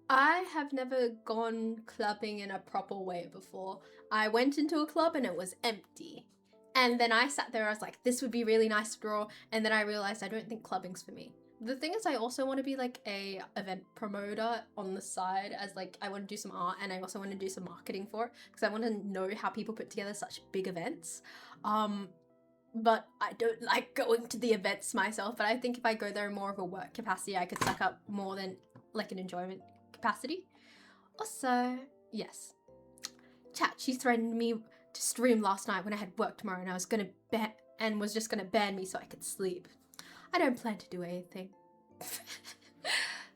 I have never gone clubbing in a proper way before. I went into a club and it was empty. And then I sat there, I was like, this would be really nice to draw. And then I realized I don't think clubbing's for me. The thing is, I also want to be like a event promoter on the side, as like I want to do some art and I also want to do some marketing for it because I want to know how people put together such big events. But I don't like going to the events myself. But I think if I go there in more of a work capacity, I could suck up more than like an enjoyment capacity. Also, yes, chat. She threatened me to stream last night when I had work tomorrow, and I was gonna was just gonna ban me so I could sleep. I don't plan to do anything.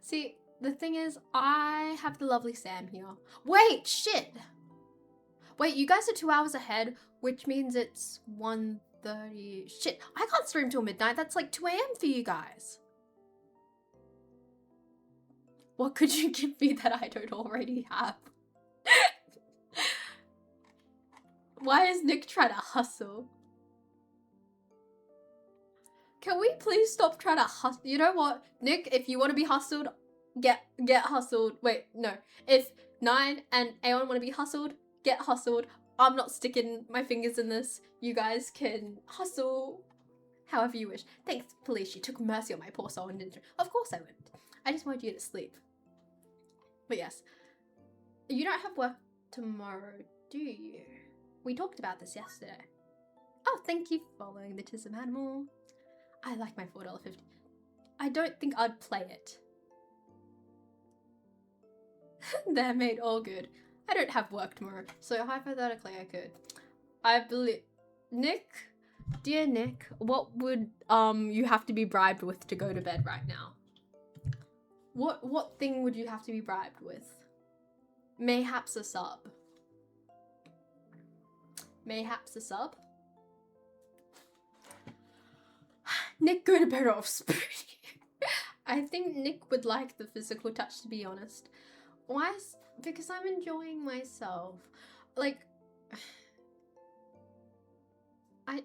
See, the thing is, I have the lovely Sam here. Wait, shit! Wait, you guys are 2 hours ahead, which means it's 1:30. Shit, I can't stream till midnight. That's like 2 a.m. for you guys. What could you give me that I don't already have? Why is Nick trying to hustle? Can we please stop trying to hustle? You know what, Nick, if you want to be hustled, get hustled. Wait, no. If 9 and Aeon want to be hustled, get hustled. I'm not sticking my fingers in this. You guys can hustle however you wish. Thanks, police. You took mercy on my poor soul and didn't. Of course I would. I just wanted you to sleep. But yes. You don't have work tomorrow, do you? We talked about this yesterday. Oh, thank you for following the Tism Animal. I like my $4.50. I don't think I'd play it. They're made all good. I don't have work tomorrow, so hypothetically I could. I believe... Nick? Dear Nick, what would you have to be bribed with to go to bed right now? What thing would you have to be bribed with? Mayhaps a sub. Mayhaps a sub? Nick, go to bed off spoon. I think Nick would like the physical touch, to be honest. Why? Because I'm enjoying myself. Like, I'm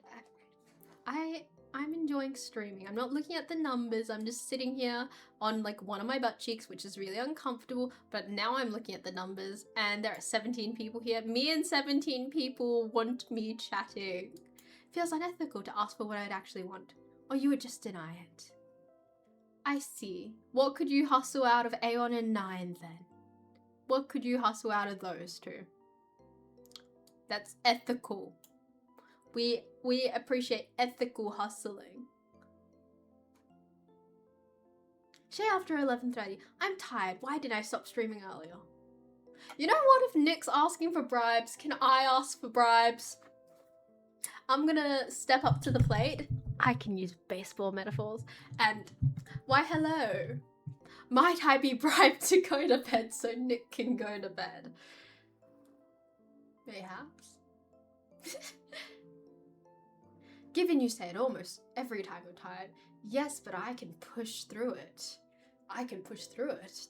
enjoying streaming. I'm not looking at the numbers. I'm just sitting here on like one of my butt cheeks, which is really uncomfortable. But now I'm looking at the numbers and there are 17 people here. Me and 17 people want me chatting. Feels unethical to ask for what I'd actually want. Or you would just deny it. I see. What could you hustle out of Aeon and 9 then? What could you hustle out of those two? That's ethical. We appreciate ethical hustling. Shay after 11:30. I'm tired. Why did I stop streaming earlier? You know what? If Nick's asking for bribes, can I ask for bribes? I'm gonna step up to the plate. I can use baseball metaphors. And why hello. Might I be bribed to go to bed so Nick can go to bed? Mayhaps. Given you say it almost every time you're tired. Yes, but I can push through it. I can push through it.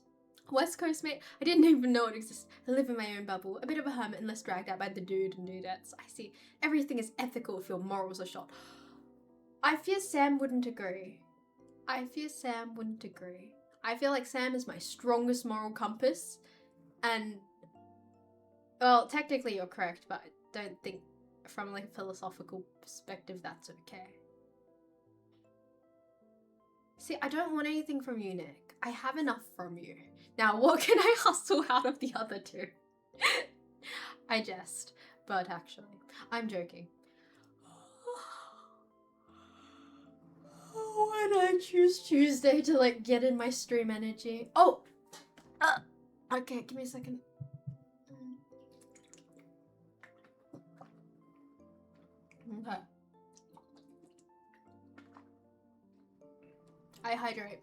West Coast mate, I didn't even know it existed. I live in my own bubble, a bit of a hermit and less dragged out by the dude and dudettes. I see. Everything is ethical if your morals are shot. I fear Sam wouldn't agree. I feel like Sam is my strongest moral compass. And, well, technically you're correct, but I don't think from like a philosophical perspective that's okay. See, I don't want anything from you, Nick. I have enough from you. Now, what can I hustle out of the other two? I jest, but actually, I'm joking. Why did I choose Tuesday to like get in my stream energy? Oh, Okay, give me a second. Okay. I hydrate.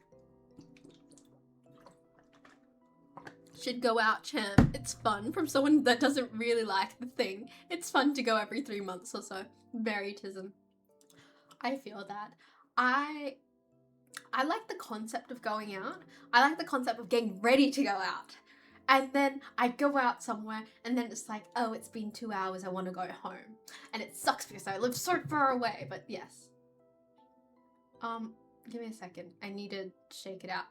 Should go out, champ. It's fun. From someone that doesn't really like the thing. It's fun to go every 3 months or so. Veritism. I feel that. I like the concept of going out. I like the concept of getting ready to go out. And then I go out somewhere and then it's like, oh, it's been 2 hours, I want to go home. And it sucks because I live so far away, but yes. Give me a second. I need to shake it out.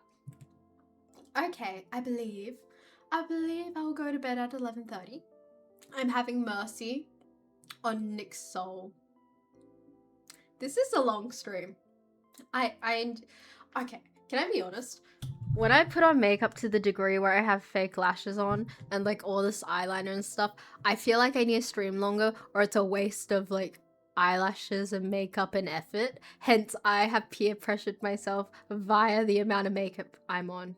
Okay, I believe I'll go to bed at 11:30. I'm having mercy on Nick's soul. This is a long stream. Okay, can I be honest? When I put on makeup to the degree where I have fake lashes on and like all this eyeliner and stuff, I feel like I need to stream longer or it's a waste of like eyelashes and makeup and effort. Hence, I have peer pressured myself via the amount of makeup I'm on.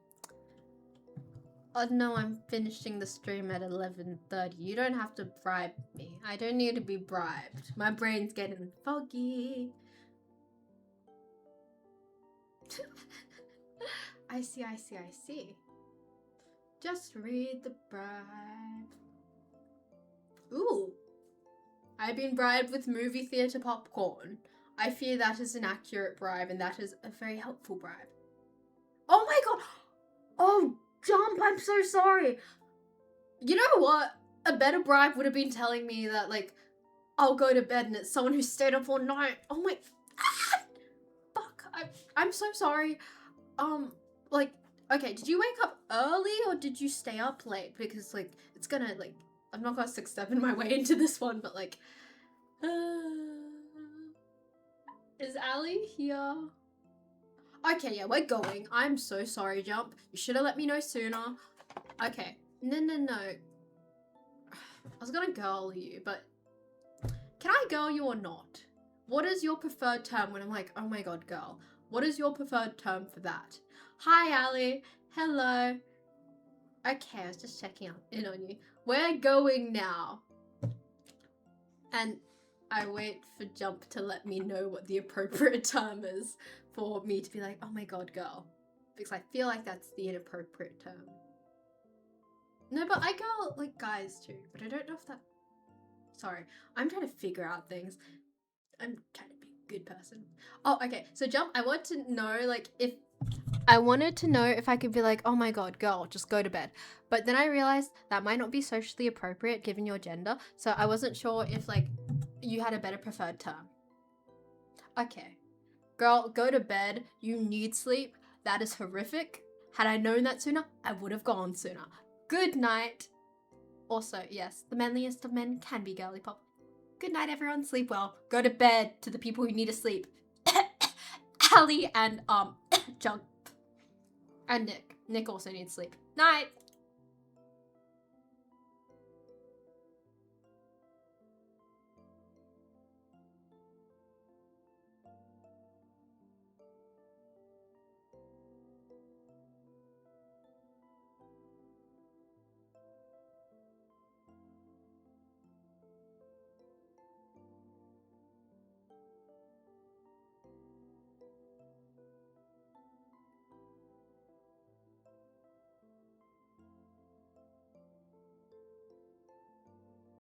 Oh no, I'm finishing the stream at 11:30. You don't have to bribe me. I don't need to be bribed. My brain's getting foggy. I see. Just read the bribe. Ooh. I've been bribed with movie theatre popcorn. I fear that is an accurate bribe and that is a very helpful bribe. Oh my god! Oh, Jump, I'm so sorry. You know what? A better bribe would have been telling me that, like, I'll go to bed and it's someone who stayed up all night. Oh my... Ah! Fuck. I'm so sorry. Like, okay, did you wake up early or did you stay up late? Because, like, it's gonna, like, I'm not gonna 6-7 my way into this one, but, like, is Ali here? Okay, yeah, we're going. I'm so sorry, Jump. You should have let me know sooner. Okay. No. I was gonna girl you, but can I girl you or not? What is your preferred term when I'm like, oh my god, girl? What is your preferred term for that? Hi, Ali. Hello. Okay, I was just checking in on you. We're going now. And I wait for Jump to let me know what the appropriate term is for me to be like, oh my god, girl. Because I feel like that's the inappropriate term. No, but I girl, like, guys too. But I don't know if that... Sorry, I'm trying to figure out things. I'm trying to be a good person. Oh, okay. So Jump, I want to know, like, if... I wanted to know if I could be like, oh my god, girl, just go to bed. But then I realized that might not be socially appropriate given your gender. So I wasn't sure if, like, you had a better preferred term. Okay. Girl, go to bed. You need sleep. That is horrific. Had I known that sooner, I would have gone sooner. Good night. Also, yes, the manliest of men can be girly pop. Good night, everyone. Sleep well. Go to bed to the people who need to sleep. Ali and, Jump. And Nick. Nick also needs sleep. Night.